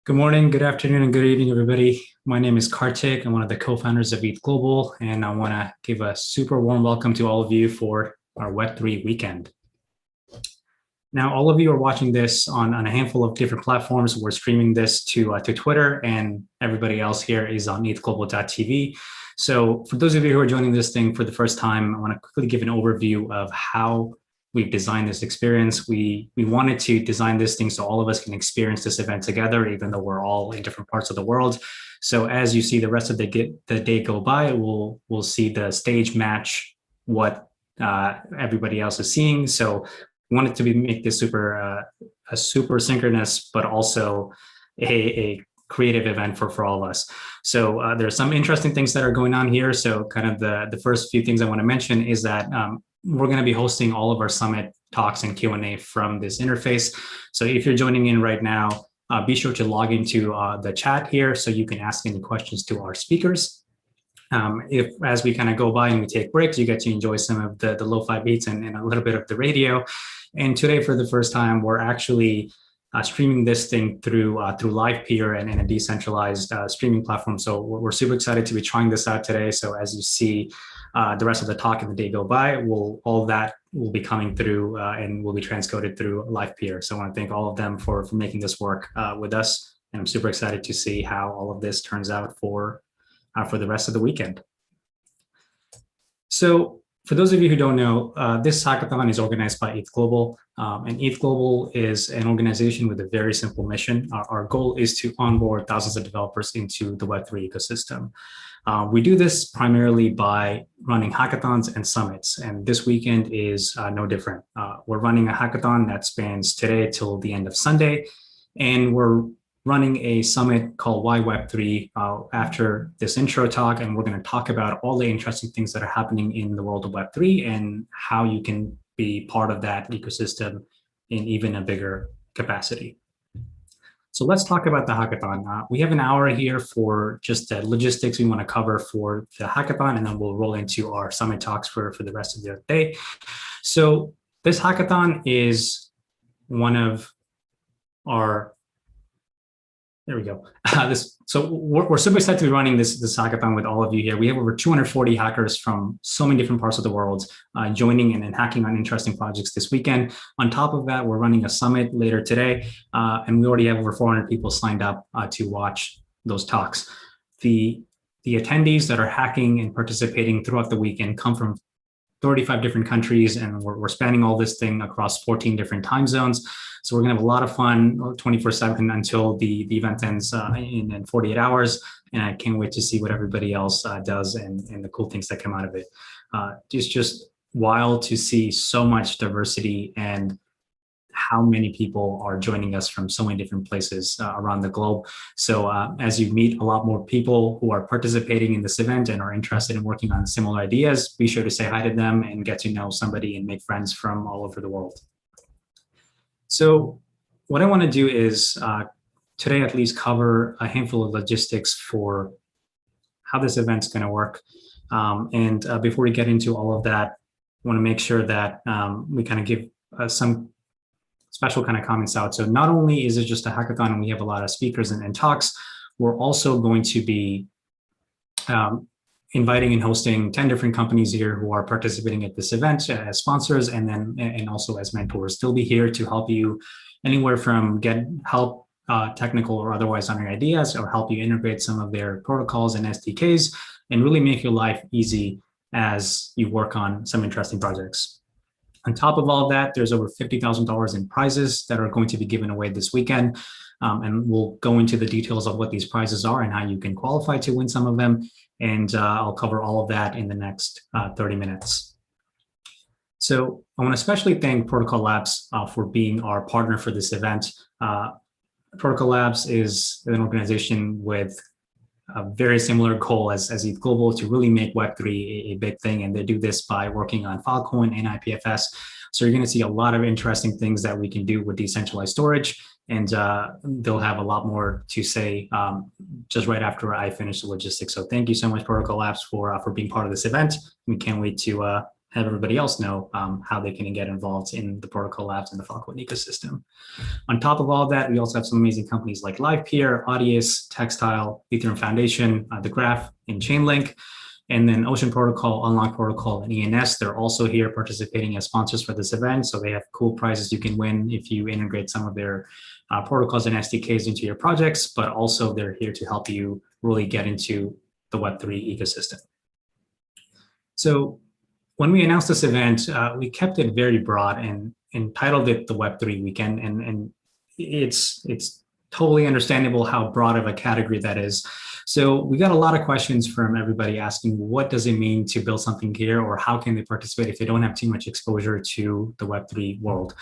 Good morning, good afternoon, and good evening, everybody. My name is Kartik. I'm one of the co-founders of ETH Global, and I want to give a super warm welcome to all of you for our Web3 Weekend. Now, all of you are watching this on a handful of different platforms. We're streaming this to Twitter, and everybody else here is on ethglobal.tv. So for those of you who are joining this thing for the first time, I want to quickly give an overview of how we've designed this experience. We wanted to design this thing so all of us can experience this event together, even though we're all in different parts of the world. So as you see the rest of the day go by, we'll see the stage match what everybody else is seeing. So we wanted to make this a super synchronous, but also a creative event for all of us. So there are some interesting things that are going on here. So kind of the first few things I want to mention is that we're going to be hosting all of our summit talks and Q&A from this interface. So if you're joining in right now, be sure to log into the chat here so you can ask any questions to our speakers. If as we kind of go by and we take breaks, you get to enjoy some of the lo-fi beats and a little bit of the radio. And today, for the first time, we're actually streaming this thing through LivePeer and a decentralized streaming platform. So we're super excited to be trying this out today. So as you see the rest of the talk and the day go by, all of that will be coming through and will be transcoded through LivePeer. So I want to thank all of them for making this work with us. And I'm super excited to see how all of this turns out for the rest of the weekend. So for those of you who don't know, this hackathon is organized by ETH Global. And ETH Global is an organization with a very simple mission. Our goal is to onboard thousands of developers into the Web3 ecosystem. We do this primarily by running hackathons and summits. And this weekend is no different. We're running a hackathon that spans today till the end of Sunday. And we're running a summit called Why Web3 after this intro talk, and we're going to talk about all the interesting things that are happening in the world of Web3 and how you can be part of that ecosystem in even a bigger capacity. So let's talk about the hackathon. We have an hour here for just the logistics we want to cover for the hackathon, and then we'll roll into our summit talks for the rest of the day. So this hackathon is one of our There we go. So we're super excited to be running this hackathon with all of you here. We have over 240 hackers from so many different parts of the world joining and hacking on interesting projects this weekend. On top of that, we're running a summit later today, and we already have over 400 people signed up to watch those talks. The attendees that are hacking and participating throughout the weekend come from 35 different countries, and we're spanning all this thing across 14 different time zones. So we're gonna have a lot of fun 24/7 until the event ends in 48 hours. And I can't wait to see what everybody else does and the cool things that come out of it. It's just wild to see so much diversity and how many people are joining us from so many different places around the globe. So as you meet a lot more people who are participating in this event and are interested in working on similar ideas, be sure to say hi to them and get to know somebody and make friends from all over the world. So what I want to do is today at least cover a handful of logistics for how this event's going to work. And before we get into all of that, I want to make sure that we kind of give some special kind of comments out. So not only is it just a hackathon and we have a lot of speakers and talks, we're also going to be inviting and hosting 10 different companies here who are participating at this event as sponsors and also as mentors. They'll be here to help you anywhere from get help technical or otherwise on your ideas, or help you integrate some of their protocols and SDKs and really make your life easy as you work on some interesting projects. On top of all of that, there's over $50,000 in prizes that are going to be given away this weekend. And we'll go into the details of what these prizes are and how you can qualify to win some of them. And I'll cover all of that in the next 30 minutes. So I want to especially thank Protocol Labs for being our partner for this event. Protocol Labs is an organization with a very similar goal as ETH Global to really make Web3 a big thing. And they do this by working on Filecoin and IPFS. So you're going to see a lot of interesting things that we can do with decentralized storage. And they'll have a lot more to say just right after I finish the logistics. So thank you so much, Protocol Labs, for being part of this event. We can't wait to have everybody else know how they can get involved in the protocol labs and the Filecoin ecosystem. On top of all that, we also have some amazing companies like LivePeer, Audius, Textile, Ethereum Foundation, The Graph, and Chainlink. And then Ocean Protocol, Unlock Protocol, and ENS, they're also here participating as sponsors for this event. So they have cool prizes you can win if you integrate some of their protocols and SDKs into your projects, but also they're here to help you really get into the Web3 ecosystem. So when we announced this event, we kept it very broad and entitled it the Web3 Weekend. And it's totally understandable how broad of a category that is. So we got a lot of questions from everybody asking, what does it mean to build something here, or how can they participate if they don't have too much exposure to the Web3 world?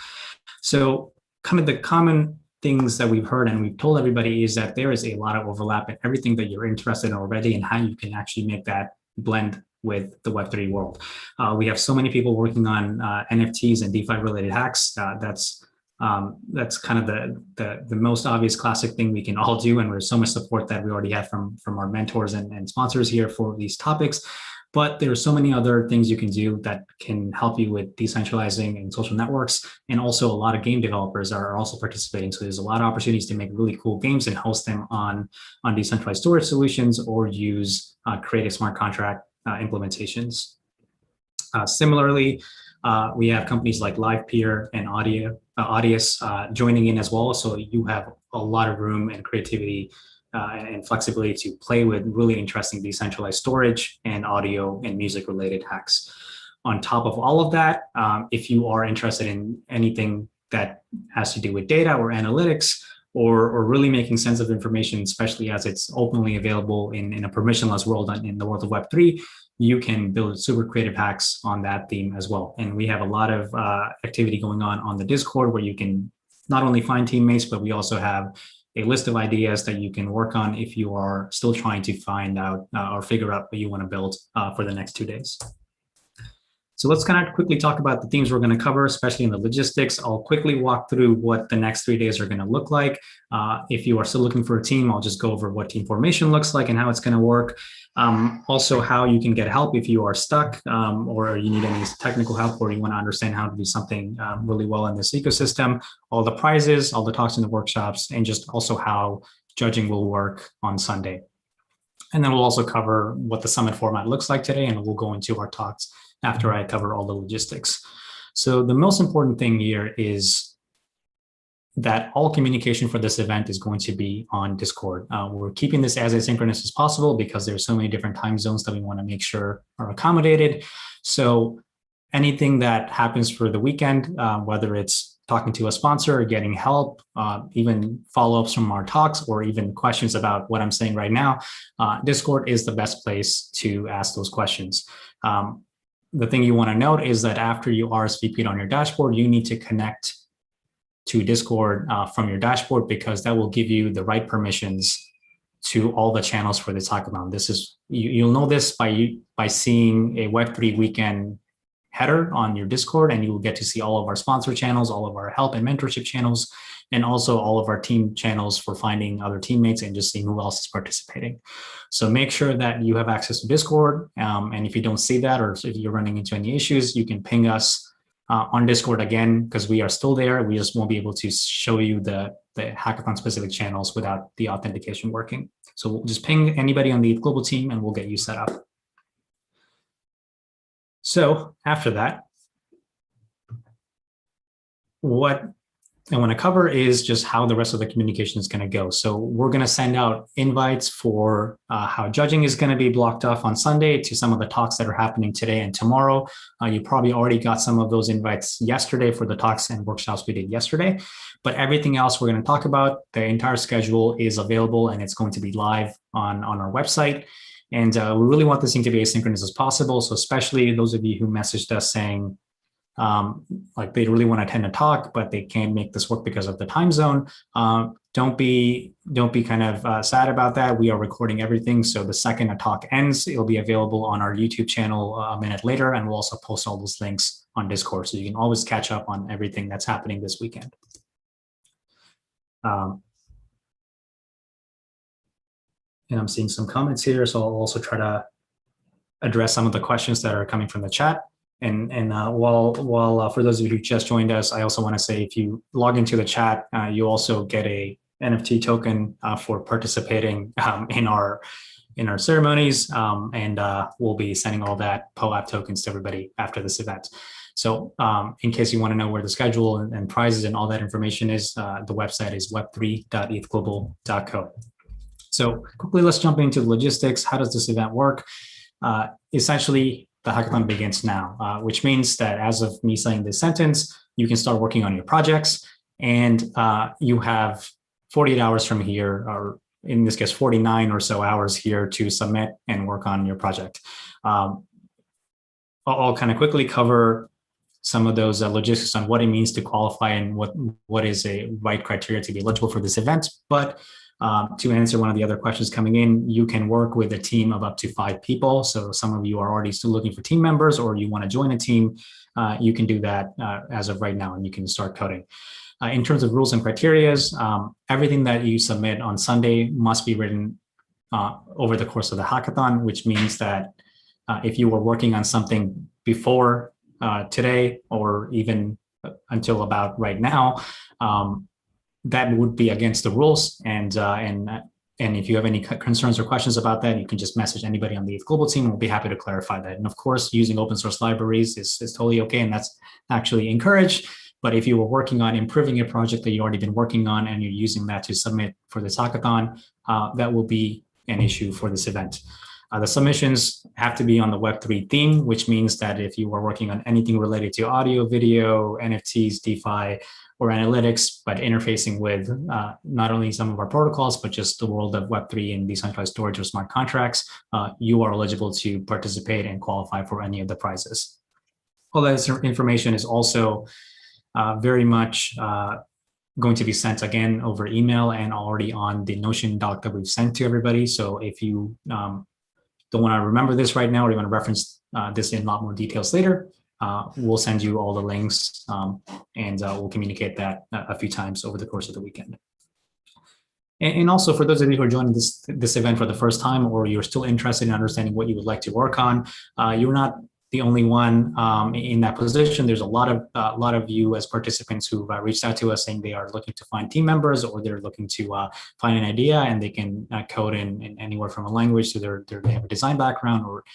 So kind of the common things that we've heard and we've told everybody is that there is a lot of overlap in everything that you're interested in already and how you can actually make that blend with the Web3 world. We have so many people working on NFTs and DeFi related hacks. That's kind of the most obvious classic thing we can all do, and there's so much support that we already have from our mentors and sponsors here for these topics. But there are so many other things you can do that can help you with decentralizing and social networks, and also a lot of game developers are also participating. So there's a lot of opportunities to make really cool games and host them on decentralized storage solutions or use creative smart contract implementations. Similarly, we have companies like LivePeer and Audius joining in as well. So you have a lot of room and creativity and flexibility to play with really interesting decentralized storage and audio and music related hacks. On top of all of that, if you are interested in anything that has to do with data or analytics, or really making sense of information, especially as it's openly available in a permissionless world in the world of Web3, you can build super creative hacks on that theme as well. And we have a lot of activity going on the Discord where you can not only find teammates, but we also have a list of ideas that you can work on if you are still trying to find out or figure out what you want to build for the next 2 days. So let's kind of quickly talk about the themes we're going to cover, especially in the logistics. I'll quickly walk through what the next 3 days are going to look like. If you are still looking for a team, I'll just go over what team formation looks like and how it's going to work. Also, how you can get help if you are stuck or you need any technical help or you want to understand how to do something really well in this ecosystem. All the prizes, all the talks in the workshops, and just also how judging will work on Sunday. And then we'll also cover what the summit format looks like today, and we'll go into our talks after I cover all the logistics. So the most important thing here is that all communication for this event is going to be on Discord. We're keeping this as asynchronous as possible because there's so many different time zones that we want to make sure are accommodated. So anything that happens for the weekend, whether it's talking to a sponsor, getting help, even follow-ups from our talks, or even questions about what I'm saying right now, Discord is the best place to ask those questions. The thing you want to note is that after you RSVP'd on your dashboard, you need to connect to Discord from your dashboard, because that will give you the right permissions to all the channels for this hackathon. This is, you'll know this by seeing a Web3 Weekend header on your Discord, and you will get to see all of our sponsor channels, all of our help and mentorship channels, and also all of our team channels for finding other teammates and just seeing who else is participating. So make sure that you have access to Discord. And if you don't see that, or if you're running into any issues, you can ping us on Discord again, because we are still there. We just won't be able to show you the hackathon specific channels without the authentication working. So we'll just ping anybody on the global team and we'll get you set up. So after that, what I want to cover is just how the rest of the communication is going to go. So we're going to send out invites for how judging is going to be blocked off on Sunday to some of the talks that are happening today and tomorrow. You probably already got some of those invites yesterday for the talks and workshops we did yesterday, but everything else we're going to talk about, the entire schedule is available and it's going to be live on our website. And we really want this thing to be as synchronous as possible. So especially those of you who messaged us saying, like they really want to attend a talk, but they can't make this work because of the time zone. Don't be kind of sad about that. We are recording everything. So the second a talk ends, it'll be available on our YouTube channel a minute later. And we'll also post all those links on Discord. So you can always catch up on everything that's happening this weekend. And I'm seeing some comments here. So I'll also try to address some of the questions that are coming from the chat. While for those of you who just joined us, I also want to say if you log into the chat, you also get a NFT token for participating in our ceremonies, and we'll be sending all that POAP tokens to everybody after this event. So in case you want to know where the schedule and prizes and all that information is, the website is web3.ethglobal.co. So quickly, let's jump into the logistics. How does this event work? Essentially, the hackathon begins now, which means that as of me saying this sentence, you can start working on your projects, and you have 48 hours from here, or in this case, 49 or so hours here to submit and work on your project. I'll kind of quickly cover some of those logistics on what it means to qualify and what is a right criteria to be eligible for this event. But to answer one of the other questions coming in, you can work with a team of up to 5 people. So some of you are already still looking for team members, or you want to join a team, you can do that as of right now, and you can start coding. In terms of rules and criteria, everything that you submit on Sunday must be written over the course of the hackathon, which means that if you were working on something before today, or even until about right now, that would be against the rules. And if you have any concerns or questions about that, you can just message anybody on the ETH Global team, and we'll be happy to clarify that. And of course, using open source libraries is totally okay, and that's actually encouraged. But if you were working on improving a project that you've already been working on and you're using that to submit for this hackathon, that will be an issue for this event. The submissions have to be on the Web3 theme, which means that if you are working on anything related to audio, video, NFTs, DeFi, or analytics, but interfacing with not only some of our protocols, but just the world of Web3 and decentralized storage or smart contracts, you are eligible to participate and qualify for any of the prizes. All that information is also very much going to be sent again over email and already on the Notion doc that we've sent to everybody. So if you don't want to remember this right now, or you want to reference this in a lot more details later, we'll send you all the links, and we'll communicate that a few times over the course of the weekend. And also, for those of you who are joining this event for the first time, or you're still interested in understanding what you would like to work on, you're not the only one in that position. There's a lot of you as participants who reached out to us saying they are looking to find team members, or they're looking to find an idea, and they can code in anywhere from a language to they have a design background, or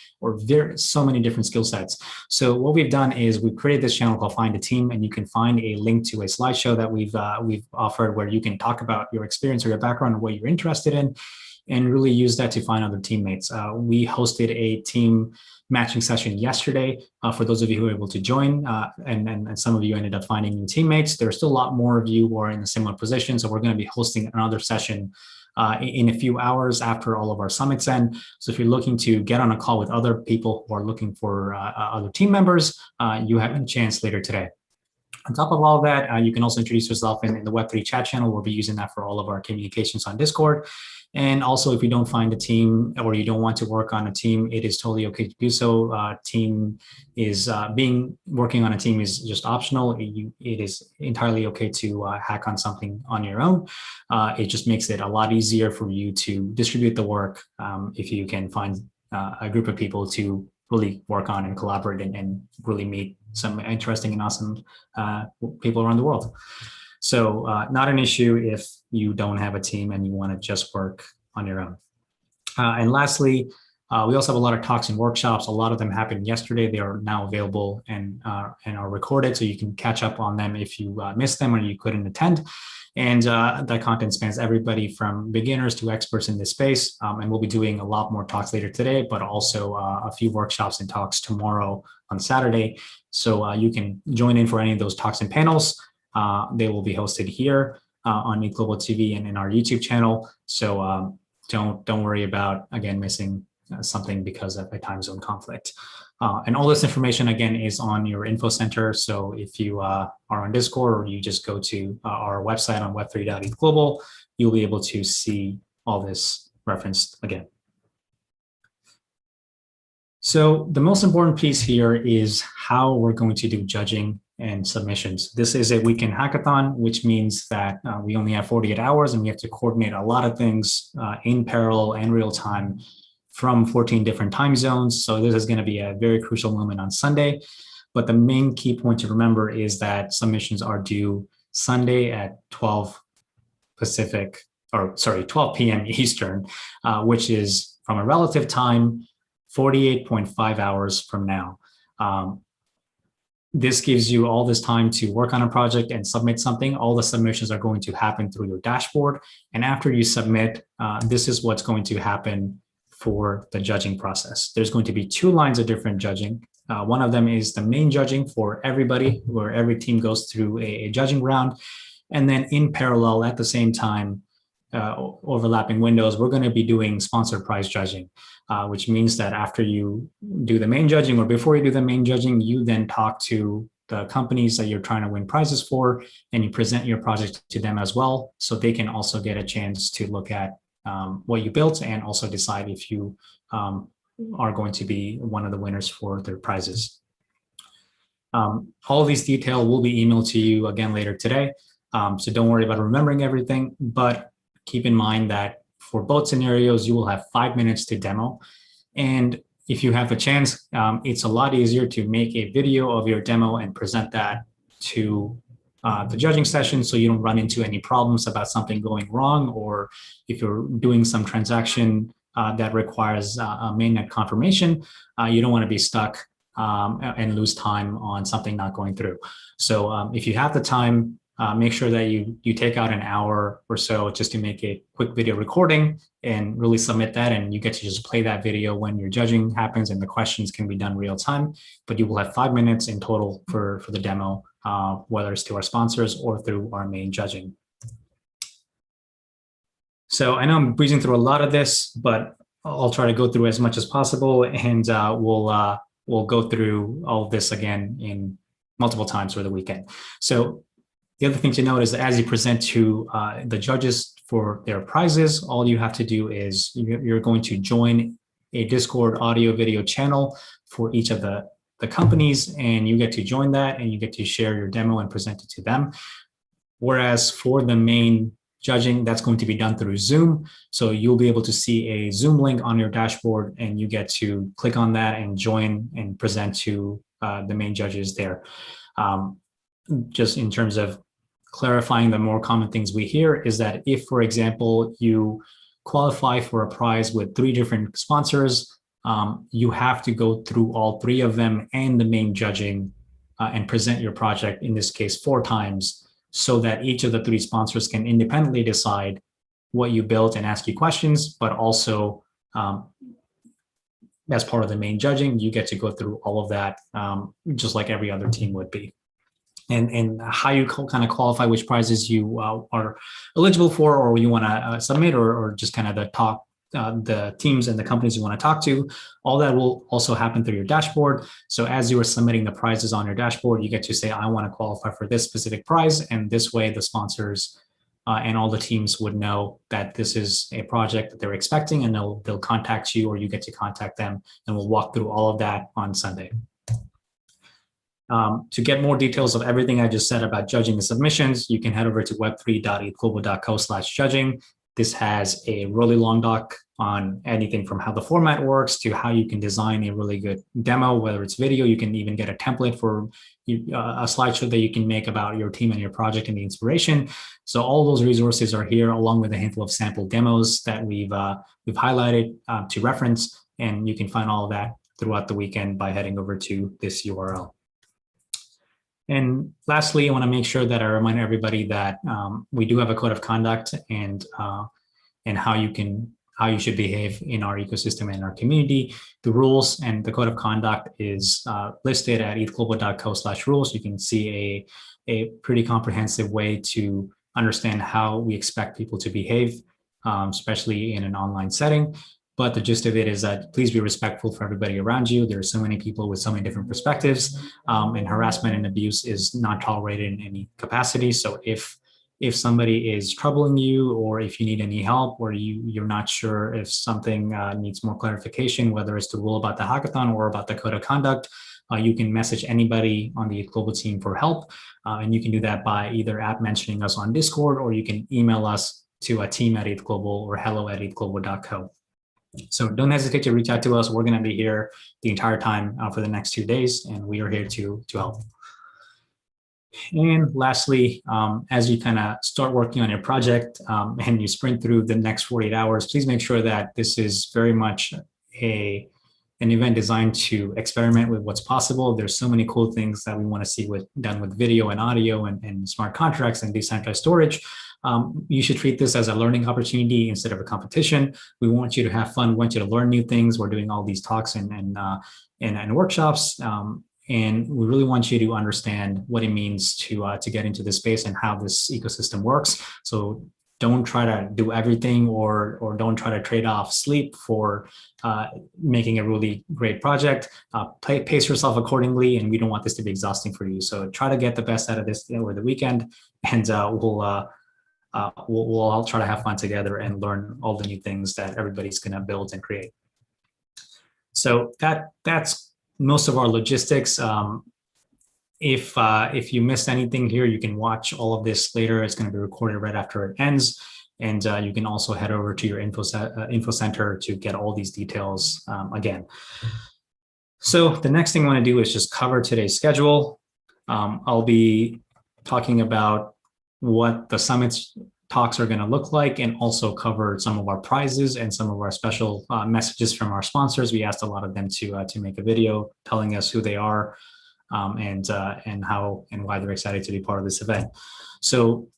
so many different skill sets. So what we've done is we've created this channel called Find a Team, and you can find a link to a slideshow that we've offered where you can talk about your experience or your background and what you're interested in, and really use that to find other teammates. We hosted a team matching session yesterday for those of you who were able to join, and some of you ended up finding new teammates. There's still a lot more of you who are in a similar position, so we're going to be hosting another session in a few hours after all of our summits end. So if you're looking to get on a call with other people who are looking for other team members, you have a chance later today. On top of all that, you can also introduce yourself in the Web3 chat channel. We'll be using that for all of our communications on Discord. And also, if you don't find a team, or you don't want to work on a team, it is totally okay to do so. Working on a team is just optional. It is entirely okay to hack on something on your own. It just makes it a lot easier for you to distribute the work if you can find a group of people to really work on and collaborate and really meet some interesting and awesome people around the world. So not an issue if you don't have a team and you want to just work on your own. And lastly, we also have a lot of talks and workshops. A lot of them happened yesterday. They are now available and are recorded, so you can catch up on them if you missed them or you couldn't attend. And that content spans everybody from beginners to experts in this space. And we'll be doing a lot more talks later today, but also a few workshops and talks tomorrow on Saturday. So you can join in for any of those talks and panels. They will be hosted here on ETH Global TV and in our YouTube channel. So don't worry about, again, missing something because of a time zone conflict. And all this information, again, is on your info center. So if you are on Discord, or you just go to our website on web3.ethglobal, you'll be able to see all this referenced again. So the most important piece here is how we're going to do judging and submissions. This is a weekend hackathon, which means that we only have 48 hours and we have to coordinate a lot of things in parallel and real time from 14 different time zones. So this is going to be a very crucial moment on Sunday. But the main key point to remember is that submissions are due Sunday at 12 Pacific, or sorry, 12 p.m. Eastern, which is from a relative time, 48.5 hours from now. This gives you all this time to work on a project and submit something. All the submissions are going to happen through your dashboard. And after you submit, this is what's going to happen for the judging process. There's going to be 2 lines of different judging. One of them is the main judging for everybody, where every team goes through a judging round. And then in parallel, at the same time, overlapping windows, we're going to be doing sponsored prize judging, which means that after you do the main judging, or before you do the main judging, you then talk to the companies that you're trying to win prizes for, and you present your project to them as well, so they can also get a chance to look at what you built and also decide if you are going to be one of the winners for their prizes. All of these details will be emailed to you again later today, so don't worry about remembering everything, but keep in mind that for both scenarios, you will have 5 minutes to demo. And if you have a chance, it's a lot easier to make a video of your demo and present that to the judging session, so you don't run into any problems about something going wrong, or if you're doing some transaction that requires a mainnet confirmation, you don't want to be stuck and lose time on something not going through. So if you have the time, make sure that you take out an hour or so just to make a quick video recording and really submit that, and you get to just play that video when your judging happens, and the questions can be done real time. But you will have 5 minutes in total for the demo, whether it's to our sponsors or through our main judging. So I know I'm breezing through a lot of this, but I'll try to go through as much as possible, and we'll go through all of this again in multiple times for the weekend. So the other thing to note is that as you present to the judges for their prizes, all you have to do is you're going to join a Discord audio video channel for each of the companies, and you get to join that and you get to share your demo and present it to them. Whereas for the main judging, that's going to be done through Zoom. So you'll be able to see a Zoom link on your dashboard, and you get to click on that and join and present to the main judges there. Just in terms of clarifying, the more common things we hear is that if, for example, you qualify for a prize with 3 different sponsors, you have to go through all 3 of them and the main judging and present your project, in this case, 4 times, so that each of the 3 sponsors can independently decide what you built and ask you questions, but also as part of the main judging, you get to go through all of that just like every other team would be. And how you kind of qualify which prizes you are eligible for, or you want to submit, or just kind of the teams and the companies you want to talk to, all that will also happen through your dashboard. So as you are submitting the prizes on your dashboard, you get to say, I want to qualify for this specific prize. And this way the sponsors and all the teams would know that this is a project that they're expecting, and they'll contact you, or you get to contact them, and we'll walk through all of that on Sunday. To get more details of everything I just said about judging the submissions, you can head over to web3.ethglobal.co/judging. This has a really long doc on anything from how the format works to how you can design a really good demo, whether it's video. You can even get a template for a slideshow that you can make about your team and your project and the inspiration. So all those resources are here, along with a handful of sample demos that we've highlighted to reference, and you can find all of that throughout the weekend by heading over to this URL. And lastly, I want to make sure that I remind everybody that we do have a code of conduct and how you should behave in our ecosystem and our community. The rules and the code of conduct is listed at ethglobal.co/rules. You can see a pretty comprehensive way to understand how we expect people to behave, especially in an online setting. But the gist of it is that please be respectful for everybody around you. There are so many people with so many different perspectives, and harassment and abuse is not tolerated in any capacity. So if somebody is troubling you, or if you need any help, or you're not sure if something needs more clarification, whether it's the rule about the hackathon or about the code of conduct, you can message anybody on the Global team for help. And you can do that by either mentioning us on Discord, or you can email us to team@ethglobal or hello@ethglobal.co. So don't hesitate to reach out to us. We're going to be here the entire time for the next 2 days, and we are here to help. And lastly, as you kind of start working on your project and you sprint through the next 48 hours, please make sure that this is very much an event designed to experiment with what's possible. There's so many cool things that we want to see done with video and audio and smart contracts and decentralized storage. You should treat this as a learning opportunity instead of a competition. We want you to have fun. We want you to learn new things. We're doing all these talks and workshops. And we really want you to understand what it means to get into this space and how this ecosystem works. So don't try to do everything or don't try to trade off sleep for making a really great project. Pace yourself accordingly, and we don't want this to be exhausting for you. So try to get the best out of this over the weekend, and we'll all try to have fun together and learn all the new things that everybody's going to build and create. So that's most of our logistics. If you missed anything here, you can watch all of this later. It's going to be recorded right after it ends. And you can also head over to your info center to get all these details again. So the next thing I want to do is just cover today's schedule. I'll be talking about what the summit's talks are going to look like, and also cover some of our prizes and some of our special messages from our sponsors. We asked a lot of them to make a video telling us who they are and how and why they're excited to be part of this event. So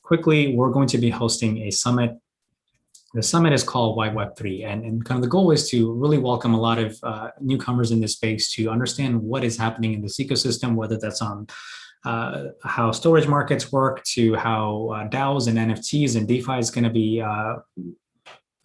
quickly, we're going to be hosting a summit. The summit is called Why Web3, and kind of the goal is to really welcome a lot of newcomers in this space to understand what is happening in this ecosystem, whether that's on how storage markets work, to how DAOs and NFTs and DeFi is going to be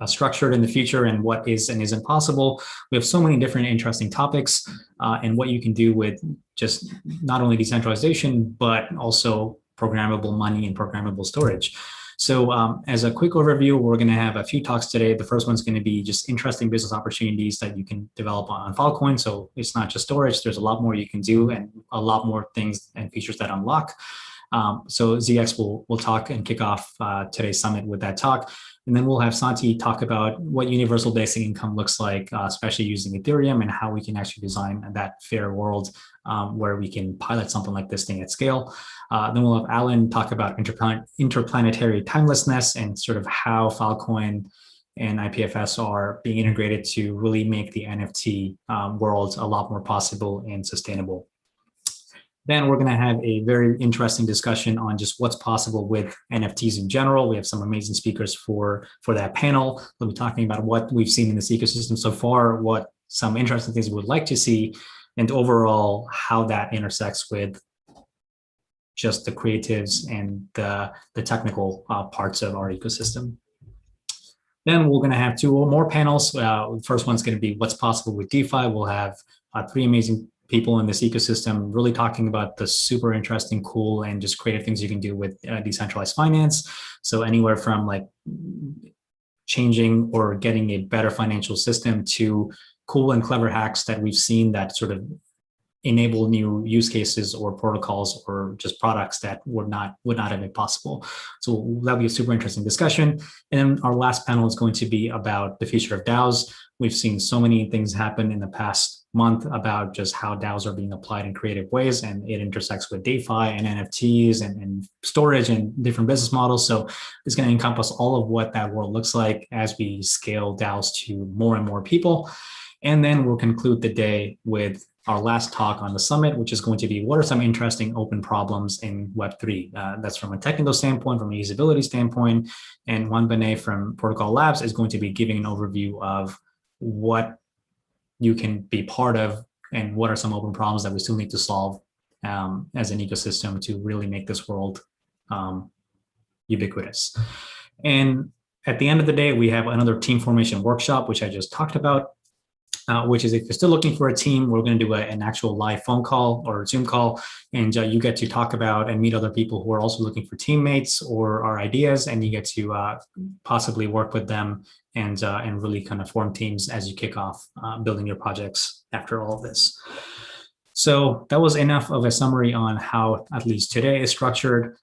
structured in the future, and what is and isn't possible. We have so many different interesting topics and what you can do with just not only decentralization, but also programmable money and programmable storage. So as a quick overview, we're going to have a few talks today. The first one's going to be just interesting business opportunities that you can develop on Filecoin. So it's not just storage. There's a lot more you can do and a lot more things and features that unlock. So ZX will talk and kick off today's summit with that talk. And then we'll have Santi talk about what universal basic income looks like, especially using Ethereum, and how we can actually design that fair world where we can pilot something like this thing at scale. Then we'll have Alan talk about interplanetary timelessness and sort of how Filecoin and IPFS are being integrated to really make the NFT world a lot more possible and sustainable. Then we're going to have a very interesting discussion on just what's possible with NFTs in general. We have some amazing speakers for that panel. We'll be talking about what we've seen in this ecosystem so far, what some interesting things we would like to see, and overall how that intersects with just the creatives and the technical parts of our ecosystem. Then we're going to have two more panels. The first one's going to be what's possible with DeFi. We'll have three amazing people in this ecosystem really talking about the super interesting, cool, and just creative things you can do with decentralized finance. So anywhere from like changing or getting a better financial system to cool and clever hacks that we've seen that sort of enable new use cases or protocols or just products that would not have been possible. So that'll be a super interesting discussion. And then our last panel is going to be about the future of DAOs. We've seen so many things happen in the past month about just how DAOs are being applied in creative ways, and it intersects with DeFi and NFTs and storage and different business models. So it's going to encompass all of what that world looks like as we scale DAOs to more and more people. And then we'll conclude the day with our last talk on the summit, which is going to be what are some interesting open problems in Web3. That's from a technical standpoint, from a usability standpoint. And Juan Benet from Protocol Labs is going to be giving an overview of what you can be part of and what are some open problems that we still need to solve as an ecosystem to really make this world ubiquitous. And at the end of the day, we have another team formation workshop, which I just talked about, which is if you're still looking for a team, we're going to do an actual live phone call or Zoom call, and you get to talk about and meet other people who are also looking for teammates or our ideas, and you get to possibly work with them and really kind of form teams as you kick off building your projects after all of this. So that was enough of a summary on how at least today is structured.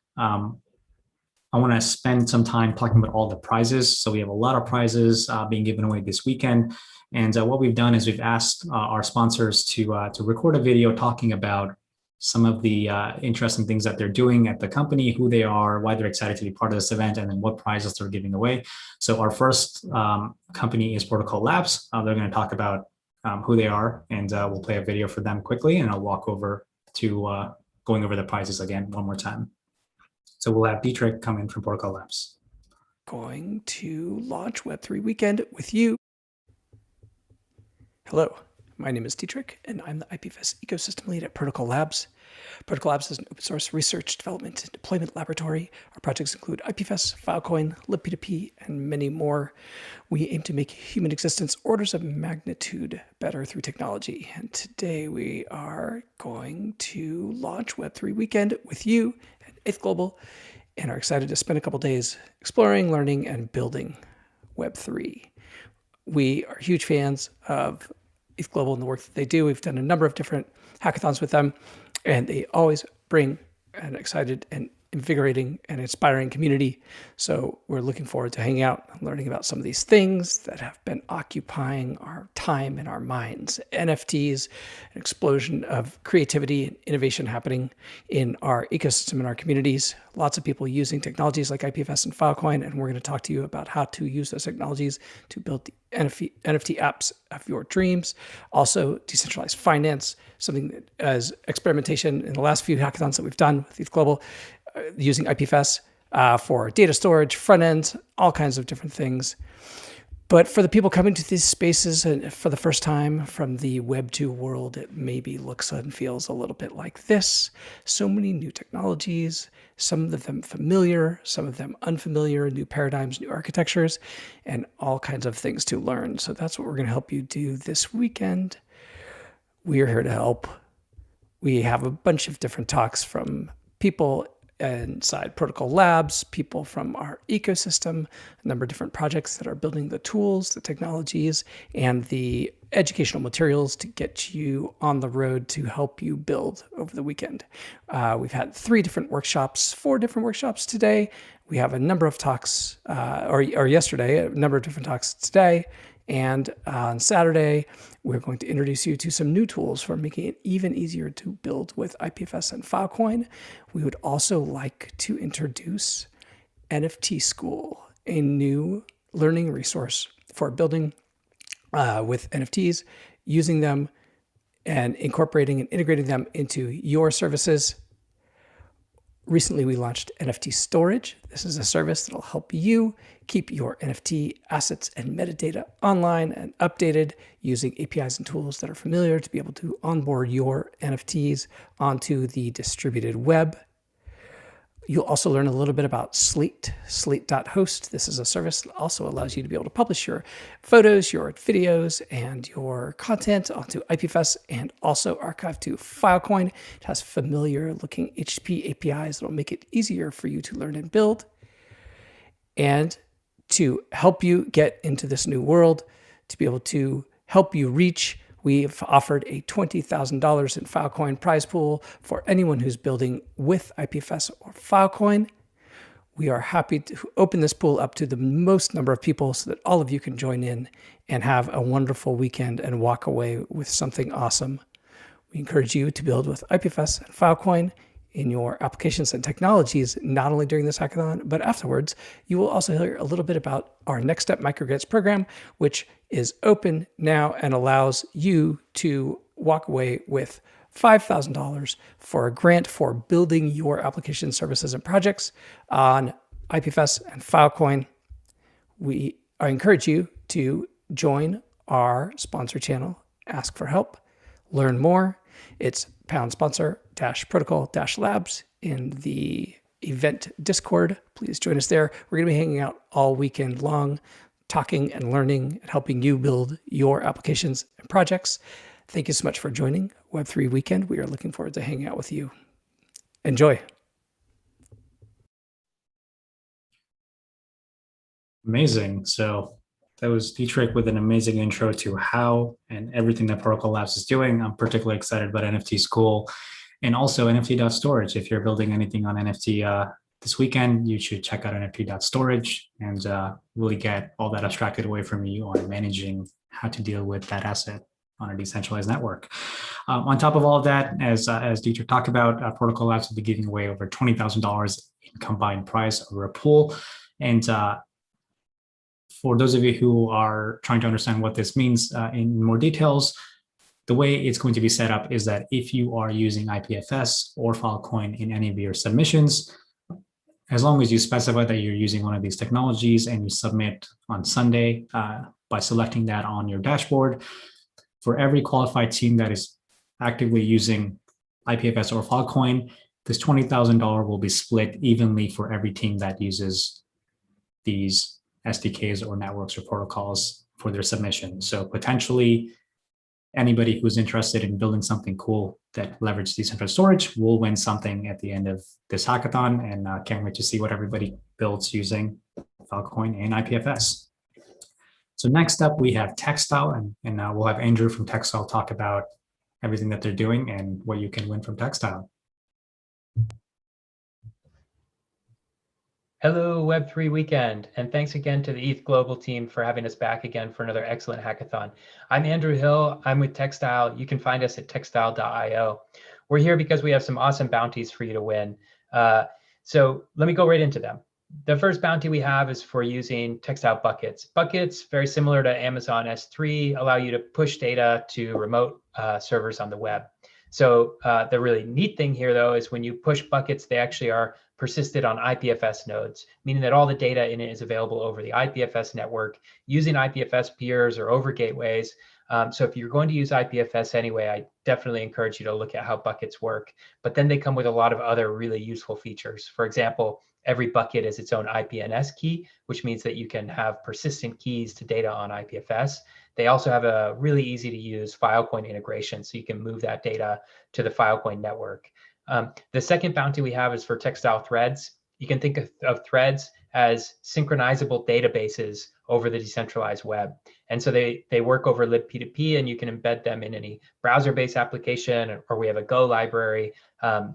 I want to spend some time talking about all the prizes. So we have a lot of prizes being given away this weekend. And what we've done is we've asked our sponsors to record a video talking about some of the interesting things that they're doing at the company, who they are, why they're excited to be part of this event, and then what prizes they're giving away. So our first company is Protocol Labs. They're going to talk about who they are, and we'll play a video for them quickly, and I'll walk over to going over the prizes again one more time. So we'll have Dietrich come in from Protocol Labs. Going to launch Web3 Weekend with you. Hello, my name is Dietrich, and I'm the IPFS ecosystem lead at Protocol Labs. Protocol Labs is an open source research, development, and deployment laboratory. Our projects include IPFS, Filecoin, libp2p, and many more. We aim to make human existence orders of magnitude better through technology. And today we are going to launch Web3 Weekend with you at 8th Global, and are excited to spend a couple days exploring, learning, and building Web3. We are huge fans of 8th Global and the work that they do. We've done a number of different hackathons with them, and they always bring an excited and invigorating and inspiring community. So we're looking forward to hanging out and learning about some of these things that have been occupying our time and our minds. NFTs, an explosion of creativity and innovation happening in our ecosystem and our communities. Lots of people using technologies like IPFS and Filecoin, and we're going to talk to you about how to use those technologies to build the NFT apps of your dreams. Also, decentralized finance, something that as experimentation in the last few hackathons that we've done with 8th Global, using IPFS for data storage, front ends, all kinds of different things. But for the people coming to these spaces and for the first time from the Web2 world, it maybe looks and feels a little bit like this. So many new technologies, some of them familiar, some of them unfamiliar, new paradigms, new architectures, and all kinds of things to learn. So that's what we're going to help you do this weekend. We are here to help. We have a bunch of different talks from people inside Protocol Labs, people from our ecosystem, a number of different projects that are building the tools, the technologies, and the educational materials to get you on the road to help you build over the weekend. We've had 4 different workshops today. We have a number of talks, or yesterday, a number of different talks today. And on Saturday, we're going to introduce you to some new tools for making it even easier to build with IPFS and Filecoin. We would also like to introduce NFT School, a new learning resource for building with NFTs, using them and incorporating and integrating them into your services. Recently, we launched NFT Storage. This is a service that will help you keep your NFT assets and metadata online and updated using APIs and tools that are familiar to be able to onboard your NFTs onto the distributed web. You'll also learn a little bit about Slate.host. This is a service that also allows you to be able to publish your photos, your videos, and your content onto IPFS and also archive to Filecoin. It has familiar looking HTTP APIs that will make it easier for you to learn and build. And to help you get into this new world, to be able to help you reach, we've offered a $20,000 in Filecoin prize pool for anyone who's building with IPFS or Filecoin. We are happy to open this pool up to the most number of people so that all of you can join in and have a wonderful weekend and walk away with something awesome. We encourage you to build with IPFS and Filecoin in your applications and technologies, not only during this hackathon, but afterwards. You will also hear a little bit about our Next Step Microgrants program, which is open now and allows you to walk away with $5,000 for a grant for building your application services and projects on IPFS and Filecoin. I encourage you to join our sponsor channel, Ask for Help, learn more. It's #sponsor-protocol-labs in the event Discord. Please join us there. We're going to be hanging out all weekend long, talking and learning and helping you build your applications and projects. Thank you so much for joining Web3 Weekend. We are looking forward to hanging out with you. Enjoy. Amazing. So that was Dietrich with an amazing intro to how and everything that Protocol Labs is doing. I'm particularly excited about NFT School and also NFT.storage. If you're building anything on NFT this weekend, you should check out nft.storage and really get all that abstracted away from you on managing how to deal with that asset on a decentralized network. On top of all of that, as Dietrich talked about, Protocol Labs will be giving away over $20,000 in combined prize over a pool. And for those of you who are trying to understand what this means in more details, the way it's going to be set up is that if you are using IPFS or Filecoin in any of your submissions, as long as you specify that you're using one of these technologies and you submit on Sunday by selecting that on your dashboard, for every qualified team that is actively using IPFS or Filecoin, this $20,000 will be split evenly for every team that uses these SDKs or networks or protocols for their submission. So potentially anybody who's interested in building something cool that leverages decentralized storage will win something at the end of this hackathon, and can't wait to see what everybody builds using Filecoin and IPFS. So next up, we have Textile, and we'll have Andrew from Textile talk about everything that they're doing and what you can win from Textile. Hello, Web3 Weekend, and thanks again to the ETH Global team for having us back again for another excellent hackathon. I'm Andrew Hill. I'm with Textile. You can find us at textile.io. We're here because we have some awesome bounties for you to win. So let me go right into them. The first bounty we have is for using Textile buckets. Buckets, very similar to Amazon S3, allow you to push data to remote servers on the web. So the really neat thing here, though, is when you push buckets, they actually are persisted on IPFS nodes, meaning that all the data in it is available over the IPFS network using IPFS peers or over gateways. So if you're going to use IPFS anyway, I definitely encourage you to look at how buckets work. But then they come with a lot of other really useful features. For example, every bucket is its own IPNS key, which means that you can have persistent keys to data on IPFS. They also have a really easy to use Filecoin integration, so you can move that data to the Filecoin network. The second bounty we have is for Textile threads. You can think of threads as synchronizable databases over the decentralized web. And so they work over libp2p, and you can embed them in any browser-based application, or we have a Go library.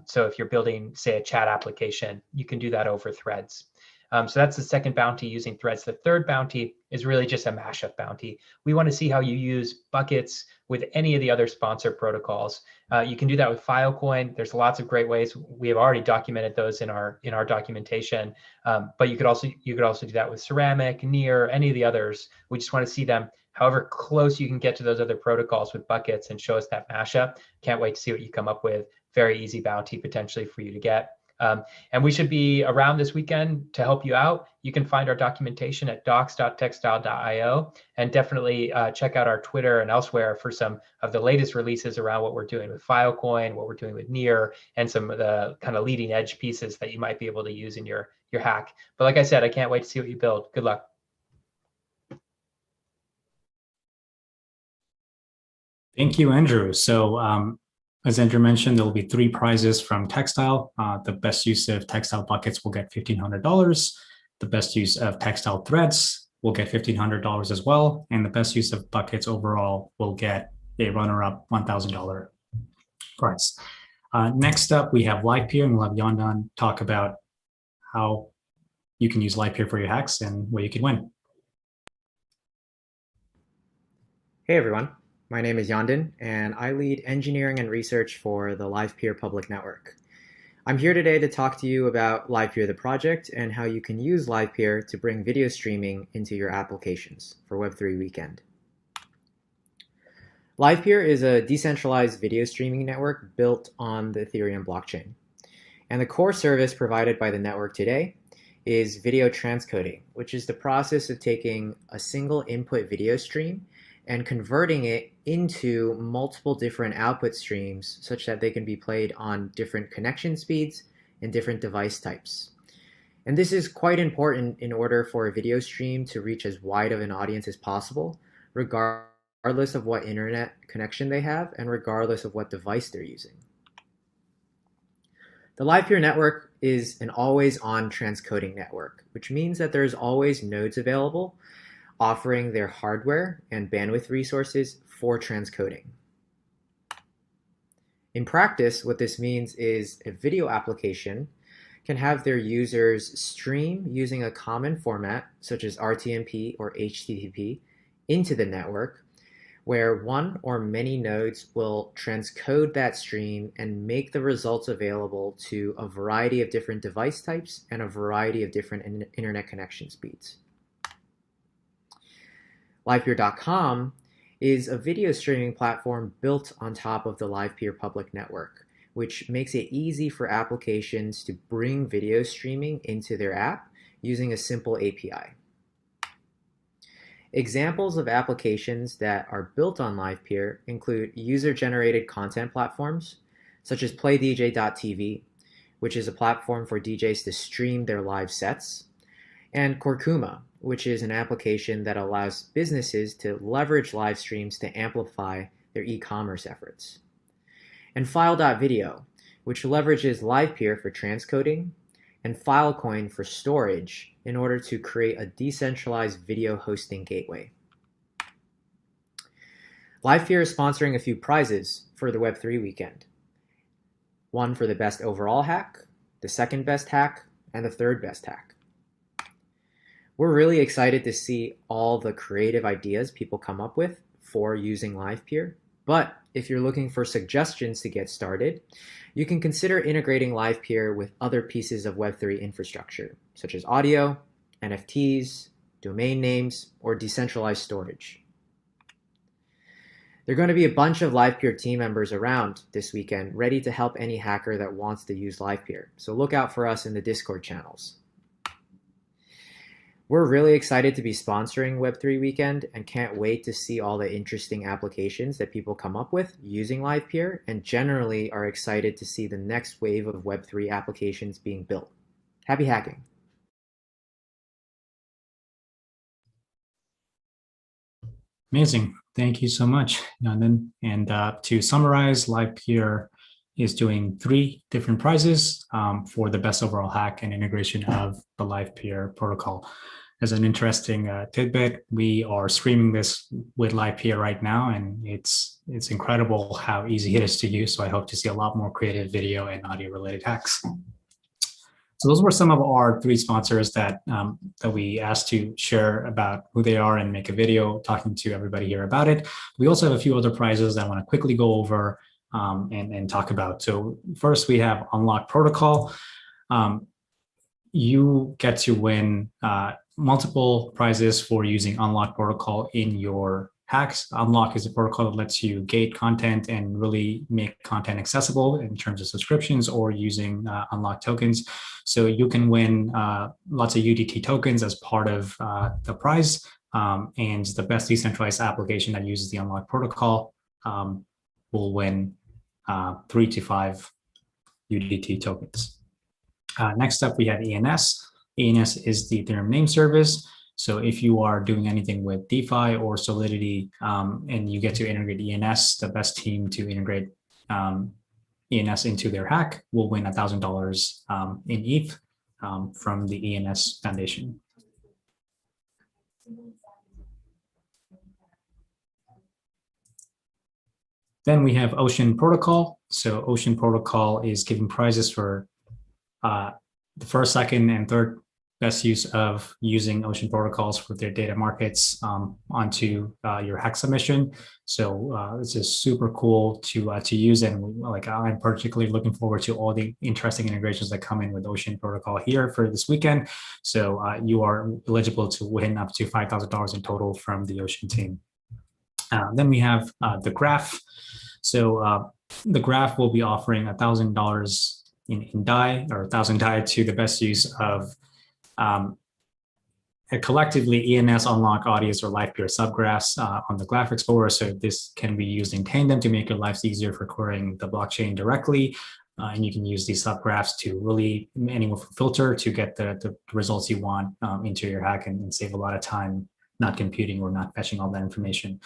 So if you're building, say, a chat application, you can do that over threads. So that's the second bounty using threads. The third bounty is really just a mashup bounty. We want to see how you use buckets with any of the other sponsor protocols. You can do that with Filecoin. There's lots of great ways. We have already documented those in our documentation. But you could also do that with Ceramic, Near, any of the others. We just want to see them however close you can get to those other protocols with buckets and show us that mashup. Can't wait to see what you come up with. Very easy bounty potentially for you to get. And we should be around this weekend to help you out. You can find our documentation at docs.textile.io, and definitely check out our Twitter and elsewhere for some of the latest releases around what we're doing with Filecoin, what we're doing with Near, and some of the kind of leading edge pieces that you might be able to use in your hack. But like I said, I can't wait to see what you build. Good luck. Thank you, Andrew. So as Andrew mentioned, there will be 3 prizes from Textile. The best use of Textile buckets will get $1,500. The best use of Textile threads will get $1,500 as well. And the best use of buckets overall will get a runner-up $1,000 prize. Next up, we have LivePeer, and we'll have Yandan talk about how you can use LivePeer for your hacks and what you can win. Hey everyone. My name is Yandan, and I lead engineering and research for the LivePeer public network. I'm here today to talk to you about LivePeer the project and how you can use LivePeer to bring video streaming into your applications for Web3 Weekend. LivePeer is a decentralized video streaming network built on the Ethereum blockchain. And the core service provided by the network today is video transcoding, which is the process of taking a single input video stream and converting it into multiple different output streams such that they can be played on different connection speeds and different device types. And this is quite important in order for a video stream to reach as wide of an audience as possible, regardless of what internet connection they have and regardless of what device they're using. The LivePeer network is an always-on transcoding network, which means that there's always nodes available offering their hardware and bandwidth resources for transcoding. In practice, what this means is a video application can have their users stream using a common format, such as RTMP or HTTP, into the network, where one or many nodes will transcode that stream and make the results available to a variety of different device types and a variety of different internet connection speeds. LivePeer.com is a video streaming platform built on top of the LivePeer public network, which makes it easy for applications to bring video streaming into their app using a simple API. Examples of applications that are built on LivePeer include user-generated content platforms, such as PlayDJ.tv, which is a platform for DJs to stream their live sets, and Kurkuma, which is an application that allows businesses to leverage live streams to amplify their e-commerce efforts. And File.video, which leverages LivePeer for transcoding, and Filecoin for storage in order to create a decentralized video hosting gateway. LivePeer is sponsoring a few prizes for the Web3 Weekend. One for the best overall hack, the second best hack, and the third best hack. We're really excited to see all the creative ideas people come up with for using LivePeer, but if you're looking for suggestions to get started, you can consider integrating LivePeer with other pieces of Web3 infrastructure, such as audio, NFTs, domain names, or decentralized storage. There are going to be a bunch of LivePeer team members around this weekend ready to help any hacker that wants to use LivePeer, so look out for us in the Discord channels. We're really excited to be sponsoring Web3 Weekend and can't wait to see all the interesting applications that people come up with using LivePeer, and generally are excited to see the next wave of Web3 applications being built. Happy hacking! Amazing. Thank you so much, Nandan. And to summarize, LivePeer is doing 3 different prizes for the best overall hack and integration of the LivePeer protocol. As an interesting tidbit, we are streaming this with LivePeer right now, and it's incredible how easy it is to use. So I hope to see a lot more creative video and audio related hacks. So those were some of our 3 sponsors that we asked to share about who they are and make a video talking to everybody here about it. We also have a few other prizes that I want to quickly go over and talk about. So first we have Unlock Protocol. You get to win multiple prizes for using Unlock Protocol in your hacks. Unlock is a protocol that lets you gate content and really make content accessible in terms of subscriptions or using Unlock tokens. So you can win lots of UDT tokens as part of the prize. And the best decentralized application that uses the Unlock Protocol will win 3 to 5 UDT tokens. Next up, we have ENS. ENS is the Ethereum name service. So if you are doing anything with DeFi or Solidity and you get to integrate ENS, the best team to integrate ENS into their hack will win $1,000 in ETH from the ENS Foundation. Then we have Ocean Protocol. So Ocean Protocol is giving prizes for the first, second, and third best use of using Ocean protocols for their data markets onto your hack submission. So this is super cool to use, and like I'm particularly looking forward to all the interesting integrations that come in with Ocean protocol here for this weekend. So you are eligible to win up to $5,000 in total from the Ocean team. Then we have the Graph. So the Graph will be offering $1,000 in DAI, or 1,000 DAI, to the best use of collectively ENS, Unlock, Audius, or LivePeer subgraphs on the Graph Explorer. So this can be used in tandem to make your lives easier for querying the blockchain directly. And you can use these subgraphs to really anywhere from filter to get the results you want into your hack and save a lot of time not computing or not fetching all that information.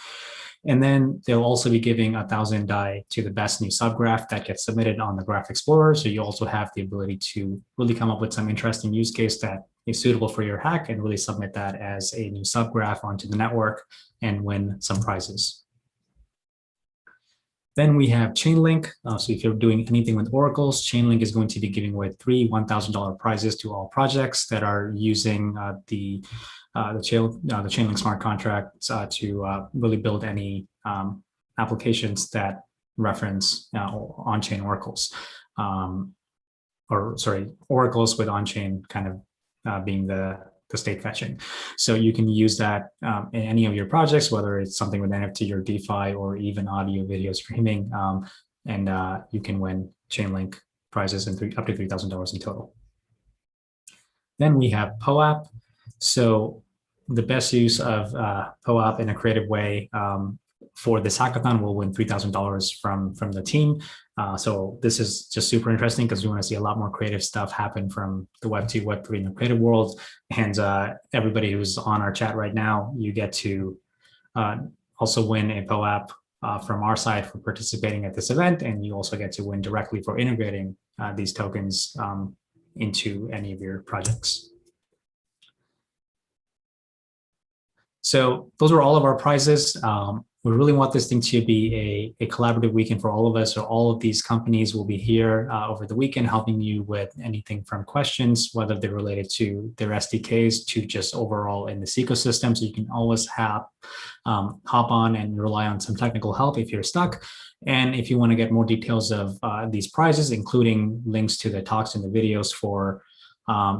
And then they'll also be giving 1,000 DAI to the best new subgraph that gets submitted on the Graph Explorer. So you also have the ability to really come up with some interesting use case that is suitable for your hack and really submit that as a new subgraph onto the network and win some prizes. Then we have Chainlink. So if you're doing anything with oracles, Chainlink is going to be giving away 3 $1,000 prizes to all projects that are using the Chainlink smart contracts to really build any applications that reference on-chain oracles. Or sorry, oracles with on-chain kind of being the state fetching. So you can use that in any of your projects, whether it's something with NFT or DeFi or even audio video streaming, and you can win Chainlink prizes and up to $3,000 in total. Then we have POAP. So the best use of POAP in a creative way for this hackathon will win $3,000 from the team. So this is just super interesting because we want to see a lot more creative stuff happen from the Web2, Web3, and the creative world. And everybody who's on our chat right now, you get to also win a POAP from our side for participating at this event. And you also get to win directly for integrating these tokens into any of your projects. So those are all of our prizes. We really want this thing to be a collaborative weekend for all of us. So all of these companies will be here over the weekend helping you with anything from questions, whether they're related to their SDKs to just overall in this ecosystem. So you can always hop on and rely on some technical help if you're stuck. And if you want to get more details of these prizes, including links to the talks and the videos for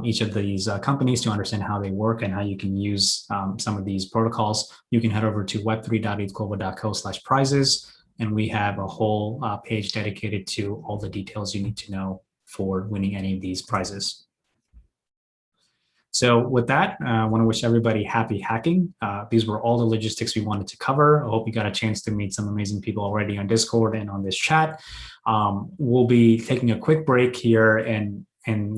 each of these companies to understand how they work and how you can use some of these protocols, you can head over to web3.ethglobal.co/prizes. And we have a whole page dedicated to all the details you need to know for winning any of these prizes. So with that, I want to wish everybody happy hacking. These were all the logistics we wanted to cover. I hope you got a chance to meet some amazing people already on Discord and on this chat. We'll be taking a quick break here and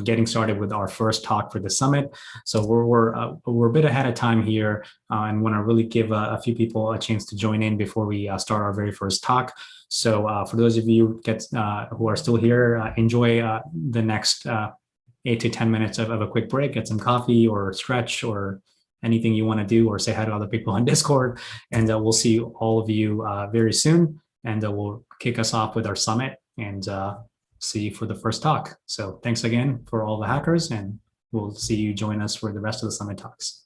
getting started with our first talk for the summit. So we're a bit ahead of time here and want to really give a few people a chance to join in before we start our very first talk. So for those of you who are still here, enjoy the next 8 to 10 minutes of a quick break, get some coffee or stretch or anything you want to do, or say hi to other people on Discord. And we'll see all of you very soon. And we'll kick us off with our summit and see you for the first talk. So thanks again for all the hackers, and we'll see you join us for the rest of the summit talks.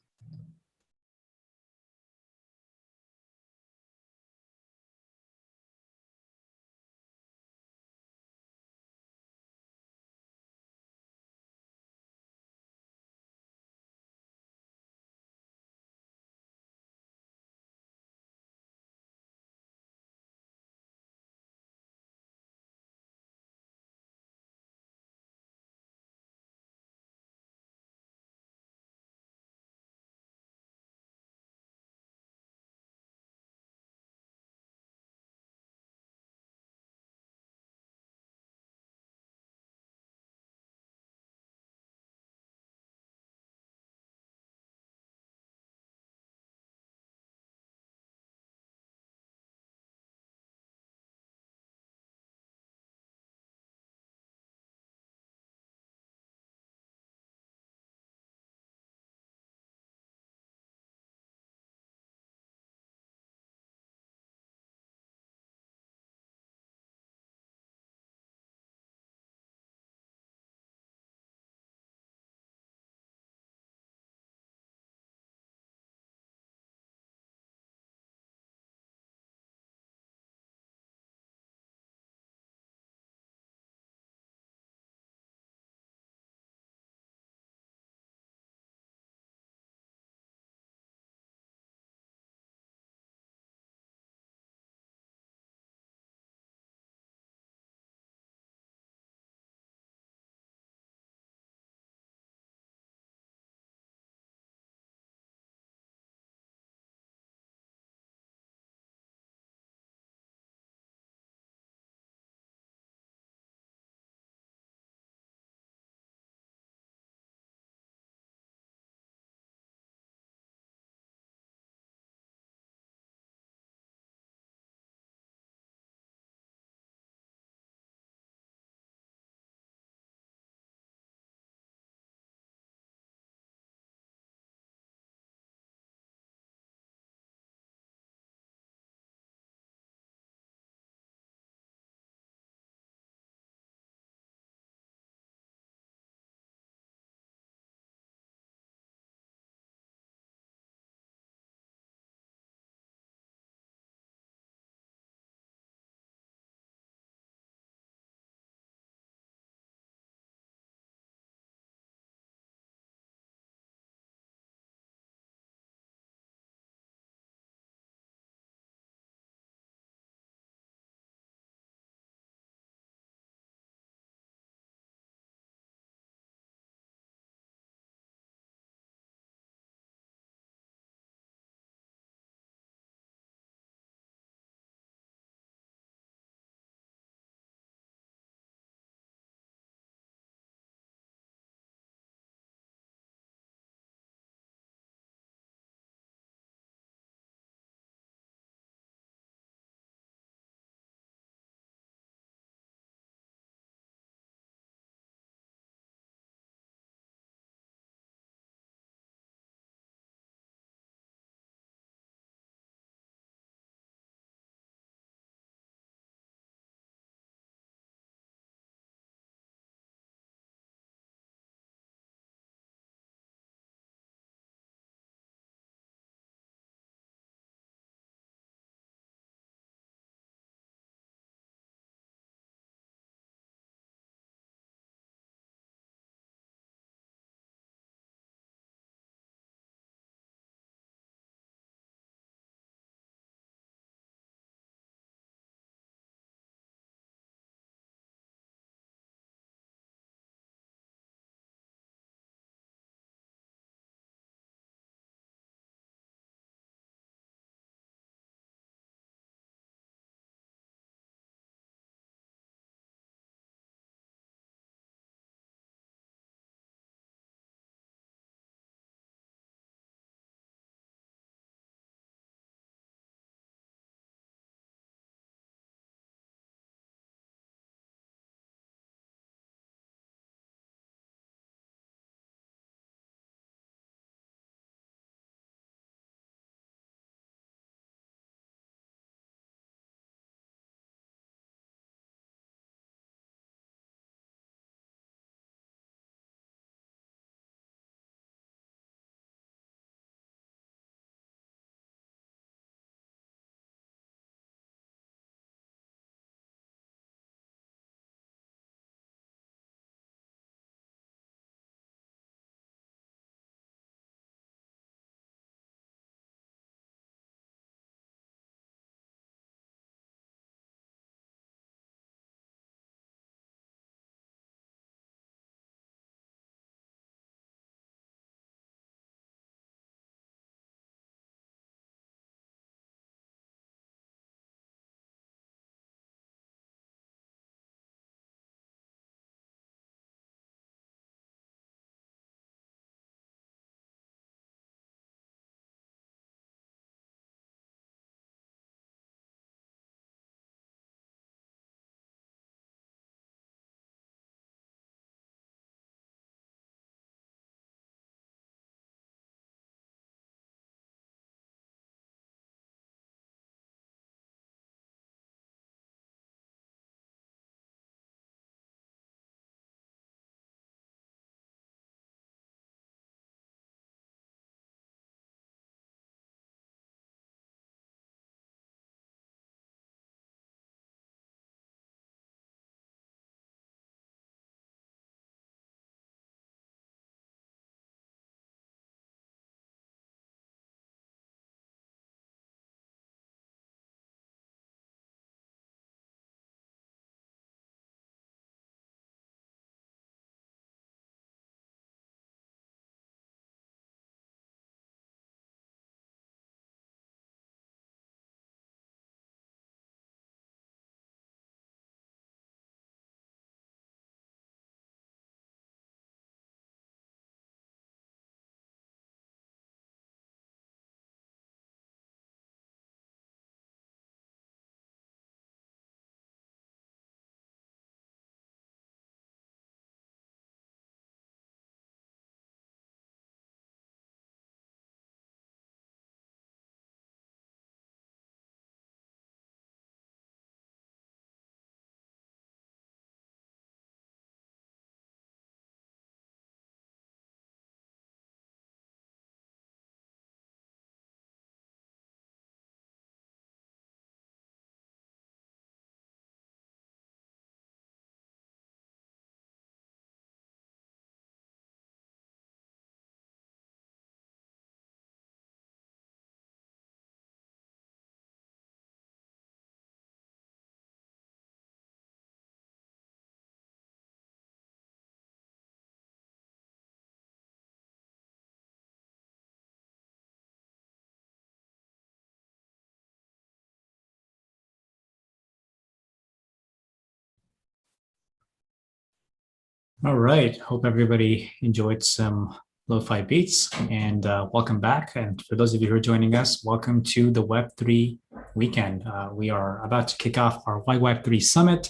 All right. Hope everybody enjoyed some lo-fi beats, and welcome back. And for those of you who are joining us, welcome to the Web3 Weekend. We are about to kick off our Web3 Summit,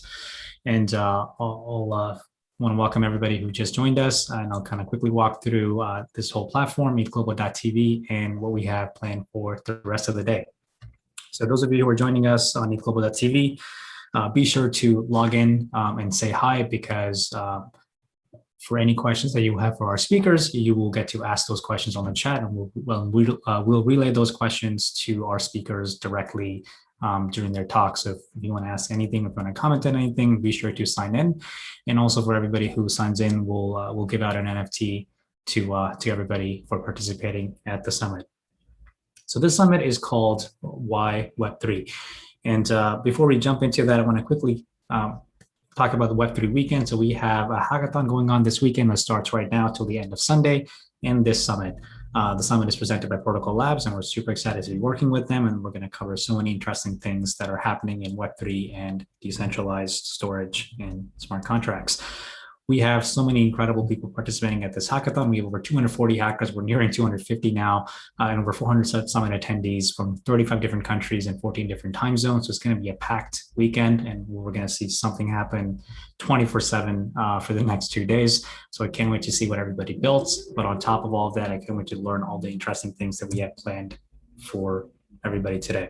and I'll want to welcome everybody who just joined us, and I'll kind of quickly walk through this whole platform, meetglobal.tv, and what we have planned for the rest of the day. So those of you who are joining us on meetglobal.tv, be sure to log in and say hi, because for any questions that you have for our speakers, you will get to ask those questions on the chat, and we'll relay those questions to our speakers directly during their talk. So if you want to ask anything, if you want to comment on anything, be sure to sign in. And also for everybody who signs in, we'll give out an NFT to everybody for participating at the summit. So this summit is called Why Web3. And before we jump into that, I want to quickly talk about the Web3 Weekend. So we have a hackathon going on this weekend that starts right now till the end of Sunday, and this summit. The summit is presented by Protocol Labs, and we're super excited to be working with them. And we're going to cover so many interesting things that are happening in Web3 and decentralized storage and smart contracts. We have so many incredible people participating at this hackathon. We have over 240 hackers. We're nearing 250 now, and over 400 summit attendees from 35 different countries and 14 different time zones. So it's going to be a packed weekend, and we're going to see something happen 24/7 for the next 2 days. So I can't wait to see what everybody builds. But on top of all of that, I can't wait to learn all the interesting things that we have planned for everybody today.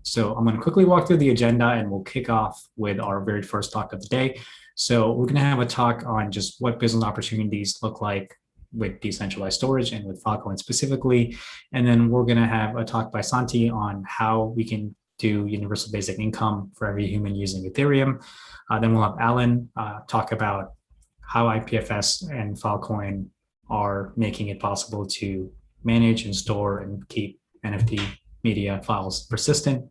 So I'm going to quickly walk through the agenda, and we'll kick off with our very first talk of the day. So we're going to have a talk on just what business opportunities look like with decentralized storage and with Filecoin specifically. And then we're going to have a talk by Santi on how we can do universal basic income for every human using Ethereum. Then we'll have Alan talk about how IPFS and Filecoin are making it possible to manage and store and keep NFT media files persistent.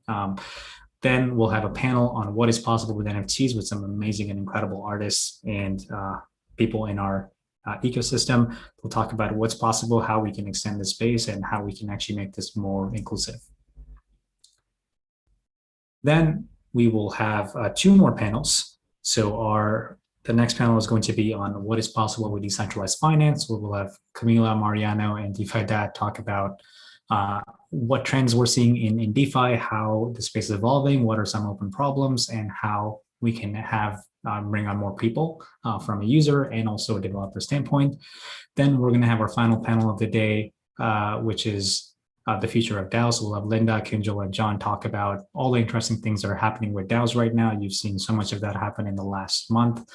Then we'll have a panel on what is possible with NFTs with some amazing and incredible artists and people in our ecosystem. We'll talk about what's possible, how we can extend the space, and how we can actually make this more inclusive. Then we will have 2 more panels. So the next panel is going to be on what is possible with decentralized finance, where we'll have Camila, Mariano, and DeFi Dad talk about what trends we're seeing in DeFi, how the space is evolving, what are some open problems, and how we can bring on more people from a user and also a developer standpoint. Then we're going to have our final panel of the day, which is the future of DAOs. So we'll have Linda, Kinjal, and John talk about all the interesting things that are happening with DAOs right now. You've seen so much of that happen in the last month,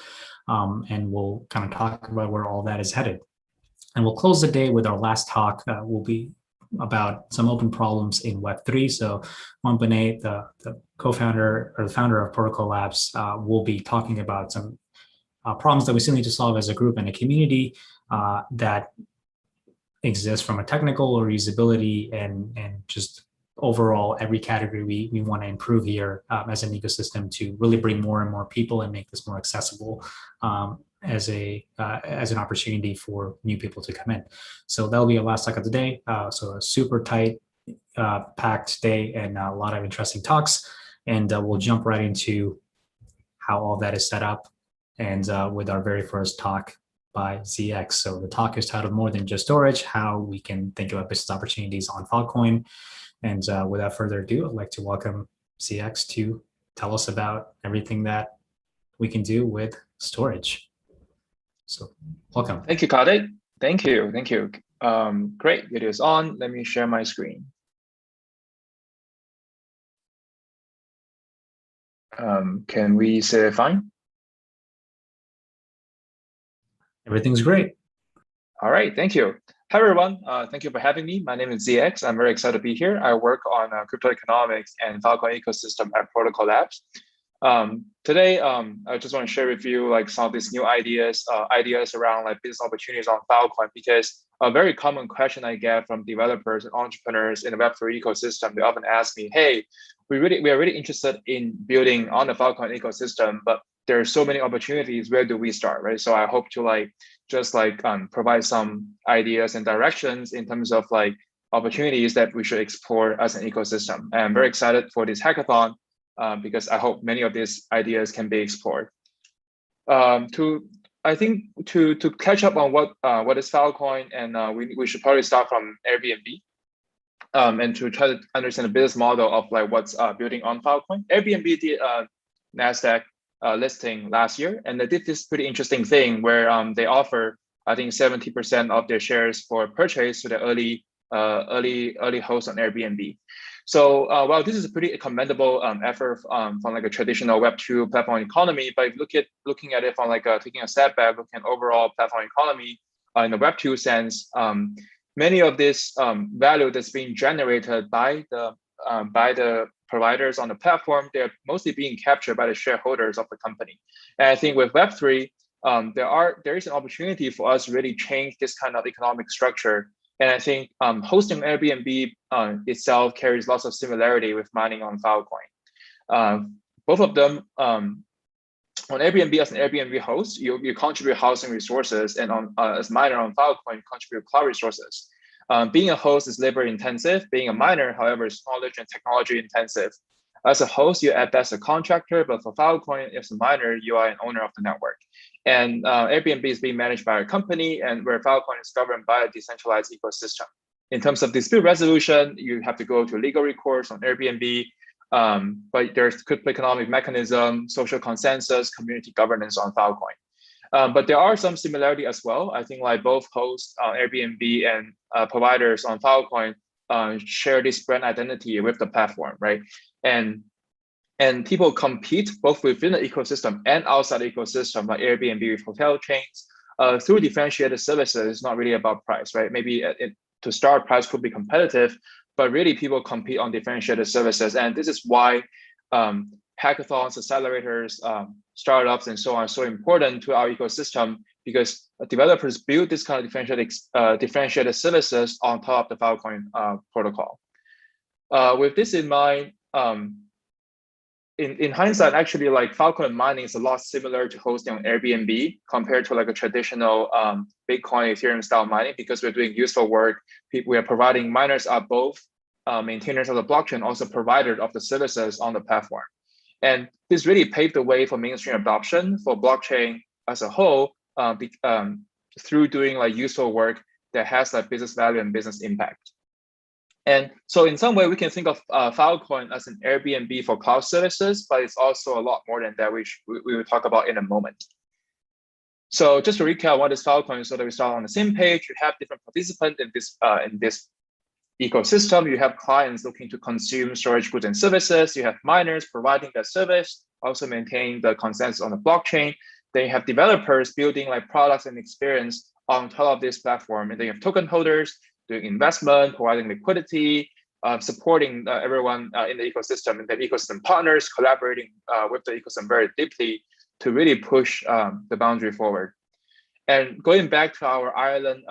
and we'll kind of talk about where all that is headed. And we'll close the day with our last talk. Will be about some open problems in Web3. So Juan Bonet, the co-founder or the founder of Protocol Labs, will be talking about some problems that we still need to solve as a group and a community that exists from a technical or usability and just overall every category we want to improve here as an ecosystem to really bring more and more people and make this more accessible as an opportunity for new people to come in. So that'll be our last talk of the day. So a super tight, packed day and a lot of interesting talks. And we'll jump right into how all that is set up and with our very first talk by ZX. So the talk is titled More Than Just Storage, How We Can Think About Business Opportunities on Filecoin. And without further ado, I'd like to welcome ZX to tell us about everything that we can do with storage. So welcome. Thank you, Kade. Thank you. Great, video's on. Let me share my screen. Can we say fine? Everything's great. All right, thank you. Hi, everyone. Thank you for having me. My name is ZX. I'm very excited to be here. I work on crypto economics and Filecoin ecosystem at Protocol Labs. Today, I just want to share with you like some of these new ideas around like business opportunities on Filecoin, because a very common question I get from developers and entrepreneurs in the Web3 ecosystem, they often ask me, hey, we are really interested in building on the Filecoin ecosystem, but there are so many opportunities. Where do we start, right? So I hope to provide some ideas and directions in terms of like opportunities that we should explore as an ecosystem. And I'm very excited for this hackathon because I hope many of these ideas can be explored. I think to catch up on what is Filecoin, and we should probably start from Airbnb, and to try to understand the business model of like what's building on Filecoin. Airbnb did Nasdaq listing last year, and they did this pretty interesting thing where they offer, I think, 70% of their shares for purchase to the early hosts on Airbnb. So while this is a pretty commendable effort from like a traditional Web2 platform economy, but if looking at it from like taking a step back, looking at overall platform economy in the Web2 sense, many of this value that's being generated by the providers on the platform, they're mostly being captured by the shareholders of the company. And I think with Web3, there is an opportunity for us to really change this kind of economic structure. And I think hosting Airbnb itself carries lots of similarity with mining on Filecoin. Both of them, on Airbnb as an Airbnb host, you contribute housing resources, and as miner on Filecoin, you contribute cloud resources. Being a host is labor intensive. Being a miner, however, is knowledge and technology intensive. As a host, you're at best a contractor, but for Filecoin, as a miner, you are an owner of the network. And Airbnb is being managed by a company, and where Filecoin is governed by a decentralized ecosystem. In terms of dispute resolution, you have to go to legal recourse on Airbnb, but there's crypto economic mechanism, social consensus, community governance on Filecoin. But there are some similarity as well. I think like both hosts, Airbnb and providers on Filecoin share this brand identity with the platform, right? And people compete both within the ecosystem and outside the ecosystem, like Airbnb with hotel chains, through differentiated services. It's not really about price, right? Maybe to start, price could be competitive, but really people compete on differentiated services. And this is why hackathons, accelerators, startups, and so on are so important to our ecosystem, because developers build this kind of differentiated services on top of the Filecoin protocol. With this in mind, in hindsight, actually, like Filecoin mining is a lot similar to hosting on Airbnb compared to like a traditional Bitcoin, Ethereum style mining, because we're doing useful work. We are providing miners are both maintainers of the blockchain, also providers of the services on the platform. And this really paved the way for mainstream adoption for blockchain as a whole through doing like useful work that has like business value and business impact. And so in some way, we can think of Filecoin as an Airbnb for cloud services, but it's also a lot more than that, which we will talk about in a moment. So just to recap what is Filecoin, so that we start on the same page, you have different participants in this ecosystem. You have clients looking to consume storage goods and services. You have miners providing that service, also maintaining the consensus on the blockchain. Then you have developers building like products and experience on top of this platform. And then you have token holders doing investment, providing liquidity, supporting everyone in the ecosystem, and the ecosystem partners collaborating with the ecosystem very deeply to really push the boundary forward. And going back to our Ireland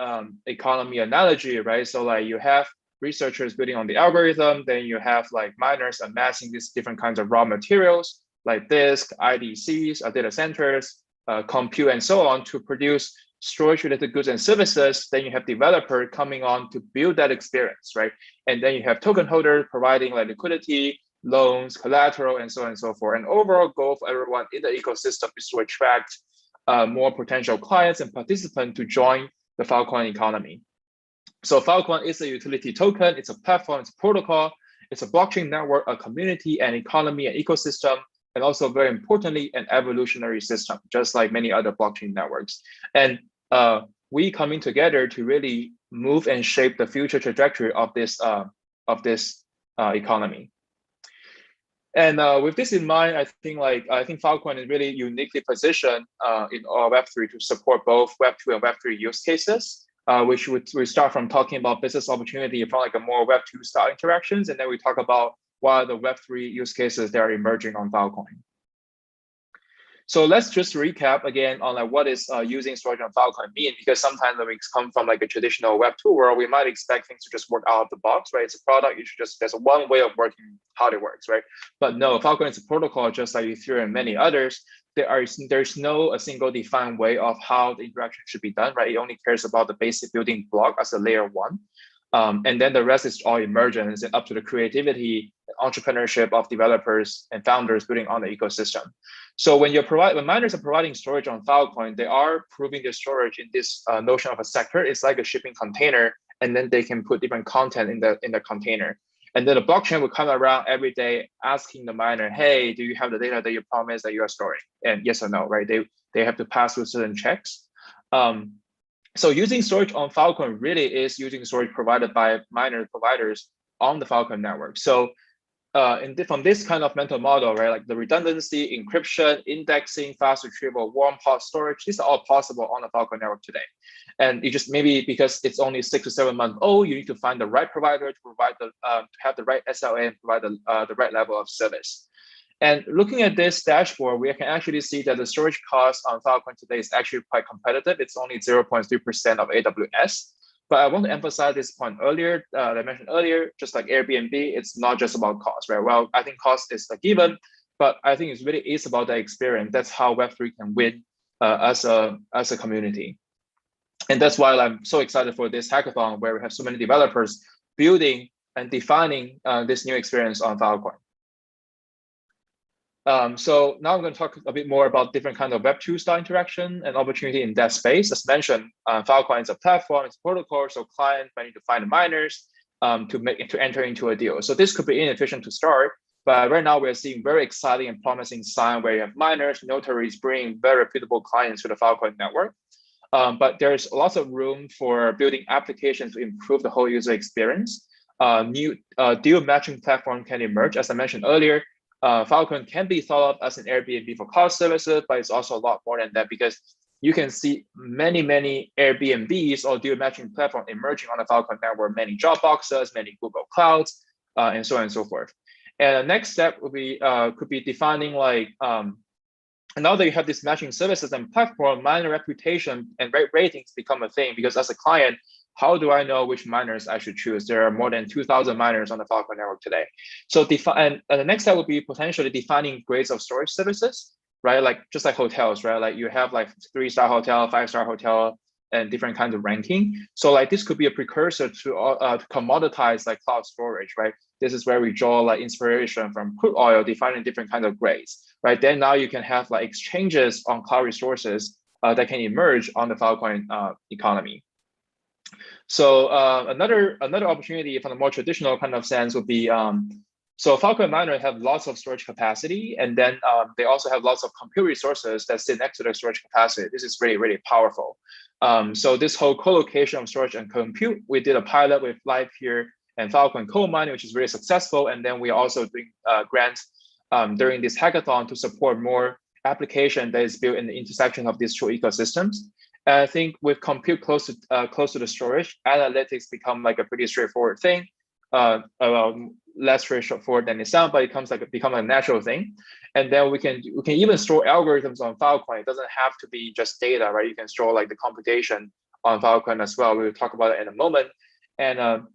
economy analogy, right? So like you have researchers building on the algorithm, then you have like miners amassing these different kinds of raw materials like disk, IDCs, data centers, compute, and so on to produce storage-related goods and services. Then you have developer coming on to build that experience, right? And then you have token holders providing like liquidity, loans, collateral, and so on and so forth. And overall goal for everyone in the ecosystem is to attract more potential clients and participants to join the Filecoin economy. So Filecoin is a utility token. It's a platform, it's a protocol, it's a blockchain network, a community, an economy, an ecosystem, and also very importantly, an evolutionary system, just like many other blockchain networks. And we coming together to really move and shape the future trajectory of this economy. And with this in mind, I think Filecoin is really uniquely positioned in our Web3 to support both Web2 and Web3 use cases, which we start from talking about business opportunity from like a more Web2 style interactions, and then we talk about what are the Web3 use cases that are emerging on Filecoin. So let's just recap again on like what is using storage on Filecoin mean, because sometimes when we come from like a traditional Web2 world, we might expect things to just work out of the box, right? It's a product, there's one way of working how it works, right? But no, Filecoin is a protocol just like Ethereum and many others. There's no a single defined way of how the interaction should be done, right? It only cares about the basic building block as a layer one. And then the rest is all emergence and up to the creativity, entrepreneurship of developers and founders building on the ecosystem. So when miners are providing storage on Filecoin, they are proving their storage in this notion of a sector. It's like a shipping container, and then they can put different content in the container. And then the blockchain will come around every day asking the miner, hey, do you have the data that you promised that you are storing? And yes or no, right? They have to pass through certain checks. So using storage on Filecoin really is using storage provided by miner providers on the Filecoin network. So from this kind of mental model, right, like the redundancy, encryption, indexing, fast retrieval, warm pod storage, these are all possible on the Filecoin network today. And you just maybe because it's only 6 to 7 months old, you need to find the right provider to provide to have the right SLA and provide the right level of service. And looking at this dashboard, we can actually see that the storage cost on Filecoin today is actually quite competitive. It's only 0.3% of AWS. But I want to emphasize this point earlier, that I mentioned earlier, just like Airbnb, it's not just about cost, right? Well, I think cost is a given, but I think it really is about the experience. That's how Web3 can win as a community. And that's why I'm so excited for this hackathon, where we have so many developers building and defining this new experience on Filecoin. So now I'm going to talk a bit more about different kind of Web2 style interaction and opportunity in that space. As mentioned, Filecoin is a platform, it's a protocol, so clients might need to find the miners to enter into a deal. So this could be inefficient to start, but right now we're seeing very exciting and promising sign where you have miners, notaries bringing very reputable clients to the Filecoin network. But there's lots of room for building applications to improve the whole user experience. New deal matching platform can emerge. As I mentioned earlier, Filecoin can be thought of as an Airbnb for cloud services, but it's also a lot more than that, because you can see many Airbnbs or deal matching platform emerging on the Filecoin network, many job boxes, many Google Clouds, and so on and so forth. And the next step would be could be defining like now that you have this matching services and platform, miner reputation and ratings become a thing, because as a client, how do I know which miners I should choose? There are more than 2,000 miners on the Filecoin network today. So the next step would be potentially defining grades of storage services, right? Like just like hotels, right? Like you have like 3-star hotel, 5-star hotel, and different kinds of ranking. So like this could be a precursor to commoditize like cloud storage, right? This is where we draw like inspiration from crude oil, defining different kinds of grades, right? Then now you can have like exchanges on cloud resources that can emerge on the Filecoin economy. So another opportunity from a more traditional kind of sense would be, so Filecoin miners have lots of storage capacity, and then they also have lots of compute resources that sit next to their storage capacity. This is really, really powerful. So this whole co-location of storage and compute, we did a pilot with Live here and Filecoin co-mining, which is really successful. And then we also doing grants during this hackathon to support more application that is built in the intersection of these two ecosystems. And I think with compute close to the storage, analytics become like a pretty straightforward thing. Less straightforward than it sounds, but it become a natural thing. And then we can even store algorithms on Filecoin. It doesn't have to be just data, right? You can store like the computation on Filecoin as well. We'll talk about it in a moment. And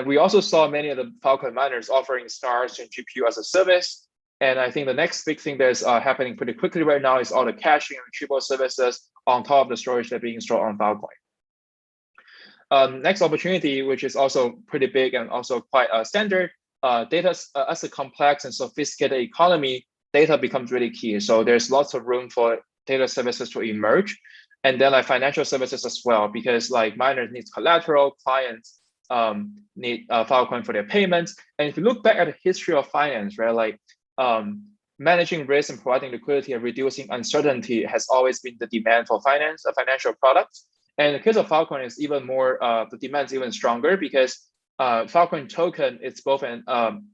we also saw many of the Filecoin miners offering stars and GPU as a service. And I think the next big thing that's happening pretty quickly right now is all the caching and retrieval services on top of the storage that are being stored on Filecoin. Next opportunity, which is also pretty big and also quite standard, data as a complex and sophisticated economy, data becomes really key. So there's lots of room for data services to emerge. And then like financial services as well, because like miners need collateral, clients need Filecoin for their payments. And if you look back at the history of finance, right, like managing risk and providing liquidity and reducing uncertainty has always been the demand for finance, financial products. And in the case of Filecoin, it's even more, the demand is even stronger, because Filecoin token, it's both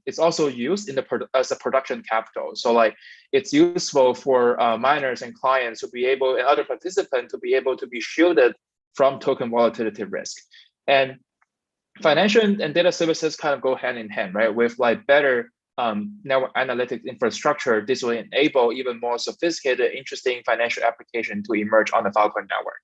it's also used in as a production capital. So like it's useful for miners and clients to be able, and other participants to be able to be shielded from token volatility risk. And financial and data services kind of go hand in hand, right? With like better network analytics infrastructure, this will enable even more sophisticated, interesting financial application to emerge on the Filecoin network.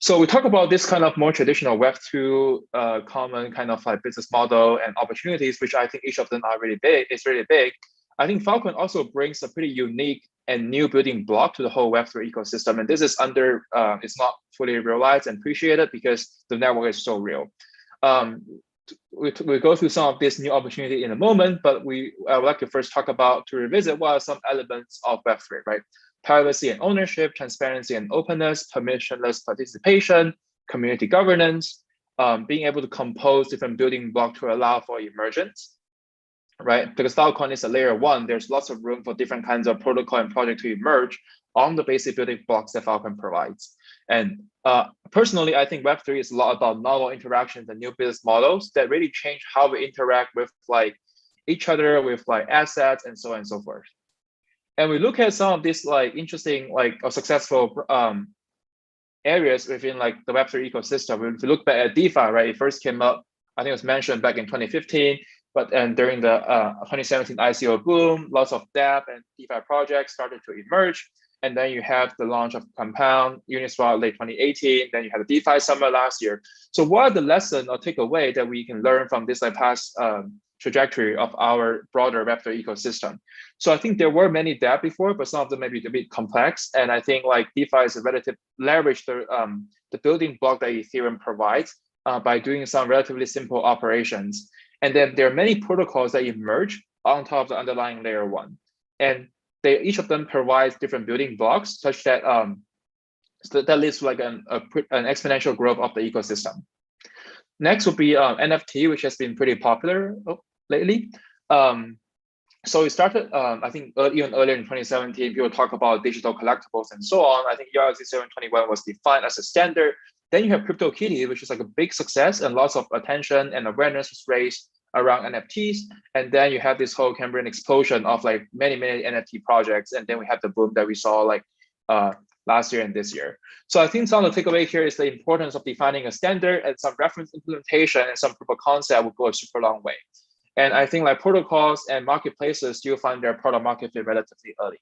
So we talk about this kind of more traditional Web2 common kind of like business model and opportunities, which I think each of them are really big. It's really big. I think Filecoin also brings a pretty unique and new building block to the whole Web3 ecosystem. And this is it's not fully realized and appreciated because the network is so real. We go through some of this new opportunity in a moment, but I would like to first talk about, to revisit what are some elements of Web3, right? Privacy and ownership, transparency and openness, permissionless participation, community governance, being able to compose different building blocks to allow for emergence, right? Because Filecoin is a layer 1, there's lots of room for different kinds of protocol and project to emerge on the basic building blocks that Filecoin provides. And personally, I think Web3 is a lot about novel interactions and new business models that really change how we interact with like each other, with like assets and so on and so forth. And we look at some of these like interesting, like or successful areas within like the Web3 ecosystem. If you look back at DeFi, right, it first came up, I think it was mentioned back in 2015, but and during the 2017 ICO boom, lots of dApp and DeFi projects started to emerge. And then you have the launch of Compound, Uniswap late 2018, then you had the DeFi Summit last year. So what are the lessons or takeaway that we can learn from this like past trajectory of our broader Web3 ecosystem? So I think there were many dApp before, but some of them may be a bit complex. And I think like DeFi is a relative leverage the building block that Ethereum provides by doing some relatively simple operations. And then there are many protocols that emerge on top of the underlying layer 1. And each of them provides different building blocks such that so that leads to like an exponential growth of the ecosystem. Next would be NFT, which has been pretty popular lately. So it started, I think, even earlier in 2017, people talk about digital collectibles and so on. I think ERC 721 was defined as a standard. Then you have CryptoKitty, which is like a big success and lots of attention and awareness was raised around NFTs. And then you have this whole Cambrian explosion of like many NFT projects. And then we have the boom that we saw like last year and this year. So I think some of the takeaway here is the importance of defining a standard and some reference implementation and some proof of concept will go a super long way. And I think like protocols and marketplaces still find their product market fit relatively early.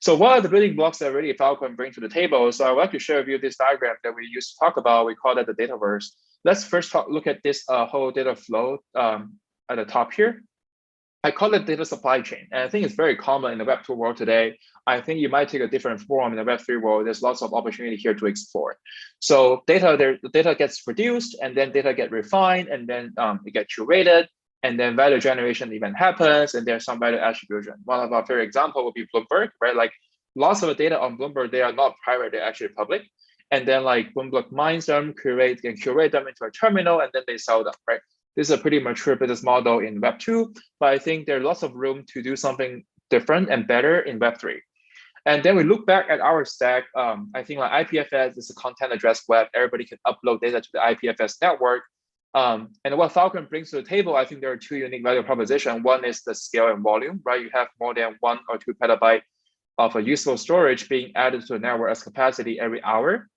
So what are the building blocks that really Filecoin bring to the table? So I would like to share with you this diagram that we used to talk about. We call that the dataverse. Let's first look at this whole data flow at the top here. I call it data supply chain. And I think it's very common in the Web2 world today. I think you might take a different form in the Web3 world. There's lots of opportunity here to explore. So the data gets produced and then data get refined and then it gets curated. And then value generation event happens, and there's some value attribution. One of our favorite example would be Bloomberg, right? Like lots of the data on Bloomberg, they are not private, they're actually public. And then like Bloomberg mines them, curate them into a terminal, and then they sell them, right? This is a pretty mature business model in Web2, but I think there's lots of room to do something different and better in Web3. And then we look back at our stack. I think like IPFS is a content address web. Everybody can upload data to the IPFS network. And what Filecoin brings to the table, I think there are two unique value propositions. One is the scale and volume, right? You have more than 1 or 2 petabyte of a useful storage being added to the network as capacity every hour.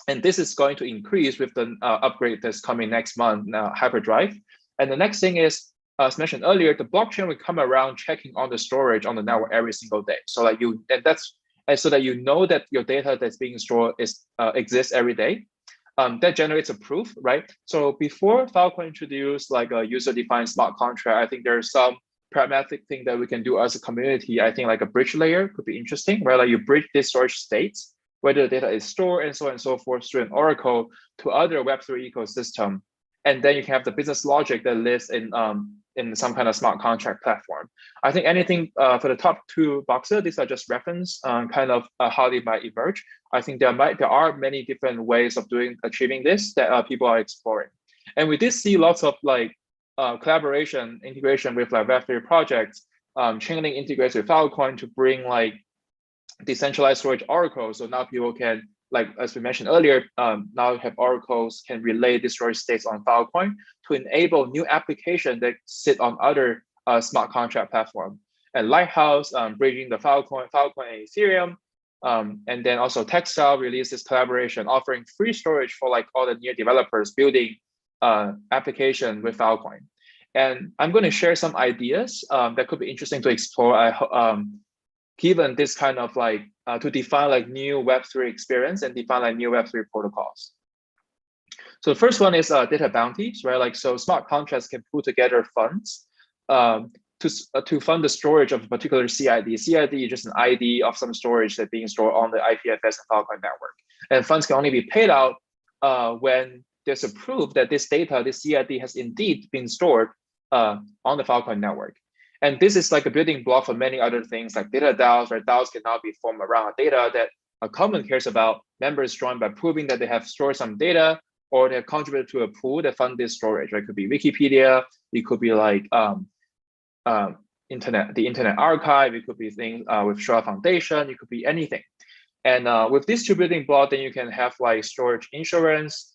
And this is going to increase with the upgrade that's coming next month, Hyperdrive. And the next thing is, as mentioned earlier, the blockchain will come around checking on the storage on the network every single day. So like so that you know that your data that's being stored exists every day. That generates a proof, right? So before Filecoin introduced like a user-defined smart contract, I think there's some pragmatic thing that we can do as a community. I think like a bridge layer could be interesting, right? Like you bridge these storage states, whether the data is stored and so on and so forth through an oracle to other Web3 ecosystem. And then you can have the business logic that lives in some kind of smart contract platform. I think anything for the top 2 boxes, these are just reference kind of how they might emerge. I think there are many different ways of achieving this that people are exploring. And we did see lots of like collaboration, integration with like Web3 projects, Chainlink integrates with Filecoin to bring like decentralized storage oracles. So now people can, like as we mentioned earlier, now you have oracles can relay the storage states on Filecoin to enable new applications that sit on other smart contract platform. And Lighthouse bridging the Filecoin and Ethereum. And then also Textile released this collaboration offering free storage for like all the new developers building application with Filecoin. And I'm going to share some ideas that could be interesting to explore. Given this kind of like to define like new Web3 experience and define like new Web3 protocols. So the first one is data bounties, right? Like so smart contracts can put together funds to to fund the storage of a particular CID. CID is just an ID of some storage that's being stored on the IPFS and Filecoin network. And funds can only be paid out when there's a proof that this data, this CID, has indeed been stored on the Filecoin network. And this is like a building block for many other things like data DAOs, right? DAOs can now be formed around data that a common cares about. Members join by proving that they have stored some data or they have contributed to a pool that fund this storage, right? It could be Wikipedia, it could be like the Internet Archive, it could be things with Schwab Foundation, it could be anything. And with these two building blocks, then you can have like storage insurance,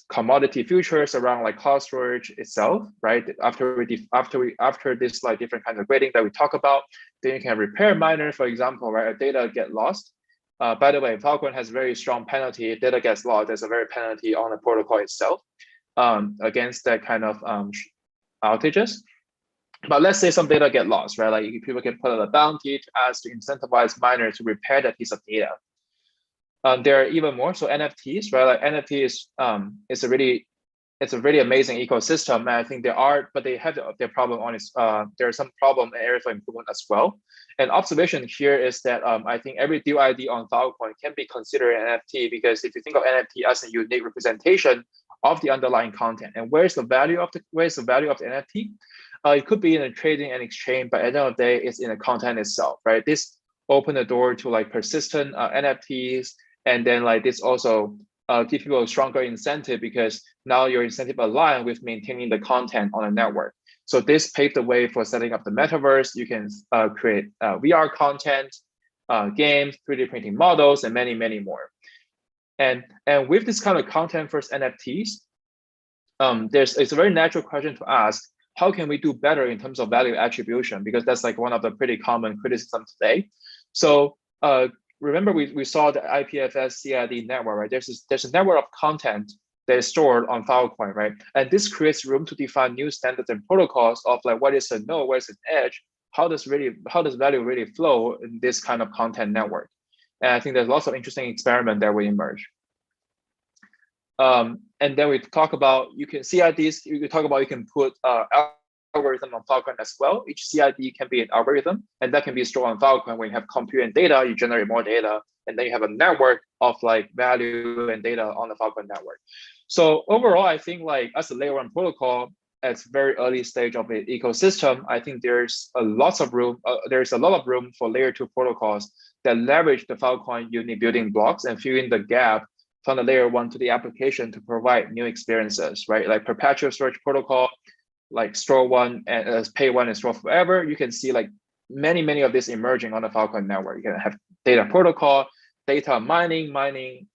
commodity futures around like cloud storage itself, right? After this like different kinds of grading that we talk about, then you can repair miners, for example, right? If data get lost. By the way, Filecoin has very strong penalty. If data gets lost, there's a very penalty on the protocol itself against that kind of outages. But let's say some data get lost, right? Like people can put out a bounty to ask to incentivize miners to repair that piece of data. There are even more. So NFTs, right? Like NFT is it's a really amazing ecosystem. And I think but they have their problem on its. There are some problem areas for improvement as well. And observation here is that I think every dual ID on Filecoin can be considered an NFT, because if you think of NFT as a unique representation of the underlying content, and where's the value of the NFT? It could be in a trading and exchange, but at the end of the day, it's in the content itself, right? This opened the door to like persistent NFTs, and then like this also give people a stronger incentive, because now your incentive align with maintaining the content on a network. So this paved the way for setting up the metaverse. You can create VR content, games, 3D printing models, and many, many more. And with this kind of content first NFTs, it's a very natural question to ask, how can we do better in terms of value attribution? Because that's like one of the pretty common criticisms today. So remember we saw the IPFS CID network, right? There's a network of content that is stored on Filecoin, right? And this creates room to define new standards and protocols of like what is a node, what is an edge, how does value really flow in this kind of content network? And I think there's lots of interesting experiments that will emerge. And then we talk about you can put algorithm on Filecoin as well. Each CID can be an algorithm, and that can be stored on Filecoin. When you have compute and data, you generate more data, and then you have a network of like value and data on the Filecoin network. So overall, I think like as a layer one protocol, at very early stage of the ecosystem, I think there's a lot of room for layer two protocols that leverage the Filecoin unique building blocks and fill in the gap from the layer one to the application to provide new experiences, right? Like perpetual storage protocol, like store one and pay one and store forever. You can see like many of this emerging on the Filecoin network. You can have data protocol, data mining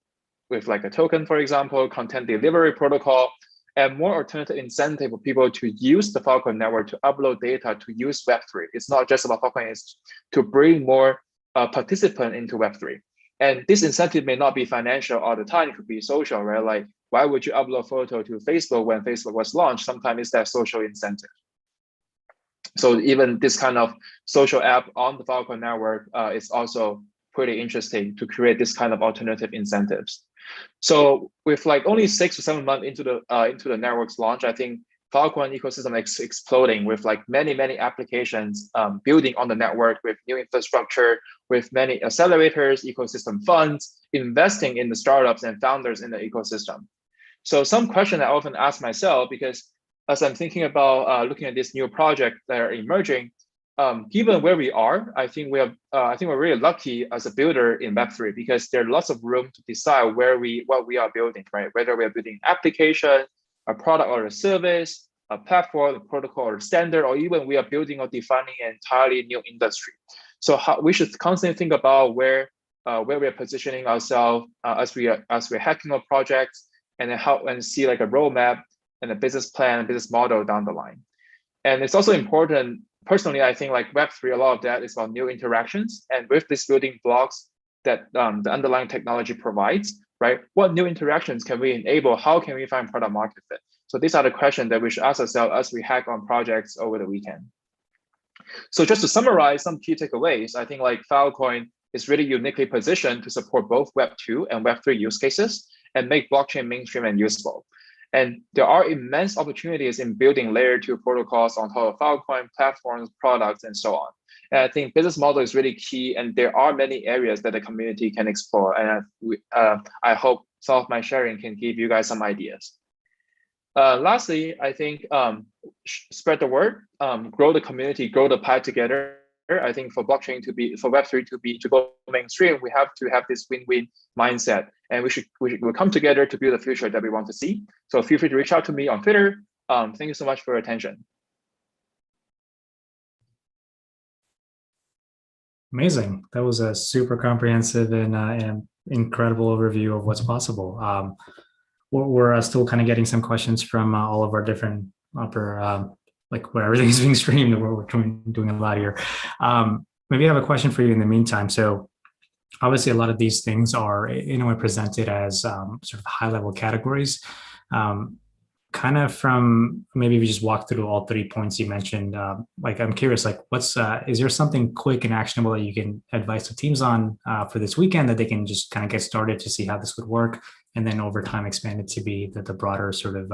with like a token, for example, content delivery protocol, and more alternative incentive for people to use the Filecoin network to upload data to use Web3. It's not just about Filecoin, it's to bring more participant into Web3. And this incentive may not be financial all the time, it could be social, right? Like, why would you upload photo to Facebook when Facebook was launched? Sometimes it's that social incentive. So even this kind of social app on the Filecoin network is also pretty interesting to create this kind of alternative incentives. So with like only 6 to 7 months into the network's launch, I think Filecoin ecosystem is exploding with like many applications building on the network with new infrastructure, with many accelerators, ecosystem funds, investing in the startups and founders in the ecosystem. So some question I often ask myself, because as I'm thinking about looking at this new project that are emerging, given where we are, I think we're really lucky as a builder in Web3, because there's lots of room to decide what we are building, right? Whether we are building an application, a product or a service, a platform, a protocol or a standard, or even we are building or defining an entirely new industry. So we should constantly think about where we are positioning ourselves as we're hacking our projects, and then see like a roadmap and a business plan and business model down the line. And it's also important, personally, I think like Web3, a lot of that is about new interactions. And with these building blocks that the underlying technology provides, right? What new interactions can we enable? How can we find product market fit? So these are the questions that we should ask ourselves as we hack on projects over the weekend. So just to summarize some key takeaways, I think like Filecoin is really uniquely positioned to support both Web 2 and Web 3 use cases and make blockchain mainstream and useful. And there are immense opportunities in building layer 2 protocols on top of Filecoin platforms, products, and so on. And I think business model is really key, and there are many areas that the community can explore. And I hope some of my sharing can give you guys some ideas. Lastly, I think spread the word, grow the community, grow the pie together. I think for blockchain to Web3 to go mainstream, we have to have this win-win mindset, and we'll come together to build a future that we want to see. So feel free to reach out to me on Twitter. Thank you so much for your attention. Amazing. That was a super comprehensive and incredible overview of what's possible. We're still kind of getting some questions from all of our different like where everything's being streamed. We're doing a lot here. Maybe I have a question for you in the meantime. So obviously a lot of these things are in a way presented as sort of high level categories. Kind of from, maybe we just walk through all 3 points you mentioned. Like I'm curious, like is there something quick and actionable that you can advise the teams on for this weekend that they can just kind of get started to see how this would work, and then over time expand it to be the broader sort of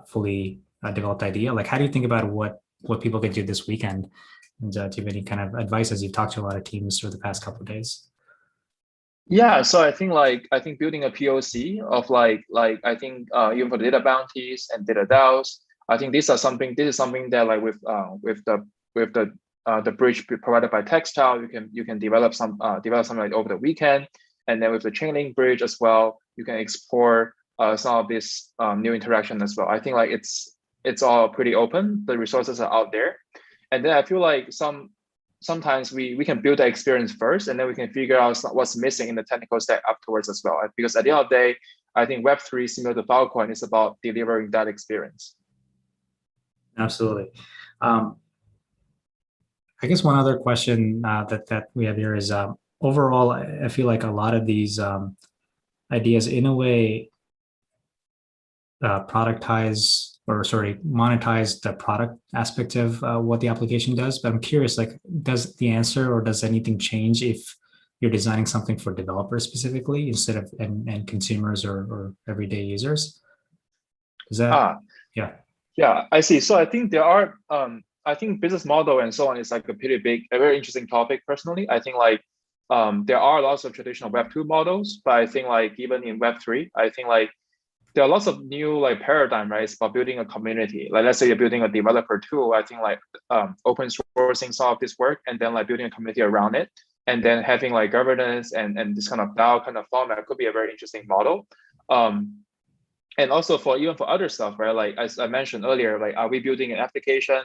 fully developed idea? Like how do you think about what people can do this weekend? And do you have any kind of advice as you've talked to a lot of teams over the past couple of days? Yeah, so I think building a POC of like I think even for data bounties and data DAOs, I think this is something that like with the bridge provided by Textile, you can develop something like over the weekend, and then with the Chainlink bridge as well, you can explore some of this new interaction as well. I think like it's all pretty open. The resources are out there, and then I feel like sometimes we can build the experience first, and then we can figure out what's missing in the technical stack afterwards as well. Because at the end of the day, I think Web3 similar to Filecoin is about delivering that experience. Absolutely. I guess one other question that we have here is overall, I feel like a lot of these ideas in a way monetize the product aspect of what the application does. But I'm curious, like, does the answer or does anything change if you're designing something for developers specifically instead of and consumers or everyday users? Is that yeah, I see. So I think there are I think business model and so on is like a very interesting topic personally. I think like there are lots of traditional Web2 models, but I think like even in Web3, I think like there are lots of new like paradigm, right? It's about building a community. Like let's say you're building a developer tool, I think like open sourcing some of this work and then like building a community around it, and then having like governance and this kind of DAO kind of format could be a very interesting model. And also for other stuff, right? Like as I mentioned earlier, like are we building an application,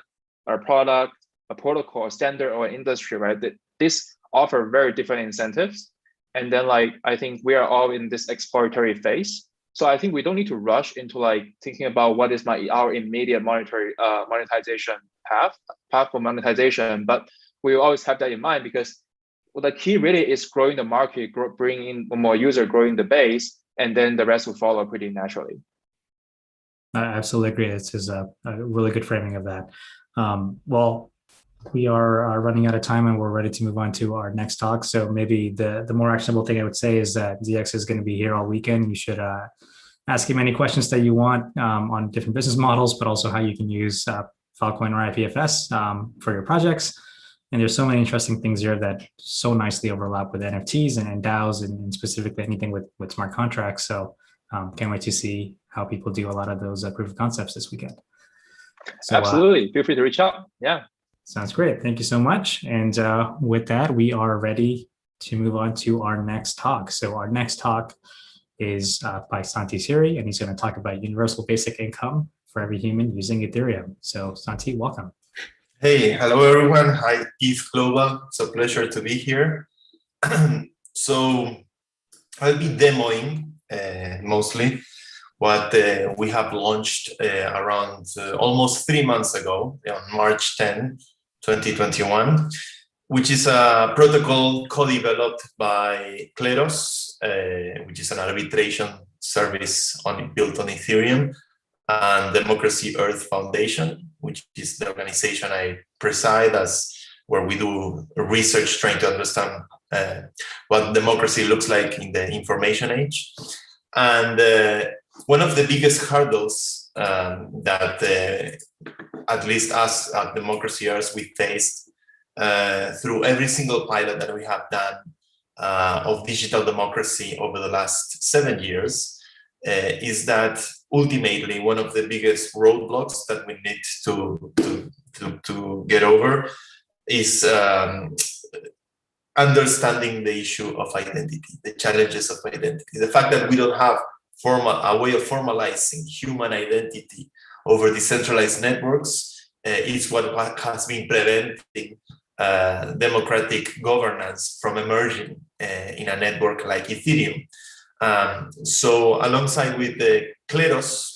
a product, a protocol, a standard, or an industry, right? This offer very different incentives. And then like I think we are all in this exploratory phase. So I think we don't need to rush into like thinking about what is our immediate monetization path for monetization, but we will always have that in mind, because the key really is growing the market, bringing in more user, growing the base, and then the rest will follow pretty naturally. I absolutely agree. This is a really good framing of that. Well, we are running out of time and we're ready to move on to our next talk. So maybe the more actionable thing I would say is that ZX is going to be here all weekend. You should ask him any questions that you want on different business models, but also how you can use Filecoin or IPFS for your projects. And there's so many interesting things here that so nicely overlap with NFTs and DAOs and specifically anything with smart contracts. So can't wait to see how people do a lot of those proof of concepts this weekend. So, absolutely. Feel free to reach out. Yeah. Sounds great. Thank you so much. And with that, we are ready to move on to our next talk. So our next talk is by Santi Siri, and he's going to talk about universal basic income for every human using Ethereum. So Santi, welcome. Hey, hello everyone. Hi, ETH Global. It's a pleasure to be here. So I'll be demoing mostly what we have launched around almost 3 months ago on March 10, 2021, which is a protocol co-developed by Kleros, which is an arbitration service built on Ethereum, and Democracy Earth Foundation, which is the organization I preside where we do research trying to understand what democracy looks like in the information age. And one of the biggest hurdles that at least us at Democracy we faced through every single pilot that we have done of digital democracy over the last 7 years is that ultimately one of the biggest roadblocks that we need to get over is understanding the issue of identity, the challenges of identity. The fact that we don't have a way of formalizing human identity over decentralized networks is what has been preventing democratic governance from emerging in a network like Ethereum. So alongside with the Kleros,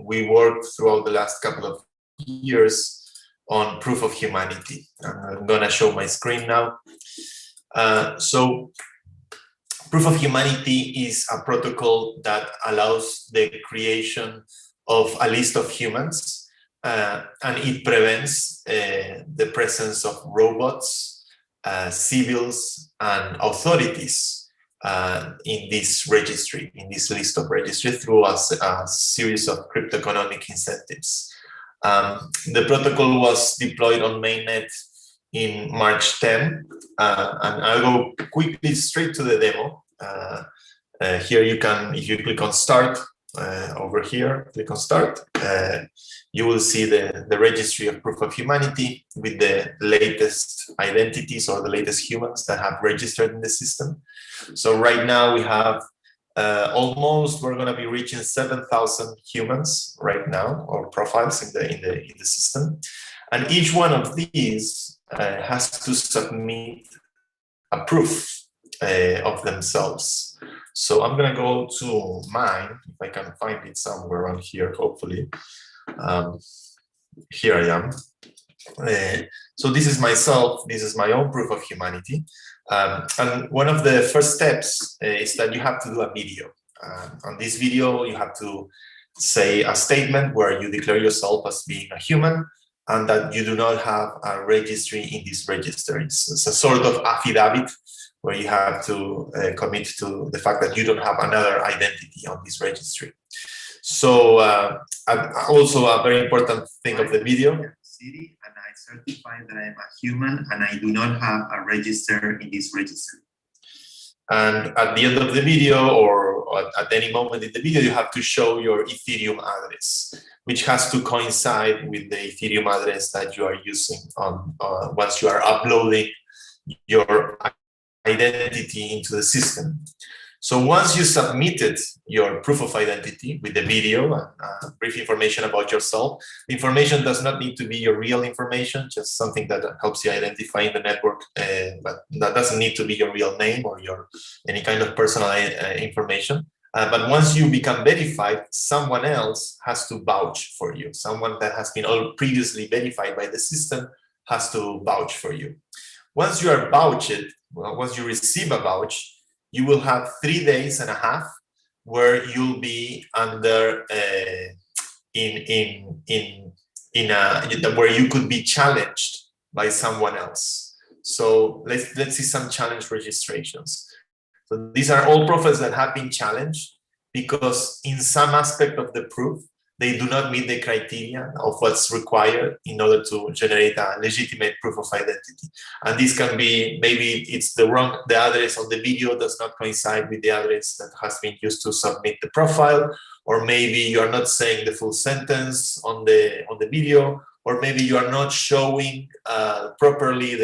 we worked throughout the last couple of years on proof of humanity. I'm gonna show my screen now. So proof of humanity is a protocol that allows the creation of a list of humans, and it prevents the presence of robots, civils, and authorities in this registry, in this list of registry, through a series of cryptoeconomic incentives. The protocol was deployed on mainnet in March 10, and I'll go quickly straight to the demo. Here you can, if you click on start, over here, click on start, you will see the registry of proof of humanity with the latest identities or the latest humans that have registered in the system. So right now we have we're going to be reaching 7,000 humans right now, or profiles in the system, and each one of these has to submit a proof of themselves. So I'm going to go to mine, if I can find it somewhere on here, hopefully. Here I am. So this is myself, this is my own proof of humanity. And one of the first steps is that you have to do a video. On this video, you have to say a statement where you declare yourself as being a human and that you do not have a registry in this register. It's a sort of affidavit where you have to commit to the fact that you don't have another identity on this registry. So also a very important thing of the video. City, and I certify that I'm a human and I do not have a register in this register. And at the end of the video, or at any moment in the video, you have to show your Ethereum address, which has to coincide with the Ethereum address that you are using on once you are uploading your identity into the system. So once you submitted your proof of identity with the video and brief information about yourself, the information does not need to be your real information, just something that helps you identify in the network, but that doesn't need to be your real name or any kind of personal information. But once you become verified, someone else has to vouch for you. Someone that has been previously verified by the system has to vouch for you. Once you are vouched, once you receive a vouch, you will have 3.5 days where you'll be under where you could be challenged by someone else. So let's see some challenge registrations. So these are all profiles that have been challenged because in some aspect of the proof, they do not meet the criteria of what's required in order to generate a legitimate proof of identity. And this can be, maybe it's the address on the video does not coincide with the address that has been used to submit the profile, or maybe you are not saying the full sentence on the video, or maybe you are not showing properly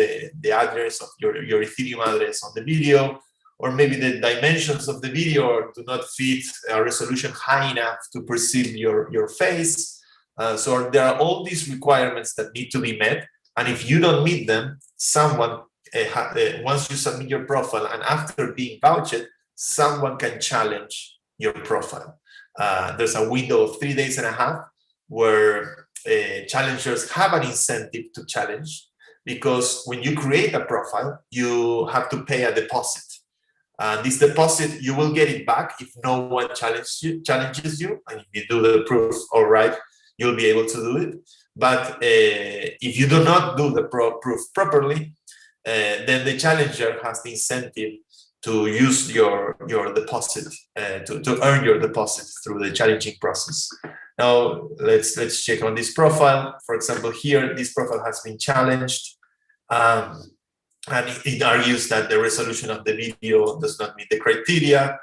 the address of your Ethereum address on the video, or maybe the dimensions of the video do not fit a resolution high enough to perceive your face. So there are all these requirements that need to be met. And if you don't meet them, someone, once you submit your profile and after being vouched, someone can challenge your profile. There's a window of 3.5 days where challengers have an incentive to challenge, because when you create a profile, you have to pay a deposit. This deposit, you will get it back if no one challenges you, and if you do the proof all right, you'll be able to do it. But if you do not do the proof properly, then the challenger has the incentive to use your deposit, to earn your deposit through the challenging process. Now let's check on this profile. For example, here this profile has been challenged, and it argues that the resolution of the video does not meet the criteria.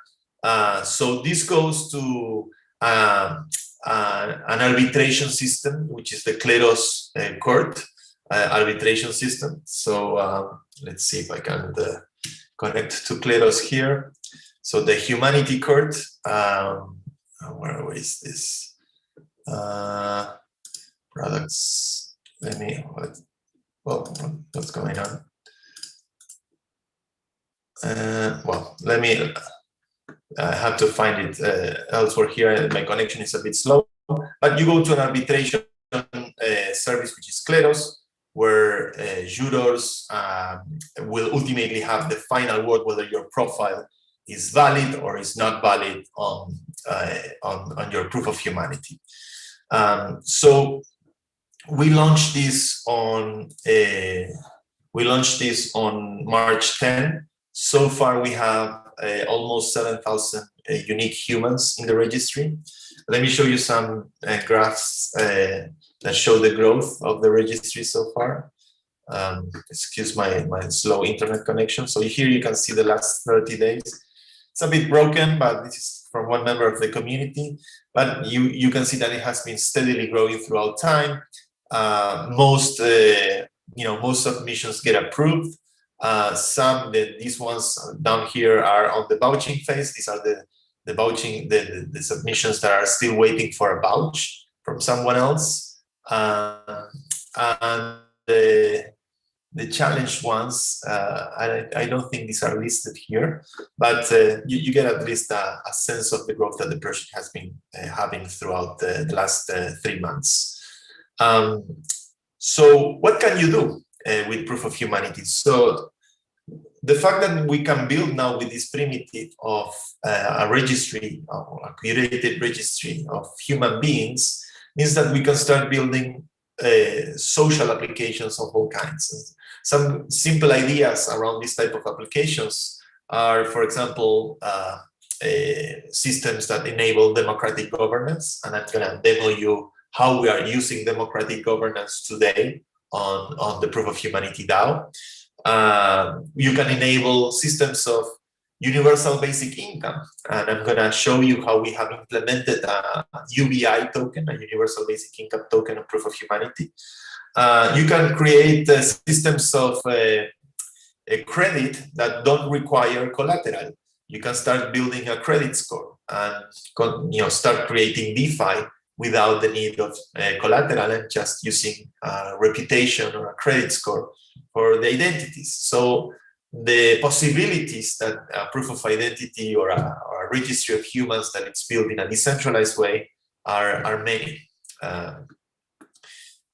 So this goes to an arbitration system, which is the Kleros court arbitration system. So let's see if I can connect to Kleros here. So the Humanity Court, where is this? Products, what's going on? Well, I have to find it elsewhere here. My connection is a bit slow, but you go to an arbitration service, which is Kleros, where jurors will ultimately have the final word whether your profile is valid or is not valid on your proof of humanity. So we launched this on March 10. So far, we have almost 7,000 unique humans in the registry. Let me show you some graphs that show the growth of the registry so far. Excuse my slow internet connection. So here you can see the last 30 days. It's a bit broken, but this is from one member of the community. But you can see that it has been steadily growing throughout time. Most submissions get approved. These ones down here are on the vouching phase. These are the submissions that are still waiting for a vouch from someone else. And the challenged ones, I don't think these are listed here, but you get at least a sense of the growth that the project has been having throughout the last 3 months. So what can you do with proof of humanity? So the fact that we can build now with this primitive of a registry, a curated registry of human beings, means that we can start building social applications of all kinds. Some simple ideas around this type of applications are, for example, systems that enable democratic governance. And I'm going to demo you how we are using democratic governance today on the Proof of Humanity DAO. You can enable systems of universal basic income. And I'm going to show you how we have implemented a UBI token, a universal basic income token of Proof of Humanity. You can create systems of credit that don't require collateral. You can start building a credit score and start creating DeFi without the need of collateral and just using a reputation or a credit score for the identities. So the possibilities that a proof of identity or a registry of humans that it's built in a decentralized way are many.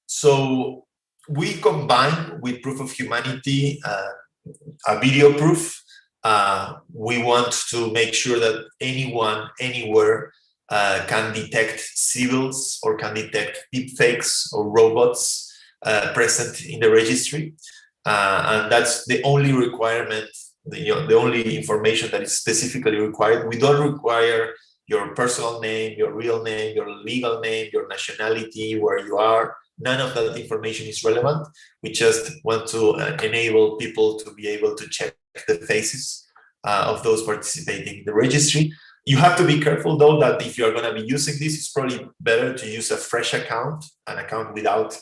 So we combine with proof of humanity a video proof. We want to make sure that anyone, anywhere can detect civils or can detect deepfakes or robots present in the registry. And that's the only requirement, the only information that is specifically required. We don't require your personal name, your real name, your legal name, your nationality, where you are. None of that information is relevant. We just want to enable people to be able to check the faces of those participating in the registry. You have to be careful, though, that if you're going to be using this, it's probably better to use a fresh account, an account without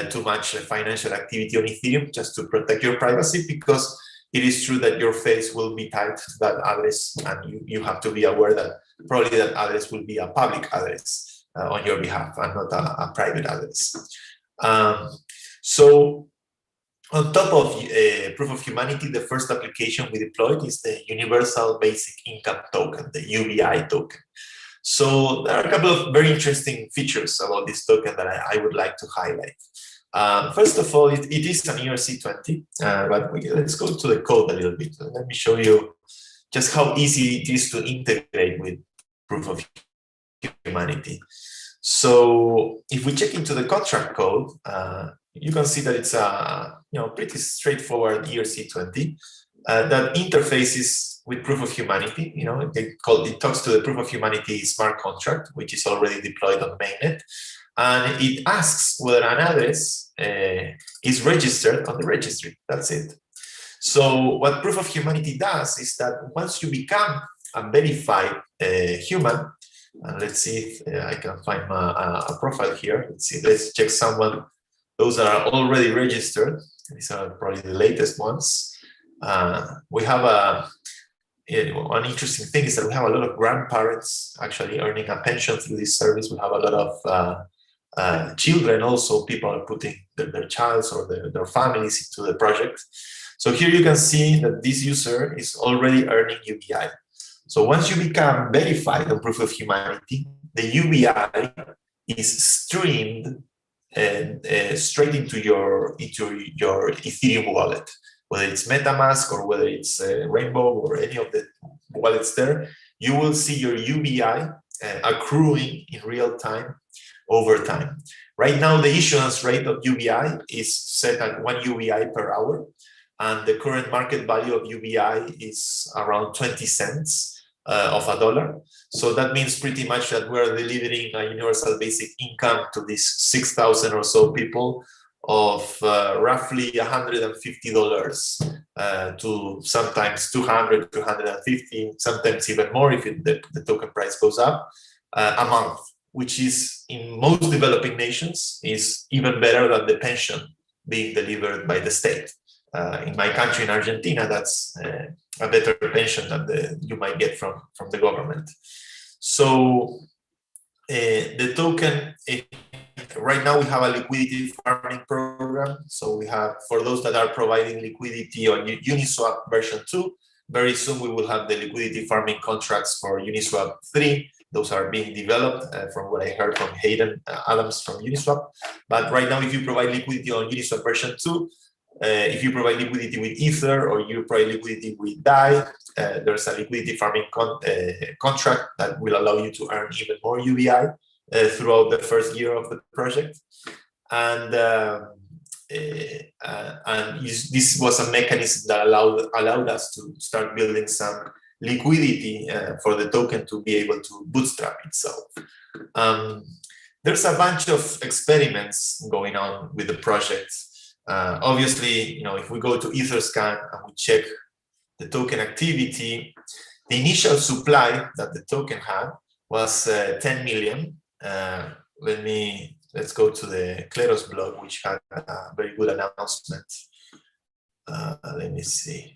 too much financial activity on Ethereum, just to protect your privacy, because it is true that your face will be tied to that address, and you have to be aware that probably that address will be a public address on your behalf and not a private address. So on top of Proof of Humanity, the first application we deployed is the Universal Basic Income Token, the UBI token. So there are a couple of very interesting features about this token that I would like to highlight. First of all, it is an ERC20, but let's go to the code a little bit. Let me show you just how easy it is to integrate with Proof of Humanity. So if we check into the contract code, you can see that it's a pretty straightforward ERC20. that interfaces with proof of humanity. You know, it talks to the proof of humanity smart contract, which is already deployed on mainnet, and it asks whether an address is registered on the registry. That's it. So what proof of humanity does is that once you become a verified human, and let's see if I can find a profile here. Let's see, let's check someone. Those are already registered. These are probably the latest ones. We have one interesting thing is that we have a lot of grandparents actually earning a pension through this service. We have a lot of children also. People are putting their childs or their families into the project. So here you can see that this user is already earning UBI. So once you become verified on proof of humanity, the UBI is streamed straight into your Ethereum wallet, whether it's MetaMask or whether it's Rainbow or any of the wallets there. You will see your UBI accruing in real time over time. Right now, the issuance rate of UBI is set at 1 UBI per hour, and the current market value of UBI is around 20 cents of a dollar. So that means pretty much that we're delivering a universal basic income to these 6,000 or so people of roughly $150 to sometimes 200, 250, sometimes even more if the token price goes up a month, which is in most developing nations is even better than the pension being delivered by the state. In my country, in Argentina, that's a better pension than you might get from the government. So the token, right now we have a liquidity farming program. So we have, for those that are providing liquidity on Uniswap version 2, very soon we will have the liquidity farming contracts for Uniswap 3. Those are being developed from what I heard from Hayden Adams from Uniswap. But right now, if you provide liquidity on Uniswap version 2, if you provide liquidity with Ether or you provide liquidity with DAI, there's a liquidity farming contract that will allow you to earn even more UBI throughout the first year of the project. And this was a mechanism that allowed us to start building some liquidity for the token to be able to bootstrap itself. There's a bunch of experiments going on with the project. Obviously, you know, if we go to Etherscan and we check the token activity, the initial supply that the token had was 10 million. Let's go to the Kleros blog, which had a very good announcement. Let me see.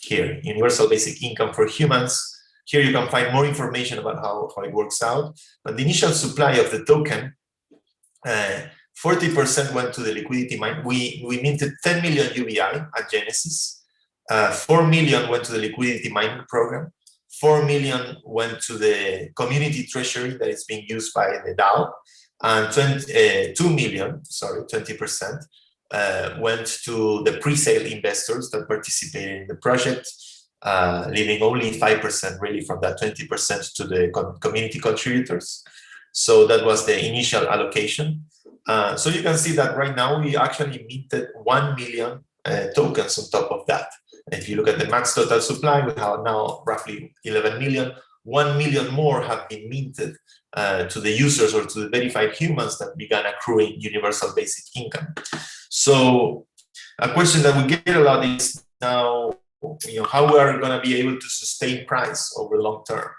Here, Universal Basic Income for Humans. Here you can find more information about how it works out. But the initial supply of the token, 40% went to the liquidity mine. We minted 10 million UBI at Genesis. 4 million went to the liquidity mining program. 4 million went to the community treasury that is being used by the DAO. And 2 million, sorry, 20%, went to the pre-sale investors that participated in the project, leaving only 5% really from that 20% to the community contributors. So that was the initial allocation. So you can see that right now we actually minted 1 million tokens on top of that. And if you look at the max total supply, we have now roughly 11 million. 1 million more have been minted to the users or to the verified humans that began accruing universal basic income. So a question that we get a lot is now, you know, how we are going to be able to sustain price over long term.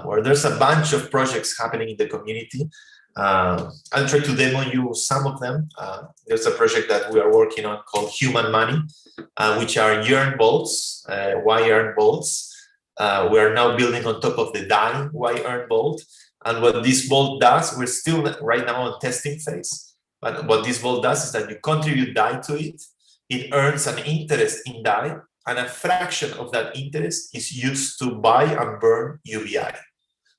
Where there's a bunch of projects happening in the community. I'll try to demo you some of them. There's a project that we are working on called Human Money, which are Yearn Vaults, Y-Earn Vaults. We are now building on top of the DAI Y-Earn Vault. And what this vault does, we're still right now on testing phase, but what this vault does is that you contribute DAI to it, it earns an interest in DAI, and a fraction of that interest is used to buy and burn UBI.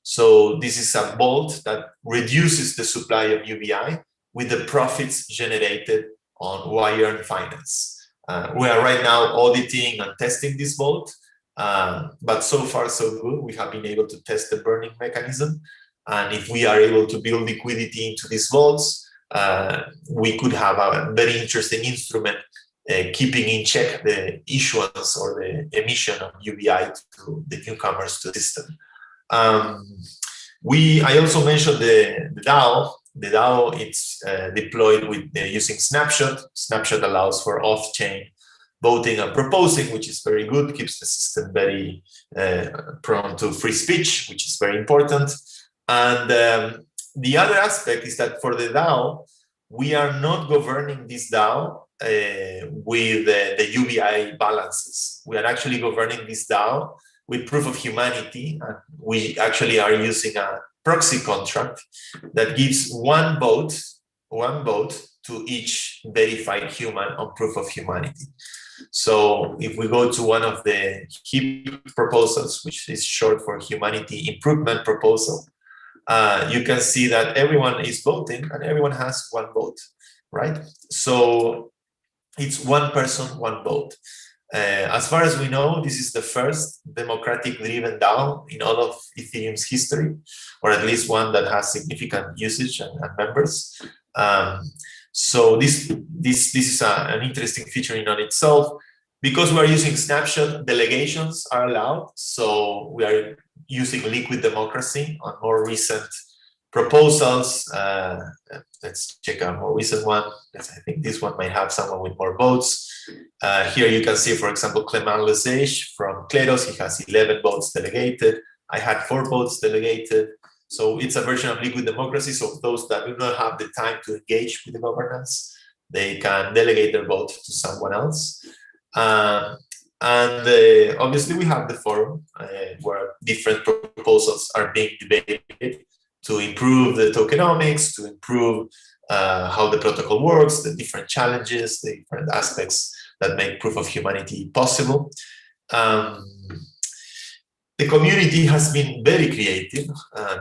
So this is a vault that reduces the supply of UBI with the profits generated on Y-Earn Finance. We are right now auditing and testing this vault, but so far so good. We have been able to test the burning mechanism. And if we are able to build liquidity into these vaults, we could have a very interesting instrument keeping in check the issuance or the emission of UBI to the newcomers to the system. I also mentioned the DAO. The DAO, it's deployed with using Snapshot. Snapshot allows for off-chain voting and proposing, which is very good, keeps the system very prone to free speech, which is very important. And the other aspect is that for the DAO, we are not governing this DAO with the UBI balances. We are actually governing this DAO with proof of humanity, and we actually are using a proxy contract that gives one vote to each verified human on proof of humanity. So if we go to one of the HIP proposals, which is short for Humanity Improvement Proposal, you can see that everyone is voting and everyone has one vote, right? So it's one person, one vote. As far as we know, this is the first democratic-driven DAO in all of Ethereum's history, or at least one that has significant usage and members. So this is an interesting feature in on itself. Because we are using Snapshot, delegations are allowed. So we are using liquid democracy on more recent proposals. Let's check out a more recent one. I think this one might have someone with more votes. Here you can see, for example, Clement Lesage from Kleros. He has 11 votes delegated. I had 4 votes delegated. So it's a version of liquid democracy. So those that do not have the time to engage with the governance, they can delegate their vote to someone else. Obviously we have the forum where different proposals are being debated to improve the tokenomics, to improve how the protocol works, the different challenges, the different aspects that make proof of humanity possible. The community has been very creative.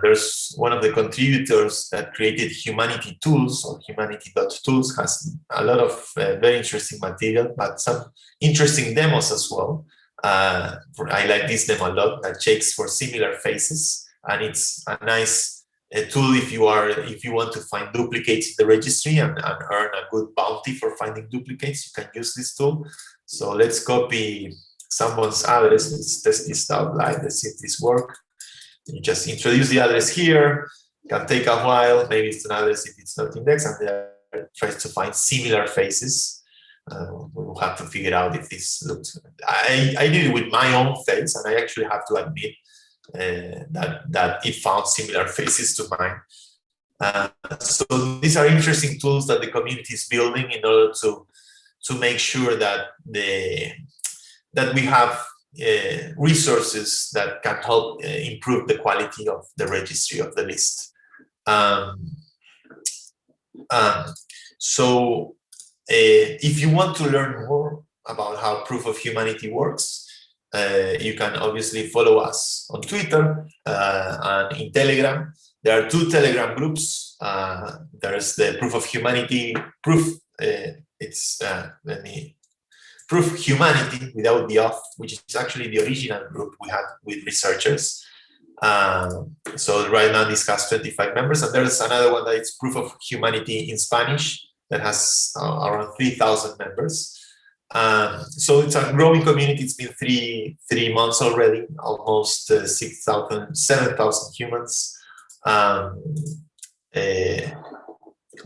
There's one of the contributors that created Humanity Tools, or humanity.tools, has a lot of very interesting material, but some interesting demos as well. I like this demo a lot, that checks for similar faces, and it's a nice tool if you want to find duplicates in the registry and earn a good bounty for finding duplicates. You can use this tool. So let's copy someone's address. Let's test this out live. Let's see if this works. You just introduce the address here. It can take a while. Maybe it's an address if it's not indexed, and there tries to find similar faces. We will have to figure out if this looks. I did it with my own face, and I actually have to admit that it found similar faces to mine. So these are interesting tools that the community is building in order to make sure that we have resources that can help improve the quality of the registry of the list. So if you want to learn more about how proof of humanity works, you can obviously follow us on Twitter and in Telegram. There are 2 Telegram groups. There's the Proof of Humanity Proof Humanity without the off, which is actually the original group we had with researchers. So right now this has 25 members, and there's another one that is Proof of Humanity in Spanish that has around 3,000 members. So it's a growing community. It's been three months already, almost 7,000 humans.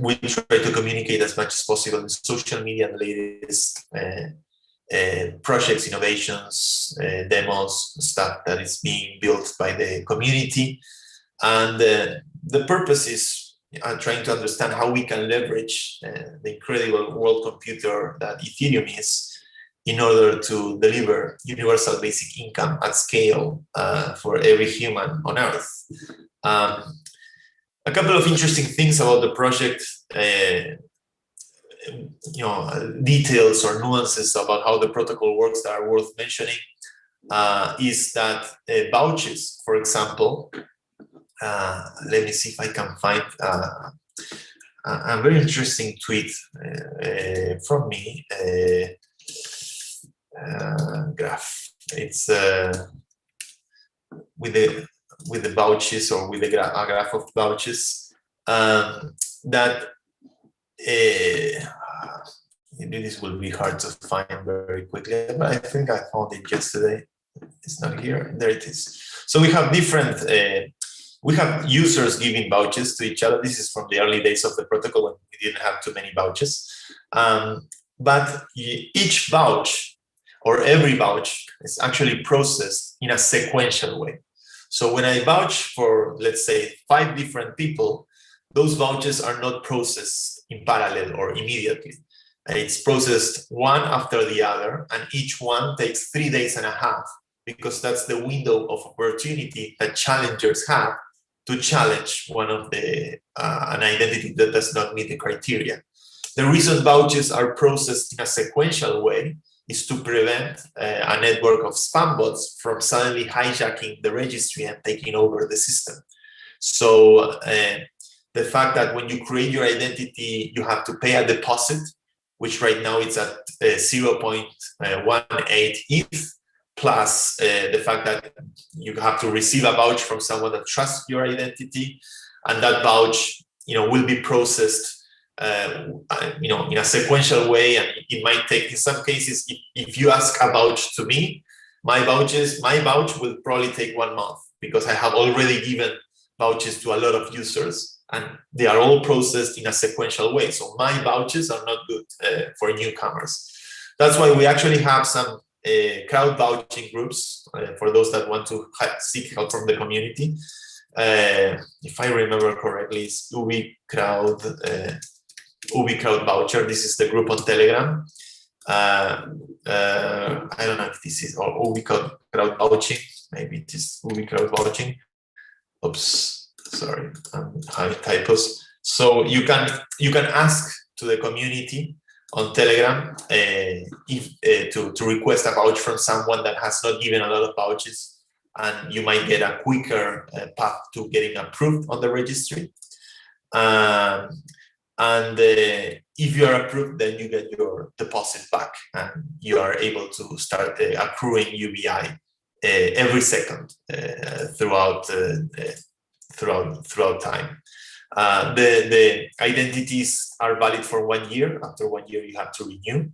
We try to communicate as much as possible in social media and the latest projects, innovations, demos, stuff that is being built by the community. And the purpose is trying to understand how we can leverage the incredible world computer that Ethereum is in order to deliver universal basic income at scale for every human on Earth. A couple of interesting things about the project, details or nuances about how the protocol works that are worth mentioning, is that vouchers, for example, let me see if I can find a very interesting tweet from me, graph. It's with the vouchers, or with a graph of vouchers, that this will be hard to find very quickly, but I think I found it yesterday. It's not here. There it is. So we have different, we have users giving vouchers to each other. This is from the early days of the protocol when we didn't have too many vouchers. But each vouch or every vouch is actually processed in a sequential way. So when I vouch for, let's say, 5 different people, those vouchers are not processed in parallel or immediately. It's processed one after the other, and each one takes 3.5 days, because that's the window of opportunity that challengers have to challenge one of the an identity that does not meet the criteria. The reason vouchers are processed in a sequential way is to prevent a network of spam bots from suddenly hijacking the registry and taking over the system. So the fact that when you create your identity, you have to pay a deposit, which right now it's at 0.18 ETH, plus the fact that you have to receive a vouch from someone that trusts your identity, and that vouch, will be processed in a sequential way, and it might take, in some cases, if you ask a vouch to me, my vouch will probably take 1 month, because I have already given vouchers to a lot of users, and they are all processed in a sequential way. So my vouchers are not good for newcomers. That's why we actually have some crowd vouching groups for those that want to seek help from the community. If I remember correctly, it's Ubi Crowd Voucher. This is the group on Telegram. I don't know if this is or Ubi Crowd Vouching. Maybe it is Ubi Crowd Vouching. Oops, sorry, I'm having typos. So you can ask to the community on Telegram to request a vouch from someone that has not given a lot of vouchers, and you might get a quicker path to getting approved on the registry. And if you are approved, then you get your deposit back, and you are able to start accruing UBI every second throughout time. The identities are valid for 1 year. After 1 year, you have to renew.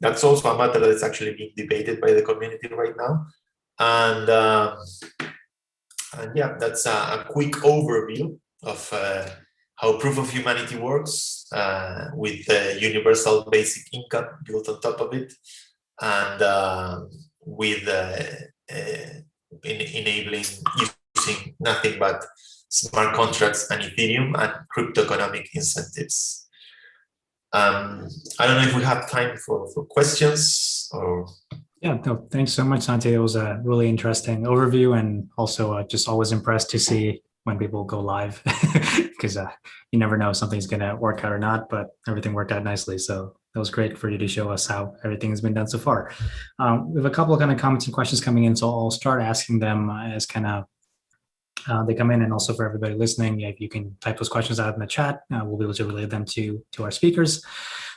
That's also a matter that is actually being debated by the community right now. And yeah, that's a quick overview of how proof of humanity works, with universal basic income built on top of it, and with enabling using nothing but smart contracts and Ethereum and crypto economic incentives. I don't know if we have time for questions or. Yeah, no, thanks so much, Santi. It was a really interesting overview, and also just always impressed to see when people go live, because you never know if something's going to work out or not, but everything worked out nicely. So that was great for you to show us how everything has been done so far. We have a couple of kind of comments and questions coming in, so I'll start asking them as kind of they come in, and also for everybody listening, if you can type those questions out in the chat, we'll be able to relay them to our speakers.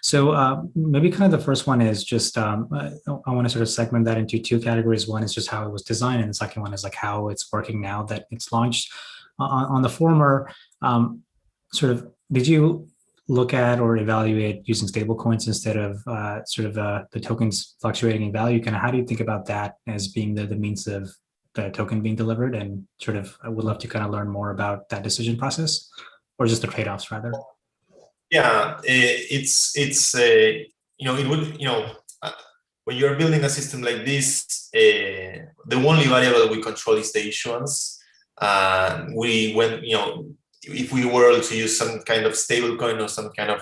So maybe kind of the first one is just, I want to sort of segment that into 2 categories. One is just how it was designed, and the second one is like how it's working now that it's launched. On the former, sort of, did you look at or evaluate using stable coins instead of the tokens fluctuating in value? Kind of how do you think about that as being the means of the token being delivered? And sort of, I would love to kind of learn more about that decision process, or just the trade-offs rather. Yeah, when you're building a system like this, the only variable we control is the issuance. If we were to use some kind of stable coin or some kind of,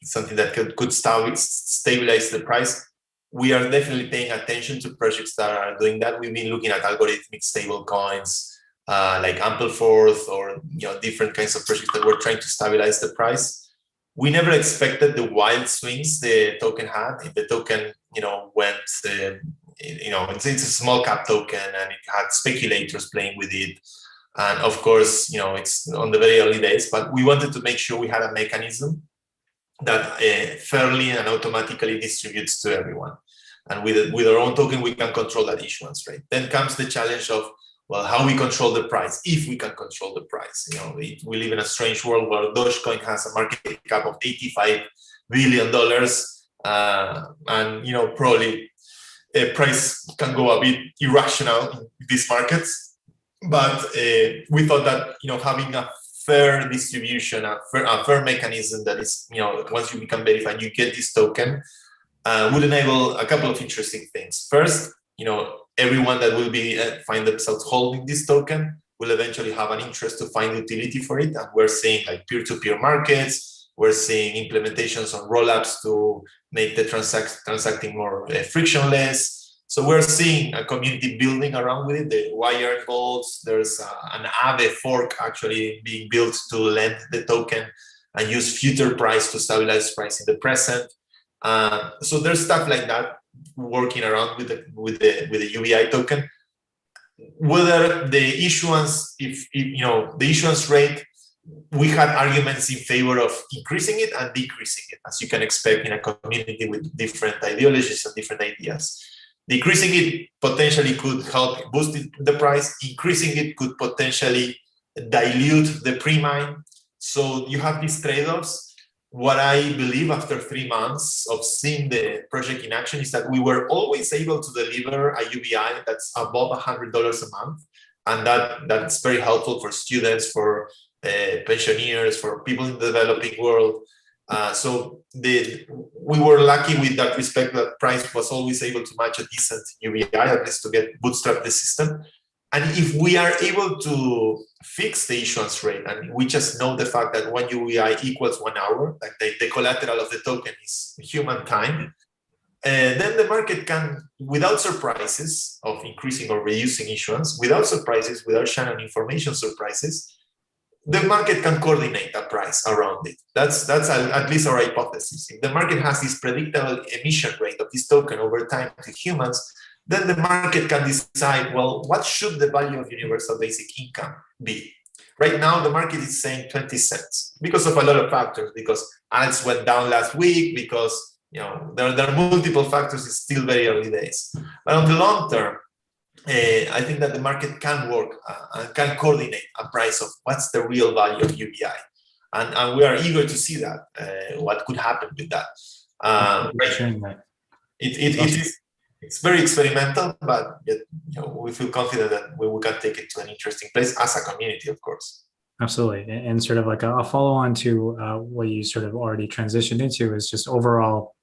something that could stabilize the price, we are definitely paying attention to projects that are doing that. We've been looking at algorithmic stable coins, like Ampleforth, or different kinds of projects that were trying to stabilize the price. We never expected the wild swings the token had. The token, went, it's a small cap token, and it had speculators playing with it. And of course, it's on the very early days, but we wanted to make sure we had a mechanism that fairly and automatically distributes to everyone. And with our own token, we can control that issuance rate. Then comes the challenge of, well, how we control the price, if we can control the price. We live in a strange world where Dogecoin has a market cap of $85 billion, and probably a price can go a bit irrational in these markets. But we thought that having a fair distribution, a fair mechanism that is once you become verified, you get this token, would enable a couple of interesting things. First, everyone that will be find themselves holding this token will eventually have an interest to find utility for it, and we're seeing like peer-to-peer markets. We're seeing implementations on rollups to make the transacting more frictionless. So we're seeing a community building around with it. The wire vaults. There's an Aave fork actually being built to lend the token and use future price to stabilize price in the present. So there's stuff like that working around with the UBI token. Whether the issuance, if the issuance rate, we had arguments in favor of increasing it and decreasing it, as you can expect in a community with different ideologies and different ideas. Decreasing it potentially could help boost the price. Increasing it could potentially dilute the pre-mine. So you have these trade-offs. What I believe after 3 months of seeing the project in action is that we were always able to deliver a UBI that's above $100 a month. And that's very helpful for students, for pensioners, for people in the developing world. So we were lucky with that respect, that price was always able to match a decent UBI, at least to get bootstrap the system. And if we are able to fix the issuance rate, and we just know the fact that one UBI equals 1 hour, like the collateral of the token is human time, then the market can, without surprises of increasing or reducing issuance, without surprises, without channel information surprises, the market can coordinate a price around it. That's at least our hypothesis. If the market has this predictable emission rate of this token over time to humans, then the market can decide, well, what should the value of universal basic income be? Right now, the market is saying 20 cents because of a lot of factors, because ads went down last week, because there are multiple factors. It's still very early days. But on the long term, I think that the market can work and can coordinate a price of what's the real value of UBI. And we are eager to see that, what could happen with that. It's very experimental, but we feel confident that we can take it to an interesting place as a community, of course. Absolutely. And sort of like a follow on to what you sort of already transitioned into is just overall,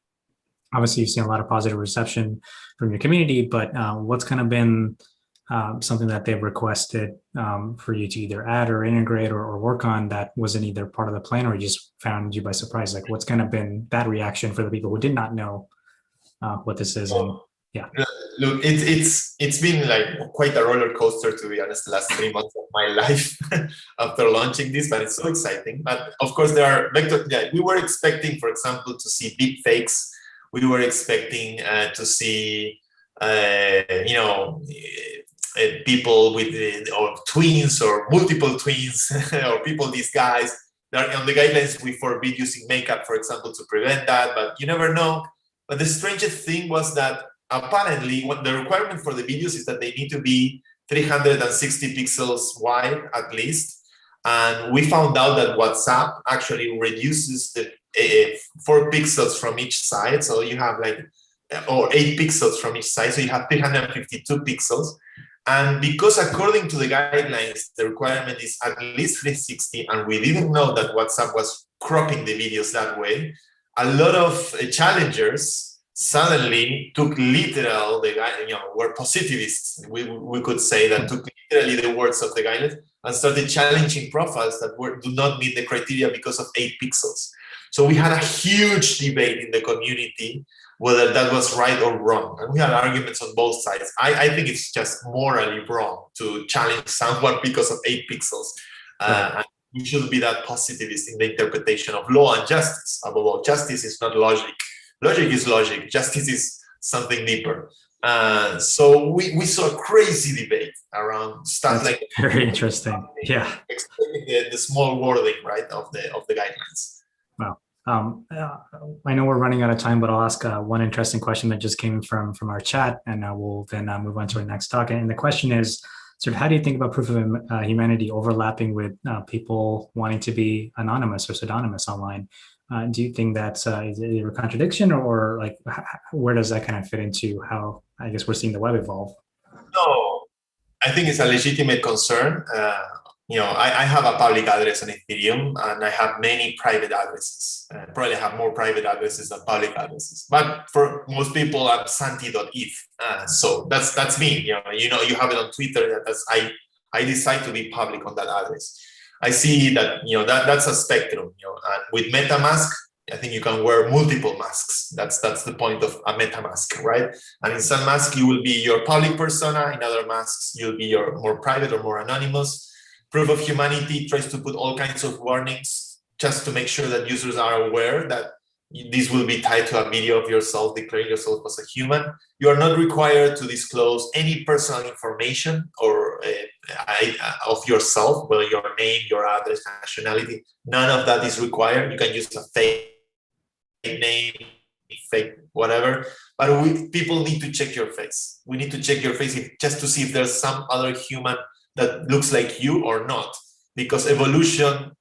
obviously you've seen a lot of positive reception from your community, but what's kind of been something that they've requested for you to either add or integrate or work on that wasn't either part of the plan or just found you by surprise? Like what's kind of been that reaction for the people who did not know what this is? Yeah. Look, it's been like quite a roller coaster, to be honest, the last 3 months of my life after launching this, but it's so exciting. But of course, there are we were expecting, for example, to see deep fakes. We were expecting to see, people with or twins or multiple twins or people disguised. On the guidelines, we forbid using makeup, for example, to prevent that, but you never know. But the strangest thing was that apparently, what the requirement for the videos is that they need to be 360 pixels wide at least. And we found out that WhatsApp actually reduces the 4 pixels from each side. So you have or 8 pixels from each side. So you have 352 pixels. And because according to the guidelines, the requirement is at least 360, and we didn't know that WhatsApp was cropping the videos that way, a lot of challengers suddenly took literal were positivists, we could say, that took literally the words of the guidelines and started challenging profiles that do not meet the criteria because of 8 pixels. So we had a huge debate in the community whether that was right or wrong, and we had arguments on both sides. I think it's just morally wrong to challenge someone because of 8 pixels. And we shouldn't be that positivist in the interpretation of law and justice. Above all, justice is not logic. Logic is logic. Justice is something deeper. So we saw a crazy debate around stuff. That's like very interesting. Yeah, explaining the small wording, right, of the guidelines. Wow. I know we're running out of time, but I'll ask one interesting question that just came from our chat, and we'll then move on to our next talk. And the question is, sort of, how do you think about proof of humanity overlapping with people wanting to be anonymous or pseudonymous online? Do you think that's is it a contradiction, or like where does that kind of fit into how I guess we're seeing the web evolve? No, I think it's a legitimate concern. I have a public address on Ethereum, and I have many private addresses. Probably have more private addresses than public addresses. But for most people, I'm Santi.eth. So that's me. You have it on Twitter. I decide to be public on that address. I see that that's a spectrum. And with MetaMask, I think you can wear multiple masks. That's the point of a MetaMask, right? And in some masks, you will be your public persona. In other masks, you'll be your more private or more anonymous. Proof of Humanity tries to put all kinds of warnings just to make sure that users are aware that this will be tied to a video of yourself declaring yourself as a human. You are not required to disclose any personal information or of yourself, whether your name, your address, nationality. None of that is required. You can use a fake name, fake whatever, but people need to check your face. We need to check your face just to see if there's some other human that looks like you or not, because evolution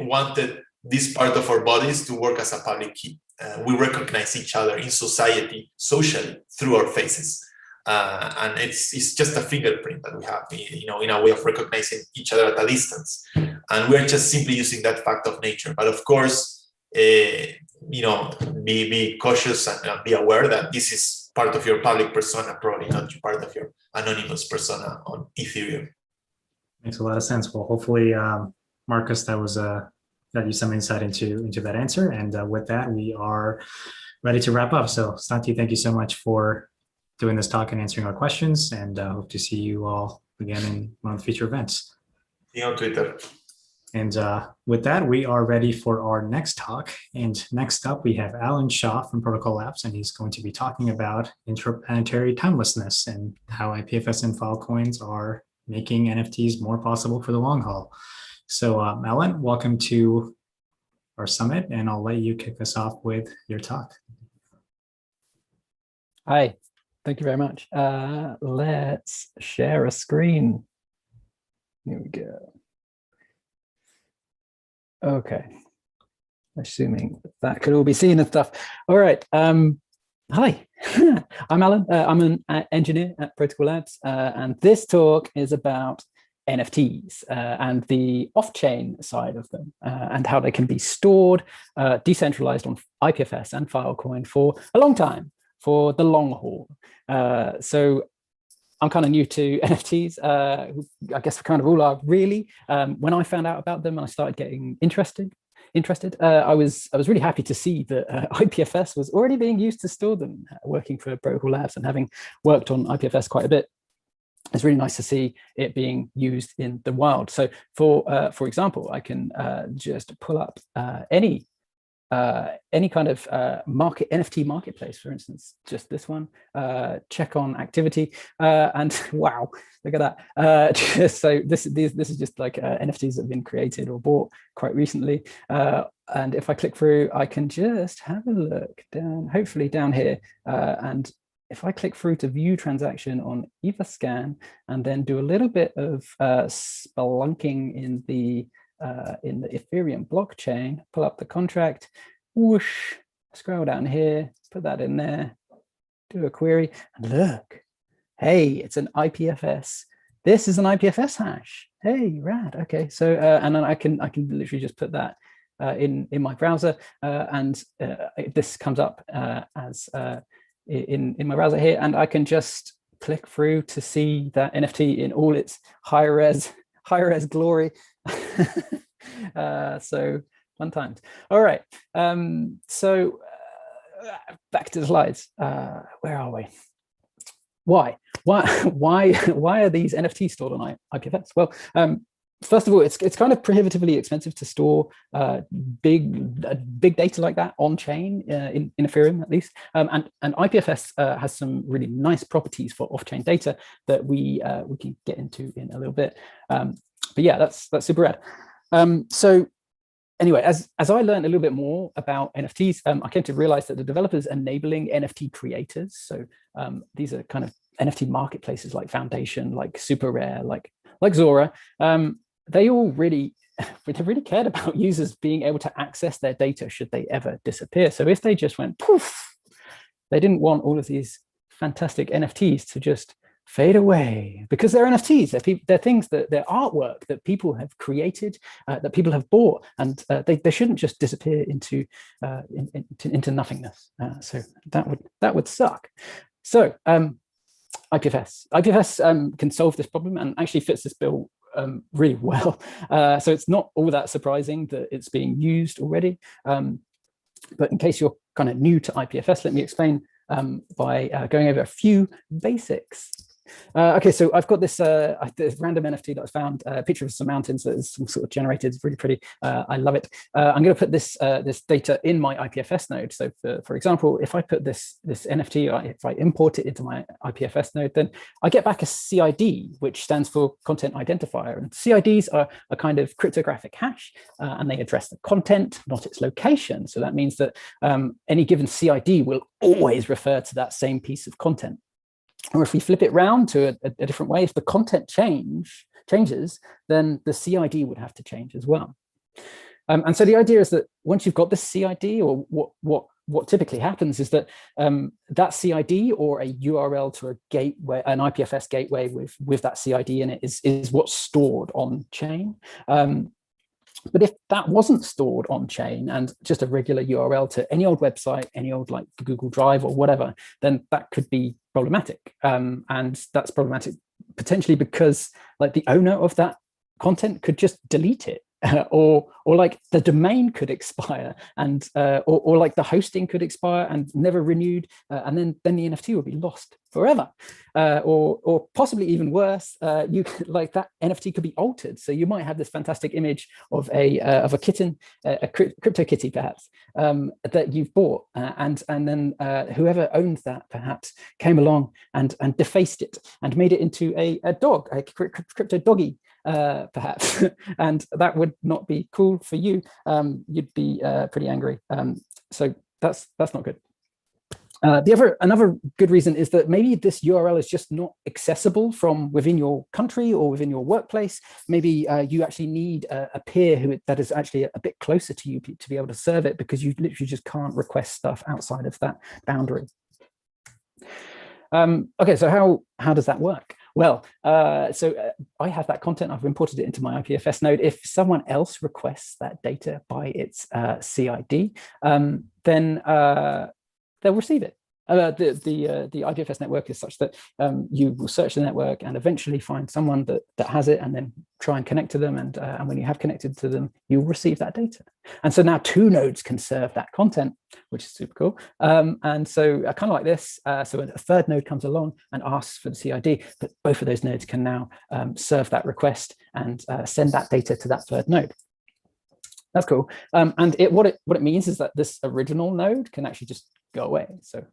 wanted this part of our bodies to work as a public key. We recognize each other in society, socially, through our faces. And it's just a fingerprint that we have, in a way of recognizing each other at a distance. And we're just simply using that fact of nature. But of course, be cautious and be aware that this is part of your public persona, probably not part of your anonymous persona on Ethereum. Makes a lot of sense. Well, hopefully, Marcus, that was got you some insight into that answer. And with that, we are ready to wrap up. So, Santi, thank you so much for doing this talk and answering our questions. And hope to see you all again in one of the future events. See you on Twitter. And with that, we are ready for our next talk. And next up, we have Alan Shaw from Protocol Labs, and he's going to be talking about interplanetary timelessness and how IPFS and Filecoins are making NFTs more possible for the long haul. So Alan, welcome to our summit, and I'll let you kick us off with your talk. Hi, thank you very much. Let's share a screen. Here we go. Okay, assuming that could all be seen and stuff. All right, hi, I'm Alan. I'm an engineer at Protocol Labs, and this talk is about NFTs and the off-chain side of them and how they can be stored, decentralized on IPFS and Filecoin for a long time, for the long haul. So I'm kind of new to NFTs. I guess we kind of all are, really. When I found out about them and I started getting interested, I was really happy to see that IPFS was already being used to store them, working for Protocol Labs and having worked on IPFS quite a bit. It's really nice to see it being used in the wild. So for example, I can just pull up any kind of NFT marketplace, for instance, just this one, check on activity, and wow, look at that. So this is just like NFTs that have been created or bought quite recently. And if I click through, I can just have a look down, hopefully down here. And if I click through to view transaction on Etherscan and then do a little bit of spelunking in the Ethereum blockchain, pull up the contract, whoosh, scroll down here, put that in there, do a query, and look, hey, it's an IPFS. This is an IPFS hash. Hey, rad. Okay, so and then I can literally just put that in my browser, and this comes up as in my browser here, and I can just click through to see that NFT in all its high res glory. So fun times. All right. So back to the slides. Where are we? Why are these NFTs stored on IPFS? Well, first of all, it's kind of prohibitively expensive to store big data like that on chain in Ethereum, at least. And IPFS has some really nice properties for off-chain data that we can get into in a little bit. But yeah, that's super rad. So anyway, as I learned a little bit more about NFTs, I came to realize that the developers enabling NFT creators, so these are kind of NFT marketplaces like Foundation, like Super Rare, like Zora, they all really, they really cared about users being able to access their data should they ever disappear. So if they just went poof, they didn't want all of these fantastic NFTs to just fade away, because they're NFTs. They're things that they're artwork that people have created, that people have bought, and they shouldn't just disappear into nothingness. So that would suck. So IPFS can solve this problem and actually fits this bill really well. So it's not all that surprising that it's being used already. But in case you're kind of new to IPFS, let me explain by going over a few basics. Okay, so I've got this random NFT that I found, a picture of some mountains that is some sort of generated. It's really pretty. I love it. I'm going to put this data in my IPFS node. So for example, if I put this NFT, if I import it into my IPFS node, then I get back a CID, which stands for content identifier. And CIDs are a kind of cryptographic hash, and they address the content, not its location. So that means that any given CID will always refer to that same piece of content. Or if we flip it round to a different way, if the content changes, then the CID would have to change as well. And so the idea is that once you've got the CID, or what typically happens is that that CID or a URL to a gateway, an IPFS gateway with that CID in it is what's stored on chain. But if that wasn't stored on chain and just a regular URL to any old website, any old like Google Drive or whatever, then that could be problematic. And that's problematic potentially because like the owner of that content could just delete it. Or like the domain could expire, and or like the hosting could expire and never renewed, and then the NFT would be lost forever, or possibly even worse, you could, like that NFT could be altered. So you might have this fantastic image of a kitten, a crypto kitty perhaps, that you've bought, and then whoever owns that perhaps came along and defaced it and made it into a dog, a crypto doggy. Perhaps, and that would not be cool for you. You'd be pretty angry. So that's not good. Another good reason is that maybe this URL is just not accessible from within your country or within your workplace. Maybe you actually need a peer that is actually a bit closer to you to be able to serve it, because you literally just can't request stuff outside of that boundary. Okay, so how does that work? Well, I have that content, I've imported it into my IPFS node. If someone else requests that data by its CID, then they'll receive it. The IPFS network is such that you will search the network and eventually find someone that has it, and then try and connect to them. And when you have connected to them, you'll receive that data. And so now 2 nodes can serve that content, which is super cool. And so kind of like this, so a 3rd node comes along and asks for the CID, but both of those nodes can now serve that request and send that data to that 3rd node. That's cool. And what it means is that this original node can actually just go away. So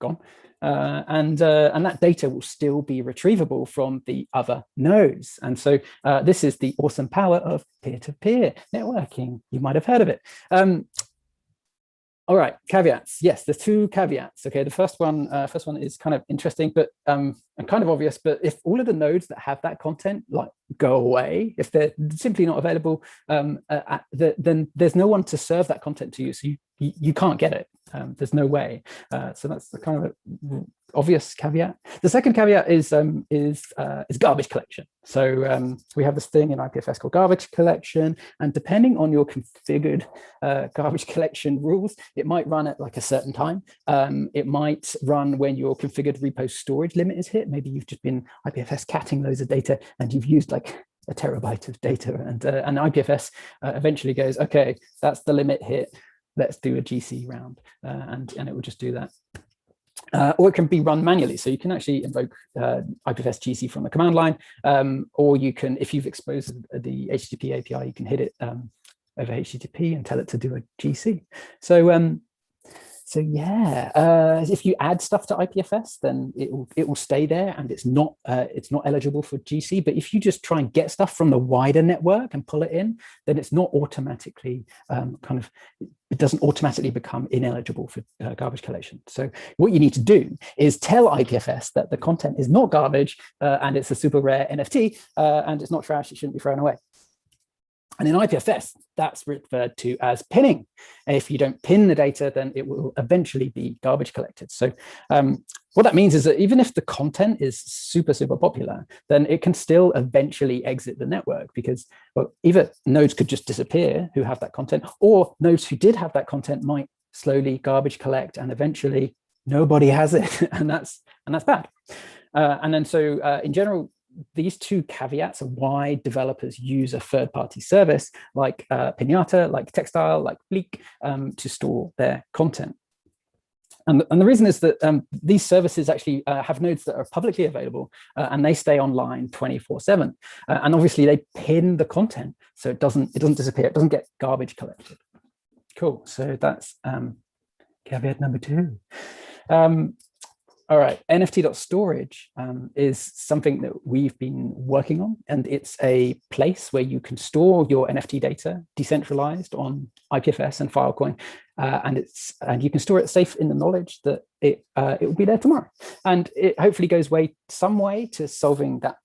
gone. And that data will still be retrievable from the other nodes. And so this is the awesome power of peer-to-peer networking. You might have heard of it. All right, caveats. Yes, there's 2 caveats. Okay, the first one is kind of interesting, but and kind of obvious. But if all of the nodes that have that content like go away, if they're simply not available, then there's no one to serve that content to you, so you can't get it. There's no way. So that's the kind of obvious caveat. The second caveat is garbage collection. So we have this thing in IPFS called garbage collection, and depending on your configured garbage collection rules, it might run at like a certain time. It might run when your configured repo storage limit is hit. Maybe you've just been IPFS catting loads of data and you've used like a terabyte of data, and IPFS eventually goes, okay, that's the limit hit. Let's do a GC round, and it will just do that. Or it can be run manually. So you can actually invoke IPFS GC from the command line, or you can, if you've exposed the HTTP API, you can hit it over HTTP and tell it to do a GC. So yeah, if you add stuff to IPFS, then it will stay there and it's not eligible for GC. But if you just try and get stuff from the wider network and pull it in, then it's not automatically it doesn't automatically become ineligible for garbage collection. So what you need to do is tell IPFS that the content is not garbage and it's a super rare NFT and it's not trash, it shouldn't be thrown away. And in IPFS, that's referred to as pinning. If you don't pin the data, then it will eventually be garbage collected. So what that means is that even if the content is super, super popular, then it can still eventually exit the network, because well, either nodes could just disappear who have that content, or nodes who did have that content might slowly garbage collect, and eventually nobody has it, and that's bad. And then so in general, these two caveats are why developers use a third-party service like Pinata, like Textile, like Bleak to store their content. And the reason is that these services actually have nodes that are publicly available and they stay online 24/7. And obviously they pin the content so it doesn't disappear, it doesn't get garbage collected. Cool, so that's caveat number 2. All right, NFT.storage is something that we've been working on, and it's a place where you can store your NFT data decentralized on IPFS and Filecoin, and you can store it safe in the knowledge that it will be there tomorrow, and it hopefully goes some way to solving that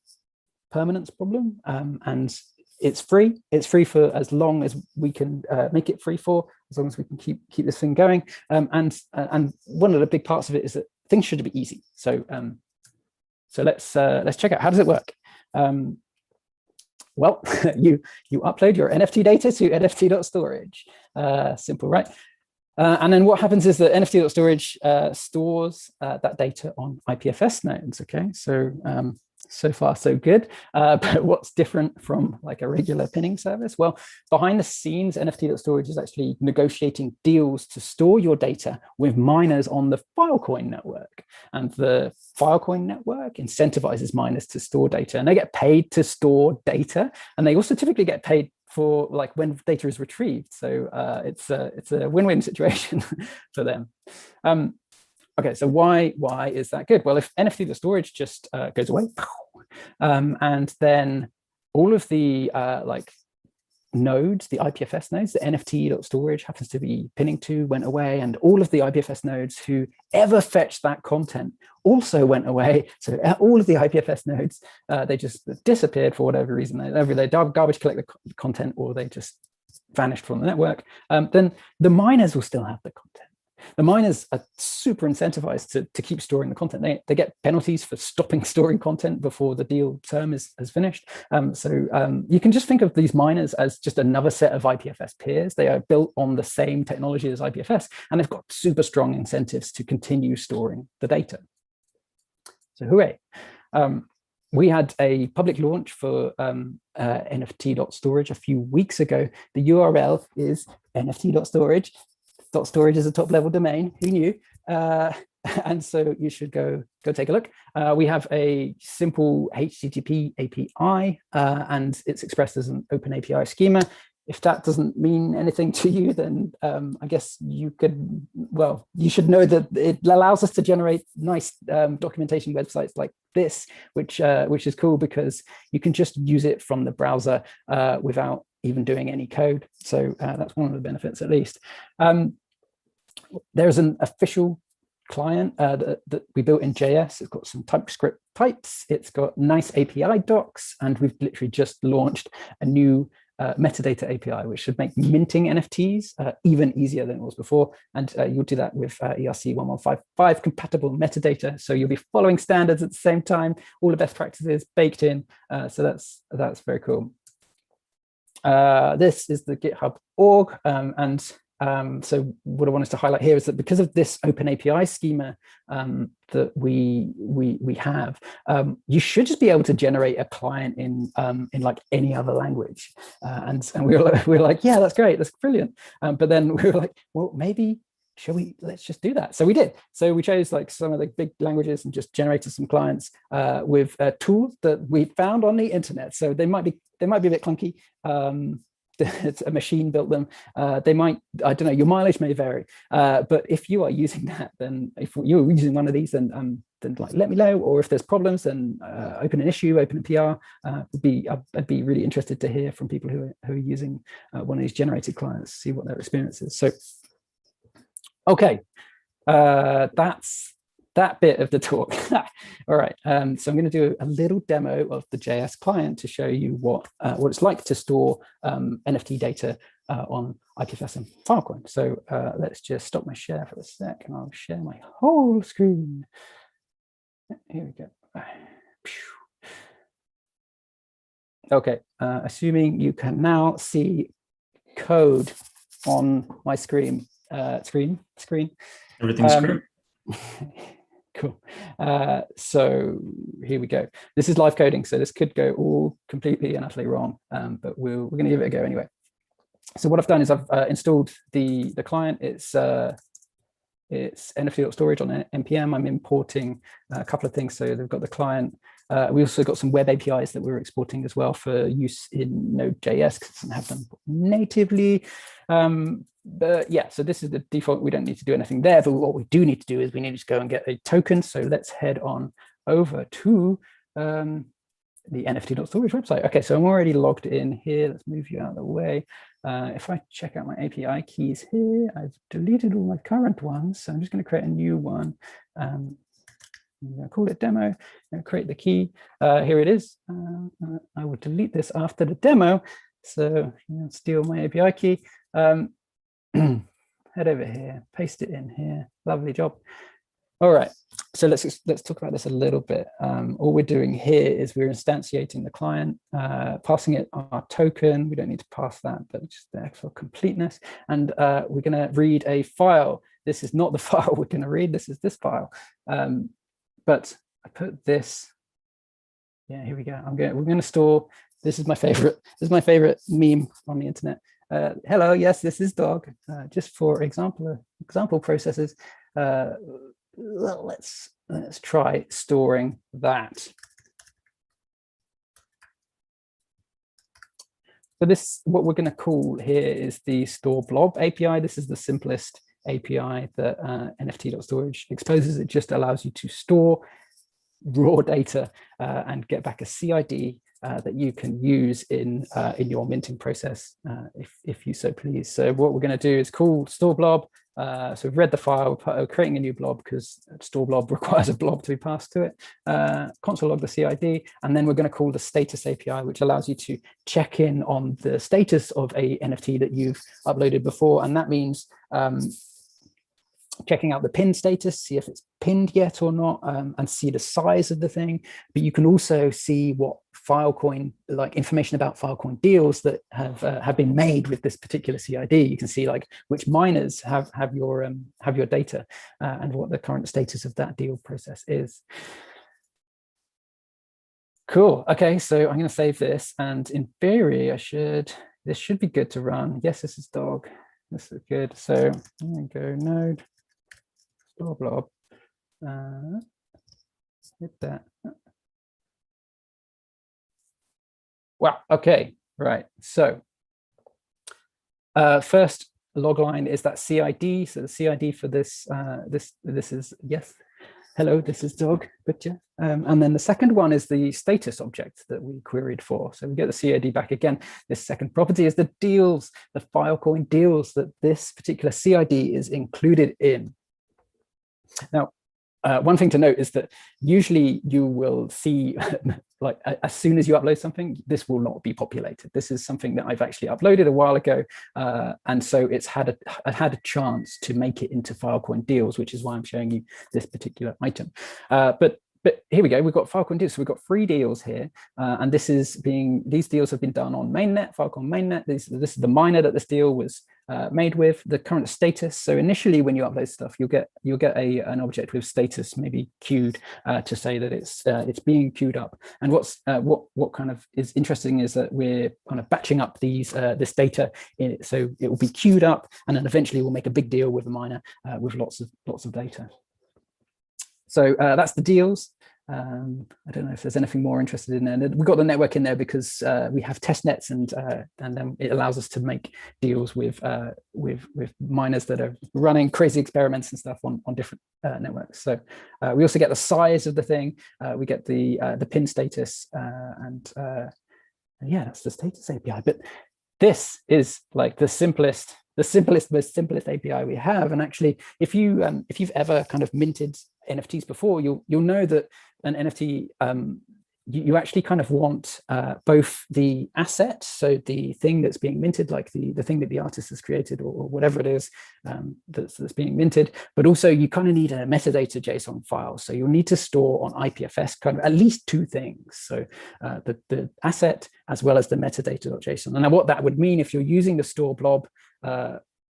permanence problem. And it's free. It's free for as long as we can make it free for, as long as we can keep this thing going. And one of the big parts of it is that things should be easy. So let's check out, how does it work? Well, you upload your NFT data to NFT.storage. Simple, right? And then what happens is that NFT.storage stores that data on IPFS nodes. Okay, so far so good. But what's different from like a regular pinning service? Well, behind the scenes, NFT.storage is actually negotiating deals to store your data with miners on the Filecoin network. And the Filecoin network incentivizes miners to store data, and they get paid to store data. And they also typically get paid for like when data is retrieved. So it's a win-win situation for them. Okay, so why is that good? Well, if NFT.storage just goes away, and then all of the like nodes, the IPFS nodes, the NFT.storage happens to be pinning to went away, and all of the IPFS nodes who ever fetched that content also went away. So all of the IPFS nodes, they just disappeared for whatever reason. They garbage collect the content, or they just vanished from the network. Then the miners will still have the content. The miners are super incentivized to keep storing the content. They get penalties for stopping storing content before the deal term is finished. So you can just think of these miners as just another set of IPFS peers. They are built on the same technology as IPFS, and they've got super strong incentives to continue storing the data. So hooray. We had a public launch for NFT.storage a few weeks ago. The URL is NFT.storage. .storage is a top-level domain. Who knew? And so you should go take a look. We have a simple HTTP API, and it's expressed as an open API schema. If that doesn't mean anything to you, then I guess you should know that it allows us to generate nice documentation websites like this, which is cool because you can just use it from the browser without even doing any code. So that's one of the benefits, at least. There's an official client that we built in JS. It's got some TypeScript types. It's got nice API docs, and we've literally just launched a new metadata API, which should make minting NFTs even easier than it was before. And you'll do that with ERC 1155 compatible metadata. So you'll be following standards at the same time, all the best practices baked in. So that's very cool. This is the GitHub org, so what I wanted to highlight here is that because of this open API schema that we have, you should just be able to generate a client in like any other language. And we were like, yeah, that's great, that's brilliant. But then we were like, well, maybe let's just do that. So we did. So we chose like some of the big languages and just generated some clients with tools that we found on the internet. So they might be a bit clunky. It's a machine built them. They might, I don't know, your mileage may vary. But if you are using that, then if you're using one of these, then like let me know. Or if there's problems, then open an issue, open a PR. I'd be really interested to hear from people who are using one of these generated clients, see what their experience is. So, okay, that's that bit of the talk. All right, so I'm going to do a little demo of the JS client to show you what it's like to store NFT data on IPFS and Filecoin. So let's just stop my share for a sec, and I'll share my whole screen. Here we go. Okay, assuming you can now see code on my screen. Everything's great. Cool. So here we go. This is live coding, so this could go all completely and utterly wrong, but we're going to give it a go anyway. So what I've done is I've installed the client. It's NFT.storage on NPM. I'm importing a couple of things. So they've got the client. We also got some web APIs that we're exporting as well for use in Node.js, because it doesn't have them natively. But yeah, so this is the default. We don't need to do anything there, but what we do need to do is we need to go and get a token. So let's head on over to the NFT.storage website. Okay, so I'm already logged in here. Let's move you out of the way. If I check out my API keys here, I've deleted all my current ones. So I'm just going to create a new one. I'm going to call it demo. I'm going to create the key. Here it is. I will delete this after the demo. So steal my API key. Head over here, paste it in here. Lovely job. All right, so let's talk about this a little bit. All we're doing here is we're instantiating the client, passing it our token. We don't need to pass that, but just there for completeness. And we're going to read a file. This is not the file we're going to read. This is this file. But I put this. Yeah, here we go. We're going to store. This is my favorite. This is my favorite meme on the internet. Hello, yes, this is dog. Just for example processes. Well, let's try storing that. So this, what we're going to call here is the store blob API. This is the simplest API that NFT.storage exposes. It just allows you to store raw data and get back a CID that you can use in your minting process, if you so please. So what we're going to do is call store blob. So we've read the file, we're creating a new blob because store blob requires a blob to be passed to it. Console log the CID, and then we're going to call the status API, which allows you to check in on the status of a NFT that you've uploaded before, and that means checking out the pin status, see if it's pinned yet or not, and see the size of the thing. But you can also see what Filecoin, like information about Filecoin deals that have been made with this particular CID. You can see like which miners have your data and what the current status of that deal process is. Cool. Okay, so I'm going to save this, and in theory, this should be good to run. Yes, this is dog. This is good. So I'm going to go node store blob. Hit that. Wow. Okay. Right. So first log line is that CID. So the CID for this this is yes. Hello, this is dog. Butcher. And then the second one is the status object that we queried for. So we get the CID back again. This second property is the deals, the Filecoin deals that this particular CID is included in. Now, one thing to note is that usually you will see, like as soon as you upload something, this will not be populated. This is something that I've actually uploaded a while ago, and so it's had a chance to make it into Filecoin deals, which is why I'm showing you this particular item. But here we go. We've got Filecoin deals. So we've got 3 deals here, and these deals have been done on mainnet, Filecoin mainnet. This is the miner that this deal was made with, the current status. So initially, when you upload stuff, you'll get an object with status maybe queued to say that it's being queued up. And what kind of is interesting is that we're kind of batching up this data in it, so it will be queued up, and then eventually we'll make a big deal with the miner with lots of data. So that's the deals. I don't know if there's anything more interested in there. We've got the network in there because we have test nets, and then it allows us to make deals with miners that are running crazy experiments and stuff on different networks. So we also get the size of the thing. We get the pin status, and yeah, that's the status API. But this is like the simplest, most simplest API we have. And actually, if you've ever kind of minted NFTs before, you'll know that an NFT, you actually kind of want both the asset, so the thing that's being minted, like the thing that the artist has created, or whatever it is that's being minted, but also you kind of need a metadata JSON file. So you'll need to store on IPFS kind of at least two things. So the asset as well as the metadata.json. And now what that would mean, if you're using the store blob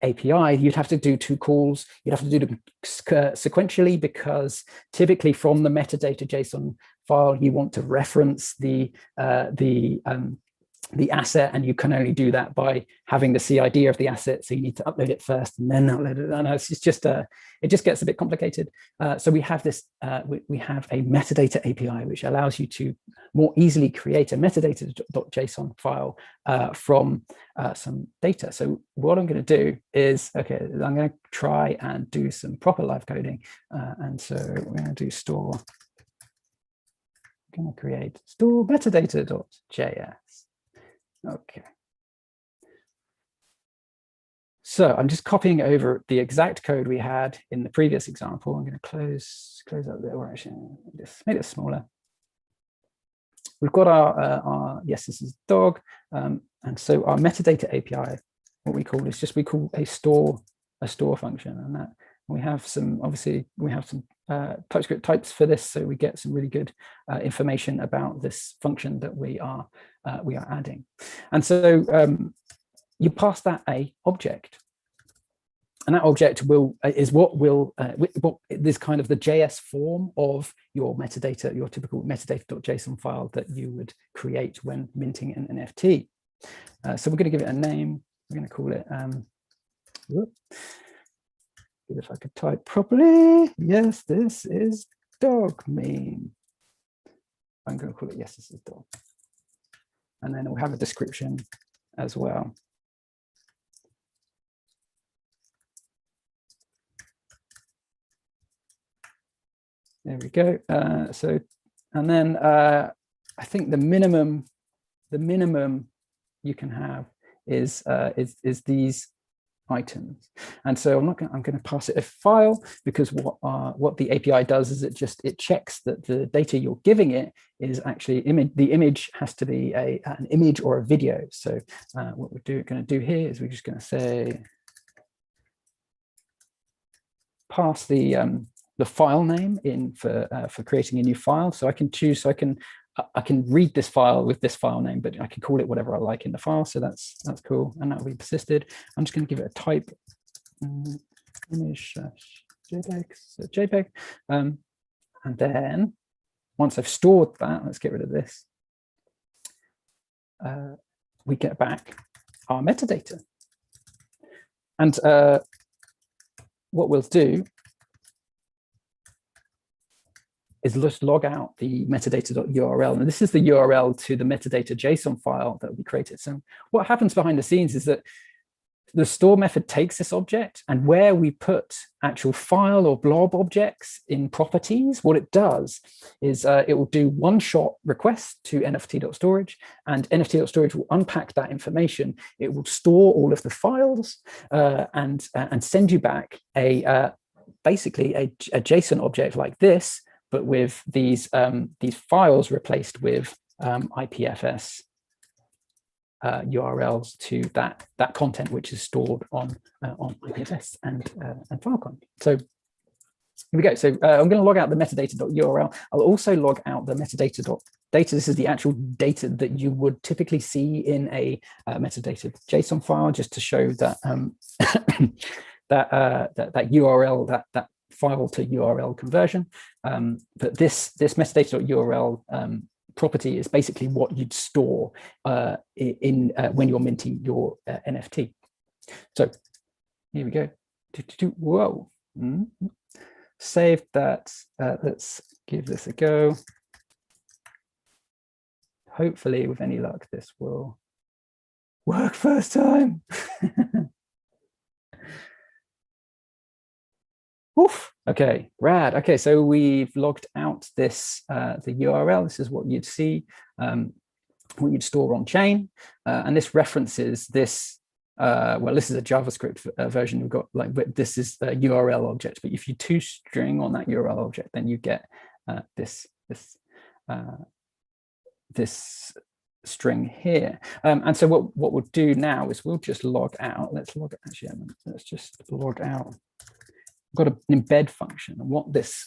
API, you'd have to do two calls. You'd have to do them sequentially, because typically from the metadata JSON file, you want to reference the asset, and you can only do that by having the CID of the asset. So you need to upload it first and then upload it. And it's just it just gets a bit complicated. So we have this we have a metadata API which allows you to more easily create a metadata.json file from some data. So what I'm going to do is, okay, I'm going to try and do some proper live coding, and so we're going to do store. I'm going to create store metadata.js. Okay. So I'm just copying over the exact code we had in the previous example. I'm going to close up there. Or actually, just make it smaller. We've got our yes, this is dog, and so our metadata API, what we call is just we call a store function, and that we have some, obviously we have some TypeScript types for this, so we get some really good information about this function that we are adding. And so you pass that a object, and that object is what is kind of the JS form of your metadata, your typical metadata.json file that you would create when minting an NFT. So we're going to give it a name. We're going to call it if I could type properly, yes, this is dog meme. I'm going to call it, yes, this is dog. And then we'll have a description as well. There we go. So, and then I think the minimum you can have is these items. And so I'm going to pass it a file, because what the API does is it checks that the data you're giving it is actually the image has to be an image or a video. So what we're going to do here is we're just going to say pass the file name in for creating a new file. So I can choose, so I can read this file with this file name, but I can call it whatever I like in the file. So that's cool, and that will be persisted. I'm just going to give it a type image JPEG, so JPEG, and then once I've stored that, let's get rid of this. We get back our metadata, and what we'll do is just log out the metadata.url. And this is the URL to the metadata JSON file that we created. So what happens behind the scenes is that the store method takes this object, and where we put actual file or blob objects in properties, what it does is it will do one-shot requests to nft.storage, and nft.storage will unpack that information. It will store all of the files and send you back basically a JSON object like this, but with these files replaced with IPFS URLs to that content which is stored on IPFS and Filecoin. So here we go. So I'm going to log out the metadata.url. I'll also log out the metadata.data. This is the actual data that you would typically see in a metadata JSON file, just to show that that URL, that file to URL conversion. But this metadata.url property is basically what you'd store when you're minting your NFT. So here we go. Whoa. Save that. Let's give this a go. Hopefully, with any luck, this will work first time. Oof. Okay, rad. Okay, so we've logged out this the URL. This is what you'd see, what you'd store on chain, and this references this well, this is a JavaScript version. We've got like, this is a URL object, but if you toString on that URL object, then you get this string here. And so what we'll do now is we'll just log out. Let's just log out. We've got an embed function, and what this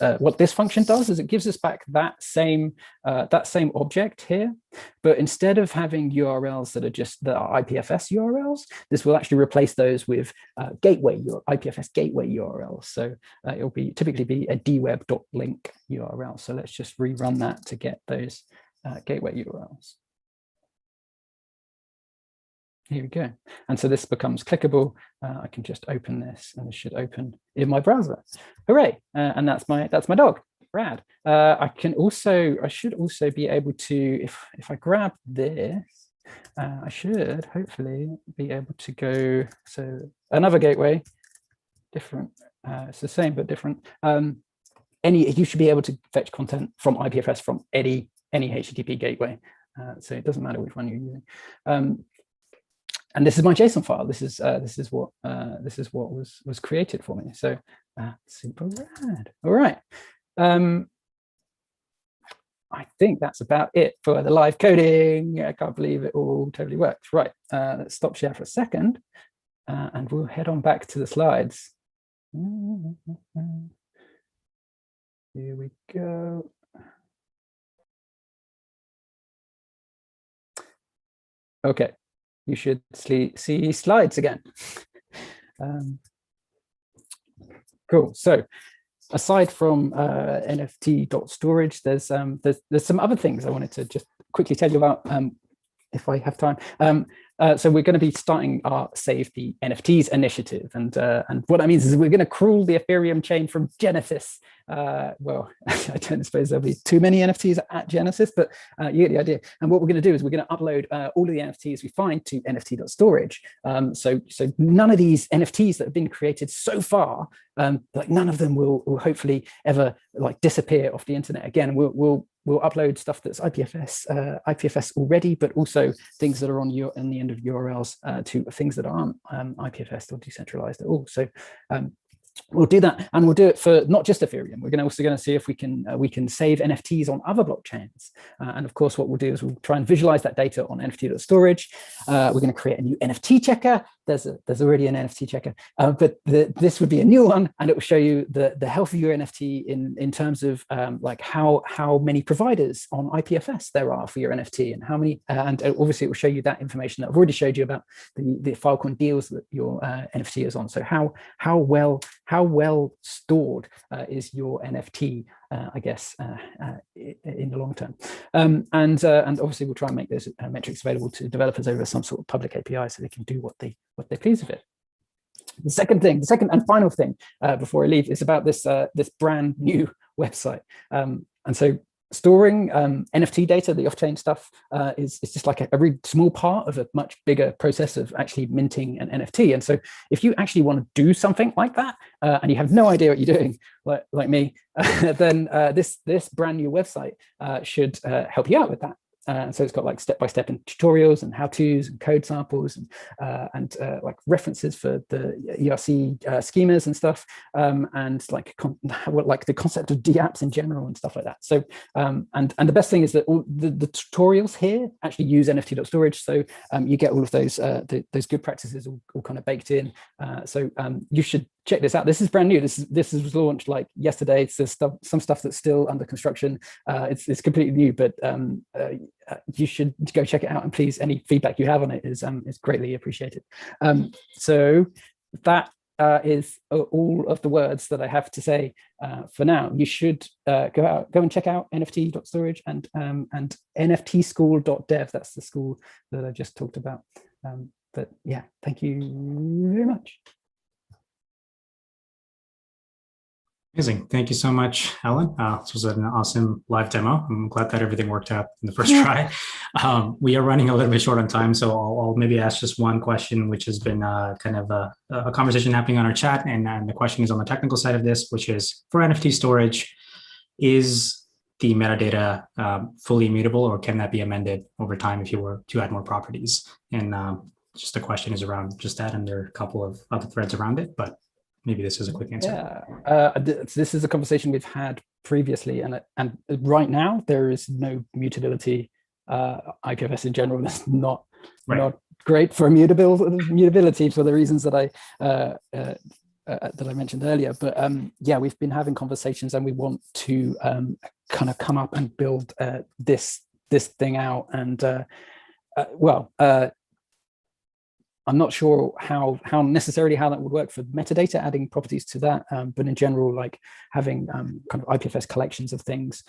function does is it gives us back that same object here, but instead of having URLs that are just the IPFS URLs, this will actually replace those with IPFS gateway URLs. So it'll typically be a dweb.link URL. So let's just rerun that to get those gateway URLs. Here we go. And so this becomes clickable. I can just open this, and it should open in my browser. Hooray! And that's my dog. Rad. I should also be able to, if I grab this, I should hopefully be able to go. So another gateway, different. It's the same but different. You should be able to fetch content from IPFS from any HTTP gateway. So it doesn't matter which one you're using. And this is my JSON file. This is what was created for me. So super rad. All right. I think that's about it for the live coding. I can't believe it all totally worked. Right. Let's stop share for a second, and we'll head on back to the slides. Here we go. Okay. You should see slides again. Cool. So aside from NFT.storage, there's some other things I wanted to just quickly tell you about if I have time. So we're going to be starting our Save the NFTs initiative, and what that means is we're going to crawl the Ethereum chain from Genesis. Well, I don't suppose there'll be too many NFTs at Genesis, but you get the idea. And what we're going to do is we're going to upload all of the NFTs we find to NFT.storage. So none of these NFTs that have been created so far, like none of them will hopefully ever like disappear off the internet again. We'll upload stuff that's IPFS already, but also things that are on the end of URLs to things that aren't IPFS or decentralized at all. So we'll do that, and we'll do it for not just Ethereum. We're also going to see if we can save NFTs on other blockchains. And of course, what we'll do is we'll try and visualize that data on NFT.storage. We're going to create a new NFT checker. There's already an NFT checker, but this would be a new one, and it will show you the health of your NFT in terms of like how many providers on IPFS there are for your NFT, and how many. And obviously, it will show you that information that I've already showed you about the Filecoin deals that your NFT is on. So how well stored is your NFT, I guess, in the long term. And obviously we'll try and make those metrics available to developers over some sort of public API so they can do what they please with it. The second and final thing before I leave is about this brand new website. And so storing NFT data, the off-chain stuff, is just like a really small part of a much bigger process of actually minting an NFT. And so if you actually want to do something like that, and you have no idea what you're doing, like me, then this brand new website should help you out with that. So it's got like step-by-step tutorials and how-tos and code samples and like references for the ERC schemas and stuff, and like the concept of DApps in general and stuff like that. So and the best thing is that all the tutorials here actually use NFT.storage, so you get all of those good practices all kind of baked in. So you should check this out. This is brand new. This was launched like yesterday. So some stuff that's still under construction. It's completely new, but you should go check it out. And please, any feedback you have on it is greatly appreciated. So that is all of the words that I have to say for now. You should go and check out NFT.storage and nftschool.dev. That's the school that I just talked about. But yeah, thank you very much. Amazing. Thank you so much, Alan. This was an awesome live demo. I'm glad that everything worked out in the first try. We are running a little bit short on time, so I'll maybe ask just one question, which has been kind of a conversation happening on our chat. And the question is on the technical side of this, which is for NFT storage, is the metadata fully immutable, or can that be amended over time if you were to add more properties? And just the question is around just that, and there are a couple of other threads around it, but maybe this is a quick answer. Yeah, this is a conversation we've had previously, and right now there is no mutability. IPFS in general is not great for mutability for the reasons that I mentioned earlier. But yeah, we've been having conversations, and we want to kind of come up and build this thing out. And I'm not sure how that would work for metadata, adding properties to that, but in general, like having kind of IPFS collections of things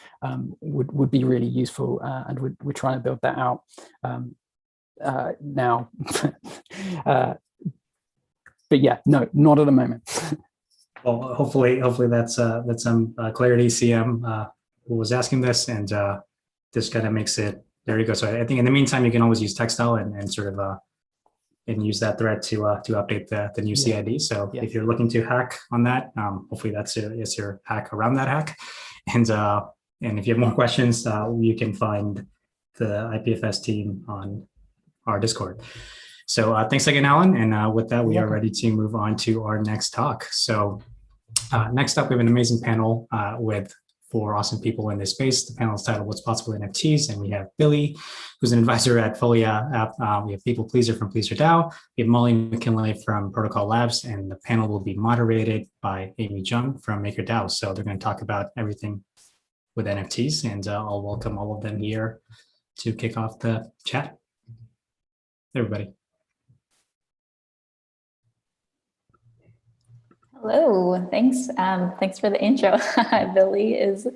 would be really useful, and we're trying to build that out now. But yeah, no, not at the moment. Well, hopefully that's some clarity. CM who was asking this, and this kind of makes it. There you go. So I think in the meantime, you can always use Textile and sort of and use that thread to update the new CID. So if you're looking to hack on that, hopefully that's your hack around that hack. And if you have more questions, you can find the IPFS team on our Discord. So thanks again, Alan. And with that, we are ready to move on to our next talk. So next up, we have an amazing panel with 4 awesome people in this space. The panel is titled What's Possible in NFTs. And we have Billy, who's an advisor at Folia app. We have People Pleaser from Pleaser DAO. We have Molly McKinley from Protocol Labs. And the panel will be moderated by Amy Jung from MakerDAO. So they're going to talk about everything with NFTs. And I'll welcome all of them here to kick off the chat. Everybody. Hello, thanks. Thanks for the intro. Billy is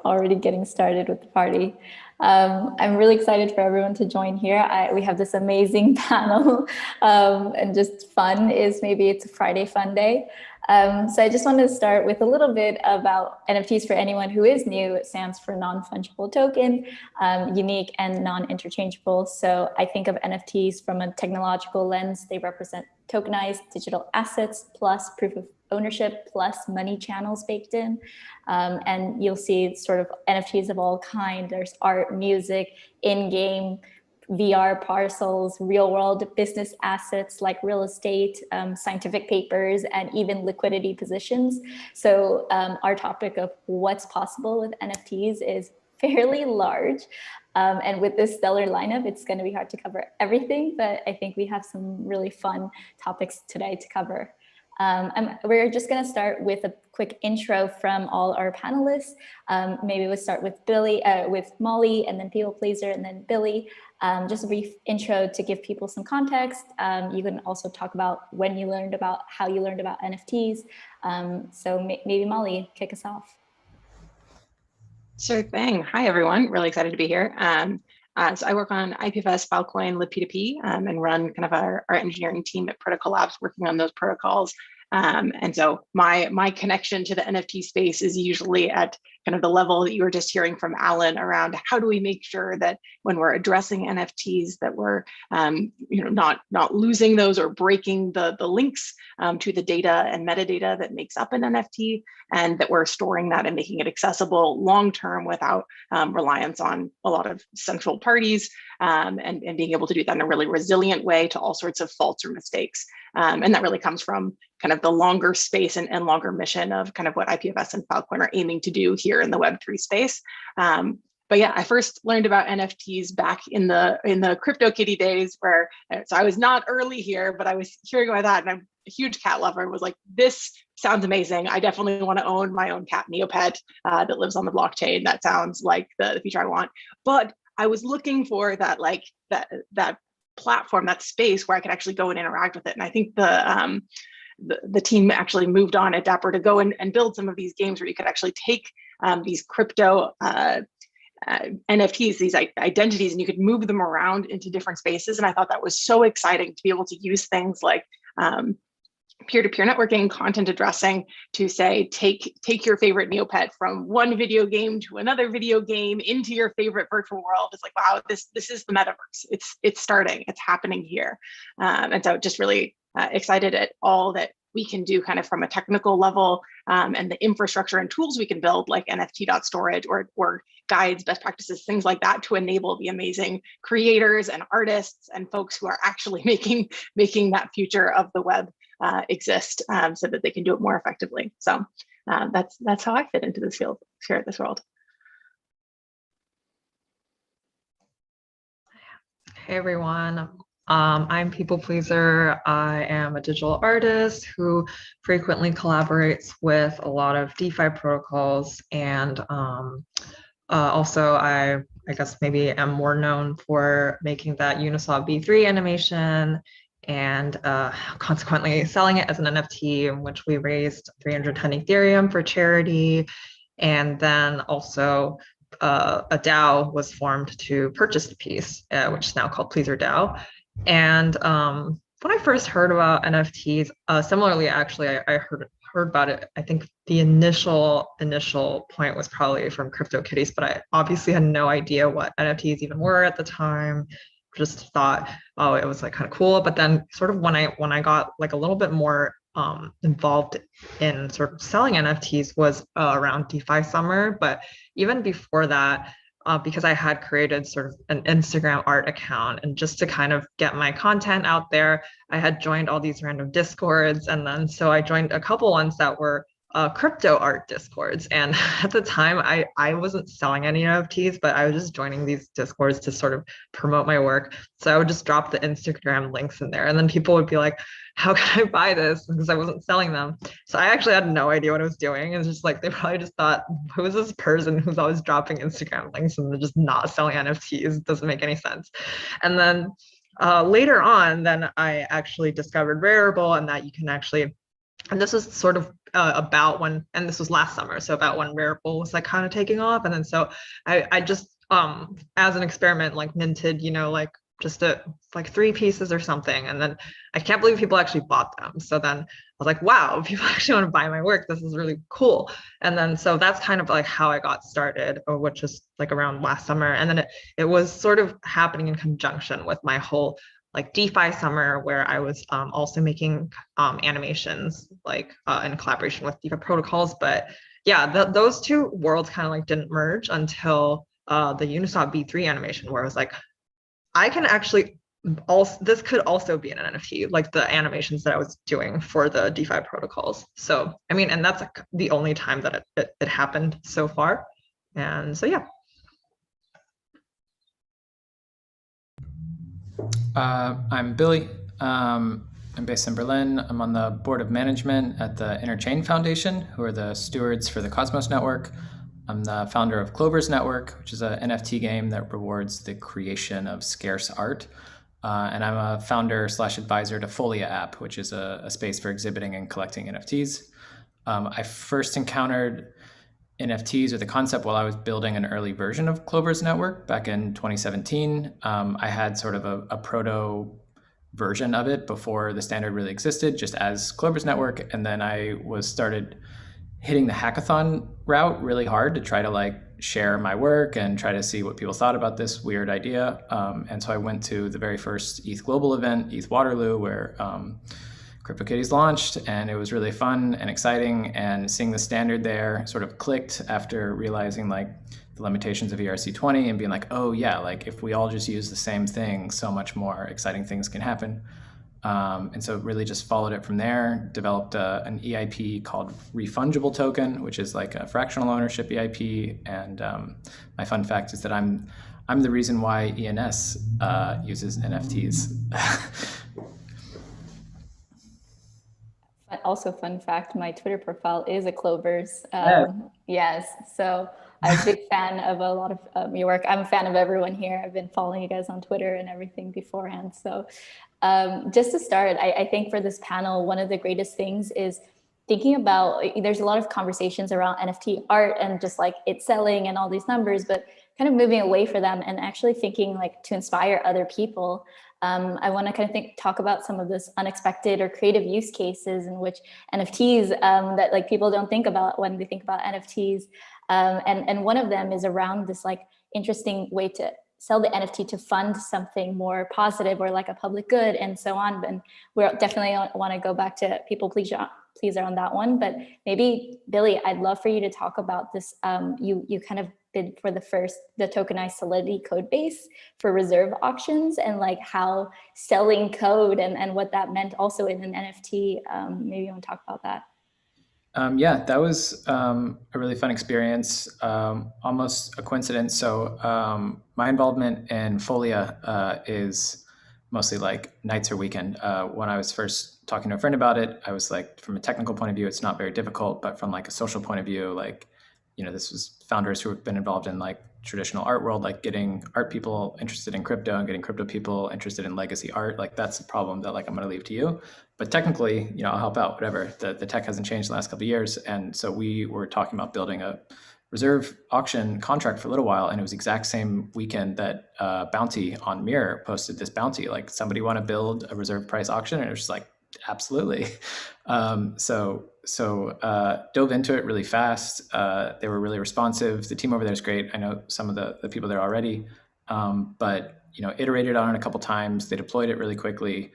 already getting started with the party. I'm really excited for everyone to join here. We have this amazing panel, and just fun is maybe it's a Friday fun day. So I just wanted to start with a little bit about NFTs for anyone who is new. It stands for non-fungible token, unique and non-interchangeable. So I think of NFTs from a technological lens. They represent tokenized digital assets plus proof of ownership plus money channels baked in. And you'll see sort of NFTs of all kind. There's art, music, in-game, VR parcels, real world business assets like real estate, scientific papers, and even liquidity positions. So our topic of what's possible with NFTs is fairly large. And with this stellar lineup, it's going to be hard to cover everything, but I think we have some really fun topics today to cover. We're just going to start with a quick intro from all our panelists. Maybe we'll start with Billy, with Molly, and then People Pleaser, and then Billy. Just a brief intro to give people some context. You can also talk about when you learned about, how you learned about NFTs. So maybe Molly, kick us off. Sure thing. Hi, everyone. Really excited to be here. So I work on IPFS, Filecoin, libp2p, and run kind of our engineering team at Protocol Labs working on those protocols. And so my connection to the NFT space is usually at kind of the level that you were just hearing from Alan around how do we make sure that when we're addressing NFTs that we're not losing those or breaking the links to the data and metadata that makes up an NFT, and that we're storing that and making it accessible long-term without reliance on a lot of central parties, and being able to do that in a really resilient way to all sorts of faults or mistakes. And that really comes from kind of the longer space and longer mission of kind of what IPFS and Filecoin are aiming to do here in the Web3 space. But yeah, I first learned about NFTs back in the CryptoKitty days where, so I was not early here, but I was hearing about that, and I'm a huge cat lover and was like, this sounds amazing. I definitely want to own my own cat Neopet that lives on the blockchain. That sounds like the future I want. But I was looking for that, like that platform, that space where I could actually go and interact with it. And I think the team actually moved on at Dapper to go and build some of these games where you could actually take these crypto NFTs, these identities, and you could move them around into different spaces. And I thought that was so exciting to be able to use things like peer-to-peer networking, content addressing to say, take your favorite Neopet from one video game to another video game into your favorite virtual world. It's like, wow, this is the metaverse. It's starting, it's happening here. And so just really excited at all that we can do kind of from a technical level, and the infrastructure and tools we can build like NFT.storage or guides, best practices, things like that to enable the amazing creators and artists and folks who are actually making that future of the web exist, so that they can do it more effectively. So that's how I fit into this field, share this world. Hey everyone, I'm People Pleaser. I am a digital artist who frequently collaborates with a lot of DeFi protocols, and also I guess maybe am more known for making that Uniswap V3 animation and consequently selling it as an NFT, in which we raised 310 Ethereum for charity. And then also a DAO was formed to purchase the piece, which is now called Pleaser DAO. And when I first heard about NFTs, similarly, actually, I heard about it. I think the initial point was probably from CryptoKitties, but I obviously had no idea what NFTs even were at the time. Just thought, oh, it was like kind of cool. But then sort of when I got like a little bit more involved in sort of selling NFTs was around DeFi Summer. But even before that, because I had created sort of an Instagram art account, and just to kind of get my content out there, I had joined all these random Discords. And then so I joined a couple ones that were crypto art Discords. And at the time, I wasn't selling any NFTs, but I was just joining these Discords to sort of promote my work. So I would just drop the Instagram links in there. And then people would be like, how can I buy this? Because I wasn't selling them. So I actually had no idea what I was doing. It's just like, they probably just thought, who is this person who's always dropping Instagram links and they're just not selling NFTs? It doesn't make any sense. And then later on, then I actually discovered Rarible, and that you can actually, and this was sort of about when, and this was last summer, so about when Rarible was like kind of taking off. And then so I just, as an experiment, like minted, like just like 3 pieces or something. And then I can't believe people actually bought them. So then I was like, wow, people actually want to buy my work. This is really cool. And then so that's kind of like how I got started, which is like around last summer. And then it was sort of happening in conjunction with my whole like DeFi Summer, where I was also making animations like in collaboration with DeFi protocols. But yeah, those two worlds kind of like didn't merge until the Uniswap V3 animation, where I was like, I can actually also, this could also be an NFT, like the animations that I was doing for the DeFi protocols. So, I mean, and that's like the only time that it happened so far. And so, yeah. I'm Billy. I'm based in Berlin. I'm on the board of management at the Interchain Foundation, who are the stewards for the Cosmos Network. I'm the founder of Clover's Network, which is an NFT game that rewards the creation of scarce art. And I'm a founder / advisor to Folia app, which is a space for exhibiting and collecting NFTs. I first encountered NFTs or the concept while I was building an early version of Clover's Network back in 2017. I had sort of a proto version of it before the standard really existed, just as Clover's Network. And then I started hitting the hackathon route really hard to try to like share my work and try to see what people thought about this weird idea. And so I went to the very first ETH Global event, ETH Waterloo, where CryptoKitties launched, and it was really fun and exciting. And seeing the standard there sort of clicked after realizing like the limitations of ERC20 and being like, oh yeah, like if we all just use the same thing, so much more exciting things can happen. And so really just followed it from there, developed an EIP called Refungible Token, which is like a fractional ownership EIP. And my fun fact is that I'm the reason why ENS uses NFTs. Also, fun fact, my Twitter profile is a Clover's. Yes. Yes, so I'm a big fan of a lot of your work. I'm a fan of everyone here. I've been following you guys on Twitter and everything beforehand. So just to start, I think for this panel, one of the greatest things is thinking about, there's a lot of conversations around NFT art and just like it's selling and all these numbers, but kind of moving away from them and actually thinking like to inspire other people. I want to kind of talk about some of this unexpected or creative use cases in which NFTs that like people don't think about when they think about NFTs. And one of them is around this like interesting way to sell the NFT to fund something more positive or like a public good and so on. And we definitely want to go back to people pleaser on that one, but maybe Billy, I'd love for you to talk about this. You kind of bid for the tokenized Solidity code base for reserve auctions, and like how selling code and what that meant also in an NFT. Maybe you want to talk about that. Yeah, that was a really fun experience, almost a coincidence. So my involvement in Folia is mostly like nights or weekend. When I was first talking to a friend about it, I was like, from a technical point of view, it's not very difficult, but from like a social point of view, like, you know, this was founders who have been involved in like traditional art world, like getting art people interested in crypto and getting crypto people interested in legacy art. Like that's a problem that like I'm going to leave to you. But technically, you know, I'll help out, whatever. The tech hasn't changed the last couple of years. And so we were talking about building a reserve auction contract for a little while. And it was the exact same weekend that Bounty on Mirror posted this bounty, like, somebody want to build a reserve price auction? And it was just like, absolutely. So dove into it really fast. They were really responsive. The team over there is great. I know some of the people there already, but, you know, iterated on it a couple times. They deployed it really quickly.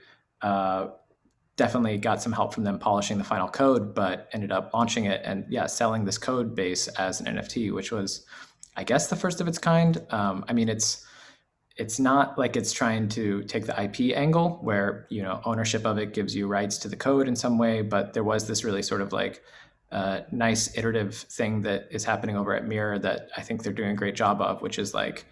Definitely got some help from them polishing the final code, but ended up launching it and selling this code base as an NFT, which was, I guess, the first of its kind. I mean, it's not like it's trying to take the IP angle where, you know, ownership of it gives you rights to the code in some way, but there was this really sort of like nice iterative thing that is happening over at Mirror that I think they're doing a great job of, which is like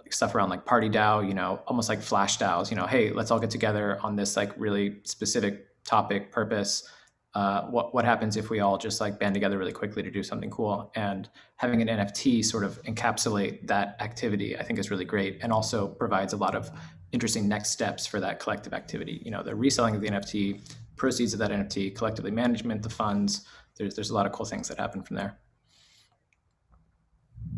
stuff around like party DAO, you know, almost like flash DAOs, you know, hey, let's all get together on this like really specific topic purpose. What happens if we all just like band together really quickly to do something cool? And having an NFT sort of encapsulate that activity, I think, is really great, and also provides a lot of interesting next steps for that collective activity. You know, the reselling of the NFT, proceeds of that NFT, collectively management, the funds. There's a lot of cool things that happen from there.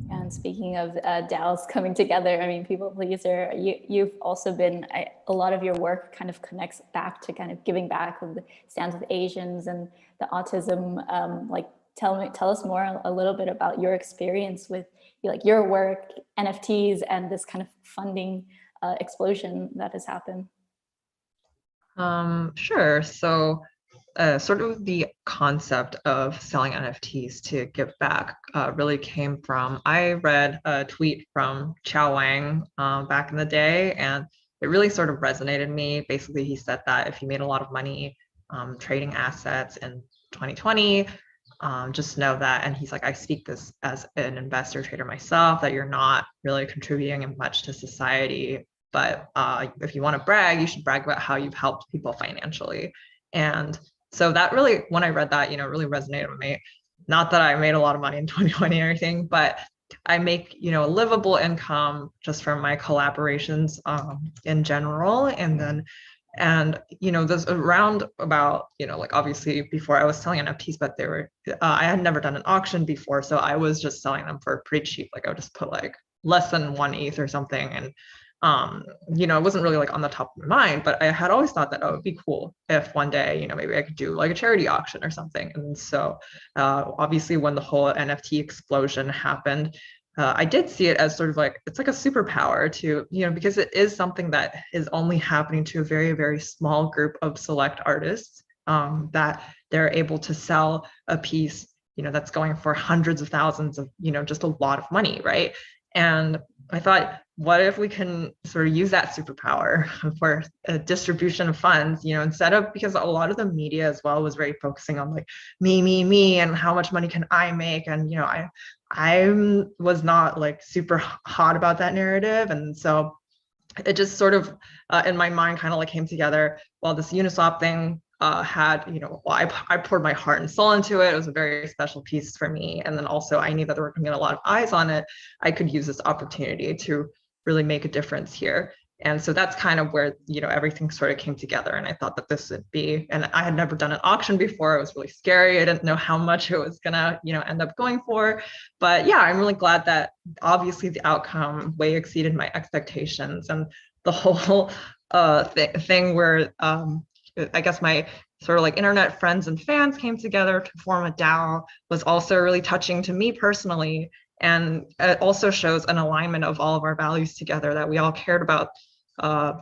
And speaking of DAOs coming together, I mean, people pleaser, you've also been, a lot of your work kind of connects back to kind of giving back with the Stands with Asians and the autism. Like, tell us more a little bit about your experience with like your work, NFTs, and this kind of funding explosion that has happened. Sure. So sort of the concept of selling NFTs to give back really came from, I read a tweet from Chao Wang back in the day, and it really sort of resonated me. Basically, he said that if you made a lot of money trading assets in 2020, just know that, and he's like, I speak this as an investor trader myself, that you're not really contributing much to society, but if you want to brag, you should brag about how you've helped people financially. And so that really, when I read that, you know, really resonated with me. Not that I made a lot of money in 2020 or anything, but I make, you know, a livable income just from my collaborations in general. And you know, there's around about, you know, like obviously before I was selling NFTs, but they were, I had never done an auction before. So I was just selling them for pretty cheap. Like I would just put like less than 1 ETH or something. And you know, it wasn't really like on the top of my mind, but I had always thought that, oh, it'd be cool if one day, you know, maybe I could do like a charity auction or something. And so obviously when the whole NFT explosion happened, I did see it as sort of like, it's like a superpower to, you know, because it is something that is only happening to a very, very small group of select artists, that they're able to sell a piece, you know, that's going for hundreds of thousands of, you know, just a lot of money, right? And I thought, what if we can sort of use that superpower for a distribution of funds, you know, instead of, because a lot of the media as well was very focusing on like me, and how much money can I make? And, you know, I was not like super hot about that narrative. And so it just sort of in my mind kind of like came together. Well, this Uniswap thing had, you know, well, I poured my heart and soul into it. It was a very special piece for me. And then also I knew that there were going to be a lot of eyes on it. I could use this opportunity to really make a difference here. And so that's kind of where, you know, everything sort of came together. And I thought that this would be, and I had never done an auction before. It was really scary. I didn't know how much it was gonna, you know, end up going for. But yeah, I'm really glad that obviously the outcome way exceeded my expectations. And the whole thing where I guess my sort of like internet friends and fans came together to form a DAO was also really touching to me personally. And it also shows an alignment of all of our values together, that we all cared about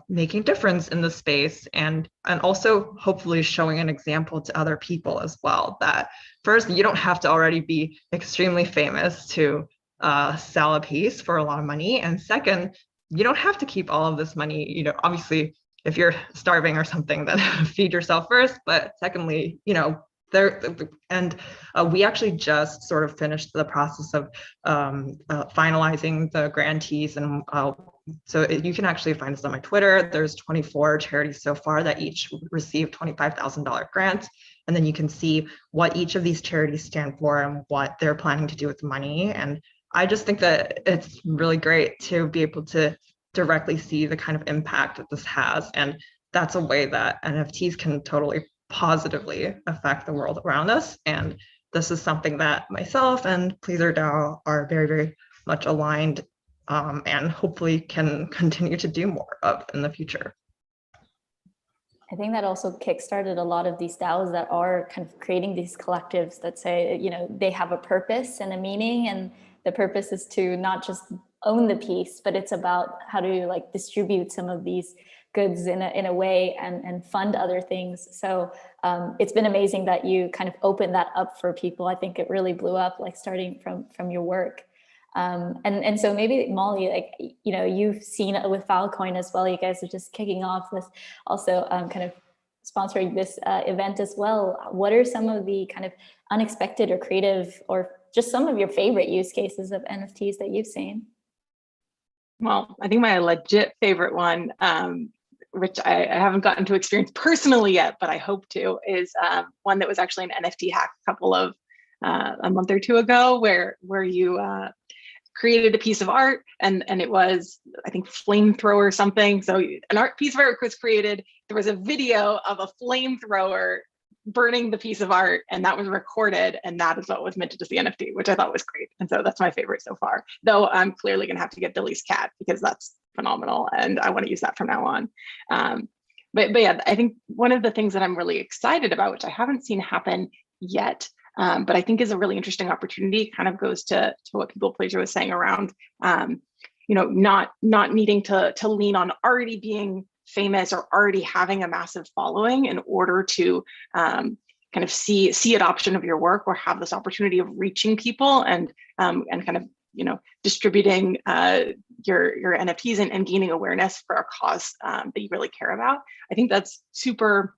making difference in the space, and also hopefully showing an example to other people as well, that first, you don't have to already be extremely famous to sell a piece for a lot of money, and second, you don't have to keep all of this money. You know, obviously if you're starving or something, then feed yourself first, but secondly, you know, we actually just sort of finished the process of finalizing the grantees, and so you can actually find this on my Twitter. There's 24 charities so far that each received $25,000 grants, and then you can see what each of these charities stand for and what they're planning to do with the money. And I just think that it's really great to be able to directly see the kind of impact that this has, and that's a way that NFTs can totally positively affect the world around us. And this is something that myself and Pleaser DAO are very, very much aligned and hopefully can continue to do more of in the future. I think that also kickstarted a lot of these DAOs that are kind of creating these collectives that say, you know, they have a purpose and a meaning, and the purpose is to not just own the piece, but it's about how to like distribute some of these goods in a way and fund other things. So it's been amazing that you kind of opened that up for people. I think it really blew up, like starting from your work. And so maybe Molly, like, you know, you've seen it with Filecoin as well. You guys are just kicking off this, also kind of sponsoring this event as well. What are some of the kind of unexpected or creative, or just some of your favorite use cases of NFTs that you've seen? Well, I think my legit favorite one, which I haven't gotten to experience personally yet, but I hope to, is one that was actually an NFT hack a month or two ago, where you created a piece of art, and it was, I think, flamethrower something. So an art piece of art was created. There was a video of a flamethrower burning the piece of art, and that was recorded, and that is what was minted as the NFT, which I thought was great. And so that's my favorite so far, though I'm clearly gonna have to get Billy's cat, because that's phenomenal and I want to use that from now on. But yeah, I think one of the things that I'm really excited about, which I haven't seen happen yet, but I think is a really interesting opportunity, kind of goes to what People Pleaser was saying around, you know, not needing to lean on already being famous or already having a massive following in order to kind of see adoption of your work, or have this opportunity of reaching people and kind of, you know, distributing your NFTs and gaining awareness for a cause that you really care about. I think that's super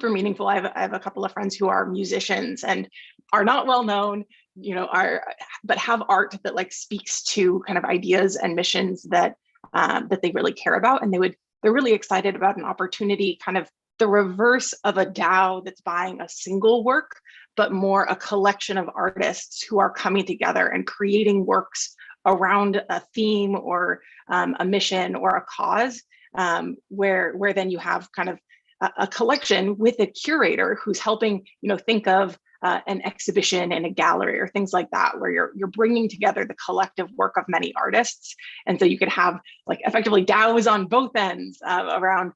meaningful. I have a couple of friends who are musicians and are not well known, you know, but have art that like speaks to kind of ideas and missions that they really care about, and they're really excited about an opportunity, kind of the reverse of a DAO that's buying a single work, but more a collection of artists who are coming together and creating works around a theme or a mission or a cause, where then you have kind of a collection with a curator who's helping, you know, think of an exhibition in a gallery or things like that, where you're bringing together the collective work of many artists. And so you could have like effectively DAOs on both ends around,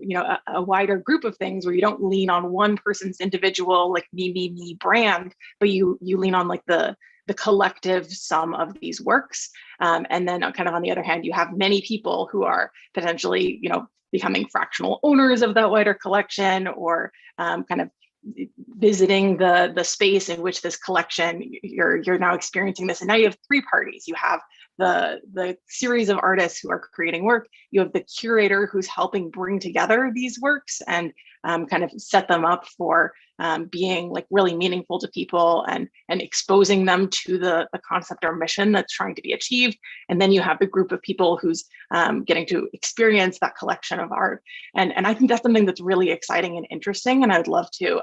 you know, a wider group of things, where you don't lean on one person's individual, like me brand, but you lean on like the collective sum of these works. And then kind of on the other hand, you have many people who are potentially, you know, becoming fractional owners of that wider collection, or kind of visiting the space in which this collection, you're now experiencing this. And now you have three parties. You have the series of artists who are creating work. You have the curator who's helping bring together these works and kind of set them up for being like really meaningful to people, and exposing them to the concept or mission that's trying to be achieved. And then you have the group of people who's getting to experience that collection of art. And I think that's something that's really exciting and interesting. And I would love to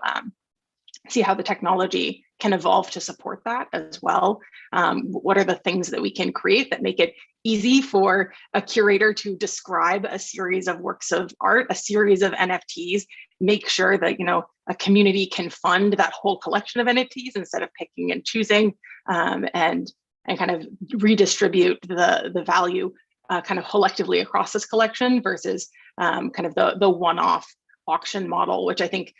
see how the technology can evolve to support that as well. What are the things that we can create that make it easy for a curator to describe a series of works of art, a series of NFTs, make sure that, you know, a community can fund that whole collection of NFTs instead of picking and choosing, and kind of redistribute the value kind of collectively across this collection, versus kind of the one-off auction model, which I think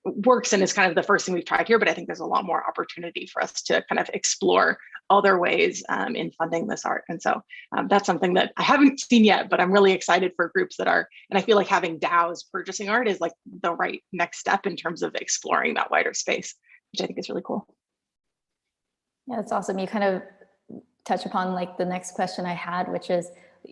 works and is kind of the first thing we've tried here, but I think there's a lot more opportunity for us to kind of explore other ways in funding this art. And so that's something that I haven't seen yet, but I'm really excited for groups that are, and I feel like having DAOs purchasing art is like the right next step in terms of exploring that wider space, which I think is really cool. Yeah, that's awesome. You kind of touch upon like the next question I had, which is,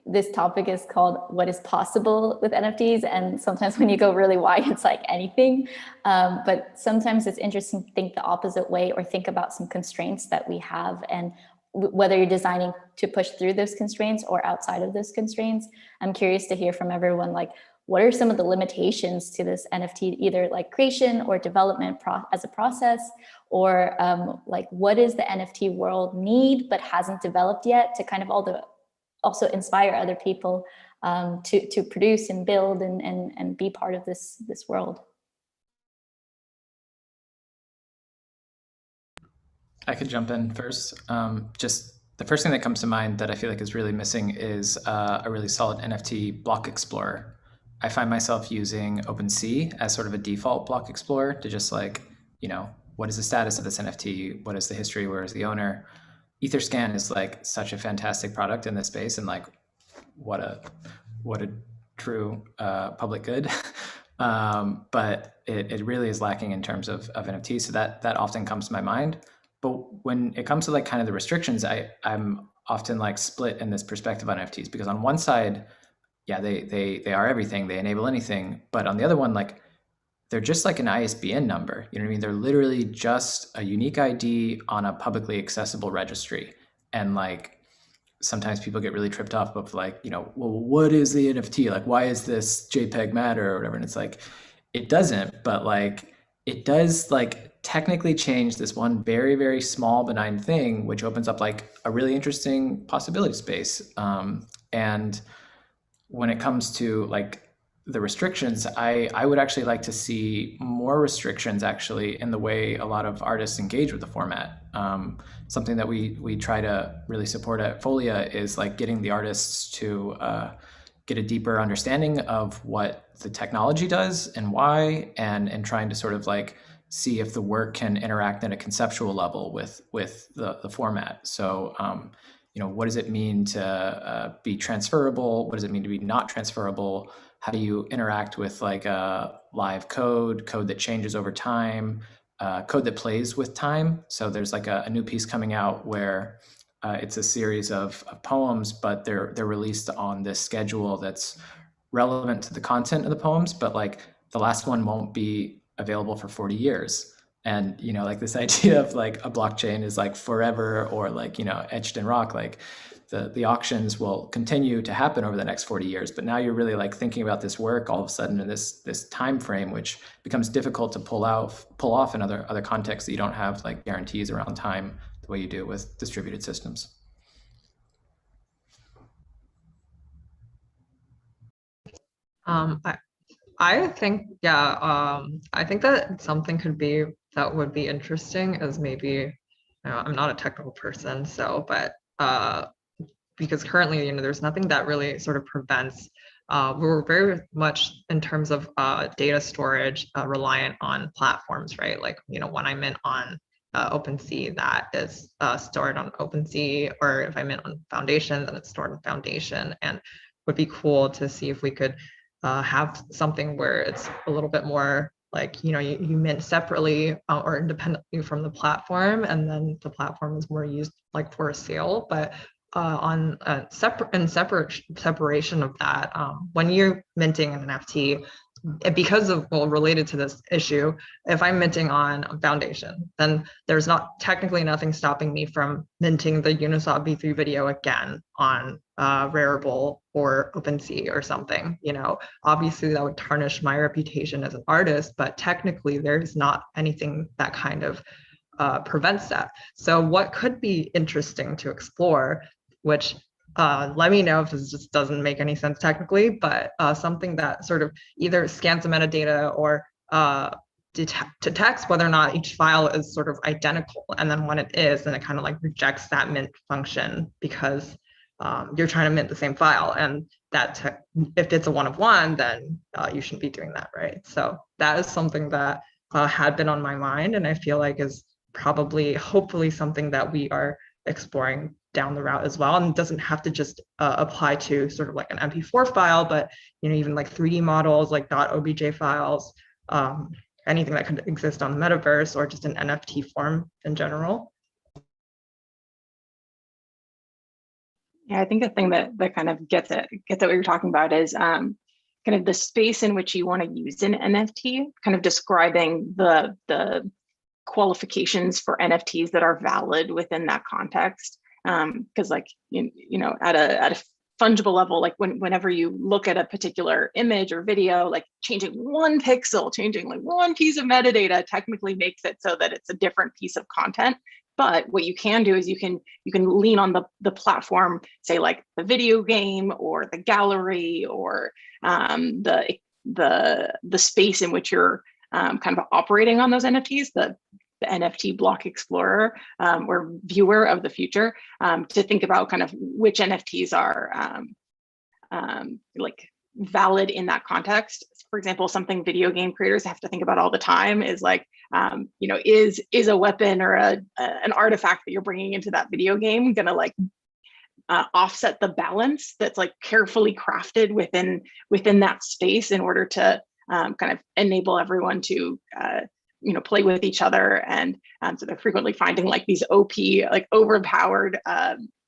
this topic is called what is possible with NFTs. And sometimes when you go really wide, it's like anything. But sometimes it's interesting to think the opposite way or think about some constraints that we have, and whether you're designing to push through those constraints or outside of those constraints. I'm curious to hear from everyone, like, what are some of the limitations to this NFT, either like creation or development as a process, or like what is the NFT world need but hasn't developed yet to kind of also inspire other people to produce and build and be part of this world. I could jump in first. Just the first thing that comes to mind that I feel like is really missing is a really solid NFT block explorer. I find myself using OpenSea as sort of a default block explorer to just like, you know, what is the status of this NFT? What is the history? Where is the owner? Etherscan is like such a fantastic product in this space, and like what a true public good. But it really is lacking in terms of NFTs. So that often comes to my mind. But when it comes to like kind of the restrictions, I'm often like split in this perspective on NFTs, because on one side, yeah, they are everything, they enable anything. But on the other one, like they're just like an ISBN number. You know what I mean? They're literally just a unique ID on a publicly accessible registry. And like sometimes people get really tripped off of like, you know, well, what is the NFT? Like, why is this JPEG matter or whatever? And it's like, it doesn't, but like it does like technically change this one very, very small benign thing, which opens up like a really interesting possibility space. And when it comes to like the restrictions, I would actually like to see more restrictions actually in the way a lot of artists engage with the format. Something that we try to really support at Folia is like getting the artists to get a deeper understanding of what the technology does and why, and trying to sort of like see if the work can interact at a conceptual level with the format. So you know, what does it mean to be transferable? What does it mean to be not transferable? How do you interact with like a live code that changes over time, code that plays with time? So there's like a new piece coming out where it's a series of poems, but they're released on this schedule that's relevant to the content of the poems, but like the last one won't be available for 40 years. And, you know, like this idea of like a blockchain is like forever, or like, you know, etched in rock, like the auctions will continue to happen over the next 40 years. But now you're really like thinking about this work all of a sudden in this time frame, which becomes difficult to pull off in other contexts that you don't have like guarantees around time the way you do with distributed systems. I think, yeah, I think that something could be that would be interesting is maybe, you know, I'm not a technical person, so, but because currently, you know, there's nothing that really sort of prevents, we're very much in terms of data storage reliant on platforms, right? Like, you know, when I mint on OpenSea, that is stored on OpenSea, or if I mint on Foundation, then it's stored on Foundation. And would be cool to see if we could have something where it's a little bit more like, you know, you mint separately or independently from the platform, and then the platform is more used like for a sale, but on separation of that, when you're minting an NFT, because of, well, related to this issue, if I'm minting on Foundation, then there's not technically nothing stopping me from minting the Uniswap V3 video again on Rarible or OpenSea or something. You know, obviously that would tarnish my reputation as an artist, but technically there's not anything that kind of prevents that. So what could be interesting to explore, which let me know if this just doesn't make any sense technically, but something that sort of either scans the metadata or detects whether or not each file is sort of identical. And then when it is, then it kind of like rejects that mint function because you're trying to mint the same file. And that if it's a one of one, then you shouldn't be doing that, right? So that is something that had been on my mind, and I feel like is probably, hopefully, something that we are exploring down the route as well. And it doesn't have to just apply to sort of like an MP4 file, but even like 3D models, like .obj files, anything that could exist on the metaverse, or just an NFT form in general. Yeah, I think the thing that kind of gets at what you're talking about is kind of the space in which you want to use an NFT, kind of describing the qualifications for NFTs that are valid within that context. Because like at a fungible level, like whenever you look at a particular image or video, like changing one pixel, changing like one piece of metadata technically makes it so that it's a different piece of content. But what you can do is you can lean on the platform, say like the video game or the gallery or the space in which you're kind of operating on those NFTs, the NFT block explorer or viewer of the future, to think about kind of which NFTs are like valid in that context. For example, something video game creators have to think about all the time is like, is a weapon or an artifact that you're bringing into that video game gonna like offset the balance that's like carefully crafted within that space in order to kind of enable everyone to play with each other. And so they're frequently finding like these OP, like overpowered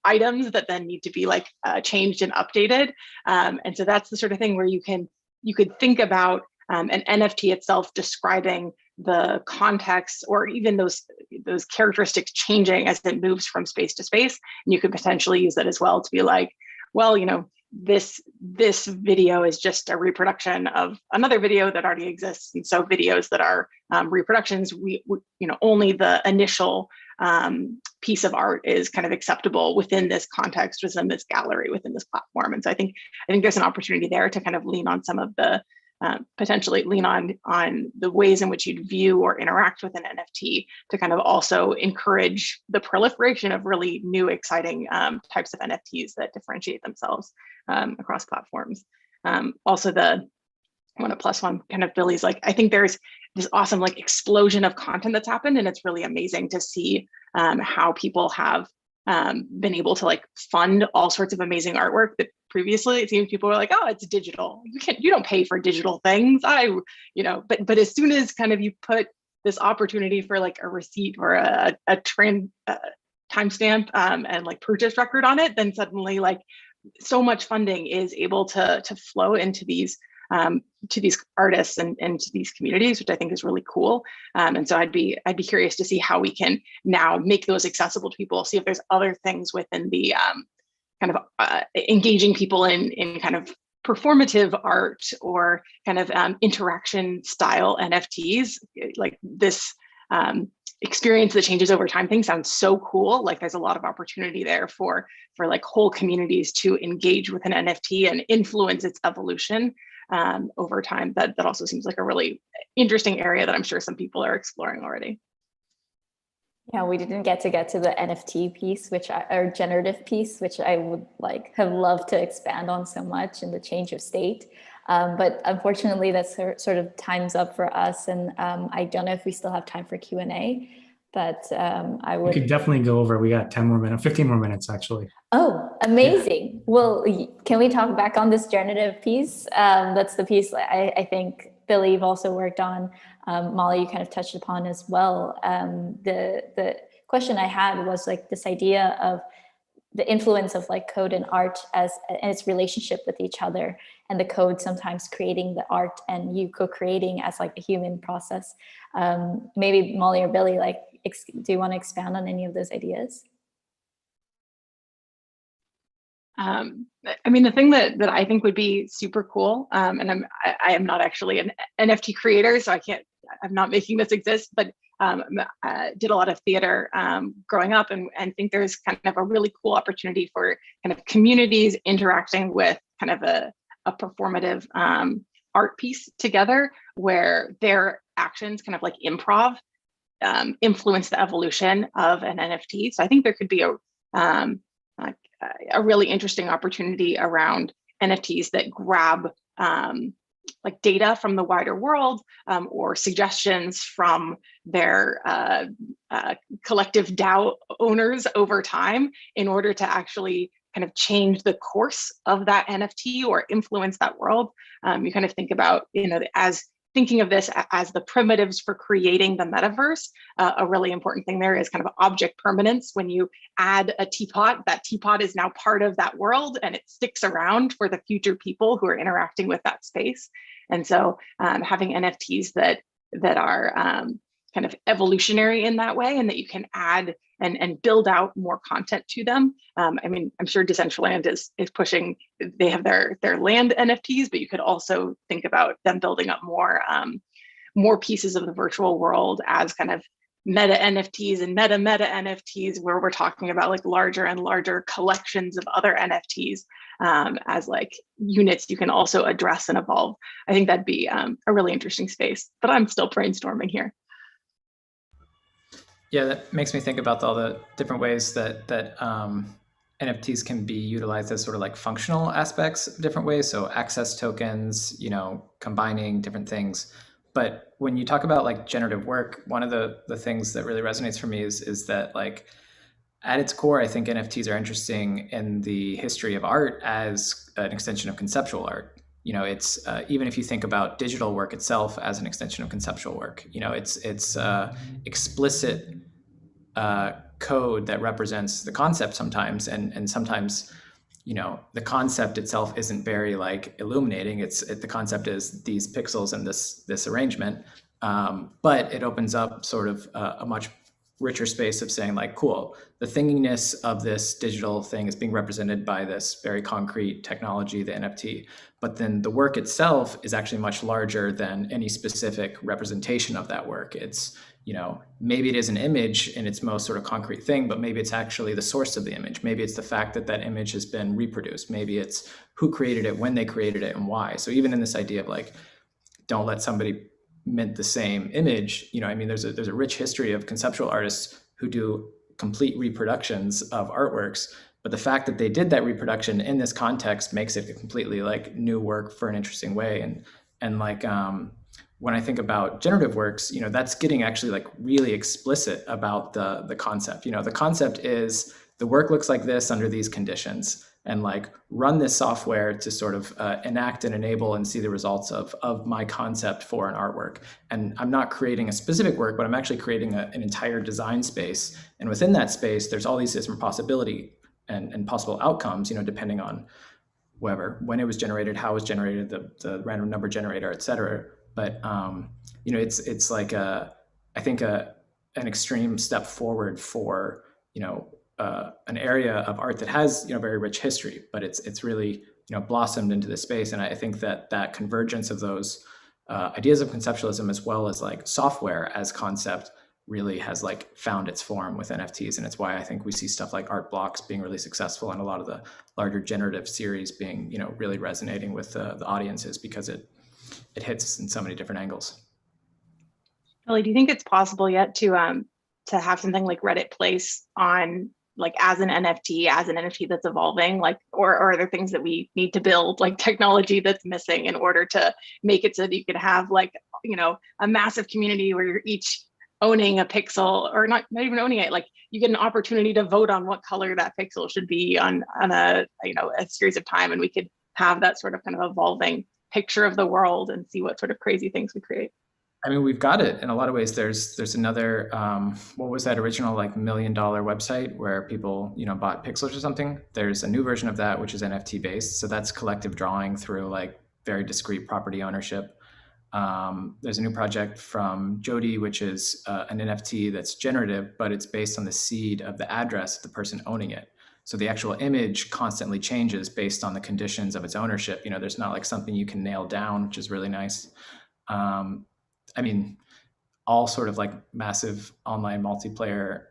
items that then need to be like changed and updated. And so that's the sort of thing where you could think about an NFT itself describing the context or even those characteristics changing as it moves from space to space. And you could potentially use that as well to be like, well, this video is just a reproduction of another video that already exists. And so videos that are reproductions, we only the initial piece of art is kind of acceptable within this context, within this gallery, within this platform. And so I think there's an opportunity there to kind of lean on some of the potentially lean on the ways in which you'd view or interact with an NFT to kind of also encourage the proliferation of really new, exciting types of NFTs that differentiate themselves across platforms. Also, the one plus one kind of Billy's like, I think there's this awesome like explosion of content that's happened, and it's really amazing to see how people have been able to like fund all sorts of amazing artwork that previously it seems people were like, oh, it's digital. You don't pay for digital things. But as soon as kind of you put this opportunity for like a receipt or a timestamp and like purchase record on it, then suddenly like so much funding is able to flow into these artists and to these communities, which I think is really cool. And so I'd be curious to see how we can now make those accessible to people, see if there's other things within the kind of engaging people in kind of performative art or kind of interaction style NFTs. Like this experience that changes over time thing sounds so cool. Like there's a lot of opportunity there for like whole communities to engage with an NFT and influence its evolution over time. That also seems like a really interesting area that I'm sure some people are exploring already. Yeah, we didn't get to the NFT piece, or generative piece, which I would have loved to expand on so much in the change of state. But unfortunately, that's sort of time's up for us. And I don't know if we still have time for Q&A, but I would. We could definitely go over. We got 10 more minutes, 15 more minutes, actually. Oh, amazing. Yeah. Well, can we talk back on this generative piece? That's the piece I think, Billy, you've also worked on. Molly, you kind of touched upon as well. The question I had was like this idea of the influence of like code and art and its relationship with each other, and the code sometimes creating the art and you co-creating as like a human process. Maybe Molly or Billy, do you want to expand on any of those ideas? I mean, the thing that I think would be super cool, and I am not actually an NFT creator, so I'm not making this exist, but I did a lot of theater growing up and think there's kind of a really cool opportunity for kind of communities interacting with kind of a performative art piece together, where their actions kind of like improv influence the evolution of an NFT. So I think there could be a really interesting opportunity around NFTs that grab like data from the wider world or suggestions from their collective DAO owners over time in order to actually kind of change the course of that NFT or influence that world. You kind of think about, as thinking of this as the primitives for creating the metaverse. A really important thing there is kind of object permanence. When you add a teapot, that teapot is now part of that world and it sticks around for the future people who are interacting with that space. And so having NFTs that are kind of evolutionary in that way, and that you can add and build out more content to them. I mean, I'm sure Decentraland is pushing, they have their land NFTs, but you could also think about them building up more pieces of the virtual world as kind of meta NFTs and meta NFTs, where we're talking about like larger and larger collections of other NFTs as like units you can also address and evolve. I think that'd be a really interesting space, but I'm still brainstorming here. Yeah, that makes me think about all the different ways that NFTs can be utilized as sort of like functional aspects of different ways. So access tokens, combining different things. But when you talk about like generative work, one of the things that really resonates for me is that like at its core, I think NFTs are interesting in the history of art as an extension of conceptual art. It's even if you think about digital work itself as an extension of conceptual work, it's explicit code that represents the concept sometimes, and sometimes, the concept itself isn't very like illuminating. The concept is these pixels and this arrangement, but it opens up sort of a much richer space of saying like, cool, the thinginess of this digital thing is being represented by this very concrete technology, the NFT, but then the work itself is actually much larger than any specific representation of that work. It's, maybe it is an image in its most sort of concrete thing, but maybe it's actually the source of the image. Maybe it's the fact that that image has been reproduced. Maybe it's who created it, when they created it, and why. So even in this idea of like, don't let somebody mint the same image, there's a rich history of conceptual artists who do complete reproductions of artworks, but the fact that they did that reproduction in this context makes it a completely like new work for an interesting way. And like when I think about generative works, that's getting actually like really explicit about the concept. The concept is the work looks like this under these conditions, and like run this software to sort of enact and enable and see the results of my concept for an artwork. And I'm not creating a specific work, but I'm actually creating an entire design space. And within that space, there's all these different possibility and possible outcomes, depending on when it was generated, how it was generated, the random number generator, et cetera. But it's like I think an extreme step forward for an area of art that has very rich history, but it's really blossomed into this space. And I think that convergence of those ideas of conceptualism as well as like software as concept really has like found its form with NFTs. And it's why I think we see stuff like art blocks being really successful and a lot of the larger generative series being really resonating with the audiences, because it hits in so many different angles. Ellie, do you think it's possible yet to have something like Reddit Place on like as an NFT that's evolving, like, or are there things that we need to build, like technology that's missing in order to make it so that you could have like, a massive community where you're each owning a pixel, or not even owning it, like you get an opportunity to vote on what color that pixel should be on a series of time, and we could have that sort of kind of evolving picture of the world and see what sort of crazy things we create. I mean, we've got it in a lot of ways. There's another, what was that original like $1 million website where people, bought pixels or something? There's a new version of that, which is NFT based. So that's collective drawing through like very discrete property ownership. There's a new project from Jody, which is an NFT that's generative, but it's based on the seed of the address of the person owning it. So the actual image constantly changes based on the conditions of its ownership. There's not like something you can nail down, which is really nice. All sort of like massive online multiplayer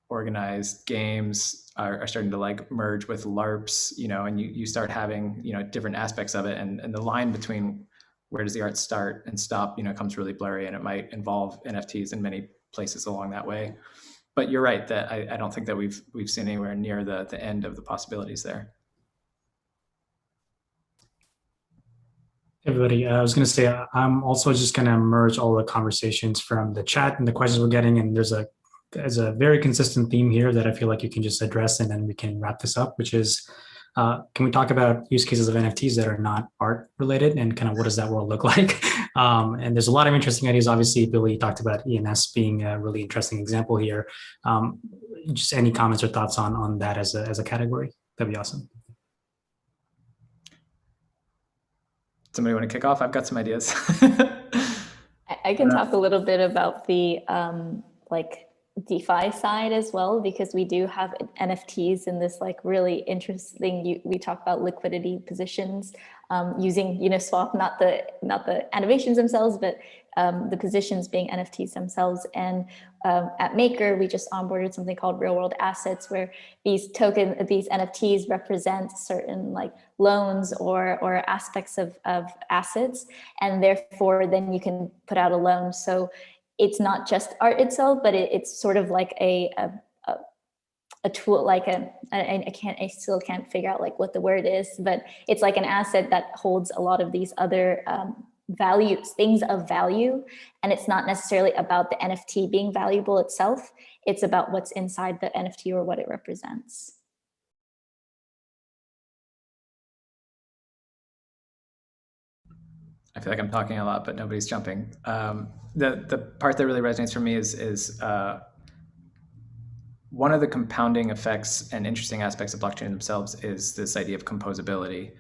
organized games are starting to like merge with LARPs, and you start having, different aspects of it. And the line between where does the art start and stop, comes really blurry, and it might involve NFTs in many places along that way. But you're right that I don't think that we've seen anywhere near the end of the possibilities there. Everybody, I was going to say, I'm also just going to merge all the conversations from the chat and the questions we're getting. And there's a very consistent theme here that I feel like you can just address, and then we can wrap this up, which is, can we talk about use cases of NFTs that are not art related, and kind of what does that world look like? And there's a lot of interesting ideas. Obviously, Billy talked about ENS being a really interesting example here. Just any comments or thoughts on that as a category? That'd be awesome. Somebody want to kick off? I've got some ideas. I can talk a little bit about the like DeFi side as well, because we do have NFTs in this like really interesting. We talk about liquidity positions using Uniswap, not the animations themselves, but the positions being NFTs themselves. And at Maker, we just onboarded something called real world assets, where these NFTs represent certain like loans or aspects of assets, and therefore then you can put out a loan. So it's not just art itself, but it's sort of like a tool, like I still can't figure out like what the word is, but it's like an asset that holds a lot of these other things of value. And it's not necessarily about the NFT being valuable itself. It's about what's inside the NFT or what it represents. I feel like I'm talking a lot, but nobody's jumping. The part that really resonates for me is one of the compounding effects and interesting aspects of blockchain themselves is this idea of composability.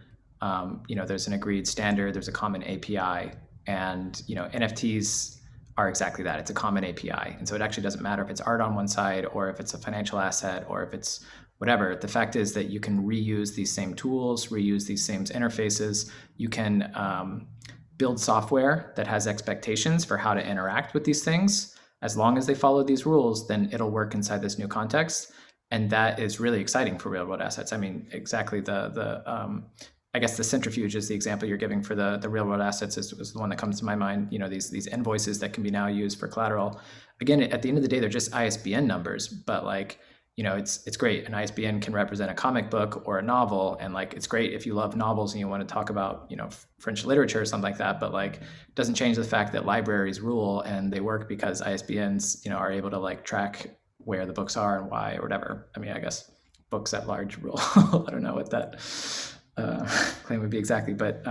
There's an agreed standard, there's a common API, and NFTs are exactly that. It's a common API, and so it actually doesn't matter if it's art on one side or if it's a financial asset or if it's whatever. The fact is that you can reuse these same tools, reuse these same interfaces. You can build software that has expectations for how to interact with these things. As long as they follow these rules, then it'll work inside this new context. And that is really exciting for real world assets. I mean, exactly I guess the centrifuge is the example you're giving for the real world assets is the one that comes to my mind. These invoices that can be now used for collateral. Again, at the end of the day, they're just ISBN numbers, but like, it's great. An ISBN can represent a comic book or a novel. And like, it's great if you love novels and you want to talk about, French literature or something like that, but like, it doesn't change the fact that libraries rule, and they work because ISBNs, are able to like track where the books are and why or whatever. I mean, I guess books at large rule. I don't know what that claim would be exactly, but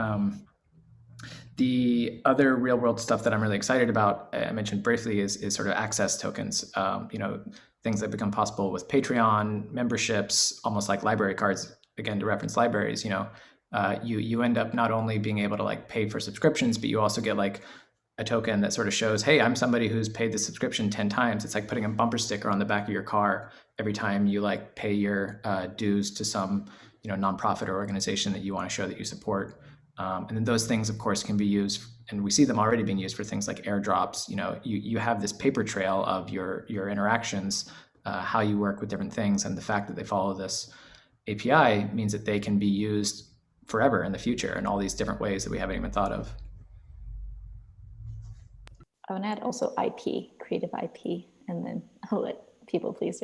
the other real world stuff that I'm really excited about, I mentioned briefly, is sort of access tokens. Things that become possible with Patreon memberships, almost like library cards. Again, to reference libraries, you end up not only being able to like pay for subscriptions, but you also get like a token that sort of shows, hey, I'm somebody who's paid the subscription 10 times. It's like putting a bumper sticker on the back of your car every time you like pay your dues to some nonprofit or organization that you want to show that you support. And then those things, of course, can be used, and we see them already being used for things like airdrops. You have this paper trail of your interactions, how you work with different things, and the fact that they follow this API means that they can be used forever in the future in all these different ways that we haven't even thought of. I want to add also IP, creative IP, and then I'll let people please.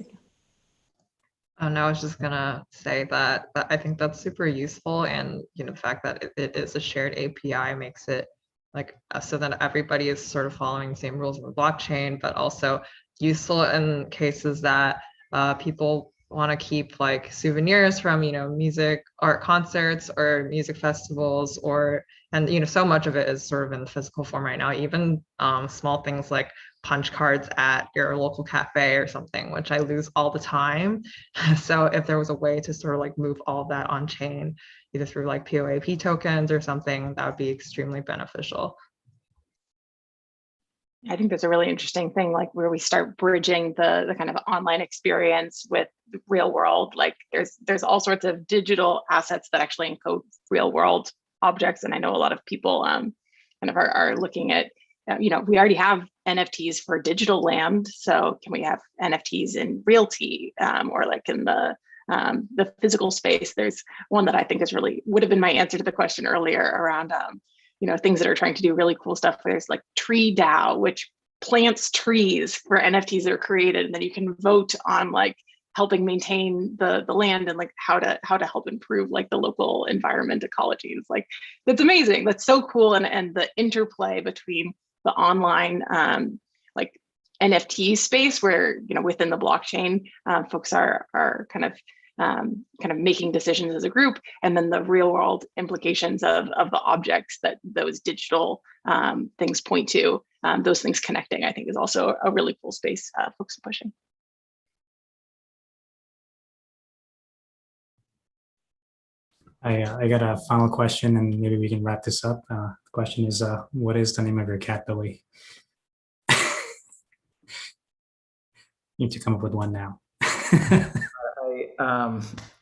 And I was just gonna say that I think that's super useful, and the fact that it is a shared API makes it like so that everybody is sort of following the same rules of the blockchain, but also useful in cases that people want to keep like souvenirs from music, art concerts, or music festivals, and so much of it is sort of in physical form right now. Even small things like punch cards at your local cafe or something, which I lose all the time. So if there was a way to sort of like move all that on chain, either through like POAP tokens or something, that would be extremely beneficial. I think that's a really interesting thing, like where we start bridging the kind of online experience with the real world. Like there's all sorts of digital assets that actually encode real world objects. And I know a lot of people kind of are looking at, we already have NFTs for digital land. So can we have NFTs in realty or like in the physical space? There's one that I think is would have been my answer to the question earlier around things that are trying to do really cool stuff. There's like Tree DAO, which plants trees for NFTs that are created, and then you can vote on like helping maintain the land and like how to help improve like the local environment ecology. It's like, that's amazing. That's so cool. And the interplay between the online like NFT space where, you know, within the blockchain, folks are kind of making decisions as a group, and then the real world implications of the objects that those digital things point to, those things connecting, I think is also a really cool space folks are pushing. I got a final question, and maybe we can wrap this up. The question is, what is the name of your cat, Billy? You need to come up with one now.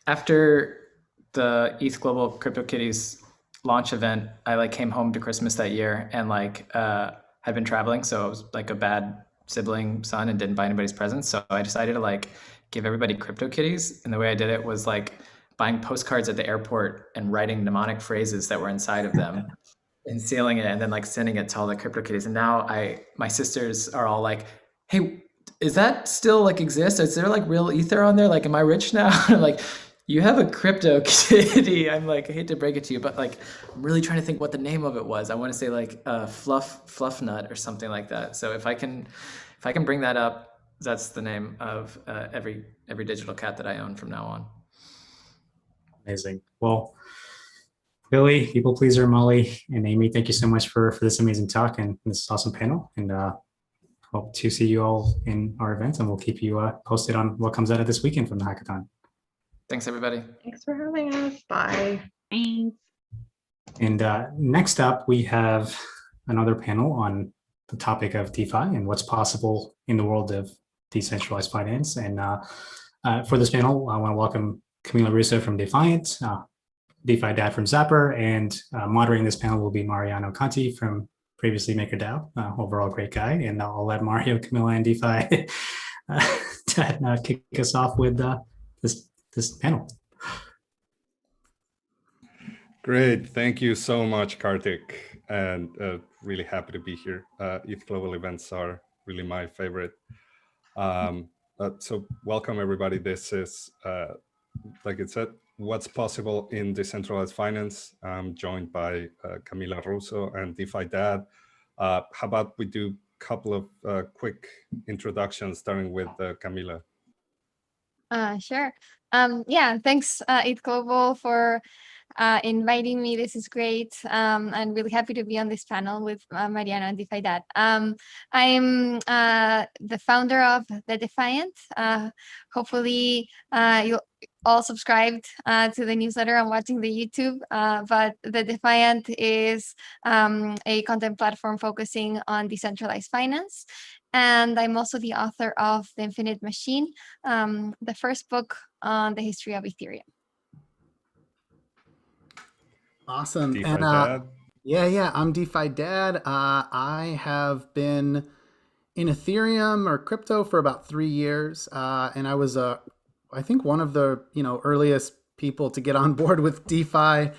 After the ETH Global CryptoKitties launch event, I like came home to Christmas that year and like had been traveling, so I was like a bad sibling son and didn't buy anybody's presents. So I decided to like give everybody CryptoKitties, and the way I did it was like buying postcards at the airport and writing mnemonic phrases that were inside of them and sealing it and then like sending it to all the CryptoKitties. And now my sisters are all like, hey, is that still like exist? Is there like real ether on there? Like, am I rich now? I'm like, you have a crypto kitty. I'm like, I hate to break it to you, but like, I'm really trying to think what the name of it was. I want to say like fluff nut or something like that. So if I can bring that up, that's the name of every digital cat that I own from now on. Amazing. Well, Billy, people pleaser, Molly, and Amy, thank you so much for this amazing talk and this awesome panel. And hope to see you all in our events, and we'll keep you posted on what comes out of this weekend from the hackathon. Thanks, everybody. Thanks for having us. Bye. Thanks. And next up, we have another panel on the topic of DeFi and what's possible in the world of decentralized finance. And for this panel, I want to welcome Camila Russo from Defiant, DeFi Dad from Zapper, and moderating this panel will be Mariano Conti from previously MakerDAO, overall great guy. And I'll let Mario, Camila, and DeFi kick us off with this panel. Great, thank you so much, Kartik, and really happy to be here. ETH Global events are really my favorite. So welcome everybody. This is, like it said, what's possible in decentralized finance. I'm joined by Camila Russo and DeFi Dad. How about we do a couple of quick introductions, starting with Camila. Sure. Yeah, thanks ETH Global for inviting me. This is great. I'm really happy to be on this panel with Mariano and DeFi Dad. I'm the founder of The Defiant. Hopefully you all subscribed to the newsletter and watching the YouTube, but The Defiant is a content platform focusing on decentralized finance. And I'm also the author of The Infinite Machine, the first book on the history of Ethereum. Awesome. DeFi And Dad. yeah, I'm DeFi Dad. I have been in Ethereum or crypto for about 3 years, and I was I think one of the earliest people to get on board with DeFi,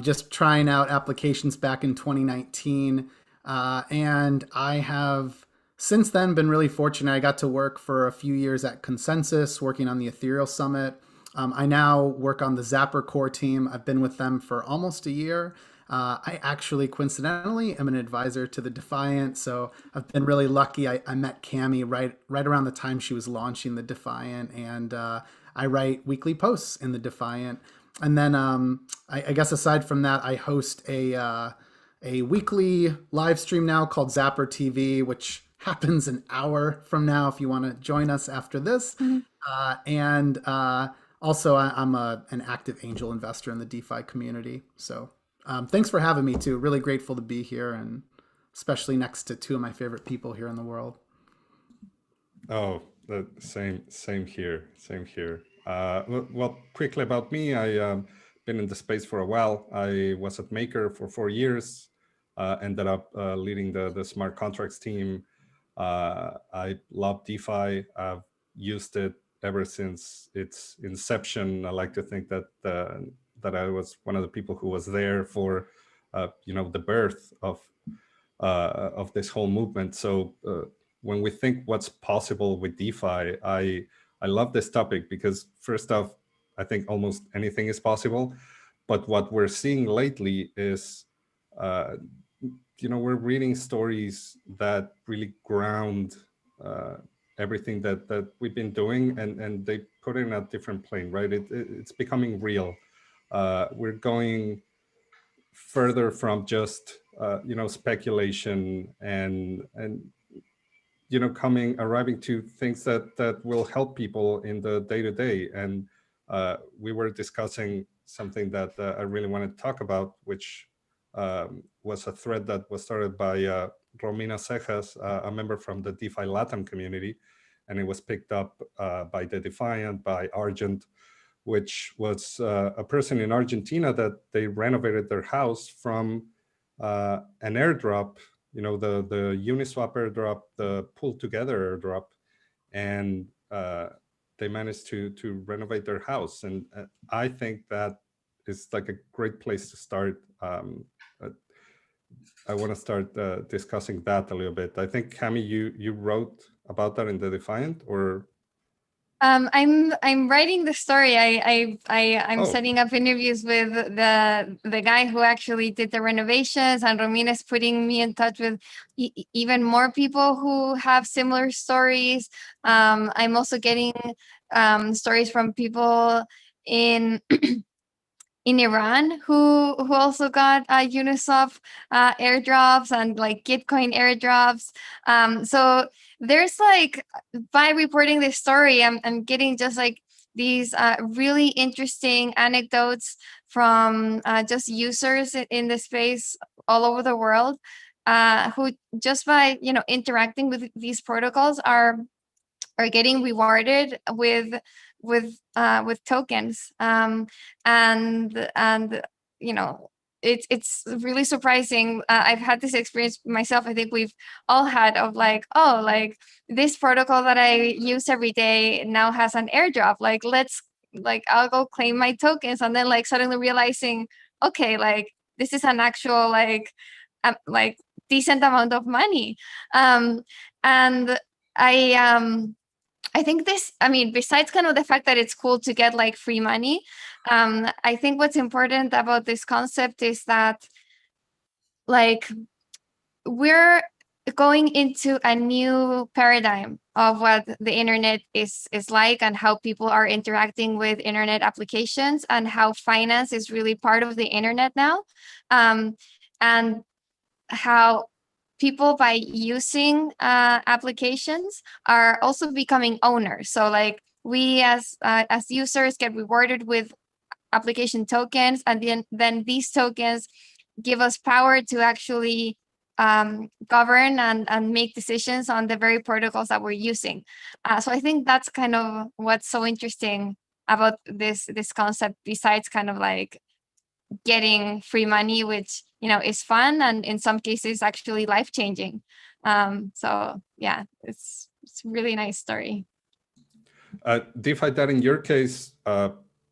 just trying out applications back in 2019, and I have since then been really fortunate. I got to work for a few years at Consensus, working on the Ethereum Summit. I now work on the Zapper core team. I've been with them for almost a year. I actually, coincidentally, am an advisor to the Defiant, so I've been really lucky. I met Cami right around the time she was launching the Defiant, and I write weekly posts in the Defiant. And then I guess aside from that, I host a weekly live stream now called Zapper TV, which happens an hour from now if you want to join us after this. And also, I'm an active angel investor in the DeFi community. So thanks for having me too. Really grateful to be here, and especially next to two of my favorite people here in the world. Oh, the same here. Well, quickly about me, I been in the space for a while. I was at Maker for 4 years, ended up leading the smart contracts team. I love DeFi. I've used it ever since its inception. I like to think that that I was one of the people who was there for the birth of this whole movement. So when we think what's possible with DeFi, I I love this topic because first off, I think almost anything is possible. But what we're seeing lately is, we're reading stories that really ground everything that we've been doing, and they put it in a different plane, right? It's becoming real. We're going further from just speculation and arriving to things that will help people in the day-to-day. And we were discussing something that I really wanted to talk about, which was a thread that was started by Romina Cejas, a member from the DeFi Latam community, and it was picked up by The Defiant, by Argent, which was a person in Argentina that they renovated their house from an airdrop, the Uniswap airdrop, the pulled together airdrop, and they managed to renovate their house. And I think that is like a great place to start. I want to start discussing that a little bit. I think, Cami, you wrote about that in The Defiant, or? I'm writing the story. I'm setting up interviews with the guy who actually did the renovations, and Romina's putting me in touch with even more people who have similar stories. I'm also getting stories from people in in Iran who also got Uniswap airdrops and like Gitcoin airdrops. So there's like, by reporting this story, I'm getting just like these really interesting anecdotes from just users in the space all over the world, who just by interacting with these protocols are getting rewarded with tokens, and it's really surprising. I've had this experience myself. I think we've all had, of like, oh, like this protocol that I use every day now has an airdrop, I'll go claim my tokens, and then like suddenly realizing, okay, like this is an actual like decent amount of money. And I think this, I mean, besides kind of the fact that it's cool to get like free money, I think what's important about this concept is that like we're going into a new paradigm of what the internet is like, and how people are interacting with internet applications, and how finance is really part of the internet now, and how people, by using applications, are also becoming owners. So like we as users get rewarded with application tokens, and then these tokens give us power to actually govern and make decisions on the very protocols that we're using. So I think that's kind of what's so interesting about this concept, besides kind of like getting free money, which is fun, and in some cases actually life-changing. So yeah, it's a really nice story. DeFi, that in your case,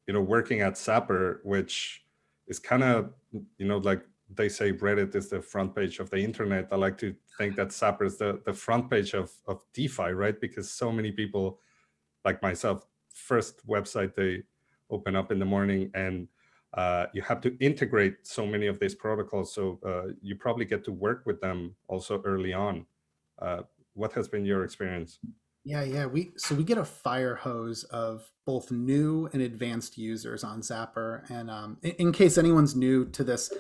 working at Zapper, which is kind of, like they say Reddit is the front page of the internet. I like to think that Zapper is the front page of DeFi, right? Because so many people, like myself, first website they open up in the morning, and you have to integrate so many of these protocols. So you probably get to work with them also early on. What has been your experience? Yeah. We get a fire hose of both new and advanced users on Zapper. And in case anyone's new to this,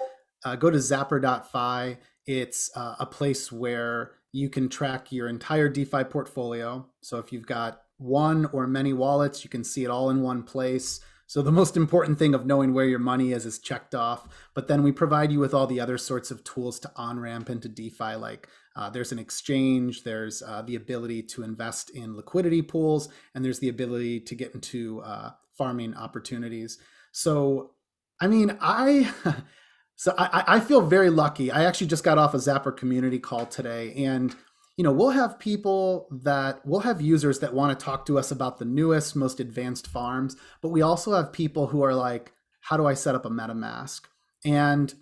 go to zapper.fi. It's a place where you can track your entire DeFi portfolio. So if you've got one or many wallets, you can see it all in one place. So the most important thing of knowing where your money is checked off. But then we provide you with all the other sorts of tools to on-ramp into DeFi, like there's an exchange, there's the ability to invest in liquidity pools, and there's the ability to get into farming opportunities. So, I mean, I feel very lucky. I actually just got off a Zapper community call today, and we'll have users that want to talk to us about the newest, most advanced farms, but we also have people who are like, how do I set up a MetaMask? And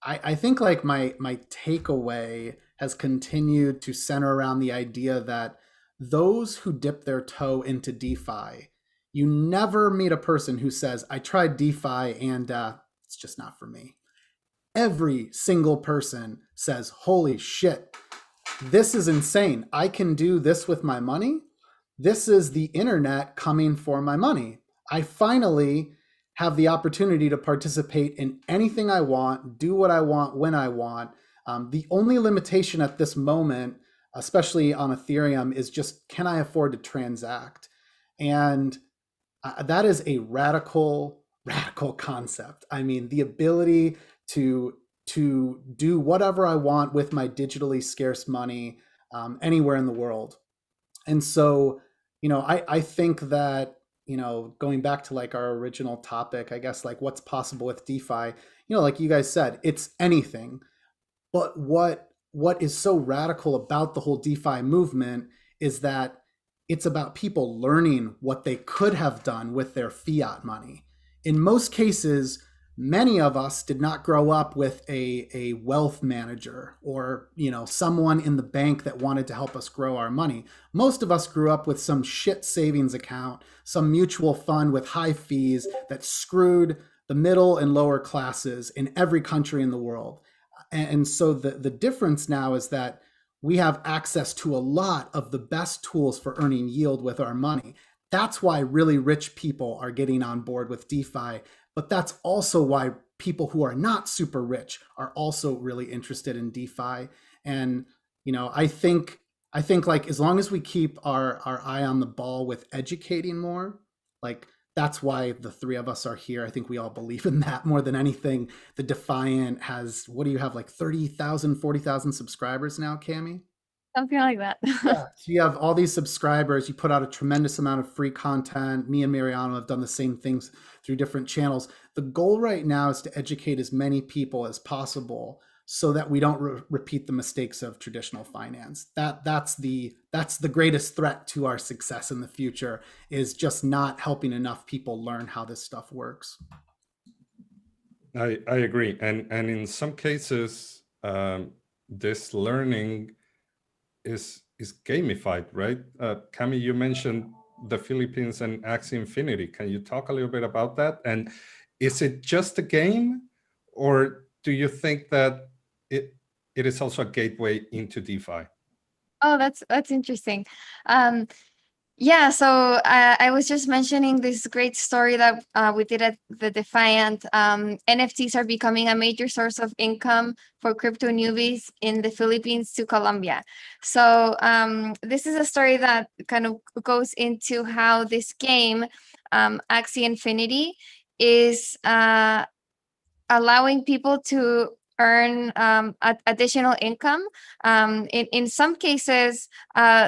I think like my takeaway has continued to center around the idea that those who dip their toe into DeFi, you never meet a person who says, I tried DeFi and it's just not for me. Every single person says, holy shit, this is insane. I can do this with my money. This is the internet coming for my money. I finally have the opportunity to participate in anything I want, do what I want when I want. The only limitation at this moment, especially on Ethereum, is just, can I afford to transact? And that is a radical concept. I mean, the ability to do whatever I want with my digitally scarce money anywhere in the world. And so, I think that, going back to like our original topic, I guess, like what's possible with DeFi, like you guys said, it's anything. But what is so radical about the whole DeFi movement is that it's about people learning what they could have done with their fiat money. In most cases, many of us did not grow up with a wealth manager or, someone in the bank that wanted to help us grow our money. Most of us grew up with some shit savings account, some mutual fund with high fees that screwed the middle and lower classes in every country in the world. And so the difference now is that we have access to a lot of the best tools for earning yield with our money. That's why really rich people are getting on board with DeFi, but that's also why people who are not super rich are also really interested in DeFi. And, I think like as long as we keep our eye on the ball with educating more, like that's why the three of us are here. I think we all believe in that more than anything. The Defiant has, what do you have, like 30,000, 40,000 subscribers now, Cami? Something like that. Yeah. So you have all these subscribers. You put out a tremendous amount of free content. Me and Mariano have done the same things through different channels. The goal right now is to educate as many people as possible so that we don't repeat the mistakes of traditional finance. That's the greatest threat to our success in the future, is just not helping enough people learn how this stuff works. I agree. And in some cases, this learning is gamified, right? Cami, you mentioned the Philippines and Axie Infinity. Can you talk a little bit about that? And is it just a game, or do you think that it is also a gateway into DeFi? Oh, that's interesting. Yeah, so I was just mentioning this great story that we did at the Defiant. NFTs are becoming a major source of income for crypto newbies in the Philippines to Colombia. So this is a story that kind of goes into how this game, Axie Infinity, is allowing people to earn additional income, in some cases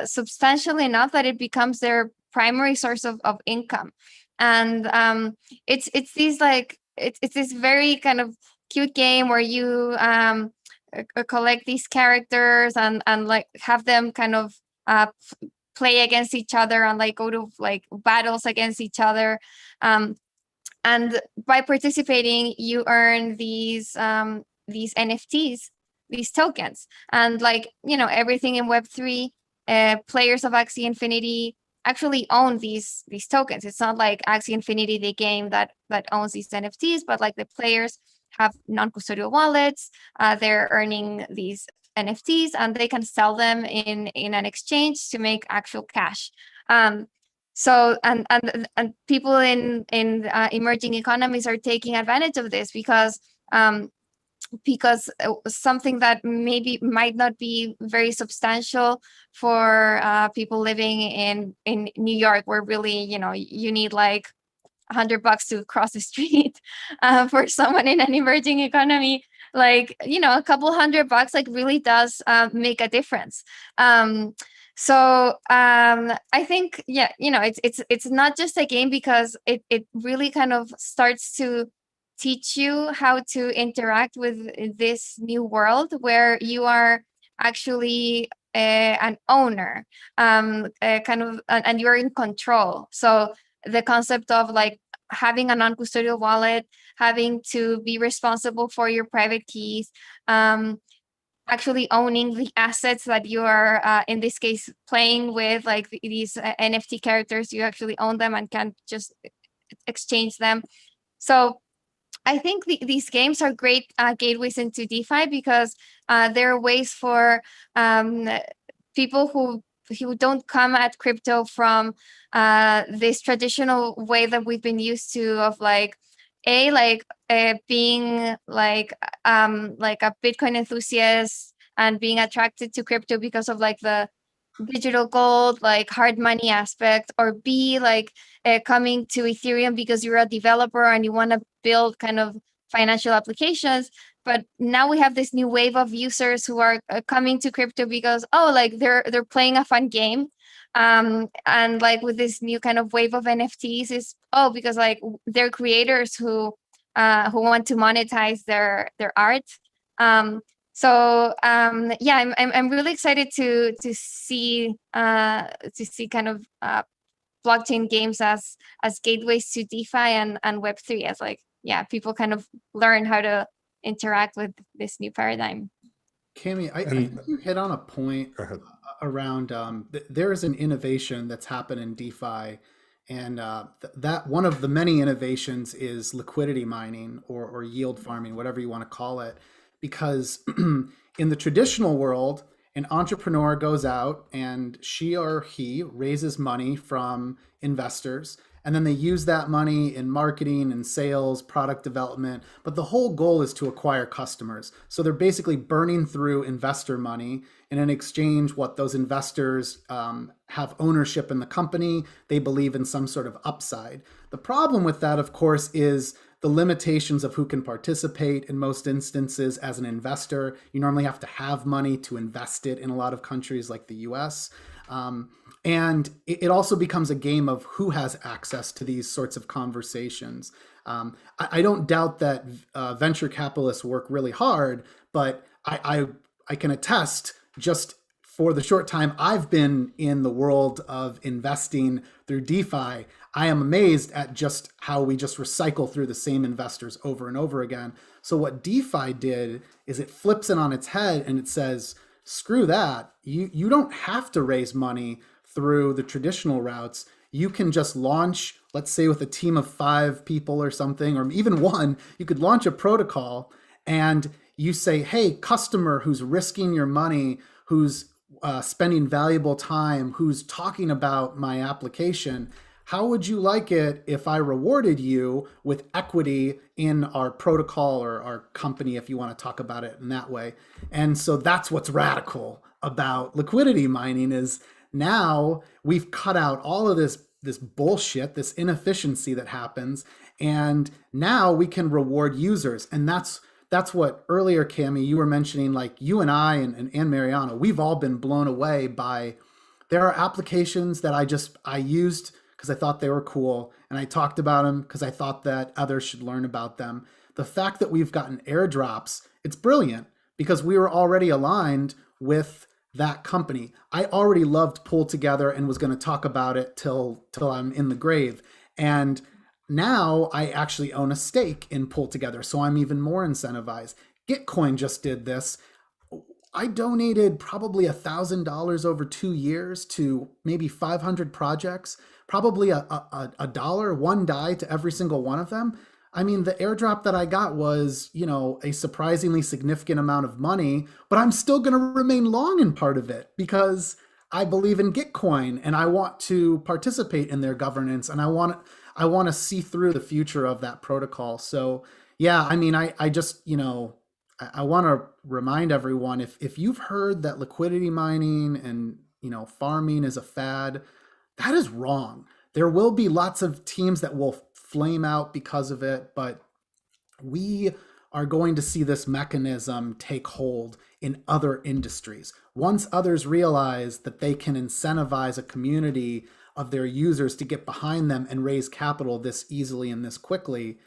substantial enough that it becomes their primary source of income. And it's this very kind of cute game where you collect these characters and like have them kind of play against each other and like go to like battles against each other. And by participating, you earn these NFTs, these tokens. And like, everything in Web3, players of Axie Infinity actually own these tokens. It's not like Axie Infinity, the game that owns these NFTs, but like the players have non-custodial wallets. They're earning these NFTs and they can sell them in an exchange to make actual cash. So and people in emerging economies are taking advantage of this because something that maybe might not be very substantial for people living in New York, where really you need like $100 to cross the street. For someone in an emerging economy, like a couple $100 like really does make a difference. So I think, yeah, it's not just a game, because it really kind of starts to teach you how to interact with this new world where you are actually an owner, kind of, and you're in control. So the concept of like having a non-custodial wallet, having to be responsible for your private keys, actually owning the assets that you are, in this case, playing with, like these NFT characters. You actually own them and can't just exchange them. So I think these games are great gateways into DeFi, because they're ways for people who don't come at crypto from this traditional way that we've been used to, of being like a Bitcoin enthusiast and being attracted to crypto because of like the digital gold, like hard money aspect, or B, coming to Ethereum because you're a developer and you want to build kind of financial applications. But now we have this new wave of users who are coming to crypto because, oh, like they're playing a fun game. And like with this new kind of wave of NFTs is, oh, because like they're creators who want to monetize their art. Yeah, I'm really excited to see kind of blockchain games as gateways to DeFi and Web3, as like, yeah, people kind of learn how to interact with this new paradigm. Cami, I think you hit on a point around there is an innovation that's happened in DeFi, and that one of the many innovations is liquidity mining or yield farming, whatever you want to call it. Because in the traditional world, an entrepreneur goes out and she or he raises money from investors, and then they use that money in marketing and sales, product development. But the whole goal is to acquire customers. So they're basically burning through investor money, and in exchange, what those investors have ownership in the company. They believe in some sort of upside. The problem with that, of course, is the limitations of who can participate. In most instances, as an investor, you normally have to have money to invest it in a lot of countries like the US. And it also becomes a game of who has access to these sorts of conversations. I don't doubt that venture capitalists work really hard, but I can attest, just for the short time I've been in the world of investing through DeFi, I am amazed at just how we just recycle through the same investors over and over again. So what DeFi did is it flips it on its head and it says, screw that. You don't have to raise money through the traditional routes. You can just launch, let's say with a team of 5 people or something, or even 1, you could launch a protocol and you say, hey, customer who's risking your money, who's spending valuable time, who's talking about my application, how would you like it if I rewarded you with equity in our protocol or our company, if you want to talk about it in that way? And so that's what's radical about liquidity mining, is now we've cut out all of this bullshit, this inefficiency that happens, and now we can reward users. And that's what earlier, Cami, you were mentioning, like you and I and Mariana, we've all been blown away by, there are applications that I used because I thought they were cool, and I talked about them because I thought that others should learn about them. The fact that we've gotten airdrops, it's brilliant because we were already aligned with that company. I already loved Pull Together and was going to talk about it till I'm in the grave. And now I actually own a stake in Pull Together, so I'm even more incentivized. Gitcoin just did this. I donated probably $1,000 over 2 years to maybe 500 projects, probably a dollar, one DAI to every single one of them. I mean, the airdrop that I got was, a surprisingly significant amount of money, but I'm still going to remain long in part of it because I believe in Gitcoin and I want to participate in their governance, and I want to see through the future of that protocol. So yeah, I mean, I just, I want to remind everyone, if you've heard that liquidity mining and, farming is a fad, that is wrong. There will be lots of teams that will flame out because of it, but we are going to see this mechanism take hold in other industries. Once others realize that they can incentivize a community of their users to get behind them and raise capital this easily and this quickly,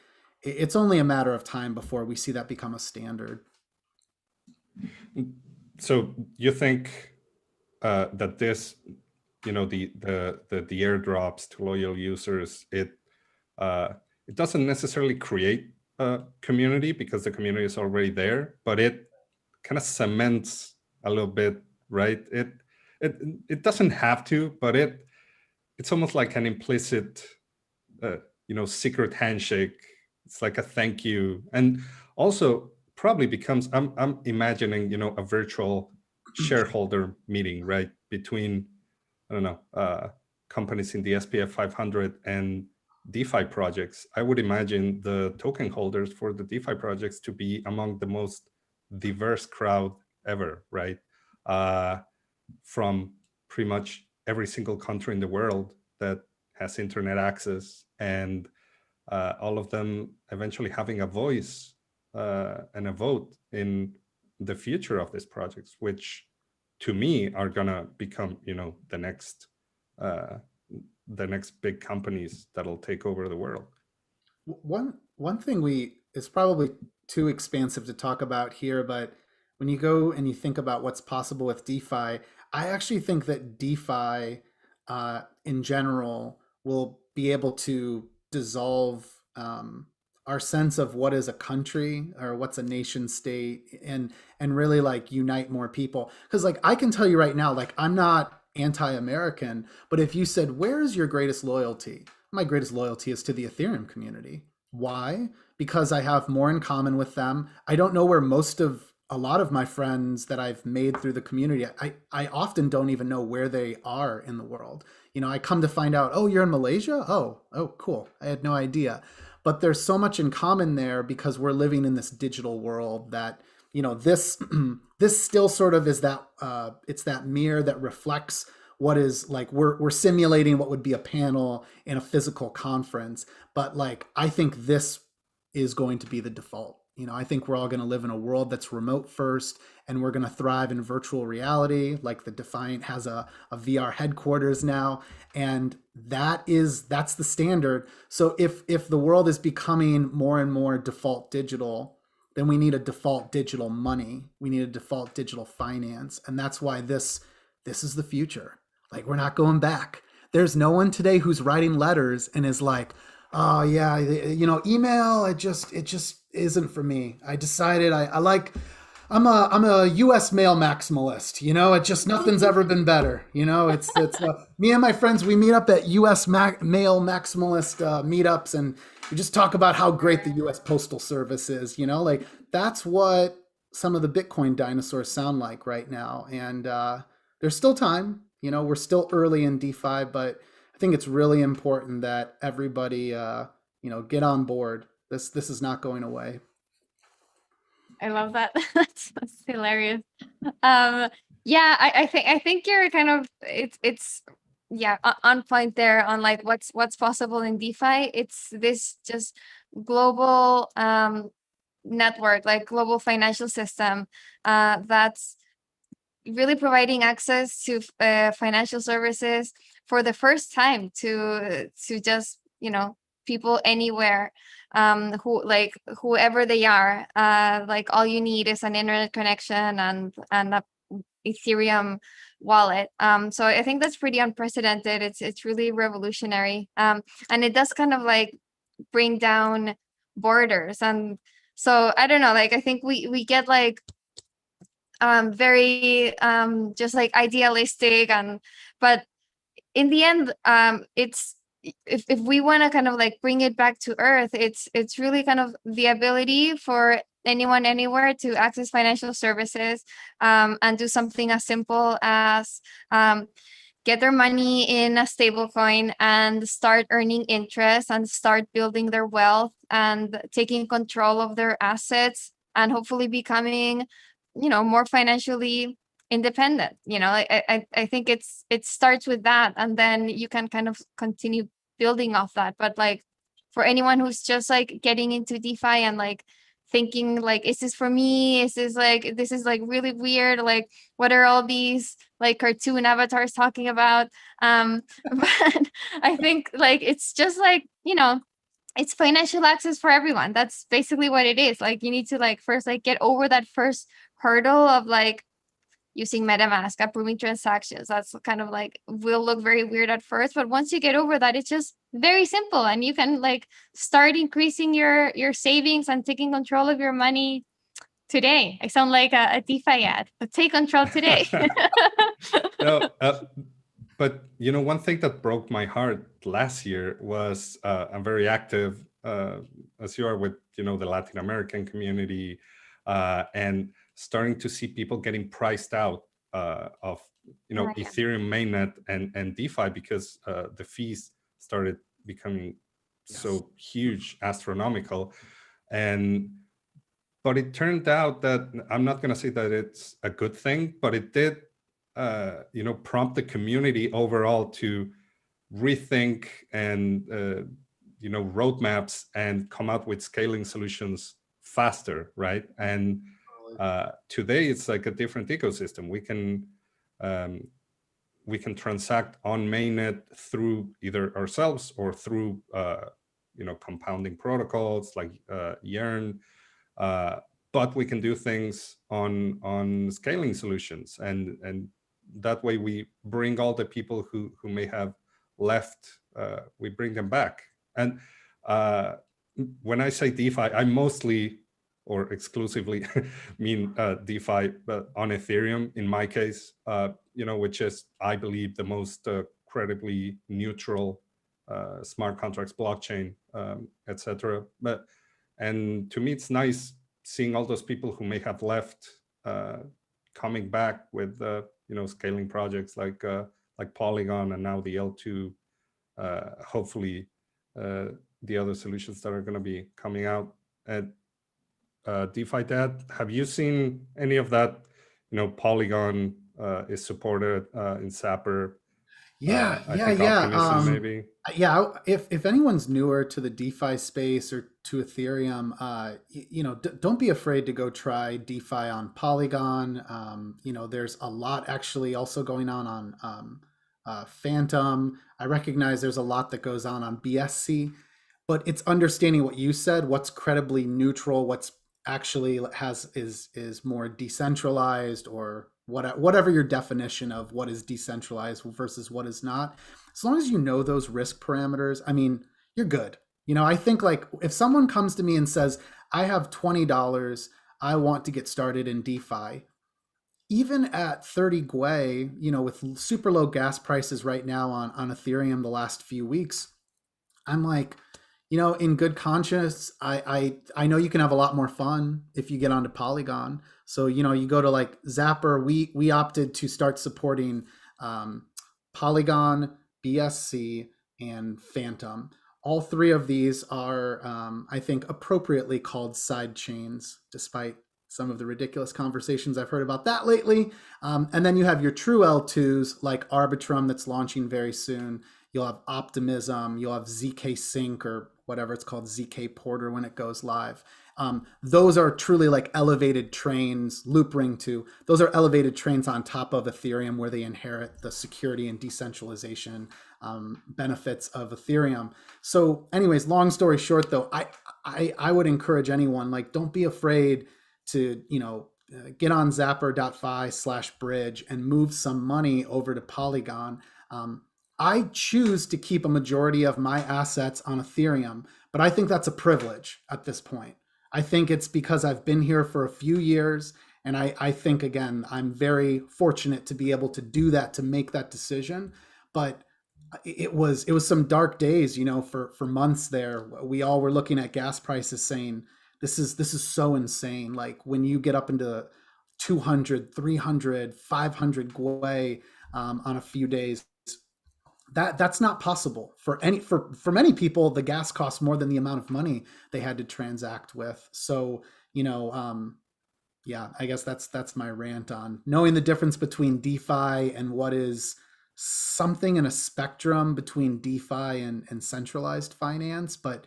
it's only a matter of time before we see that become a standard. So you think that this, the airdrops to loyal users, it doesn't necessarily create a community because the community is already there, but it kind of cements a little bit, right? It doesn't have to, but it's almost like an implicit, secret handshake. It's like a thank you, and also probably becomes, I'm imagining, a virtual shareholder meeting, right, between, I don't know, companies in the SPF 500 and DeFi projects. I would imagine the token holders for the DeFi projects to be among the most diverse crowd ever, right? From pretty much every single country in the world that has internet access, and all of them eventually having a voice and a vote in the future of these projects, which to me are gonna become, the next big companies that'll take over the world. One thing it's probably too expansive to talk about here, but when you go and you think about what's possible with DeFi, I actually think that DeFi in general will be able to dissolve our sense of what is a country or what's a nation state, and really like unite more people. Because like I can tell you right now, like I'm not anti-American, but if you said, where's your greatest loyalty? My greatest loyalty is to the Ethereum community. Why? Because I have more in common with them. I don't know where a lot of my friends that I've made through the community, I often don't even know where they are in the world. I come to find out, oh, you're in Malaysia? Oh, cool. I had no idea. But there's so much in common there because we're living in this digital world that, this still sort of is that, it's that mirror that reflects what is like, we're simulating what would be a panel in a physical conference. But like, I think this is going to be the default. I think we're all going to live in a world that's remote first, and we're going to thrive in virtual reality. Like the Defiant has a VR headquarters now, and that's the standard. So if the world is becoming more and more default digital, then we need a default digital money. We need a default digital finance, and that's why this is the future. Like we're not going back. There's no one today who's writing letters and is like, oh yeah, email, it just isn't for me. I decided I'm a US mail maximalist, it just, nothing's ever been better. It's me and my friends, we meet up at US mail maximalist meetups, and we just talk about how great the US Postal Service is, like that's what some of the Bitcoin dinosaurs sound like right now. And there's still time, we're still early in DeFi, but I think it's really important that everybody, get on board. This is not going away. I love that. That's hilarious. Yeah, I think you're kind of it's yeah, on point there on like what's possible in DeFi. It's this just global network, like global financial system that's really providing access to financial services for the first time to just people anywhere, whoever they are. Like all you need is an internet connection and a Ethereum wallet. So I think that's pretty unprecedented. It's really revolutionary, and it does kind of like bring down borders. And so I don't know, like I think we get like very just like idealistic, but in the end, it's if we want to kind of like bring it back to earth, it's really kind of the ability for anyone anywhere to access financial services, and do something as simple as get their money in a stable coin and start earning interest and start building their wealth and taking control of their assets and hopefully becoming more financially independent. I think it starts with that, and then you can kind of continue building off that. But like for anyone who's just like getting into DeFi and like thinking like, is this for me? This is like really weird, like what are all these like cartoon avatars talking about? But I think like it's just like it's financial access for everyone. That's basically what it is. Like you need to like first like get over that first hurdle of like using MetaMask, approving transactions. That's kind of like will look very weird at first, but once you get over that, it's just very simple, and you can like start increasing your savings and taking control of your money today. I sound like a DeFi ad, but take control today. No, but you know, one thing that broke my heart last year was I'm very active, as you are, with the Latin American community, and starting to see people getting priced out of Ethereum mainnet and DeFi because the fees started becoming so huge, astronomical, but it turned out that I'm not going to say that it's a good thing, but it did prompt the community overall to rethink and roadmaps and come out with scaling solutions faster, right? And today it's like a different ecosystem. We can transact on mainnet through either ourselves or through compounding protocols like Yearn, but we can do things on scaling solutions, and that way we bring all the people who may have left, we bring them back. And when I say DeFi, I mostly or exclusively mean DeFi, but on Ethereum in my case, which is, I believe, the most credibly neutral smart contracts blockchain, etc. And to me, it's nice seeing all those people who may have left coming back with scaling projects like Polygon, and now the L2, hopefully the other solutions that are going to be coming out. And DeFi Dad, have you seen any of that? Polygon is supported in Zapper. Yeah. Optimism, maybe. Yeah, if anyone's newer to the DeFi space or to Ethereum, don't be afraid to go try DeFi on Polygon. There's a lot actually also going on Phantom. I recognize there's a lot that goes on BSC, but it's understanding what you said, what's credibly neutral, what's actually is more decentralized, or whatever your definition of what is decentralized versus what is not. As long as you know those risk parameters, I mean, you're good. I think, like, if someone comes to me and says, I have $20, I want to get started in DeFi, even at 30 Gwei, with super low gas prices right now on Ethereum the last few weeks, I'm like, in good conscience, I know you can have a lot more fun if you get onto Polygon. So, you go to like Zapper, we opted to start supporting Polygon, BSC, and Phantom. All three of these are, I think, appropriately called side chains, despite some of the ridiculous conversations I've heard about that lately. And then you have your true L2s like Arbitrum that's launching very soon. You'll have Optimism, you'll have ZK Sync, or whatever it's called, ZK Porter, when it goes live. Those are truly like elevated trains. Loopring too. Those are elevated trains on top of Ethereum, where they inherit the security and decentralization benefits of Ethereum. So anyways, long story short though, I would encourage anyone, like, don't be afraid to, get on zapper.fi/bridge and move some money over to Polygon. I choose to keep a majority of my assets on Ethereum, but I think that's a privilege at this point. I think it's because I've been here for a few years, and I think, again, I'm very fortunate to be able to do that, to make that decision. But it was some dark days, for months there. We all were looking at gas prices saying, this is so insane. Like, when you get up into 200, 300, 500 Gwei on a few days, that's not possible for many people. The gas costs more than the amount of money they had to transact with. So, yeah, I guess that's my rant on knowing the difference between DeFi and what is something in a spectrum between DeFi and centralized finance. But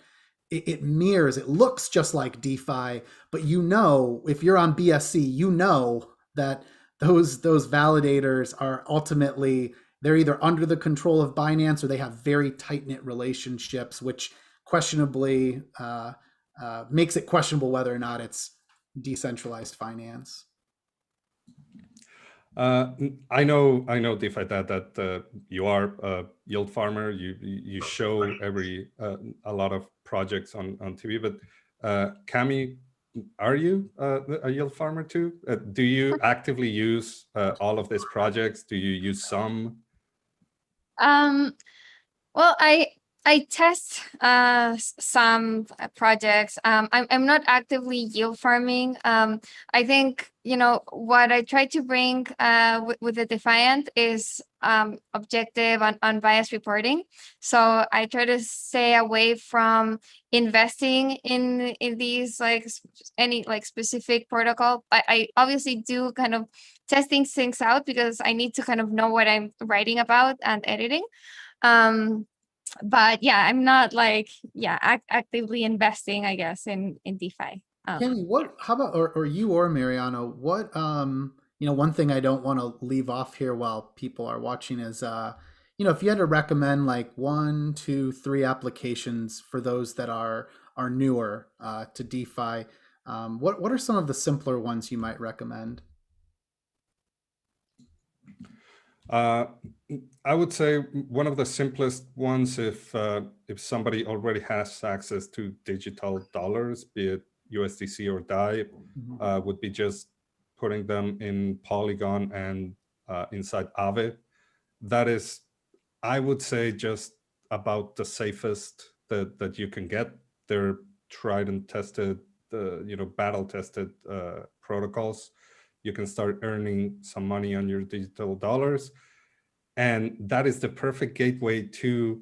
it mirrors, it looks just like DeFi, but if you're on BSC, that those validators are ultimately, they're either under the control of Binance or they have very tight-knit relationships, which questionably makes it questionable whether or not it's decentralized finance. I know DeFi that you are a yield farmer. You show a lot of projects on TV, but Cami, are you a yield farmer too? Do you actively use all of these projects? Do you use some? Well, I test some projects. I'm not actively yield farming. I think, you know, what I try to bring with the Defiant is objective and unbiased reporting. So I try to stay away from investing in these like any like specific protocol. I obviously do kind of testing things out because I need to kind of know what I'm writing about and editing. But yeah, I'm not like actively investing, I guess, in DeFi. Kenny, how about, or you or Mariano, what, you know, one thing I don't want to leave off here while people are watching is, you know, if you had to recommend like 1, 2, 3 applications for those that are newer to DeFi, what are some of the simpler ones you might recommend? I would say one of the simplest ones, if somebody already has access to digital dollars, be it USDC or DAI, would be just putting them in Polygon and inside Aave. That is, I would say, just about the safest that you can get. They're tried and tested, battle tested protocols. You can start earning some money on your digital dollars. And that is the perfect gateway to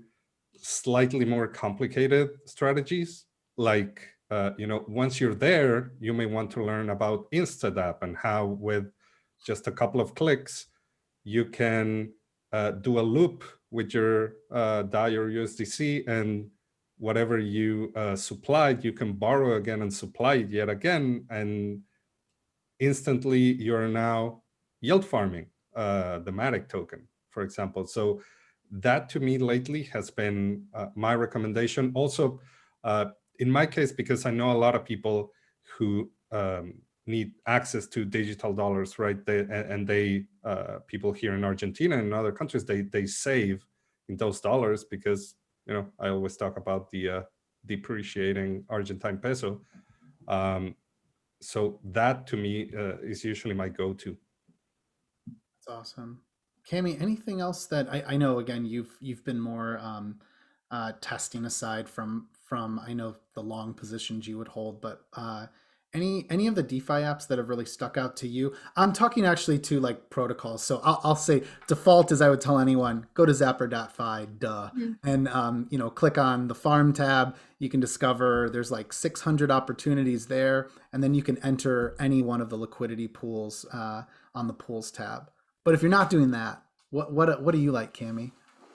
slightly more complicated strategies. Like, once you're there, you may want to learn about Instadap and how with just a couple of clicks, you can do a loop with your DAI or USDC, and whatever you supplied, you can borrow again and supply it yet again. And instantly you're now yield farming the Matic token, for example. So that to me lately has been my recommendation. Also, in my case, because I know a lot of people who need access to digital dollars, right? They people here in Argentina and in other countries, they save in those dollars because, I always talk about the depreciating Argentine peso. So that to me is usually my go-to. That's awesome. Cami, anything else that I know, again, you've been more testing aside from I know the long positions you would hold, but any of the DeFi apps that have really stuck out to you? I'm talking actually to like protocols. So I'll say default is I would tell anyone, go to Zapper.fi, and click on the farm tab. You can discover there's like 600 opportunities there, and then you can enter any one of the liquidity pools on the pools tab. But if you're not doing that, what do you like, Cami?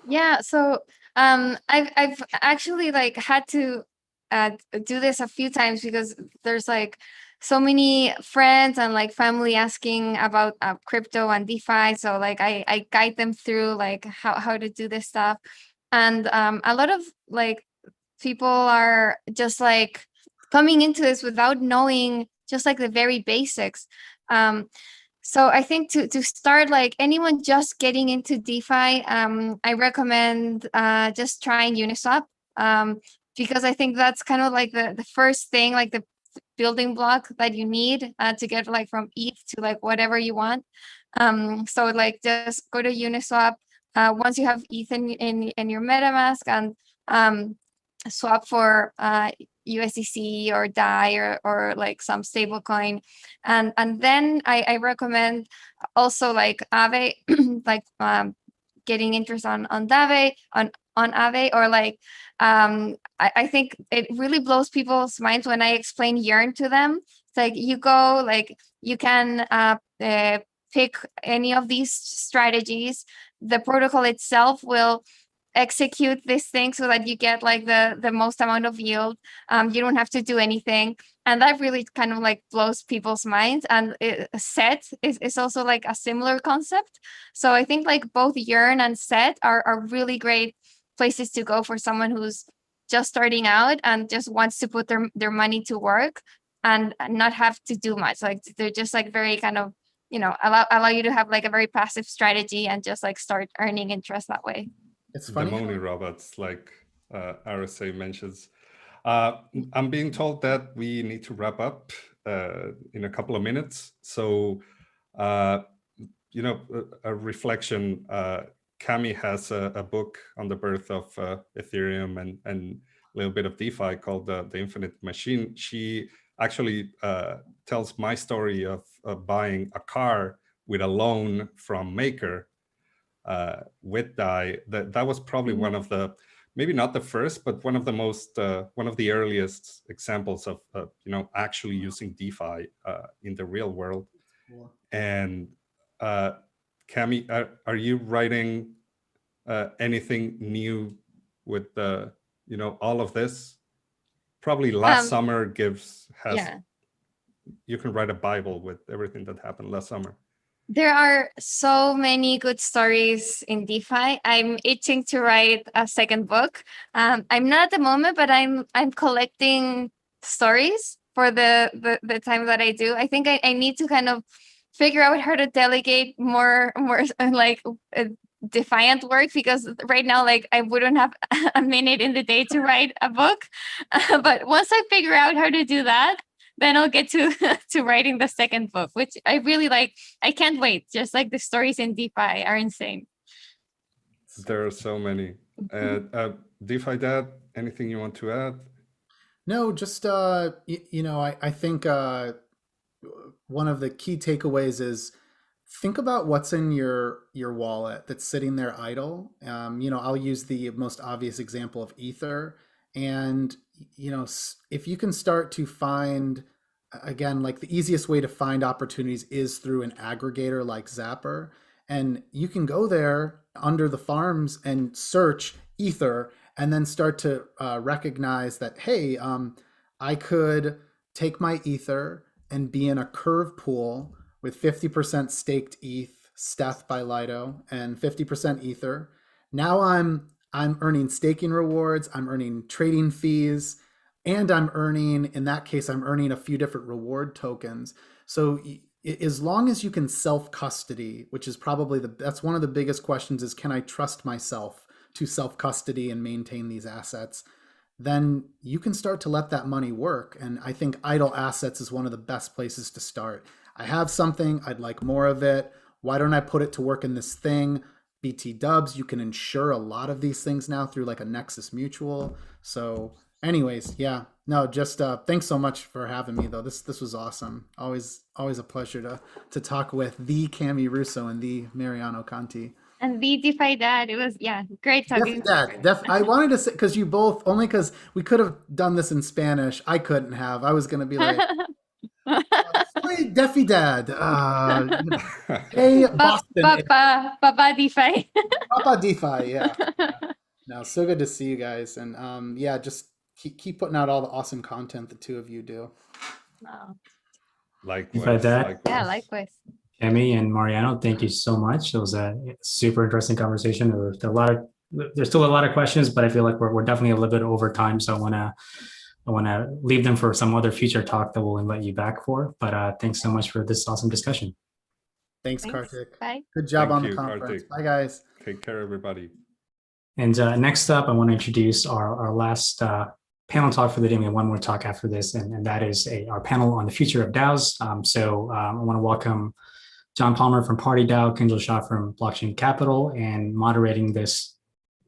Yeah, so I've actually like had to do this a few times because there's like so many friends and like family asking about crypto and DeFi. So like I guide them through like how to do this stuff. And a lot of like people are just like coming into this without knowing just like the very basics. So I think to start, like anyone just getting into DeFi, I recommend just trying Uniswap, because I think that's kind of like the first thing, like the building block that you need to get like from ETH to like whatever you want. So like just go to Uniswap once you have ETH in your MetaMask, and swap for USDC or DAI or like some stable coin, and then I recommend also like Aave, like getting interest on Dave on Aave, or like I think it really blows people's minds when I explain Yearn to them. It's like you go, like you can pick any of these strategies. The protocol itself will execute this thing so that you get like the most amount of yield. You don't have to do anything, and that really kind of like blows people's minds. And Set is also like a similar concept. So I think like both Yearn and Set are really great places to go for someone who's just starting out and just wants to put their money to work and not have to do much. Like they're just like very kind of, allow you to have like a very passive strategy and just like start earning interest that way. It's funny. The money robots, like RSA mentions. I'm being told that we need to wrap up in a couple of minutes. So, you know, a reflection. Cami has a book on the birth of Ethereum and a little bit of DeFi called The Infinite Machine. She actually tells my story of buying a car with a loan from Maker with DAI. That was probably one of the, maybe not the first, but one of the most, one of the earliest examples of you know, actually using DeFi in the real world. Cool. And Cami, are you writing anything new with the, you know, all of this? Probably last summer yeah. You can write a Bible with everything that happened last summer. There are so many good stories in DeFi. I'm itching to write a second book. I'm not at the moment, but I'm collecting stories for the time that I do. I think I need to kind of figure out how to delegate more like defiant work, because right now, like, I wouldn't have a minute in the day to write a book. But once I figure out how to do that, then I'll get to to writing the second book, which I really like. I can't wait. Just like the stories in DeFi are insane. There are so many. DeFi Dad, anything you want to add? No, just you know, I think one of the key takeaways is think about what's in your wallet that's sitting there idle. You know, I'll use the most obvious example of Ether, and you know, if you can start to find, again, like the easiest way to find opportunities is through an aggregator like Zapper, and you can go there under the farms and search Ether, and then start to recognize that, hey, I could take my Ether and be in a curve pool with 50% staked ETH, Steth by Lido, and 50% Ether. Now I'm earning staking rewards, I'm earning trading fees, and I'm earning, in that case, I'm earning a few different reward tokens. So as long as you can self-custody, which is probably that's one of the biggest questions, is can I trust myself to self-custody and maintain these assets? Then you can start to let that money work. And I think idle assets is one of the best places to start. I have something, I'd like more of it. Why don't I put it to work in this thing? BT dubs, you can insure a lot of these things now through like a Nexus Mutual. So anyways, yeah, no, just thanks so much for having me though. This was awesome. Always a pleasure to talk with the Cami Russo and the Mariano Conti. And the DeFi Dad, it was, yeah, great talking. I wanted to say, because you both, only because we could have done this in Spanish. I couldn't have. I was going to be like, soy Defi Dad. Hey, Boston. Papa DeFi. Papa DeFi, yeah. No, so good to see you guys. And yeah, just keep putting out all the awesome content the two of you do. Wow. Likewise. Yeah, likewise. Cami and Mariano, thank you so much. It was a super interesting conversation. There's still a lot of questions, but I feel like we're definitely a little bit over time. So I want to leave them for some other future talk that we'll invite you back for. But thanks so much for this awesome discussion. Thanks, Kartik. Bye. Good job on the conference. Kartik. Bye, guys. Take care, everybody. And next up, I want to introduce our last panel talk for the day. We have one more talk after this, and that is our panel on the future of DAOs. I want to welcome John Palmer from Party DAO, Kinjal Shah from Blockchain Capital, and moderating this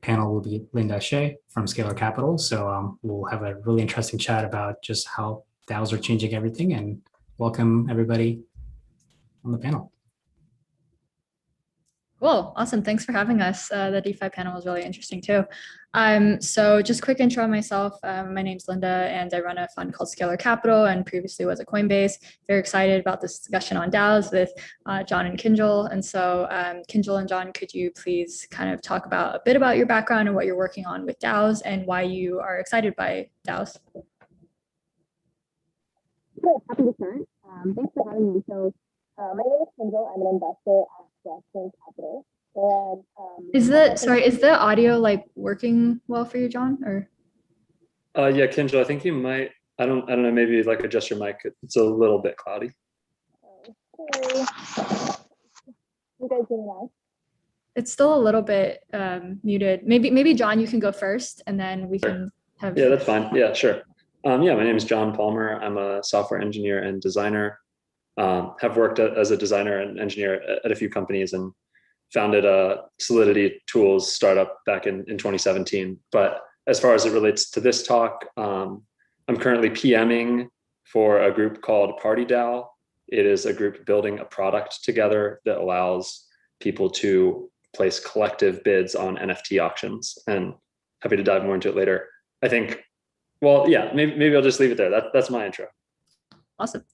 panel will be Linda Shea from Scalar Capital. So we'll have a really interesting chat about just how DAOs are changing everything, and welcome everybody on the panel. Cool. Awesome. Thanks for having us. The DeFi panel was really interesting too. So just quick intro on myself. My name's Linda and I run a fund called Scalar Capital and previously was at Coinbase. Very excited about this discussion on DAOs with John and Kinjal. And so Kinjal and John, could you please kind of talk about a bit about your background and what you're working on with DAOs and why you are excited by DAOs? Sure, happy to start. Thanks for having me. So my name is Kinjal. I'm an investor at Blockchain Capital. And is the audio like working well for you, John? Or yeah, Kinjal, I think you might. I don't know. Maybe like adjust your mic. It's a little bit cloudy. Sorry. You guys hear me now? It's still a little bit muted. Maybe John, you can go first, and then we can have. Yeah, that's fine. Yeah, sure. Yeah, my name is John Palmer. I'm a software engineer and designer. Have worked as a designer and engineer at a few companies and founded a Solidity Tools startup back in 2017. But as far as it relates to this talk, I'm currently PMing for a group called PartyDAO. It is a group building a product together that allows people to place collective bids on NFT auctions, and happy to dive more into it later. I think, well, yeah, maybe I'll just leave it there. That's my intro. Awesome.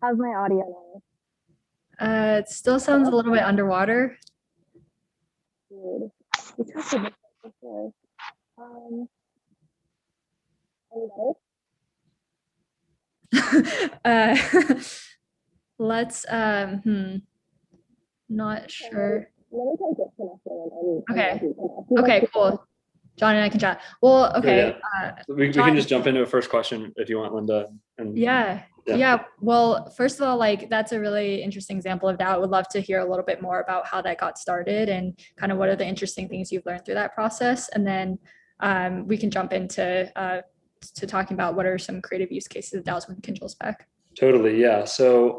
How's my audio now? It still sounds a little bit underwater. Weird. We tested this before. Any better? Let's not sure. Let me try disconnecting. Okay, cool. John and I can chat. Well, okay. Yeah. We can just jump into a first question if you want, Linda. And Yeah. Well, first of all, like that's a really interesting example of that. I would love to hear a little bit more about how that got started and kind of what are the interesting things you've learned through that process. And then we can jump into to talking about what are some creative use cases of DAOs when Kindle's back. Totally, yeah. So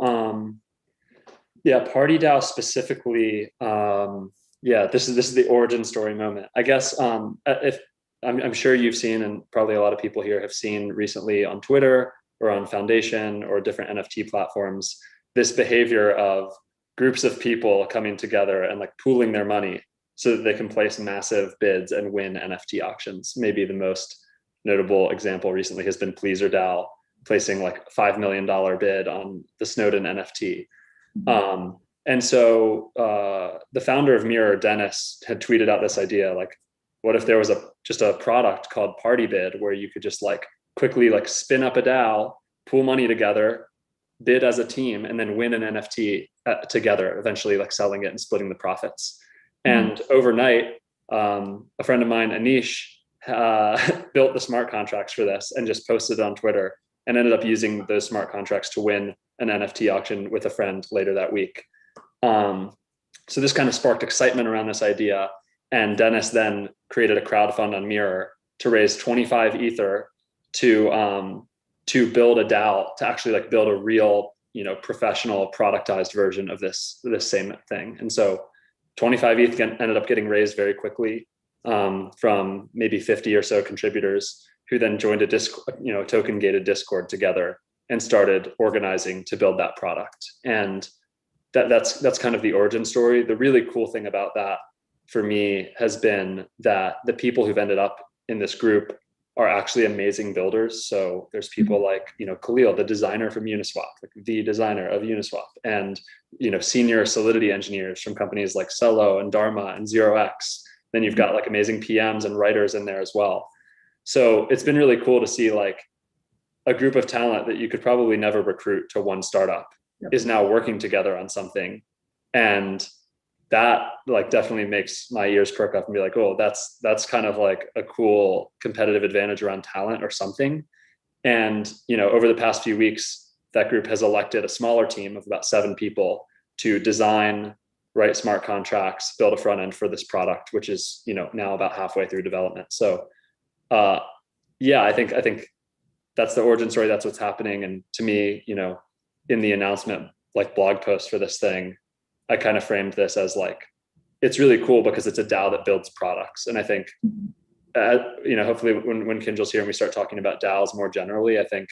PartyDAO specifically, this is the origin story moment. I guess if I'm sure you've seen, and probably a lot of people here have seen recently on Twitter or on Foundation or different NFT platforms, this behavior of groups of people coming together and like pooling their money so that they can place massive bids and win NFT auctions. Maybe the most notable example recently has been Pleaser DAO placing like $5 million bid on the Snowden NFT. And so the founder of Mirror, Dennis, had tweeted out this idea, like, what if there was just a product called Party Bid where you could just like quickly like spin up a DAO, pool money together, bid as a team, and then win an NFT together, eventually like selling it and splitting the profits. And overnight, a friend of mine, Anish, built the smart contracts for this and just posted it on Twitter and ended up using those smart contracts to win an NFT auction with a friend later that week. So this kind of sparked excitement around this idea. And Dennis then created a crowdfund on Mirror to raise 25 Ether to build a DAO, to actually like build a real, professional productized version of this same thing. And so 25 ETH ended up getting raised very quickly from maybe 50 or so contributors who then joined a token gated Discord together and started organizing to build that product. And that's kind of the origin story. The really cool thing about that for me has been that the people who've ended up in this group are actually amazing builders. So there's people like, Khalil, the designer from Uniswap, like the designer of Uniswap, and, senior Solidity engineers from companies like Cello and Dharma and 0x. Then you've got like amazing PMs and writers in there as well. So it's been really cool to see like a group of talent that you could probably never recruit to one startup is now working together on something. And that like definitely makes my ears perk up and be like, oh, that's kind of like a cool competitive advantage around talent or something. And, over the past few weeks, that group has elected a smaller team of about 7 people to design, write smart contracts, build a front end for this product, which is, now about halfway through development. So I think that's the origin story. That's what's happening. And to me, in the announcement, like blog post for this thing, I kind of framed this as like, it's really cool because it's a DAO that builds products. And I think, hopefully when Kinjal's here and we start talking about DAOs more generally, I think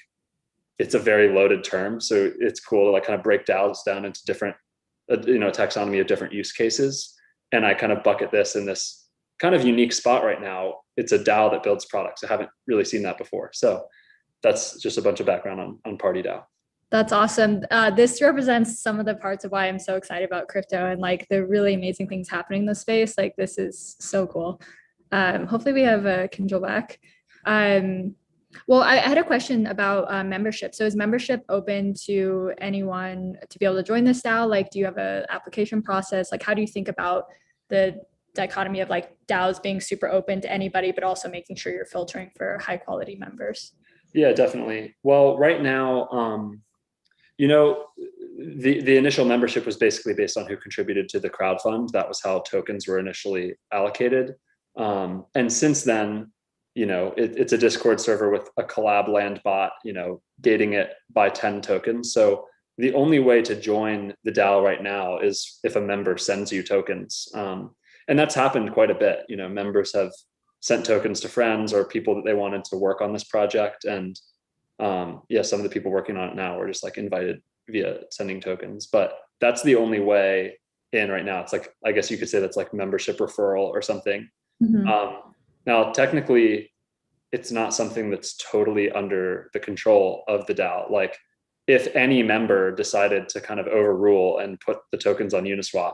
it's a very loaded term. So it's cool to like kind of break DAOs down into different, taxonomy of different use cases. And I kind of bucket this in this kind of unique spot right now. It's a DAO that builds products. I haven't really seen that before. So that's just a bunch of background on PartyDAO. That's awesome. This represents some of the parts of why I'm so excited about crypto and like the really amazing things happening in the space. Like this is so cool. Hopefully we have Kinjal back. Well, I had a question about membership. So is membership open to anyone to be able to join this DAO? Like, do you have an application process? Like, how do you think about the dichotomy of like DAOs being super open to anybody, but also making sure you're filtering for high quality members? Yeah, definitely. Well, right now, the initial membership was basically based on who contributed to the crowdfund. That was how tokens were initially allocated. And since then, it's a Discord server with a collab land bot, gating it by 10 tokens. So the only way to join the DAO right now is if a member sends you tokens. And that's happened quite a bit. Members have sent tokens to friends or people that they wanted to work on this project. And some of the people working on it now were just like invited via sending tokens, but that's the only way in right now. It's like, I guess you could say that's like membership referral or something. Now, technically, it's not something that's totally under the control of the DAO. Like, if any member decided to kind of overrule and put the tokens on Uniswap,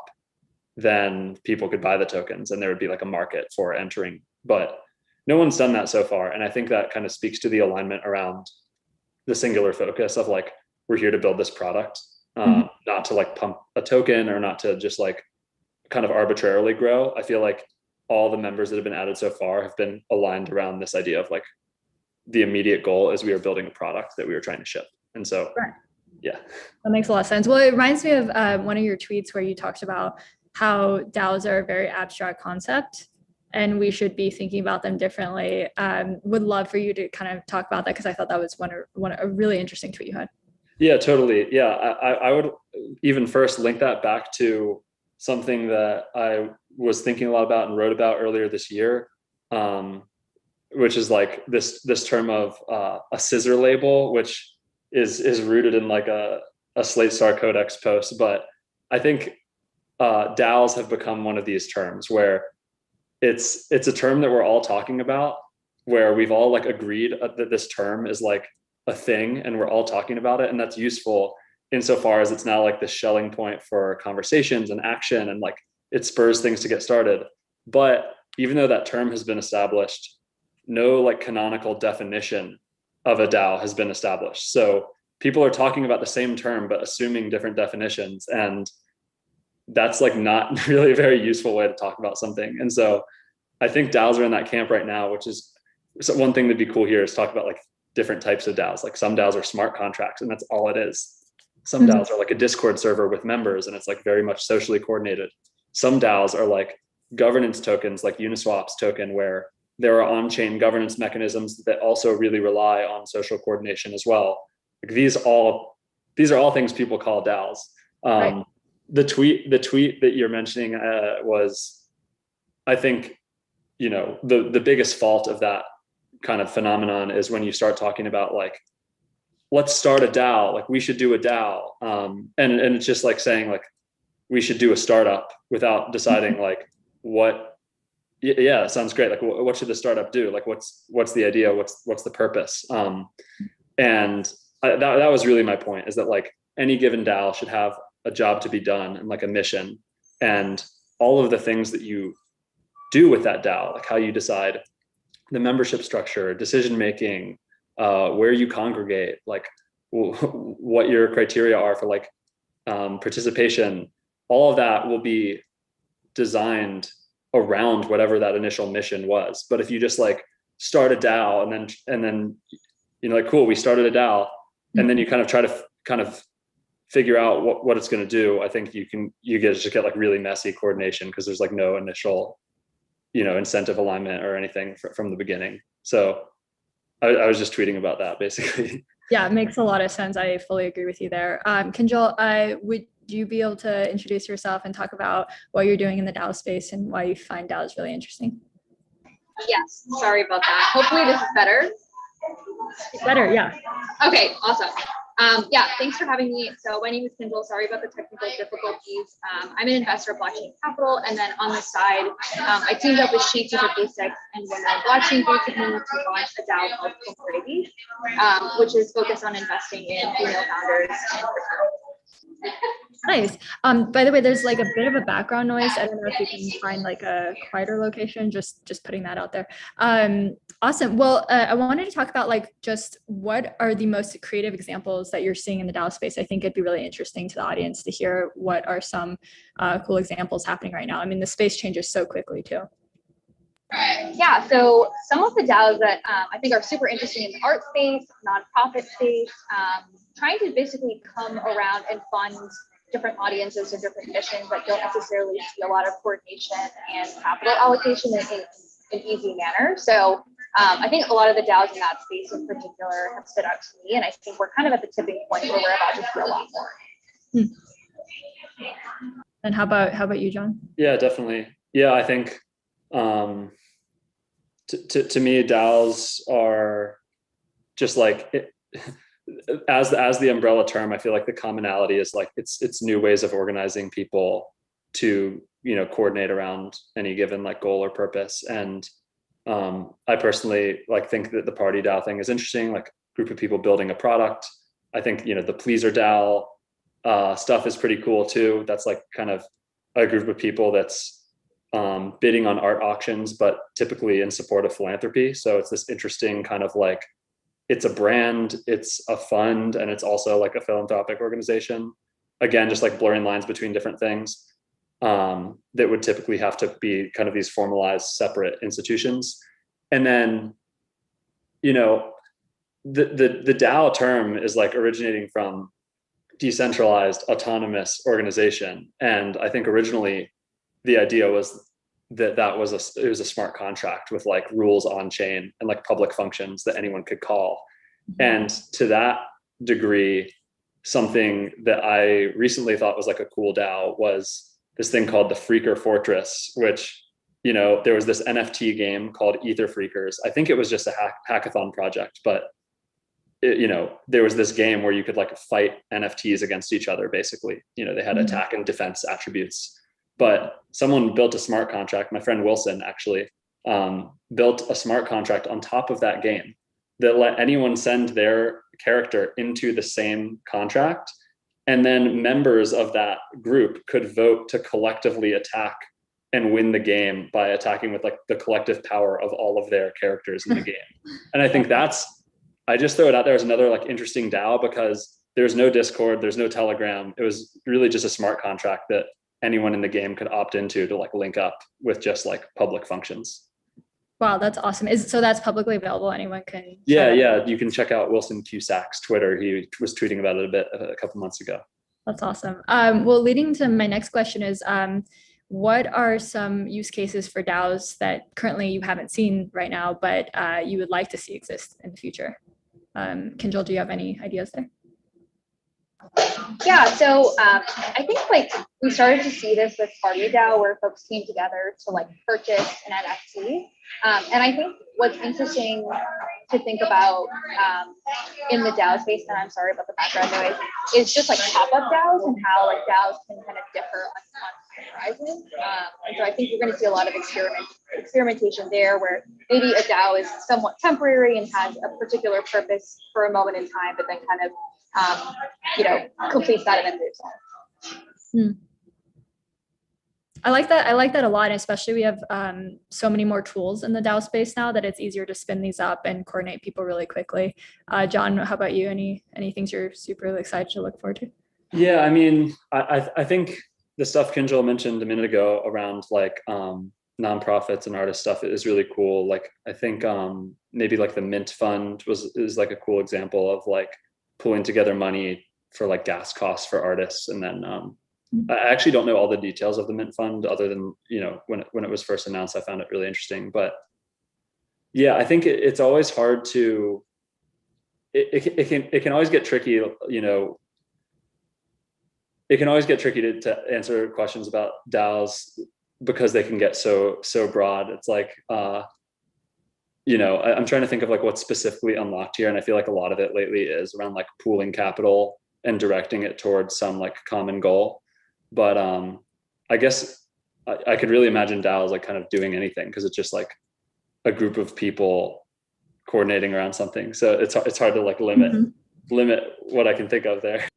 then people could buy the tokens and there would be like a market for entering. But no one's done that so far. And I think that kind of speaks to the alignment around the singular focus of like, we're here to build this product, not to like pump a token or not to just like kind of arbitrarily grow. I feel like all the members that have been added so far have been aligned around this idea of like the immediate goal is we are building a product that we are trying to ship. And so, yeah. That makes a lot of sense. Well, it reminds me of one of your tweets where you talked about how DAOs are a very abstract concept and we should be thinking about them differently. Would love for you to kind of talk about that because I thought that was a really interesting tweet you had. Yeah, totally. Yeah, I would even first link that back to something that I was thinking a lot about and wrote about earlier this year, which is like this term of a scissor label, which is rooted in like a Slate Star Codex post. But I think DAOs have become one of these terms where it's a term that we're all talking about, where we've all like agreed that this term is like a thing and we're all talking about it. And that's useful insofar as it's now like the Schelling point for conversations and action, and like it spurs things to get started. But even though that term has been established, no like canonical definition of a DAO has been established. So people are talking about the same term, but assuming different definitions. And that's like not really a very useful way to talk about something. And so I think DAOs are in that camp right now, which is one thing that'd be cool here is talk about like different types of DAOs. Like some DAOs are smart contracts and that's all it is. Some DAOs are like a Discord server with members and it's like very much socially coordinated. Some DAOs are like governance tokens, like Uniswap's token, where there are on-chain governance mechanisms that also really rely on social coordination as well. Like these are all things people call DAOs. Right. The tweet that you're mentioning was, I think, the biggest fault of that kind of phenomenon is when you start talking about like, let's start a DAO, like we should do a DAO. And it's just like saying like, we should do a startup without deciding like what, yeah, it sounds great. Like what should the startup do? Like what's the idea? What's the purpose? And that was really my point, is that like any given DAO should have a job to be done and like a mission, and all of the things that you do with that DAO, like how you decide the membership structure, decision making, where you congregate, like what your criteria are for like participation, all of that will be designed around whatever that initial mission was. But if you just like start a DAO and then like, cool, we started a DAO, and then you kind of try to figure out what it's going to do, I think you just get like really messy coordination because there's like no initial incentive alignment or anything from the beginning. So I was just tweeting about that basically. Yeah, it makes a lot of sense. I fully agree with you there. Kinjal, would you be able to introduce yourself and talk about what you're doing in the DAO space and why you find DAOs really interesting? Yes, sorry about that. Hopefully this is better. It's better, yeah. Okay, awesome. Yeah, thanks for having me. So my name is Kinjal. Sorry about the technical difficulties. I'm an investor at Blockchain Capital, and then on the side, I teamed up with Sheets of Basics and when Blockchain basically to launch a DAO called Crazy, which is focused on investing in female founders and Nice. By the way, there's like a bit of a background noise. I don't know if you can find like a quieter location, just putting that out there. Awesome. Well, I wanted to talk about like just what are the most creative examples that you're seeing in the DAO space. I think it'd be really interesting to the audience to hear what are some cool examples happening right now. I mean, the space changes so quickly too. Yeah, so some of the DAOs that I think are super interesting in the art space, nonprofit space, trying to basically come around and fund different audiences and different missions that don't necessarily see a lot of coordination and capital allocation in an easy manner. So I think a lot of the DAOs in that space in particular have stood out to me, and I think we're kind of at the tipping point where we're about to see a lot more. And how about you, John? Yeah, definitely. Yeah, I think to me, DAOs are just like as the umbrella term. I feel like the commonality is like it's new ways of organizing people to coordinate around any given like goal or purpose. And I personally like think that the Party DAO thing is interesting, like group of people building a product. I think the Pleaser DAO stuff is pretty cool too. That's like kind of a group of people that's bidding on art auctions, but typically in support of philanthropy. So it's this interesting kind of like, it's a brand, it's a fund, and it's also like a philanthropic organization. Again, just like blurring lines between different things that would typically have to be kind of these formalized separate institutions. And then, the DAO term is like originating from decentralized autonomous organization. And I think originally the idea was that it was a smart contract with like rules on chain and like public functions that anyone could call. And to that degree, something that I recently thought was like a cool DAO was this thing called the Freaker Fortress, which, there was this NFT game called Ether Freakers. I think it was just a hackathon project, but there was this game where you could like fight NFTs against each other. Basically, they had attack and defense attributes. But someone built a smart contract. My friend Wilson actually built a smart contract on top of that game that let anyone send their character into the same contract. And then members of that group could vote to collectively attack and win the game by attacking with like the collective power of all of their characters in the game. And I think I just throw it out there as another like interesting DAO because there's no Discord, there's no Telegram. It was really just a smart contract that anyone in the game could opt into to like link up with just like public functions. Wow, that's awesome. So that's publicly available. Anyone can. Yeah. You can check out Wilson Cusack's Twitter. He was tweeting about it a bit a couple months ago. That's awesome. Well, leading to my next question is, what are some use cases for DAOs that currently you haven't seen right now, but you would like to see exist in the future? Kinjal, do you have any ideas there? Yeah, so I think like we started to see this with Party DAO where folks came together to like purchase an NFT. And I think what's interesting to think about in the DAO space, and I'm sorry about the background noise, is just like pop-up DAOs and how like DAOs can kind of differ on horizons. And so I think you're going to see a lot of experimentation there where maybe a DAO is somewhat temporary and has a particular purpose for a moment in time, but then kind of completes that event itself. I like that a lot. Especially we have so many more tools in the DAO space now that it's easier to spin these up and coordinate people really quickly. John, how about you? Any things you're super excited to look forward to? Yeah, I mean, I think the stuff Kinjal mentioned a minute ago around like nonprofits and artist stuff is really cool. Like I think maybe like the Mint Fund is like a cool example of like pulling together money for like gas costs for artists. And then I actually don't know all the details of the Mint Fund other than, when it was first announced, I found it really interesting. But yeah, I think it's always hard to, it can always get tricky, it can always get tricky to answer questions about DAOs because they can get so broad. It's like, I'm trying to think of like what's specifically unlocked here. And I feel like a lot of it lately is around like pooling capital and directing it towards some like common goal. But I guess I could really imagine DAOs like kind of doing anything because it's just like a group of people coordinating around something. So it's hard to like limit what I can think of there.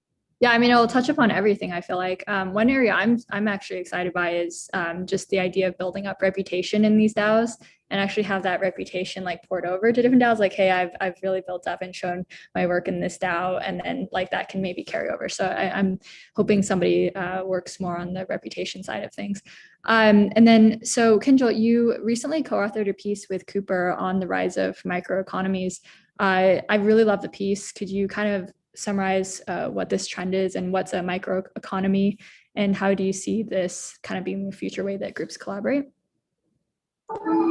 Yeah, I mean, it'll touch upon everything, I feel like. One area I'm actually excited by is just the idea of building up reputation in these DAOs and actually have that reputation like poured over to different DAOs. Like, hey, I've really built up and shown my work in this DAO, and then like that can maybe carry over. So I'm hoping somebody works more on the reputation side of things. And then, so Kinjal, you recently co-authored a piece with Cooper on the rise of microeconomies. I really love the piece. Could you kind of summarize what this trend is and what's a microeconomy, and how do you see this kind of being the future way that groups collaborate?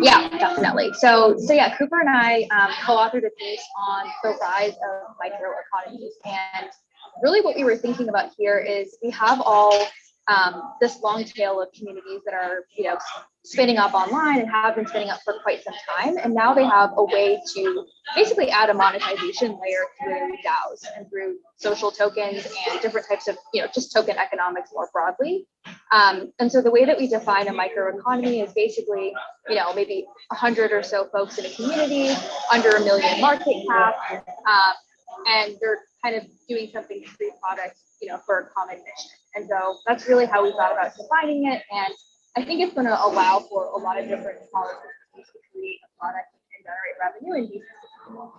Yeah, definitely. So yeah, Cooper and I co-authored a piece on the rise of microeconomies, and really what we were thinking about here is we have all this long tail of communities that are, you know, spinning up online and have been spinning up for quite some time, and now they have a way to basically add a monetization layer through DAOs and through social tokens and different types of, you know, just token economics more broadly. And so the way that we define a microeconomy is basically, you know, maybe 100 or so folks in a community under $1 million market cap, and they're kind of doing something to create products, you know, for a common mission. And so that's really how we thought about defining it. And I think it's going to allow for a lot of different smaller companies to create a product and generate revenue and be successful.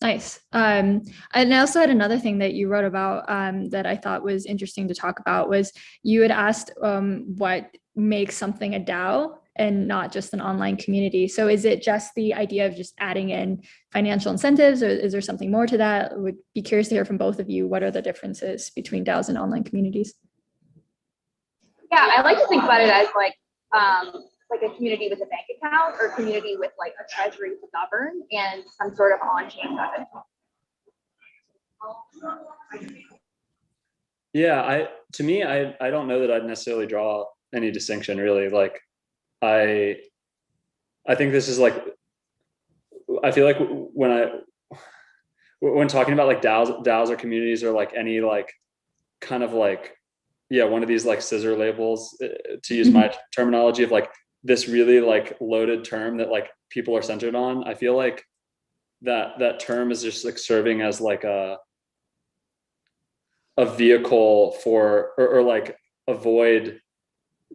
Nice. And I also had another thing that you wrote about that I thought was interesting to talk about was you had asked what makes something a DAO and not just an online community. So is it just the idea of just adding in financial incentives, or is there something more to that? I would be curious to hear from both of you. What are the differences between DAOs and online communities? Yeah, I like to think about it as like a community with a bank account, or a community with like a treasury to govern and some sort of on-chain revenue. Yeah, to me, I don't know that I'd necessarily draw any distinction really. Like, I think this is like, I feel like when talking about like DAOs or communities, or like any like kind of like, yeah, one of these like scissor labels, to use my terminology, of like this really like loaded term that like people are centered on. I feel like that term is just like serving as like a vehicle for, or like a void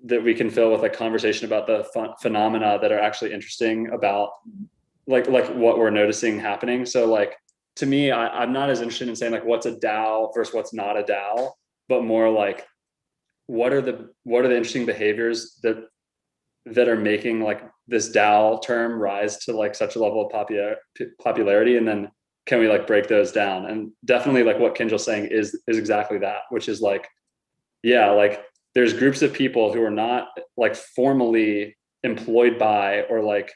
that we can fill with a conversation about the phenomena that are actually interesting about like what we're noticing happening. So like, to me, I'm not as interested in saying like what's a DAO versus what's not a DAO, but more like what are the interesting behaviors that are making like this DAO term rise to like such a level of popularity, and then can we like break those down? And definitely like what Kinjal's saying is exactly that, which is like, yeah, like there's groups of people who are not like formally employed by, or like,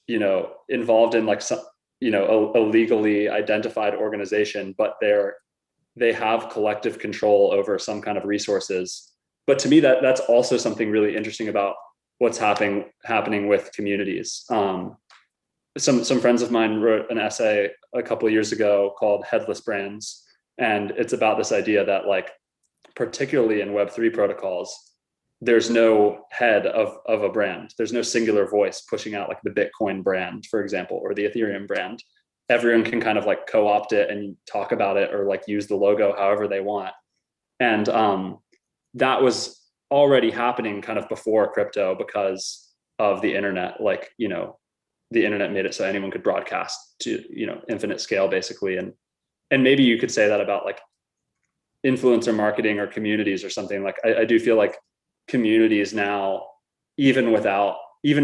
you know, involved in like some, you know, a legally identified organization, but they have collective control over some kind of resources. But to me, that's also something really interesting about what's happening with communities. Some friends of mine wrote an essay a couple of years ago called Headless Brands. And it's about this idea that like, particularly in Web3 protocols, there's no head of a brand. There's no singular voice pushing out like the Bitcoin brand, for example, or the Ethereum brand. Everyone can kind of like co-opt it and talk about it, or like use the logo however they want. And that was already happening kind of before crypto because of the internet. Like, you know, the internet made it so anyone could broadcast to, you know, infinite scale basically. And maybe you could say that about like influencer marketing or communities or something. Like I do feel like communities now, even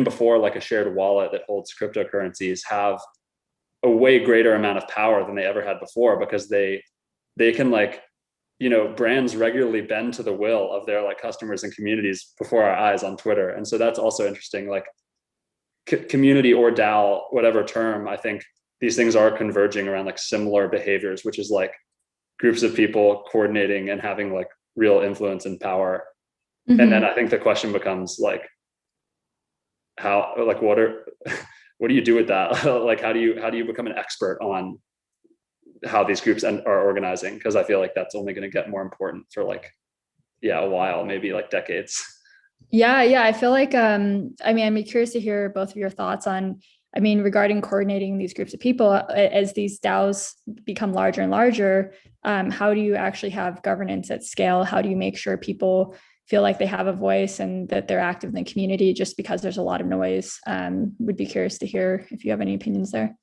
before like a shared wallet that holds cryptocurrencies, have a way greater amount of power than they ever had before, because they can like, you know, brands regularly bend to the will of their like customers and communities before our eyes on Twitter. And so that's also interesting. Like community or DAO, whatever term, I think these things are converging around like similar behaviors, which is like groups of people coordinating and having like real influence and power. Mm-hmm. And then I think the question becomes like, how, like, what do you do with that? Like, how do you become an expert on how these groups are organizing? Because I feel like that's only going to get more important for like, yeah, a while, maybe like decades. Yeah. I feel like, I mean, I'm curious to hear both of your thoughts on, I mean, regarding coordinating these groups of people as these DAOs become larger and larger. How do you actually have governance at scale? How do you make sure people feel like they have a voice and that they're active in the community, just because there's a lot of noise? Would be curious to hear if you have any opinions there.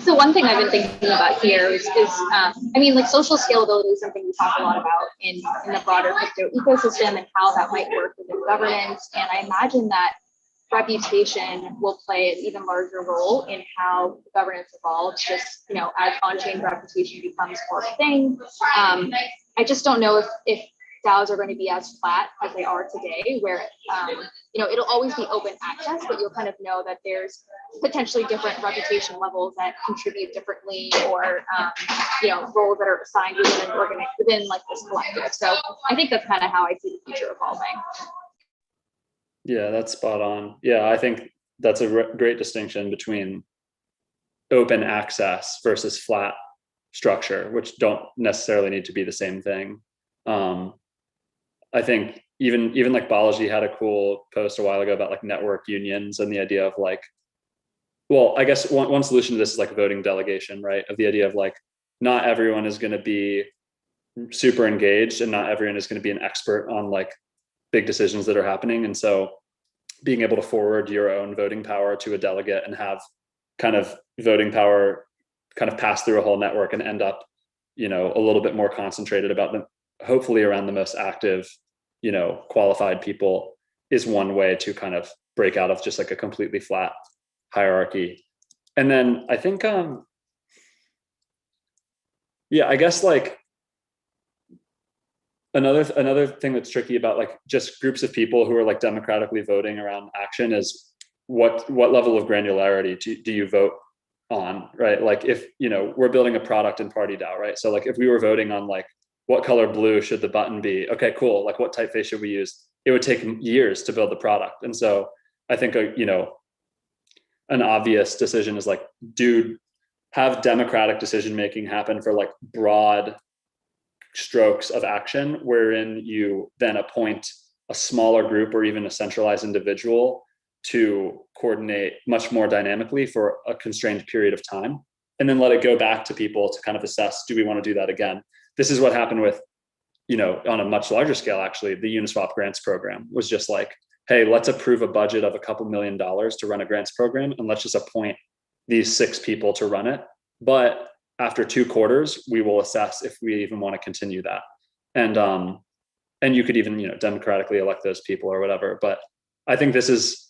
So one thing I've been thinking about here is I mean, like social scalability is something we talk a lot about in the broader crypto ecosystem, and how that might work within governance. And I imagine that reputation will play an even larger role in how governance evolves, just, you know, as on-chain reputation becomes more of a thing. I just don't know if DAOs are going to be as flat as they are today, where it'll always be open access, but you'll kind of know that there's potentially different reputation levels that contribute differently, or roles that are assigned within like this collective. So I think that's kind of how I see the future evolving. Yeah, that's spot on. Yeah, I think that's a great distinction between open access versus flat structure, which don't necessarily need to be the same thing. I think even like Balaji had a cool post a while ago about like network unions and the idea of like, well, I guess one solution to this is like voting delegation, right? Of the idea of like, not everyone is going to be super engaged and not everyone is going to be an expert on like big decisions that are happening. And so being able to forward your own voting power to a delegate and have kind of voting power kind of pass through a whole network and end up, a little bit more concentrated about them, hopefully around the most active, qualified people, is one way to kind of break out of just like a completely flat hierarchy. And then I think, I guess like another thing that's tricky about like just groups of people who are like democratically voting around action is what level of granularity do you vote on, right? Like if, we're building a product in Party DAO, right? So like if we were voting on like, what color blue should the button be? Okay, cool. Like what typeface should we use? It would take years to build the product. And so I think, an obvious decision is like, have democratic decision-making happen for like broad strokes of action, wherein you then appoint a smaller group or even a centralized individual to coordinate much more dynamically for a constrained period of time, and then let it go back to people to kind of assess, do we want to do that again? This is what happened with, on a much larger scale, actually, the Uniswap grants program was just like, hey, let's approve a budget of a couple $1 million to run a grants program, and let's just appoint these 6 people to run it. But after 2 quarters, we will assess if we even want to continue that. And you could even, democratically elect those people or whatever. But I think this is,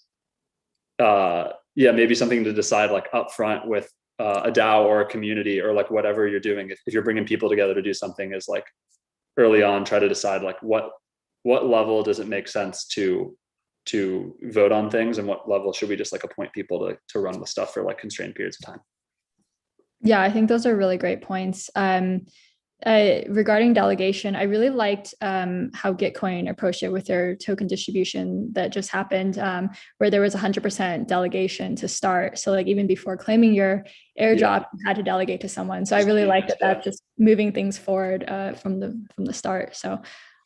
maybe something to decide like upfront with a DAO or a community or like whatever you're doing. If you're bringing people together to do something, is like early on, try to decide like what level does it make sense to vote on things, and what level should we just like appoint people to run the stuff for like constrained periods of time. Yeah, I think those are really great points. Regarding delegation, I really liked how Gitcoin approached it with their token distribution that just happened, where there was 100% delegation to start. So like even before claiming your airdrop, you had to delegate to someone. So I really liked that. That's just moving things forward from the start. So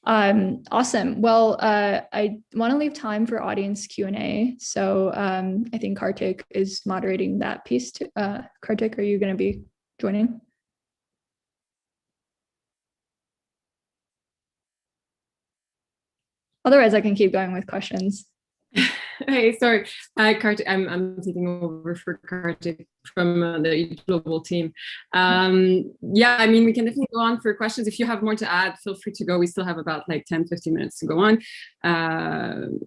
awesome. Well, I want to leave time for audience Q&A. So I think Kartik is moderating that piece too. Kartik, are you going to be joining? Otherwise, I can keep going with questions. Hey, sorry, Kartik. I'm taking over for Kartik from the global team. Yeah, I mean, we can definitely go on for questions. If you have more to add, feel free to go. We still have about like 10-15 minutes to go on.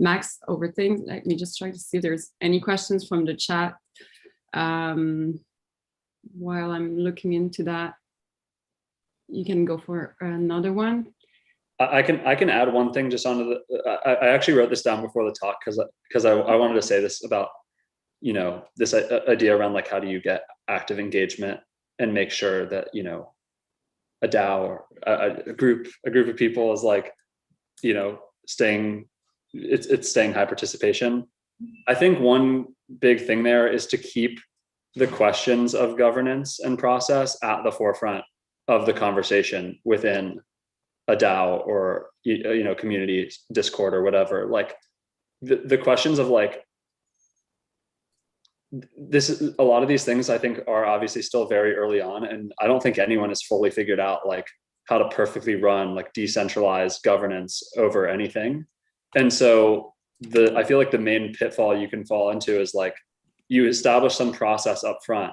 Max, over things. Let me just try to see if there's any questions from the chat. While I'm looking into that, you can go for another one. I can add one thing just onto the. I actually wrote this down before the talk because I wanted to say this about this idea around like how do you get active engagement and make sure that a DAO or a group of people is like staying high participation. I think one big thing there is to keep the questions of governance and process at the forefront of the conversation within a DAO or community Discord or whatever. Like the questions of like this is a lot of these things I think are obviously still very early on, and I don't think anyone has fully figured out like how to perfectly run like decentralized governance over anything. And so I feel like the main pitfall you can fall into is like you establish some process up front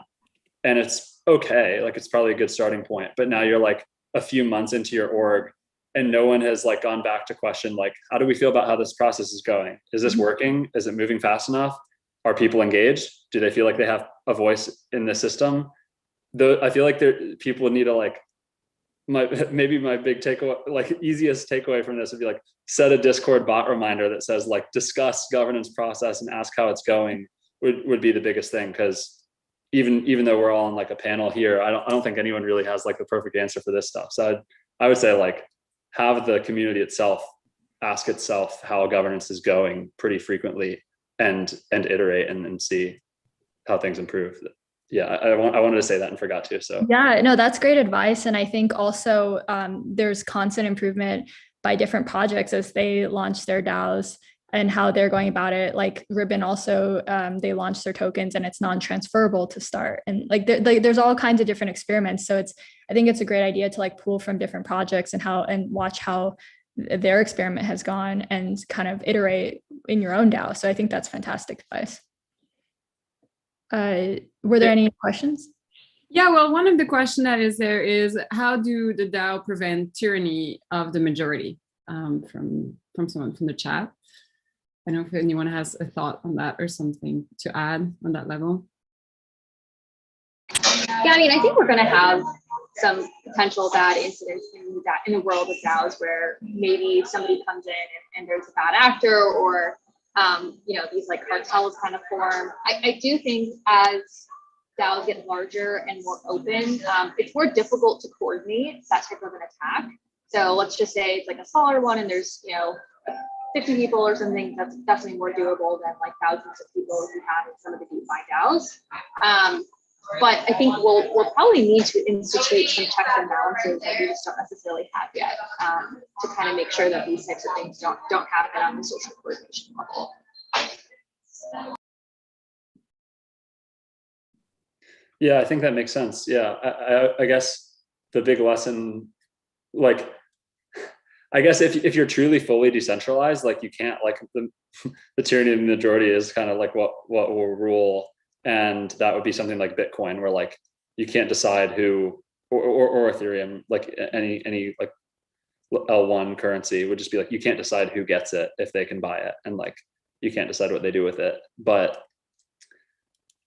and it's okay, like it's probably a good starting point, but now you're like a few months into your org and no one has like gone back to question like, how do we feel about how this process is going? Is this working? Is it moving fast enough? Are people engaged? Do they feel like they have a voice in the system? I feel like people need to like maybe my big takeaway, like easiest takeaway from this would be like, set a Discord bot reminder that says like discuss governance process and ask how it's going would be the biggest thing. Because even though we're all on like a panel here, I don't think anyone really has like the perfect answer for this stuff. So I would say like have the community itself ask itself how governance is going pretty frequently and iterate and see how things improve. Yeah, I wanted to say that and forgot to. So yeah, no, that's great advice. And I think also there's constant improvement by different projects as they launch their DAOs and how they're going about it. Like Ribbon also, they launched their tokens and it's non-transferable to start. And like there's all kinds of different experiments. So I think it's a great idea to like pull from different projects and watch how their experiment has gone and kind of iterate in your own DAO. So I think that's fantastic advice. Were there any questions? Yeah, well, one of the questions that is there is, how do the DAO prevent tyranny of the majority? From someone from the chat. I don't know if anyone has a thought on that or something to add on that level. Yeah, I mean, I think we're going to have some potential bad incidents in the world of DAOs where maybe somebody comes in and there's a bad actor, or you know, these like cartels kind of form. I do think as DAOs get larger and more open, it's more difficult to coordinate that type of an attack. So let's just say it's like a smaller one and there's, you know, 50 people or something. That's definitely more doable than like thousands of people you have in some of the DeFi DAOs. But I think we'll probably need to institute some checks and balances that we just don't necessarily have yet, to kind of make sure that these types of things don't happen on the social coordination level. Yeah, I think that makes sense. Yeah, I guess the big lesson, like, I guess if you're truly fully decentralized, like you can't, like the tyranny of the majority is kind of like what will rule. And that would be something like Bitcoin, where like you can't decide who, or Ethereum, like any like L1 currency would just be like, you can't decide who gets it if they can buy it, and like you can't decide what they do with it. But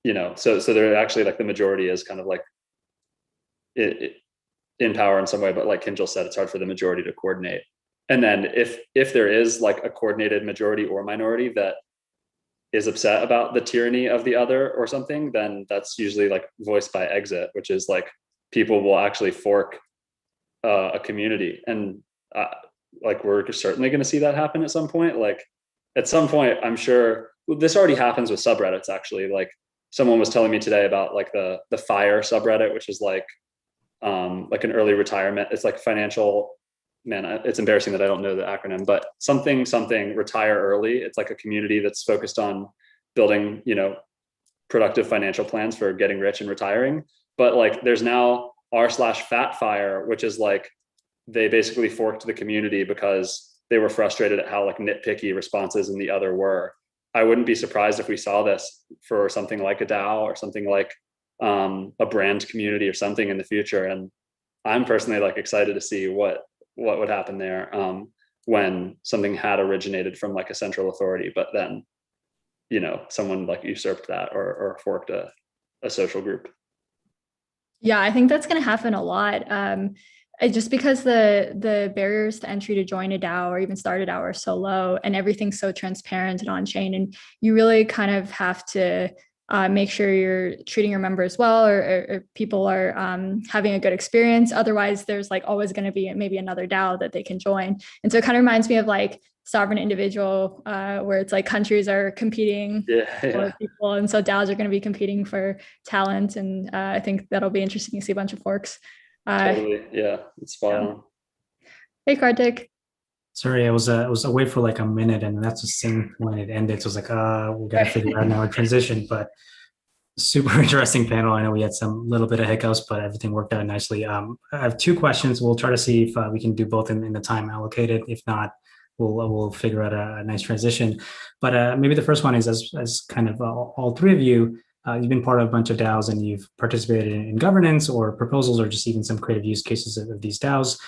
you know, so they're actually like the majority is kind of like in power in some way, but like Kinjal said, it's hard for the majority to coordinate. And then if there is like a coordinated majority or minority that is upset about the tyranny of the other or something, then that's usually like voiced by exit, which is like people will actually fork a community. And like we're certainly going to see that happen at some point. Like at some point, I'm sure this already happens with subreddits. Actually, like someone was telling me today about like the FIRE subreddit, which is like an early retirement. It's like financial, man, it's embarrassing that I don't know the acronym, but something retire early. It's like a community that's focused on building, you know, productive financial plans for getting rich and retiring. But like there's now r/FatFire, which is like they basically forked the community because they were frustrated at how like nitpicky responses in the other were. I wouldn't be surprised if we saw this for something like a DAO or something like a brand community or something in the future. And I'm personally like excited to see what would happen there when something had originated from like a central authority, but then, you know, someone like usurped that or forked a social group. Yeah, I think that's going to happen a lot. Just because the barriers to entry to join a DAO or even start a DAO are so low, and everything's so transparent and on chain, and you really kind of have to make sure you're treating your members well, or people are having a good experience. Otherwise, there's like always going to be maybe another DAO that they can join. And so it kind of reminds me of like sovereign individual, where it's like countries are competing for people, and so DAOs are going to be competing for talent. And I think that'll be interesting to see a bunch of forks. Totally, yeah, it's spot on. Hey, Kartik. Sorry, I was away for like a minute, and that's the same when it ended. So I was like, we gotta figure out now our transition. But super interesting panel. I know we had some little bit of hiccups, but everything worked out nicely. I have two questions. We'll try to see if we can do both in the time allocated. If not, we'll figure out a nice transition. But maybe the first one is as kind of all three of you. You've been part of a bunch of DAOs and you've participated in governance or proposals or just even some creative use cases of these DAOs.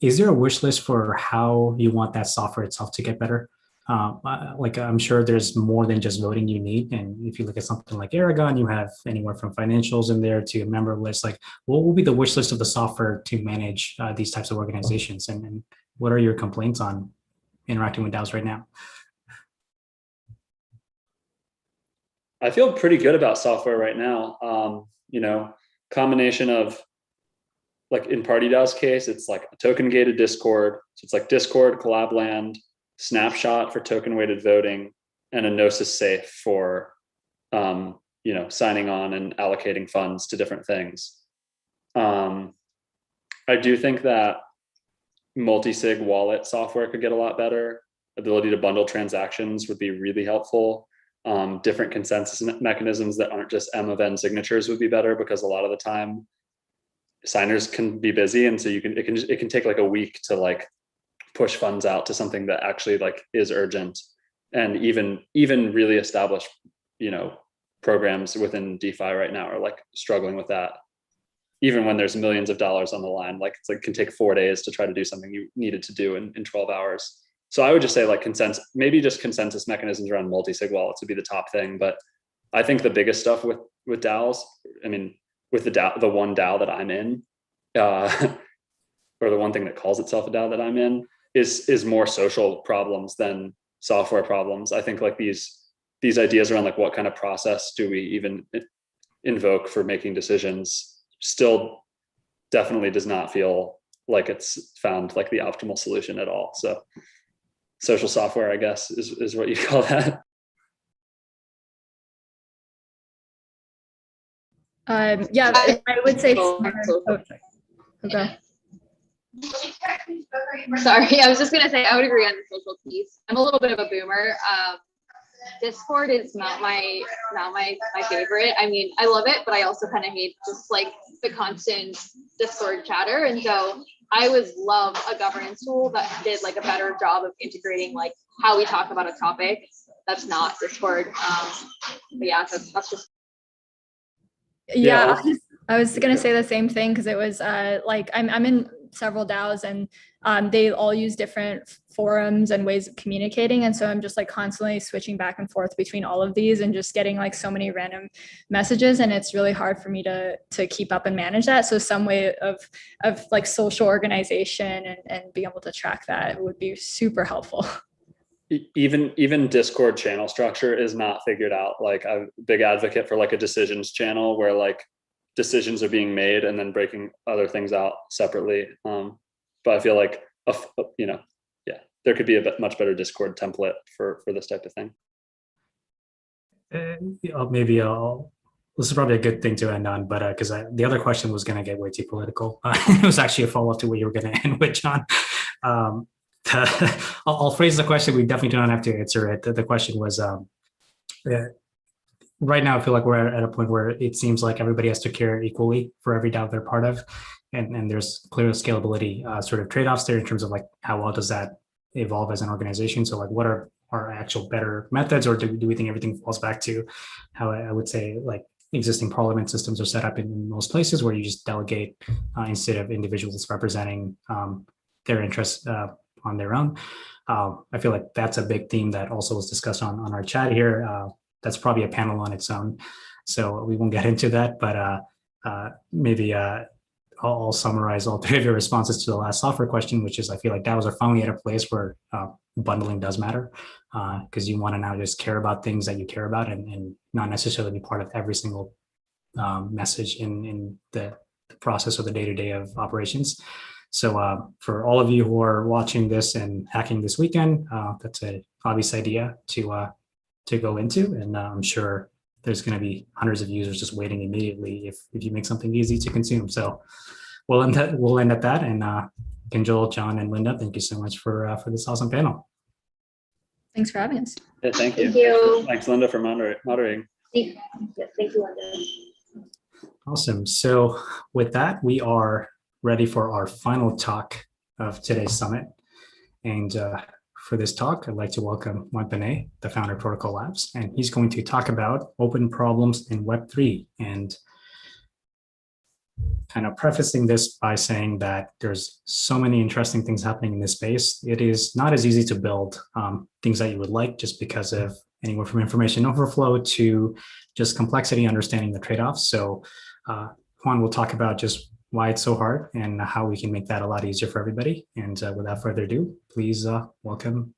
Is there a wish list for how you want that software itself to get better? like I'm sure there's more than just voting you need. And if you look at something like Aragon, you have anywhere from financials in there to a member list. Like, what will be the wish list of the software to manage these types of organizations? And what are your complaints on interacting with DAOs right now? I feel pretty good about software right now. You know, combination of, like in Party DAO's case, it's like a token gated Discord. So it's like Discord, Collabland, Snapshot for token weighted voting, and a Gnosis safe for, you know, signing on and allocating funds to different things. I do think that multi-sig wallet software could get a lot better. Ability to bundle transactions would be really helpful. Different consensus mechanisms that aren't just M of N signatures would be better, because a lot of the time signers can be busy, and so it can take like a week to like push funds out to something that actually like is urgent. And even really established, you know, programs within DeFi right now are like struggling with that. Even when there's millions of dollars on the line, like it's like can take 4 days to try to do something you needed to do in 12 hours. So I would just say like maybe just consensus mechanisms around multi-sig wallets would be the top thing. But I think the biggest stuff with DAOs, I mean, with the one DAO that I'm in, or the one thing that calls itself a DAO that I'm in, is more social problems than software problems. I think like these ideas around like what kind of process do we even invoke for making decisions still definitely does not feel like it's found like the optimal solution at all. So social software, I guess, is what you call that. Yeah, I would say. Okay. Sorry, I was just gonna say I would agree on the social piece. I'm a little bit of a boomer. Discord is not my favorite. I mean, I love it, but I also kind of hate just like the constant Discord chatter. And so I would love a governance tool that did like a better job of integrating like how we talk about a topic that's not Discord. But yeah, that's just. Yeah, I was gonna say the same thing, because it was like I'm in several DAOs, and they all use different forums and ways of communicating, and so I'm just like constantly switching back and forth between all of these and just getting like so many random messages, and it's really hard for me to keep up and manage that. So some way of like social organization and being able to track that would be super helpful. Even Discord channel structure is not figured out. Like, I'm a big advocate for like a decisions channel where like decisions are being made and then breaking other things out separately. But I feel like, you know, yeah, there could be a much better Discord template for this type of thing. Maybe this is probably a good thing to end on, but because the other question was going to get way too political. It was actually a follow-up to what you were going to end with, John. I'll phrase the question. We definitely do not have to answer it. The question was, right now I feel like we're at a point where it seems like everybody has to care equally for every DAO they're part of. And there's clear scalability sort of trade-offs there in terms of like how well does that evolve as an organization. So like what are our actual better methods, or do we think everything falls back to how I would say like existing parliament systems are set up in most places, where you just delegate instead of individuals representing their interests on their own. I feel like that's a big theme that also was discussed on our chat here. That's probably a panel on its own, so we won't get into that, but maybe I'll summarize all three of your responses to the last software question, which is I feel like DAOs are finally at a place where bundling does matter, because you want to now just care about things that you care about and not necessarily be part of every single message in the process or the day-to-day of operations. So for all of you who are watching this and hacking this weekend, that's an obvious idea to go into, and I'm sure there's going to be hundreds of users just waiting immediately if you make something easy to consume. So we'll end at that. And Kinjal, John, and Linda, thank you so much for this awesome panel. Thanks for having us. Yeah, thank you. Thank you. Thanks, Linda, for moderating. Yes, thank you, Linda. Awesome. So with that, we are ready for our final talk of today's summit. And for this talk, I'd like to welcome Juan Panay, the founder of Protocol Labs, and he's going to talk about open problems in Web3. And kind of prefacing this by saying that there's so many interesting things happening in this space. It is not as easy to build things that you would like, just because of anywhere from information overflow to just complexity, understanding the trade-offs. So Juan will talk about just why it's so hard and how we can make that a lot easier for everybody. And without further ado, please welcome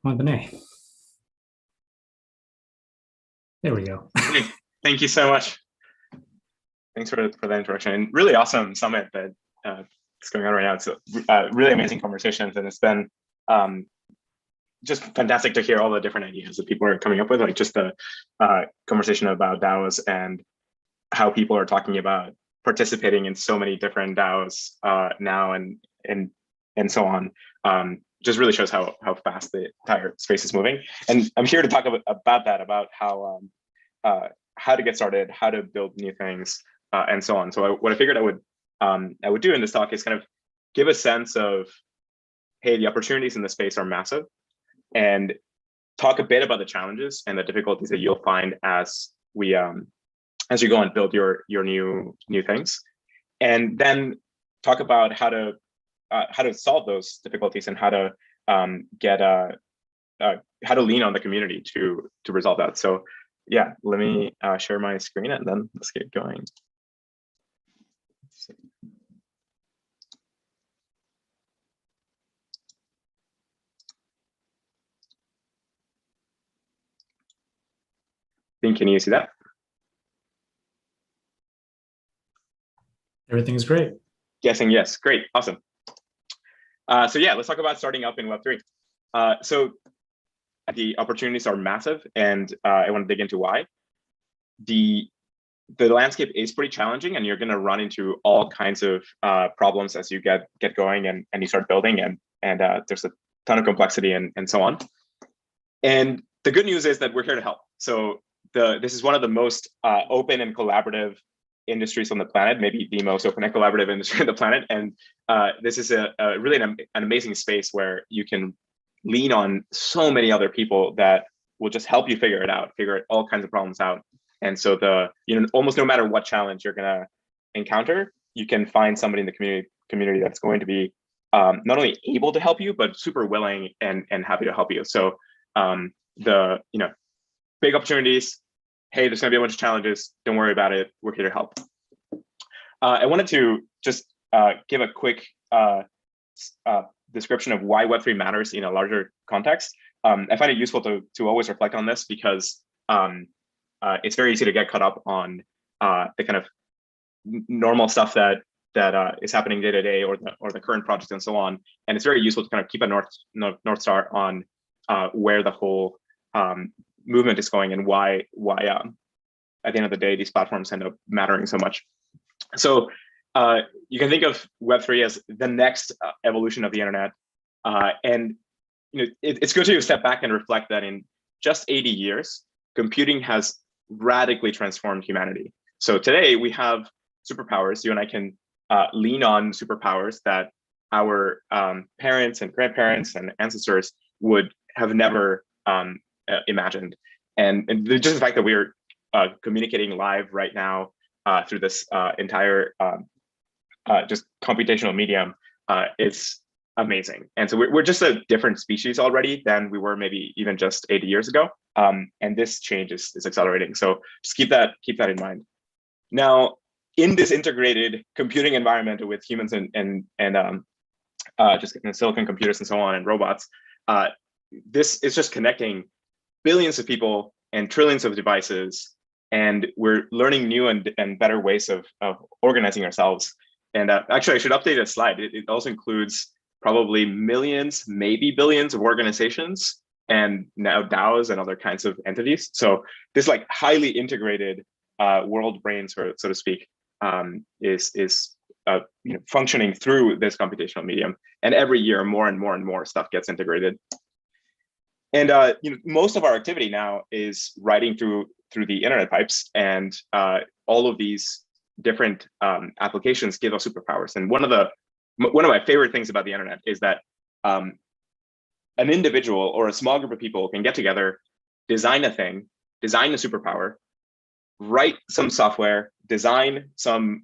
Juan Benet. There we go. Thank you so much. Thanks for the introduction, and really awesome summit that is going on right now. It's really amazing conversations, and it's been just fantastic to hear all the different ideas that people are coming up with, like just the conversation about DAOs and how people are talking about participating in so many different DAOs now and so on. Just really shows how fast the entire space is moving. And I'm here to talk about that, about how to get started, how to build new things, and so on. So what I figured I would do in this talk is kind of give a sense of, hey, the opportunities in the space are massive, and talk a bit about the challenges and the difficulties that you'll find as you go and build your new things, and then talk about how to solve those difficulties and how to how to lean on the community to resolve that. So yeah, let me share my screen and then let's get going. Can you see that? Everything's great. Guessing yes. Great. Awesome. So yeah, let's talk about starting up in Web3. So the opportunities are massive, and I want to dig into why. The landscape is pretty challenging, and you're going to run into all kinds of problems as you get going and you start building, and there's a ton of complexity and so on. And the good news is that we're here to help. So this is one of the most open and collaborative industries on the planet, maybe the most open and collaborative industry on the planet. And this is really an amazing space where you can lean on so many other people that will just help you figure all kinds of problems out. And so almost no matter what challenge you're gonna encounter, you can find somebody in the community that's going to be not only able to help you, but super willing and happy to help you. So big opportunities. Hey, there's gonna be a bunch of challenges. Don't worry about it. We're here to help. I wanted to just give a quick description of why Web3 matters in a larger context. I find it useful to always reflect on this because it's very easy to get caught up on the kind of normal stuff that is happening day to day, or the current project and so on. And it's very useful to kind of keep a north star on where the whole movement is going and why at the end of the day these platforms end up mattering so much. So you can think of Web3 as the next evolution of the internet, and it's good to step back and reflect that in just 80 years, computing has radically transformed humanity. So today we have superpowers. You and I can lean on superpowers that our parents and grandparents and ancestors would have never imagined. And just the fact that we're communicating live right now through this entire just computational medium is amazing. And so we're just a different species already than we were maybe even just 80 years ago. And this change is accelerating. So just keep that in mind. Now, in this integrated computing environment with humans and just silicon computers and so on and robots, this is just connecting billions of people and trillions of devices, and we're learning new and better ways of organizing ourselves. And actually, I should update this slide. It also includes probably millions, maybe billions of organizations, and now DAOs and other kinds of entities. So this like highly integrated world brain, so to speak, is functioning through this computational medium. And every year, more and more and more stuff gets integrated. And most of our activity now is riding through the internet pipes, and all of these different applications give us superpowers. And one of my favorite things about the internet is that an individual or a small group of people can get together, design a thing, design a superpower, write some software, design some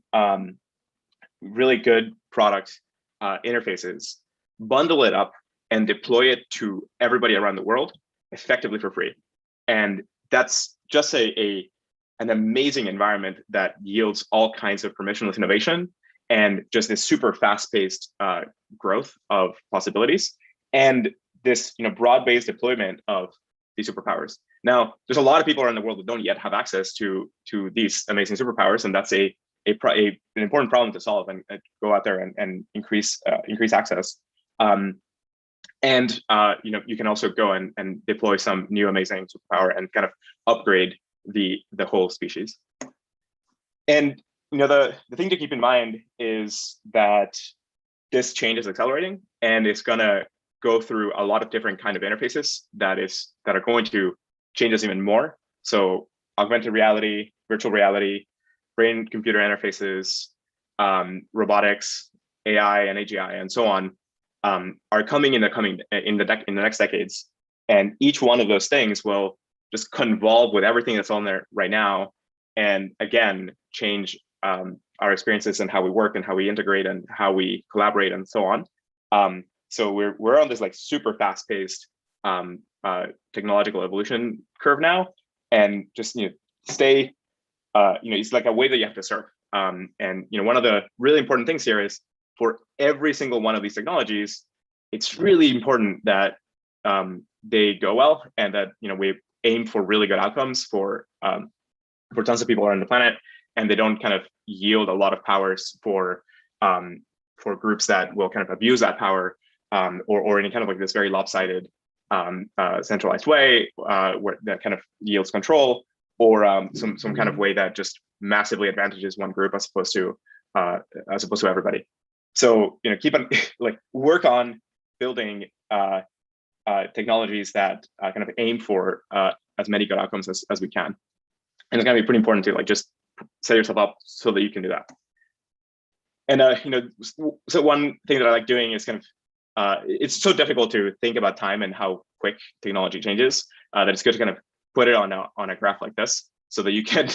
really good product interfaces, bundle it up, and deploy it to everybody around the world effectively for free. And that's just an amazing environment that yields all kinds of permissionless innovation and just this super fast-paced growth of possibilities, and this broad-based deployment of these superpowers. Now, there's a lot of people around the world that don't yet have access to these amazing superpowers, and that's an important problem to solve, and go out there and increase access. You can also go and deploy some new amazing superpower and kind of upgrade the whole species. And the thing to keep in mind is that this change is accelerating, and it's gonna go through a lot of different kind of interfaces that are going to change us even more. So augmented reality, virtual reality, brain-computer interfaces, robotics, AI and AGI, and so on, are coming in the next decades. And each one of those things will just convolve with everything that's on there right now, and again change our experiences and how we work and how we integrate and how we collaborate and so on. So we're on this like super fast-paced technological evolution curve now, and just stay. It's like a way that you have to surf. And one of the really important things here is, for every single one of these technologies, it's really important that they go well, and that we aim for really good outcomes for tons of people around the planet, and they don't kind of yield a lot of powers for groups that will kind of abuse that power, or in kind of like this very lopsided centralized way where that kind of yields control, or some kind of way that just massively advantages one group as opposed to everybody. So keep on work on building technologies that kind of aim for as many good outcomes as we can. And it's going to be pretty important to just set yourself up so that you can do that. And so one thing that I like doing is kind of it's so difficult to think about time and how quick technology changes that it's good to kind of put it on a graph like this, so that you can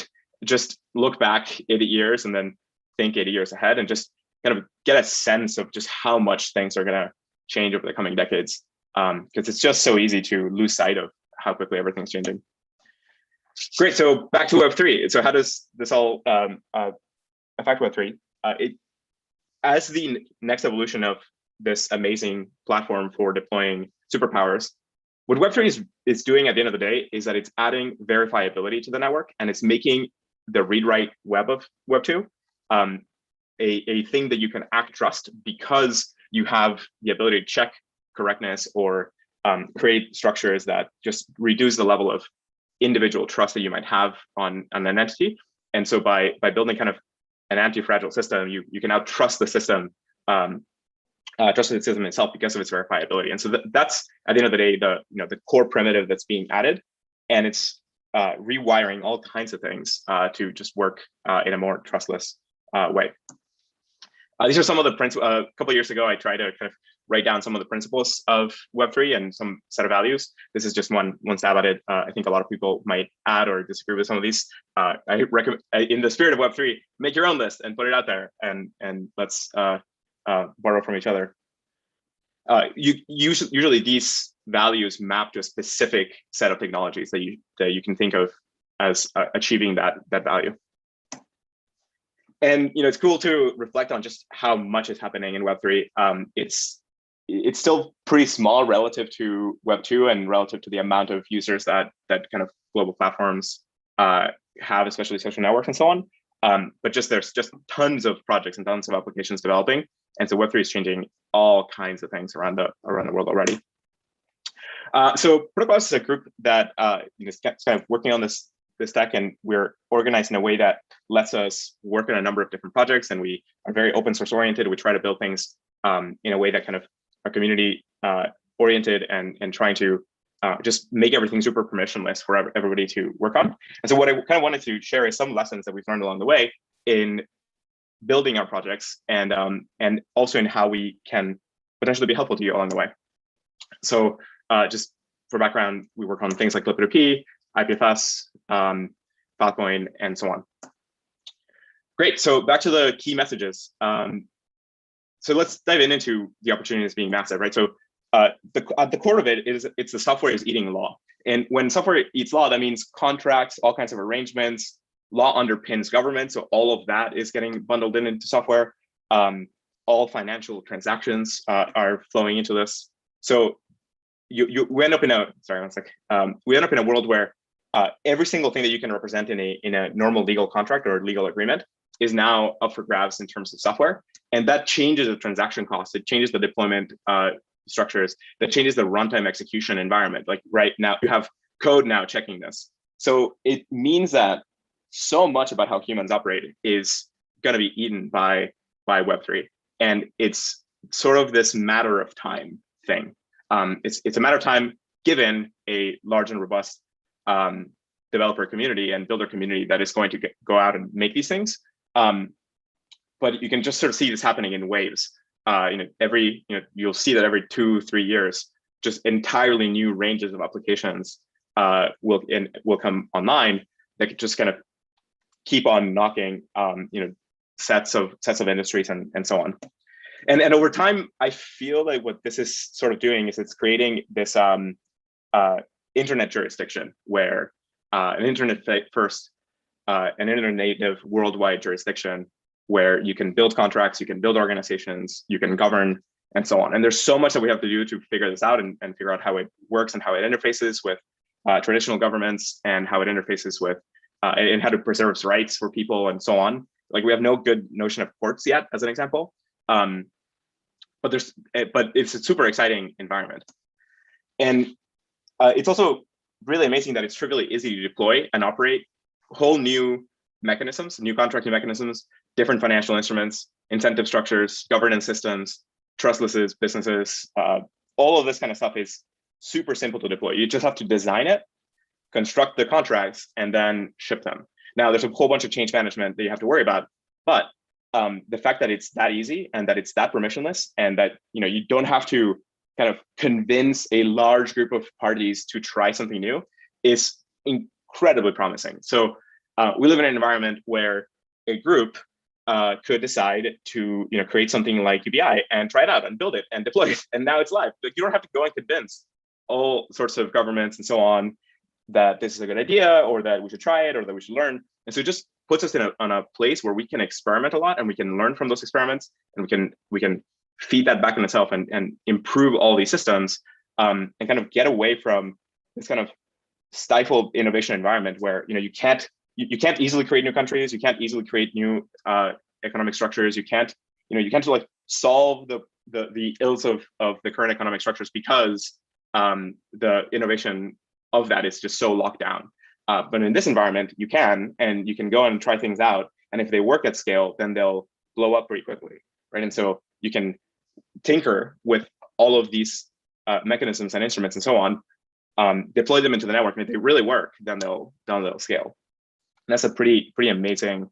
just look back 80 years and then think 80 years ahead, and just kind of get a sense of just how much things are going to change over the coming decades, because it's just so easy to lose sight of how quickly everything's changing. Great, so back to Web3. So how does this all affect Web3? As the next evolution of this amazing platform for deploying superpowers, what Web3 is doing at the end of the day is that it's adding verifiability to the network, and it's making the read-write web of Web2 a thing that you can trust, because you have the ability to check correctness or create structures that just reduce the level of individual trust that you might have on an entity. And so by building kind of an anti-fragile system, you can now trust the system, trust the system itself because of its verifiability. And so that's at the end of the day the core primitive that's being added, and it's rewiring all kinds of things to just work in a more trustless way. These are some of the principles. A couple of years ago, I tried to kind of write down some of the principles of Web3 and some set of values. This is just one stab at it. I think a lot of people might add or disagree with some of these. I recommend, in the spirit of Web3, make your own list and put it out there, and let's borrow from each other. Usually these values map to a specific set of technologies that you can think of as achieving that value. And it's cool to reflect on just how much is happening in Web3. It's still pretty small relative to Web2 and relative to the amount of users that kind of global platforms have, especially social networks and so on. But there's just tons of projects and tons of applications developing, and so Web3 is changing all kinds of things around the world already. So Protocol Labs is a group that is kind of working on this tech, and we're organized in a way that lets us work on a number of different projects, and we are very open source oriented. We try to build things in a way that kind of are community oriented and trying to just make everything super permissionless for everybody to work on. And so what I kind of wanted to share is some lessons that we've learned along the way in building our projects, and also in how we can potentially be helpful to you along the way. So just for background, we work on things like Lip2P, IPFS, Filecoin, and so on. Great. So back to the key messages. So let's dive into the opportunities being massive, right? So at the core of it is it's the software is eating law. And when software eats law, that means contracts, all kinds of arrangements, law underpins government. So all of that is getting bundled into software. All financial transactions are flowing into this. So we end up in a, sorry, one sec. We end up in a world where every single thing that you can represent in a normal legal contract or legal agreement is now up for grabs in terms of software. And that changes the transaction costs. It changes the deployment structures. That changes the runtime execution environment. Like right now, you have code now checking this. So it means that so much about how humans operate is going to be eaten by Web3. And it's sort of this matter of time thing. It's a matter of time given a large and robust developer community and builder community that is going to go out and make these things. But you can just sort of see this happening in waves. You'll see that every 2-3 years, just entirely new ranges of applications will come online that could just kind of keep on knocking sets of industries and so on. And over time, I feel like what this is sort of doing is it's creating this internet jurisdiction where an internet first, an internet native worldwide jurisdiction where you can build contracts, you can build organizations, you can govern, and so on. And there's so much that we have to do to figure this out and figure out how it works and how it interfaces with traditional governments and how it interfaces with and how to preserve rights for people and so on. Like we have no good notion of courts yet, as an example. But it's a super exciting environment. And it's also really amazing that it's trivially easy to deploy and operate whole new mechanisms, new contracting mechanisms, different financial instruments, incentive structures, governance systems, trustless businesses. All of this kind of stuff is super simple to deploy. You just have to design it, construct the contracts, and then ship them. Now, there's a whole bunch of change management that you have to worry about, but the fact that it's that easy and that it's that permissionless and that you don't have to kind of convince a large group of parties to try something new is incredibly promising. So we live in an environment where a group could decide to create something like UBI and try it out and build it and deploy it, and now it's live. Like, you don't have to go and convince all sorts of governments and so on that this is a good idea or that we should try it or that we should learn. And so it just puts us on a place where we can experiment a lot and we can learn from those experiments and we can feed that back in itself and improve all these systems and kind of get away from this kind of stifled innovation environment where you can't easily create new countries, you can't easily create new economic structures, you can't like solve the ills of the current economic structures because the innovation of that is just so locked down. But in this environment, you can go and try things out, and if they work at scale, then they'll blow up pretty quickly, right? And so you can tinker with all of these mechanisms and instruments and so on, deploy them into the network, and if they really work, then they'll scale. And that's a pretty amazing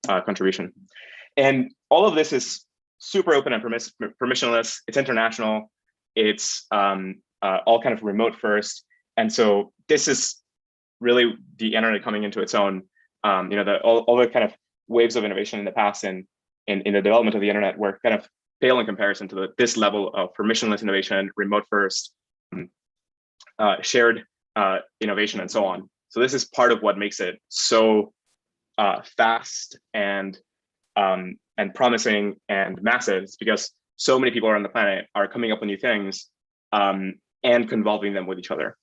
contribution. And all of this is super open and permissionless. It's international. It's all kind of remote first. And so this is really the internet coming into its own. All the kind of waves of innovation in the past and in the development of the internet were kind of pale in comparison to this level of permissionless innovation, remote first, shared innovation, and so on. So this is part of what makes it so fast and promising and massive. It's because so many people around the planet are coming up with new things and convolving them with each other.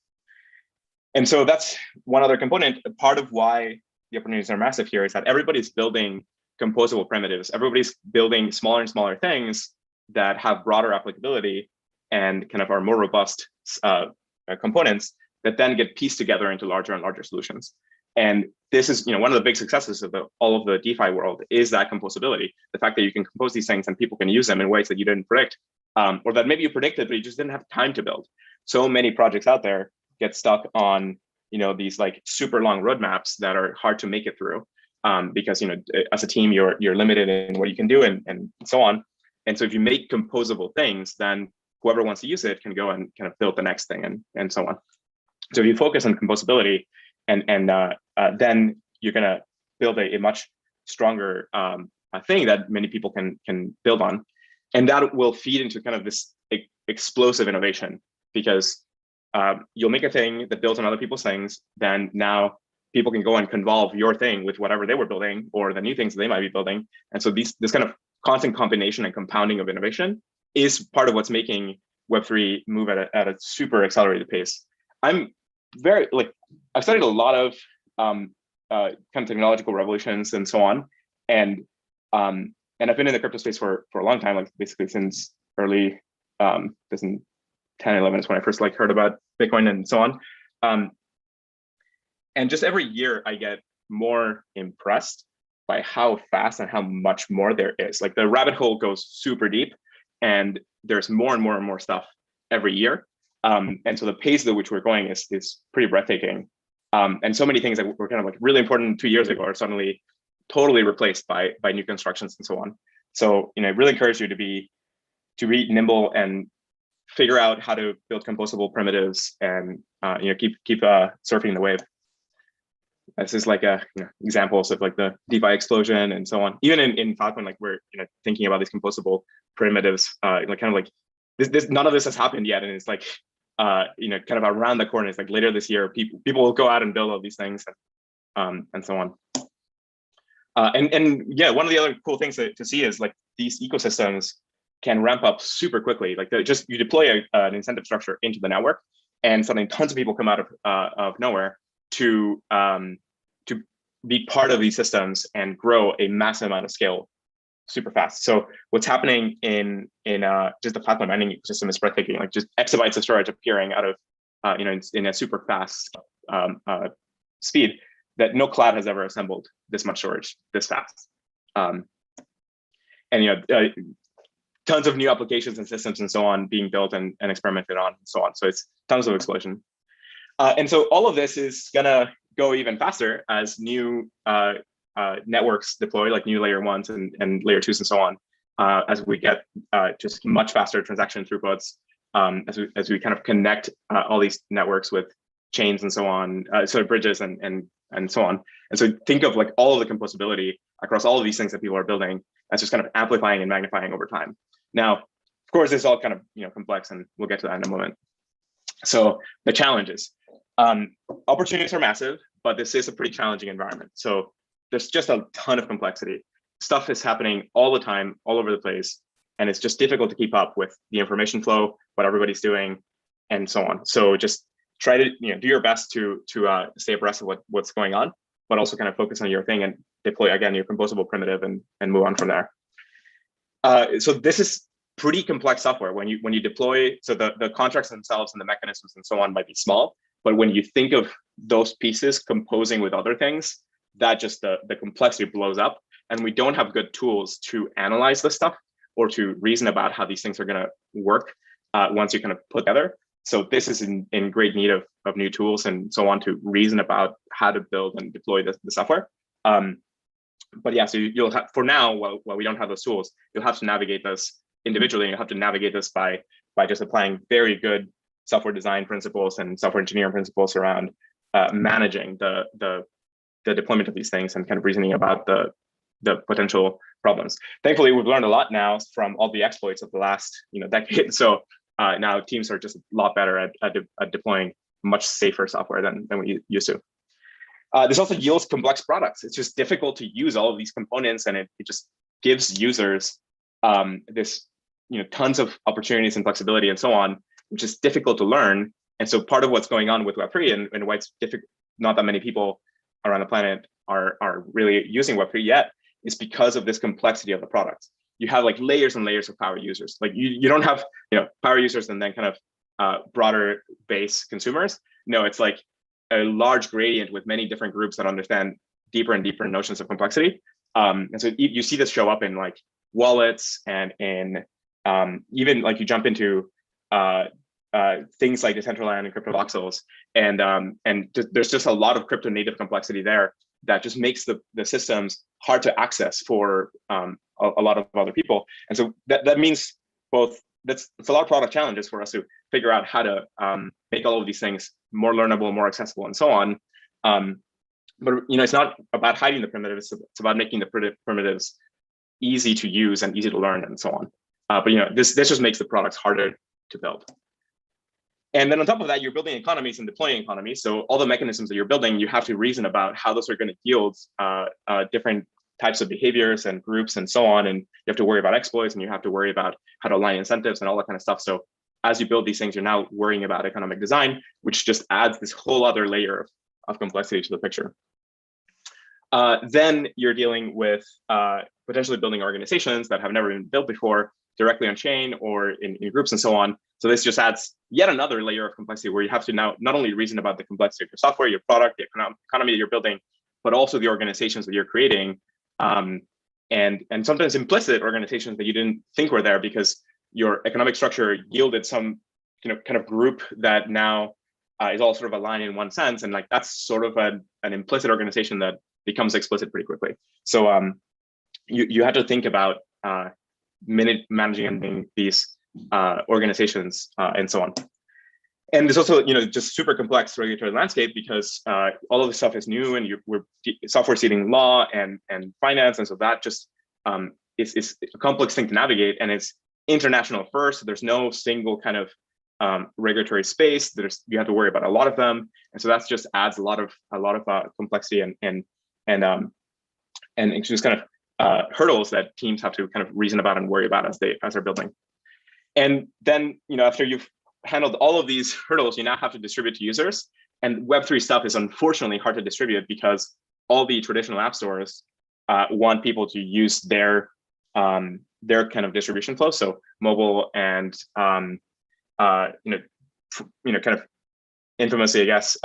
And so that's one other component. Part of why the opportunities are massive here is that everybody's building composable primitives. Everybody's building smaller and smaller things that have broader applicability and kind of are more robust components that then get pieced together into larger and larger solutions. And this is one of the big successes of all of the DeFi world is that composability. The fact that you can compose these things and people can use them in ways that you didn't predict, or that maybe you predicted, but you just didn't have time to build. So many projects out there get stuck on these like super long roadmaps that are hard to make it through because as a team you're limited in what you can do and so on. And so if you make composable things, then whoever wants to use it can go and kind of build the next thing and so on. So if you focus on composability and then you're going to build a much stronger thing that many people can build on, and that will feed into kind of this explosive innovation, because you'll make a thing that builds on other people's things, then now people can go and convolve your thing with whatever they were building or the new things that they might be building. And so this kind of constant combination and compounding of innovation is part of what's making Web3 move at a super accelerated pace. I'm very, I've studied a lot of kind of technological revolutions and so on. And I've been in the crypto space for a long time, like basically since early 2010, 11 is when I first heard about Bitcoin and so on. And just every year I get more impressed by how fast and how much more there is. Like the rabbit hole goes super deep, and there's more and more and more stuff every year. And so the pace at which we're going is pretty breathtaking. And so many things that were kind of really important 2 years ago are suddenly totally replaced by new constructions and so on. So, I really encourage you to be nimble and figure out how to build composable primitives and keep surfing the wave. This is examples of the DeFi explosion and so on. Even in Filecoin, we're thinking about these composable primitives. This none of this has happened yet, and it's kind of around the corner. It's later this year, people will go out and build all these things, and so on. And yeah, one of the other cool things to see is these ecosystems can ramp up super quickly. You deploy an incentive structure into the network, and suddenly tons of people come out of nowhere to be part of these systems and grow a massive amount of scale super fast. So what's happening in just the Filecoin mining ecosystem is breathtaking. Just exabytes of storage appearing out of in a super fast speed that no cloud has ever assembled this much storage this fast. And tons of new applications and systems and so on being built and experimented on and so on. So it's tons of explosion. And so all of this is gonna go even faster as new networks deploy, like new layer 1s and layer 2s and so on, as we get just much faster transaction throughputs, as we kind of connect all these networks with chains and so on, so bridges and so on. And so think of all of the composability across all of these things that people are building as just kind of amplifying and magnifying over time. Now, of course, this is all kind of complex, and we'll get to that in a moment. So the challenges. Opportunities are massive, but this is a pretty challenging environment. So there's just a ton of complexity. Stuff is happening all the time, all over the place, and it's just difficult to keep up with the information flow, what everybody's doing, and so on. So just try to do your best to stay abreast of what's going on, but also kind of focus on your thing and deploy again your composable primitive and move on from there. So this is pretty complex software when you deploy. So the contracts themselves and the mechanisms and so on might be small, but when you think of those pieces composing with other things, that just the complexity blows up, and we don't have good tools to analyze this stuff or to reason about how these things are going to work once you kind of put together. So this is in great need of new tools and so on to reason about how to build and deploy the software. But yeah, so you'll have, for now, while we don't have those tools, you'll have to navigate this individually, and you'll have to navigate this by just applying very good software design principles and software engineering principles around managing the deployment of these things and kind of reasoning about the potential problems. Thankfully, we've learned a lot now from all the exploits of the last decade. So now teams are just a lot better at deploying much safer software than we used to. This also yields complex products. It's just difficult to use all of these components, and it just gives users this tons of opportunities and flexibility and so on, which is difficult to learn. And so part of what's going on with Web3 and why it's difficult, not that many people around the planet are really using Web3 yet, is because of this complexity of the product. You have layers and layers of power users. You don't have power users and then kind of broader base consumers. No, it's like a large gradient with many different groups that understand deeper and deeper notions of complexity. And so you see this show up in wallets and in even you jump into things like Decentraland and CryptoVoxels, and there's just a lot of crypto native complexity there that just makes the systems hard to access for a lot of other people. And so that means it's a lot of product challenges for us to figure out how to make all of these things more learnable, more accessible, and so on. But it's not about hiding the primitives. It's about making the primitives easy to use and easy to learn and so on. But this just makes the products harder to build. And then on top of that, you're building economies and deploying economies. So all the mechanisms that you're building, you have to reason about how those are going to yield different types of behaviors and groups and so on. And you have to worry about exploits, and you have to worry about how to align incentives and all that kind of stuff. So as you build these things, you're now worrying about economic design, which just adds this whole other layer of complexity to the picture. Then you're dealing with potentially building organizations that have never been built before, directly on chain or in groups and so on. So this just adds yet another layer of complexity where you have to now not only reason about the complexity of your software, your product, the economy that you're building, but also the organizations that you're creating, and sometimes implicit organizations that you didn't think were there because your economic structure yielded some kind of group that now is all sort of aligned in one sense, and like that's sort of an implicit organization that becomes explicit pretty quickly. So you had to think about managing these organizations and so on. And there's also just super complex regulatory landscape because all of this stuff is new, and we're software seeding law and finance, and so that just is a complex thing to navigate, and it's international first. So there's no single kind of regulatory space. You have to worry about a lot of them, and so that just adds a lot of complexity and it's just kind of hurdles that teams have to kind of reason about and worry about as they're building. And then after you've handled all of these hurdles, you now have to distribute to users. And Web3 stuff is unfortunately hard to distribute because all the traditional app stores want people to use their kind of distribution flow. So mobile and kind of infamously, I guess,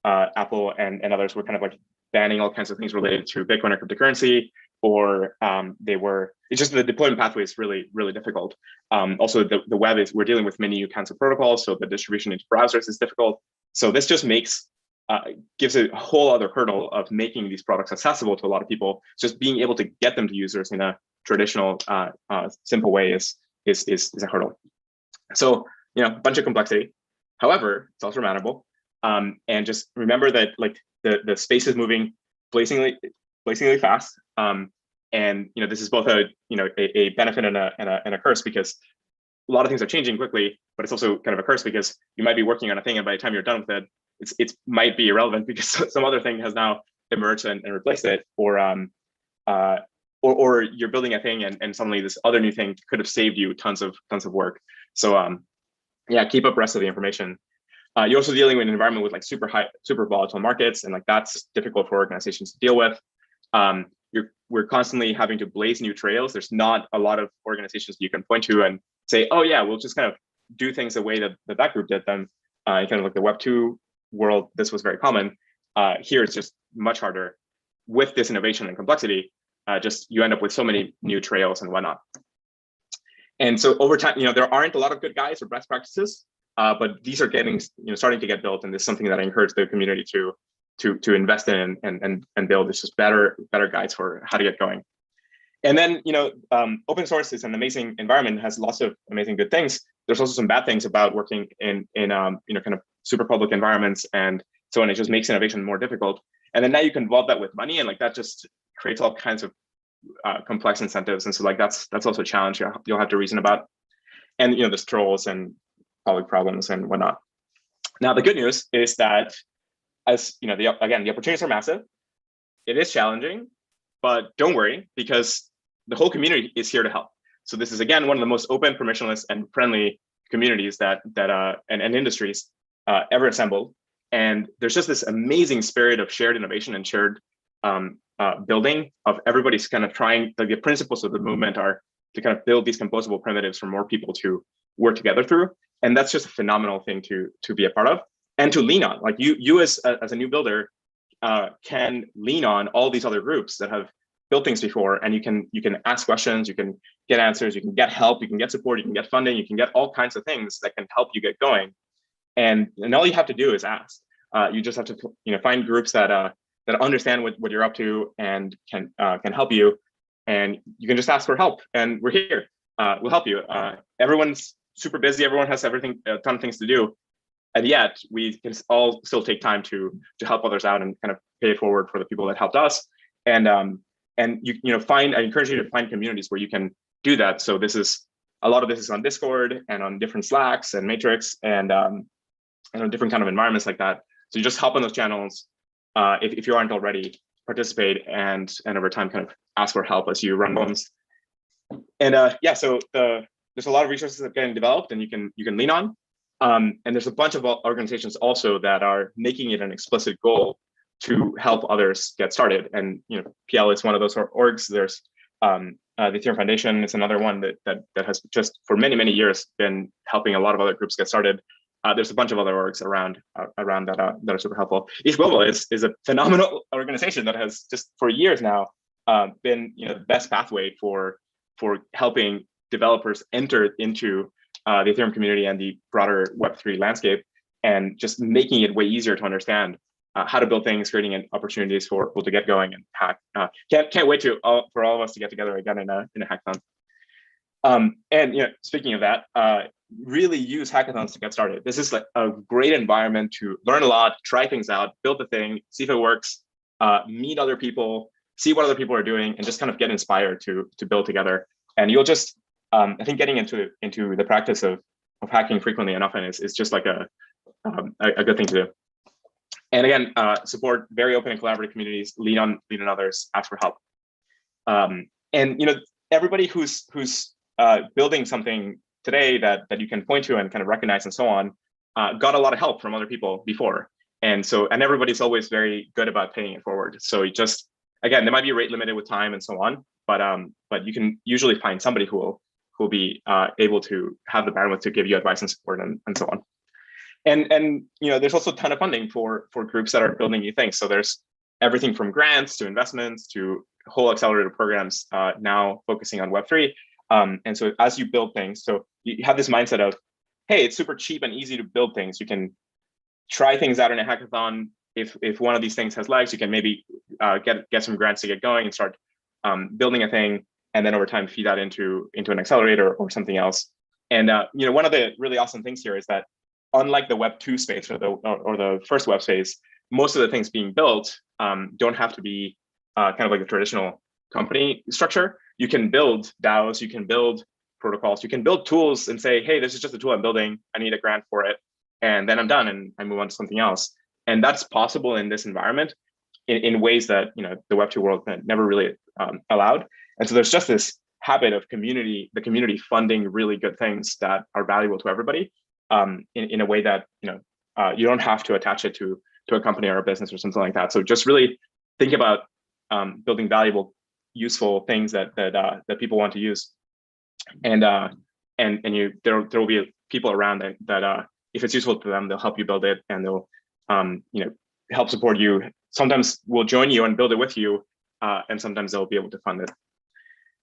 Apple and others were kind of like banning all kinds of things related to Bitcoin or cryptocurrency, or it's just the deployment pathway is really, really difficult. Also, the web we're dealing with many new kinds of protocols, so the distribution into browsers is difficult. So this just gives a whole other hurdle of making these products accessible to a lot of people. Just being able to get them to users in a traditional, simple way is a hurdle. So, a bunch of complexity. However, it's also manageable. And just remember that like the space is moving blazingly fast. And this is both a benefit and a curse, because a lot of things are changing quickly, but it's also kind of a curse because you might be working on a thing, and by the time you're done with it, it might be irrelevant because some other thing has now emerged and replaced it, or you're building a thing and suddenly this other new thing could have saved you tons of work. So keep abreast of the information. You're also dealing with an environment with like super volatile markets, and like that's difficult for organizations to deal with. We're constantly having to blaze new trails. There's not a lot of organizations you can point to and say, oh yeah, we'll just kind of do things the way that group did them. Kind of like the Web2 world, this was very common. Here it's just much harder. With this innovation and complexity, just you end up with so many new trails and whatnot. And so over time, there aren't a lot of good guides or best practices, but these are starting to get built, and this is something that I encourage the community to invest in and build. It's just better guides for how to get going. And then open source is an amazing environment, has lots of amazing good things. There's also some bad things about working in kind of super public environments and so on. It just makes innovation more difficult. And then now you can involve that with money, and like that just creates all kinds of complex incentives. And so like that's also a challenge you'll have to reason about. And there's trolls and public problems and whatnot. Now the good news is that, as the opportunities are massive. It is challenging, but don't worry, because the whole community is here to help. So this is again one of the most open, permissionless, and friendly communities that industries ever assembled. And there's just this amazing spirit of shared innovation and shared building of everybody's kind of trying. Like the principles of the movement are to kind of build these composable primitives for more people to work together through. And that's just a phenomenal thing to be a part of. And to lean on, like you as a new builder can lean on all these other groups that have built things before, and you can ask questions, you can get answers, you can get help, you can get support, you can get funding, you can get all kinds of things that can help you get going. And all you have to do is ask. You just have to find groups that understand what you're up to and can help you, and you can just ask for help. And we're here. We'll help you. Everyone's super busy. Everyone has a ton of things to do. and yet we can all still take time to help others out and kind of pay it forward for the people that helped us. And I encourage you to find communities where you can do that. So a lot of this is on Discord and on different Slacks and Matrix and on different kind of environments like that. So you just hop on those channels if you aren't already, participate, and over time kind of ask for help as you run ones. And so there's a lot of resources that are getting developed and you can lean on. And there's a bunch of organizations also that are making it an explicit goal to help others get started. And PL is one of those orgs. There's the Ethereum Foundation is another one that has just for many years been helping a lot of other groups get started. There's a bunch of other orgs around that are super helpful. ETH Global is a phenomenal organization that has just for years now been the best pathway for helping developers enter into the Ethereum community and the broader Web3 landscape, and just making it way easier to understand how to build things, creating opportunities for people to get going and hack. Can't wait for all of us to get together again in a hackathon. And speaking of that, really use hackathons to get started. This is like a great environment to learn a lot, try things out, build the thing, see if it works, meet other people, see what other people are doing, and just kind of get inspired to build together. And you'll just, I think, getting into the practice of hacking frequently and often is just like a good thing to do. And again, support very open and collaborative communities, lean on others, ask for help. And everybody who's building something today that you can point to and kind of recognize and so on, got a lot of help from other people before. And everybody's always very good about paying it forward. So you just, again, there might be rate limited with time and so on, but you can usually find somebody who will be able to have the bandwidth to give you advice and support and so on. And there's also a ton of funding for groups that are building new things. So there's everything from grants to investments to whole accelerator programs now focusing on Web3. And so as you build things, so you have this mindset of, hey, it's super cheap and easy to build things. You can try things out in a hackathon. If one of these things has legs, you can maybe get some grants to get going and start building a thing, and then over time feed that into an accelerator or something else. And one of the really awesome things here is that unlike the Web 2 space or the first web space, most of the things being built don't have to be kind of like the traditional company structure. You can build DAOs, you can build protocols, you can build tools and say, hey, this is just a tool I'm building, I need a grant for it, and then I'm done and I move on to something else. And that's possible in this environment in ways that the Web 2 world never really allowed. And so there's just this habit of the community funding really good things that are valuable to everybody in a way that you don't have to attach it to a company or a business or something like that. So just really think about building valuable, useful things that people want to use, and there will be people around that if it's useful to them, they'll help you build it, and they'll help support you. Sometimes we'll join you and build it with you, and sometimes they'll be able to fund it.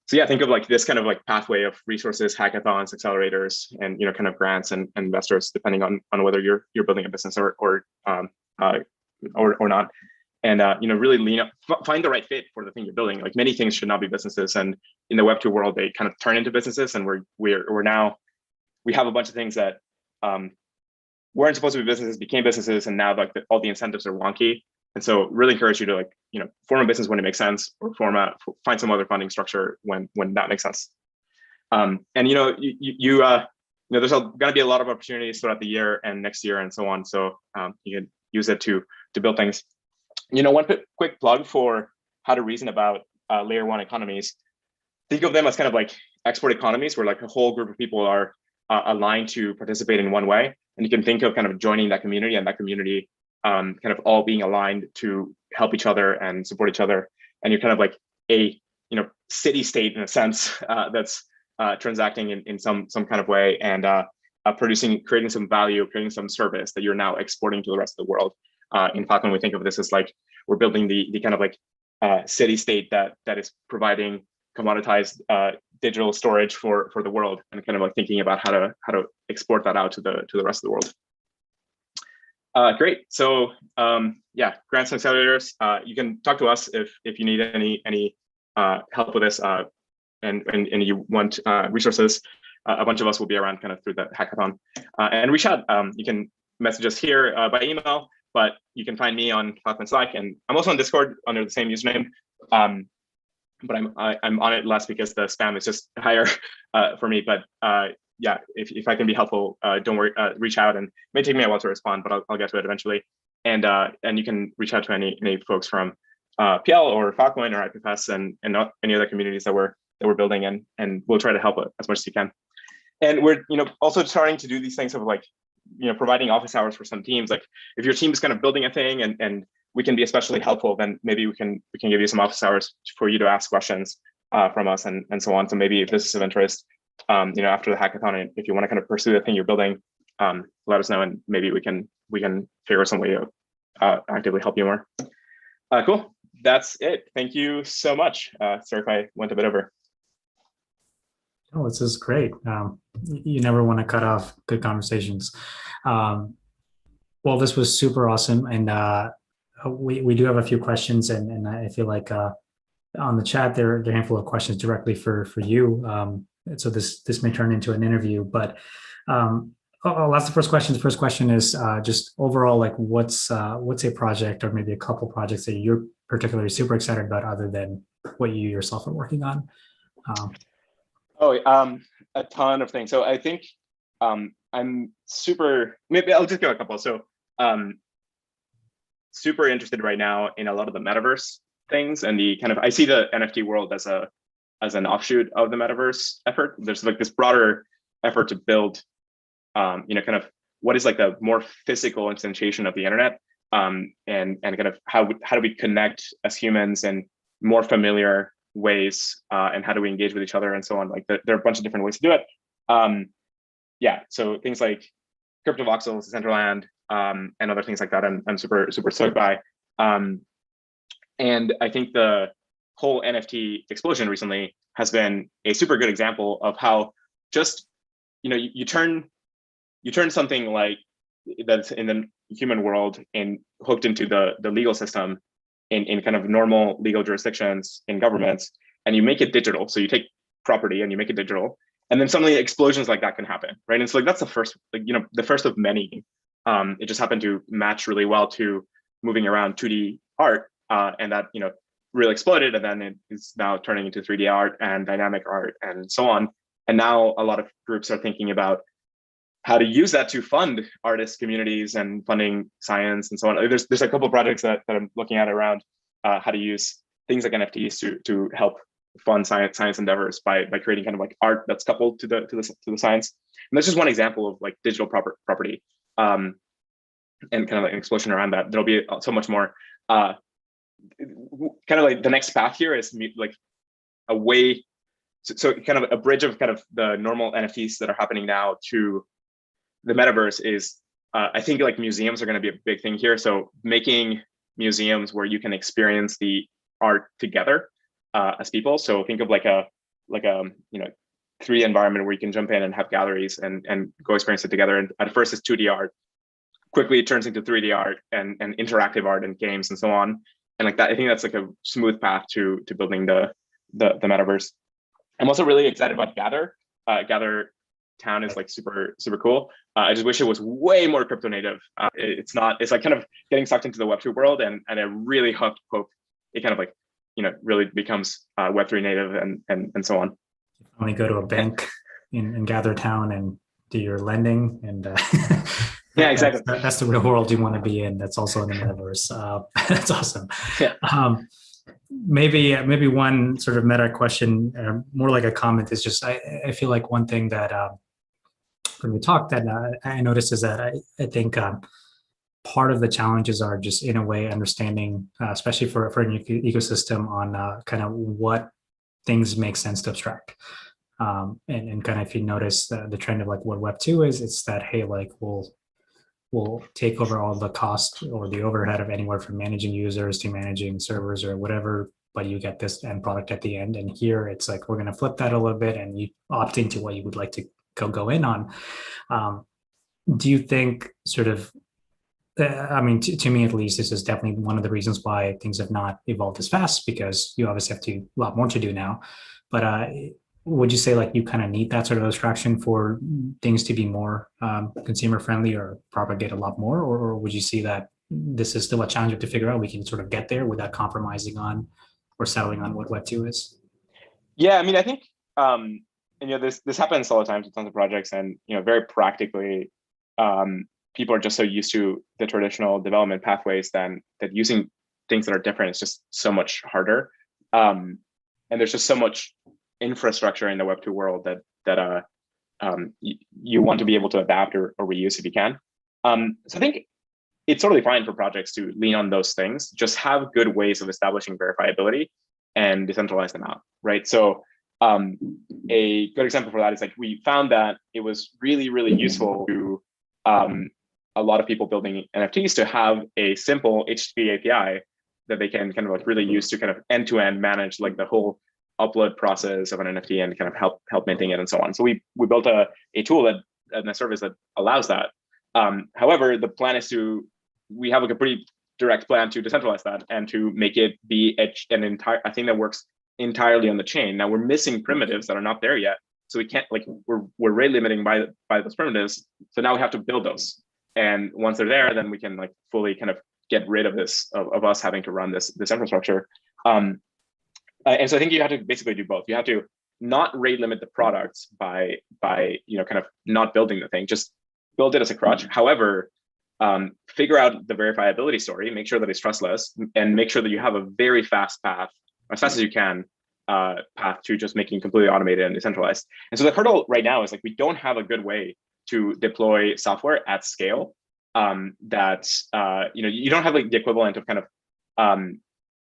So yeah, think of like this kind of like pathway of resources, hackathons, accelerators, and kind of grants and investors, depending on whether you're building a business or not. And really lean up, find the right fit for the thing you're building. Like many things should not be businesses, and in the Web 2 world, they kind of turn into businesses. And we have a bunch of things that weren't supposed to be businesses, became businesses, and now like all the incentives are wonky. And so really encourage you to form a business when it makes sense, or find some other funding structure when that makes sense. And there's going to be a lot of opportunities throughout the year and next year and so on. So you can use it to build things. One quick plug for how to reason about layer 1 economies. Think of them as kind of like export economies, where like a whole group of people are aligned to participate in one way. And you can think of kind of joining that community, and that community kind of all being aligned to help each other and support each other. And you're kind of like a city state in a sense that's transacting in some kind of way, and creating some value, creating some service that you're now exporting to the rest of the world. In fact, when we think of this as like we're building the kind of like city state that is providing commoditized digital storage for the world, and kind of like thinking about how to export that out to the rest of the world. Great. So yeah, grants and accelerators. You can talk to us if you need any help with this, and you want resources. A bunch of us will be around kind of through the hackathon, and reach out. You can message us here by email, but you can find me on Filecoin Slack, and I'm also on Discord under the same username. But I'm on it less because the spam is just higher for me. But yeah, if I can be helpful, don't worry, reach out, and it may take me a while to respond, but I'll get to it eventually. And you can reach out to any folks from PL or Filecoin or IPFS and any other communities that we're building, and we'll try to help as much as you can. And we're also starting to do these things of like providing office hours for some teams. Like if your team is kind of building a thing and we can be especially helpful, then maybe we can give you some office hours for you to ask questions from us and so on. So maybe if this is of interest, after the hackathon, if you want to kind of pursue the thing you're building, let us know, and maybe we can figure some way to actively help you more. Cool. That's it. Thank you so much. Sorry if I went a bit over. Oh, this is great. You never want to cut off good conversations. Well, this was super awesome, and we do have a few questions, and I feel like on the chat there are a handful of questions directly for you. So this may turn into an interview, but that's the first question. The first question is just overall, like what's a project or maybe a couple projects that you're particularly super excited about other than what you yourself are working on? A ton of things. So I think I'm super, maybe I'll just give a couple. So super interested right now in a lot of the metaverse things, and the kind of, I see the NFT world as an offshoot of the metaverse effort. There's like this broader effort to build, kind of what is like the more physical instantiation of the internet, and kind of how do we connect as humans in more familiar ways, and how do we engage with each other and so on. Like there are a bunch of different ways to do it. So things like crypto voxels, Decentraland, and other things like that, I'm super stoked by. And I think the whole NFT explosion recently has been a super good example of how just you turn something like that's in the human world and hooked into the legal system in kind of normal legal jurisdictions in governments, and you make it digital. So you take property and you make it digital, and then suddenly explosions like that can happen, right? And so like that's the first, the first of many. It just happened to match really well to moving around 2D art, and that really exploded, and then it is now turning into 3D art and dynamic art and so on. And now a lot of groups are thinking about how to use that to fund artist communities and funding science and so on. There's a couple of projects that I'm looking at around how to use things like NFTs to help fund science endeavors by creating kind of like art that's coupled to the science. And that's just one example of like digital property, and kind of like an explosion around that. There'll be so much more. Kind of like the next path here is like a way, so kind of a bridge of kind of the normal NFTs that are happening now to the metaverse is, I think like museums are going to be a big thing here. So making museums where you can experience the art together as people. So think of like a 3D environment where you can jump in and have galleries and go experience it together. And at first it's 2D art, quickly it turns into 3D art and interactive art and games and so on. And like that, I think that's like a smooth path to building the metaverse. I'm also really excited about Gather. Gather Town is like super cool. I just wish it was way more crypto native. It's not. It's like kind of getting sucked into the Web2 world, and I really hope it kind of like really becomes Web3 native and so on. Only go to a bank in Gather Town and do your lending, and yeah, exactly. That's the real world you want to be in. That's also in the metaverse. That's awesome. Yeah. Maybe one sort of meta question, more like a comment, is just I feel like one thing that when we talk that I noticed is that I think part of the challenges are just in a way understanding, especially for an ecosystem, on kind of what things make sense to abstract. And kind of, if you notice the trend of like what Web2 is, it's that, hey, like we'll take over all the cost or the overhead of anywhere from managing users to managing servers or whatever, but you get this end product at the end. And here it's like, we're going to flip that a little bit and you opt into what you would like to go in on. Do you think sort of, I mean, to me at least, this is definitely one of the reasons why things have not evolved as fast, because you obviously have a lot more to do now. But would you say like you kind of need that sort of abstraction for things to be more consumer friendly or propagate a lot more, or would you see that this is still a challenge to figure out? We can sort of get there without compromising on or settling on what Web2 is. Yeah, I mean, I think this happens all the time to tons of projects, and very practically, people are just so used to the traditional development pathways that using things that are different is just so much harder. And there's just so much infrastructure in the Web2 world that you want to be able to adapt or reuse if you can. So I think it's totally fine for projects to lean on those things, just have good ways of establishing verifiability and decentralize them out, right? So a good example for that is like we found that it was really, really useful to a lot of people building NFTs to have a simple HTTP API that they can kind of like really use to kind of end-to-end manage like the whole upload process of an NFT and kind of help minting it and so on. So we built a tool and a service that allows that. However, the plan is we have like a pretty direct plan to decentralize that and to make it be a thing that works entirely on the chain. Now we're missing primitives that are not there yet, so we can't we're rate limiting by those primitives. So now we have to build those, and once they're there, then we can like fully kind of get rid of this of us having to run this infrastructure. And so I think you have to basically do both. You have to not rate limit the products by kind of not building the thing, just build it as a crutch. However, figure out the verifiability story, make sure that it's trustless, and make sure that you have a very fast path, as fast as you can, path to just making completely automated and decentralized. And so the hurdle right now is like we don't have a good way to deploy software at scale that you don't have like the equivalent of kind of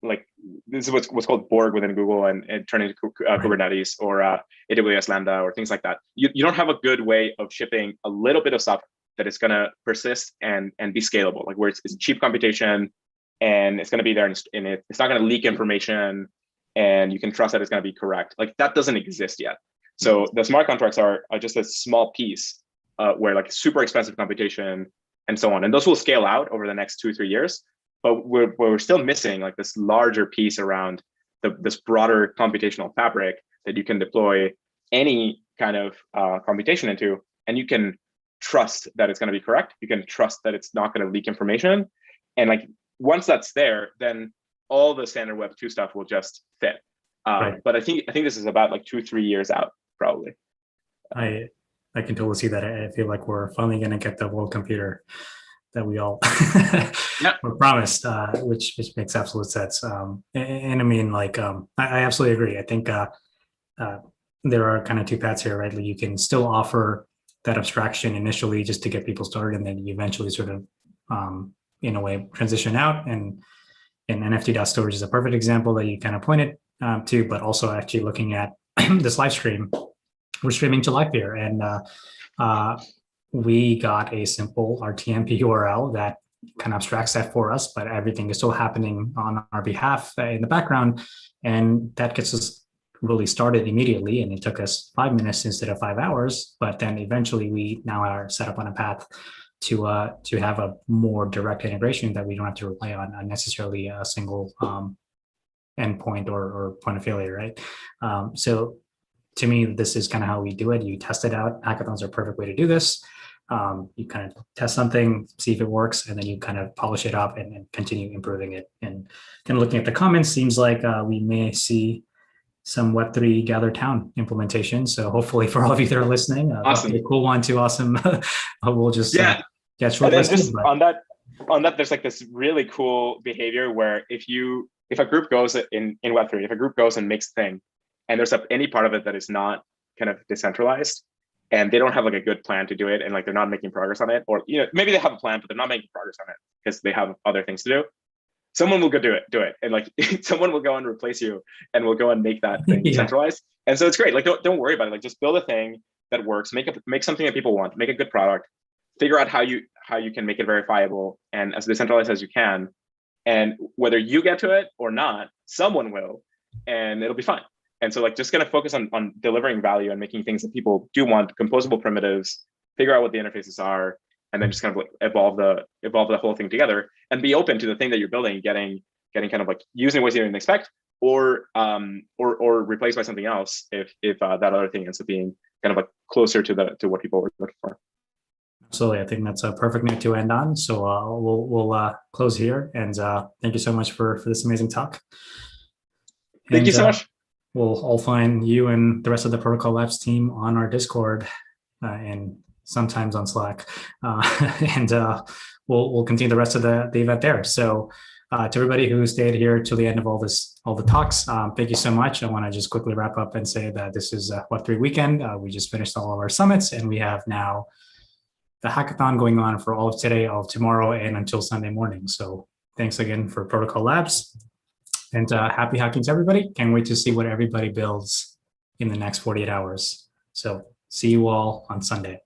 like this is what's called Borg within Google and turn into Kubernetes or AWS Lambda or things like that. You don't have a good way of shipping a little bit of software that is going to persist and be scalable, like where it's cheap computation and it's going to be there and it's not going to leak information and you can trust that it's going to be correct. Like that doesn't exist yet. So the smart contracts are just a small piece where like super expensive computation and so on. And those will scale out over the next 2-3 years. But we're still missing like this larger piece around this broader computational fabric that you can deploy any kind of computation into, and you can trust that it's going to be correct. You can trust that it's not going to leak information. And like once that's there, then all the standard Web2 stuff will just fit. Right. But I think this is about like 2-3 years out, probably. I can totally see that. I feel like we're finally going to get the world computer that we all were promised, which makes absolute sense. And I mean, like, I absolutely agree. I think there are kind of two paths here, right? Like you can still offer that abstraction initially just to get people started, and then you eventually sort of, in a way, transition out. And NFT.storage is a perfect example that you kind of pointed to, but also actually looking at this live stream, we're streaming to live here, and we got a simple RTMP URL that kind of abstracts that for us, but everything is still happening on our behalf in the background. And that gets us really started immediately. And it took us 5 minutes instead of 5 hours. But then eventually we now are set up on a path to have a more direct integration that we don't have to rely on necessarily a single endpoint or point of failure, right? So to me, this is kind of how we do it. You test it out. Hackathons are a perfect way to do this. You kind of test something, see if it works, and then you kind of polish it up and continue improving it. And kind of looking at the comments, seems like we may see some Web3 Gather Town implementation. So hopefully for all of you that are listening, awesome. A cool one too. Awesome. We'll just get shortlisted. On that, there's like this really cool behavior where if a group goes in Web3, if a group goes and makes a thing, and there's any part of it that is not kind of decentralized, and they don't have like a good plan to do it, and like they're not making progress on it, or maybe they have a plan but they're not making progress on it because they have other things to do, someone will go do it, and like someone will go and replace you and will go and make that thing decentralized. And so it's great. Like don't worry about it. Like just build a thing that works, make something that people want, make a good product, figure out how you can make it verifiable and as decentralized as you can, and whether you get to it or not, someone will, and it'll be fine. And so like just gonna focus on delivering value and making things that people do want, composable primitives, figure out what the interfaces are, and then just kind of like evolve the whole thing together, and be open to the thing that you're building, getting kind of like using ways you didn't expect, or replaced by something else if that other thing ends up being kind of like closer to what people were looking for. Absolutely, I think that's a perfect note to end on. So we'll close here, and thank you so much for this amazing talk. Thank you so much. We'll all find you and the rest of the Protocol Labs team on our Discord and sometimes on Slack, and we'll continue the rest of the event there. So to everybody who stayed here till the end of all the talks, thank you so much. I want to just quickly wrap up and say that this is Web3 Weekend. We just finished all of our summits, and we have now the hackathon going on for all of today, all of tomorrow, and until Sunday morning. So thanks again for Protocol Labs, and happy hacking to everybody. Can't wait to see what everybody builds in the next 48 hours. So see you all on Sunday.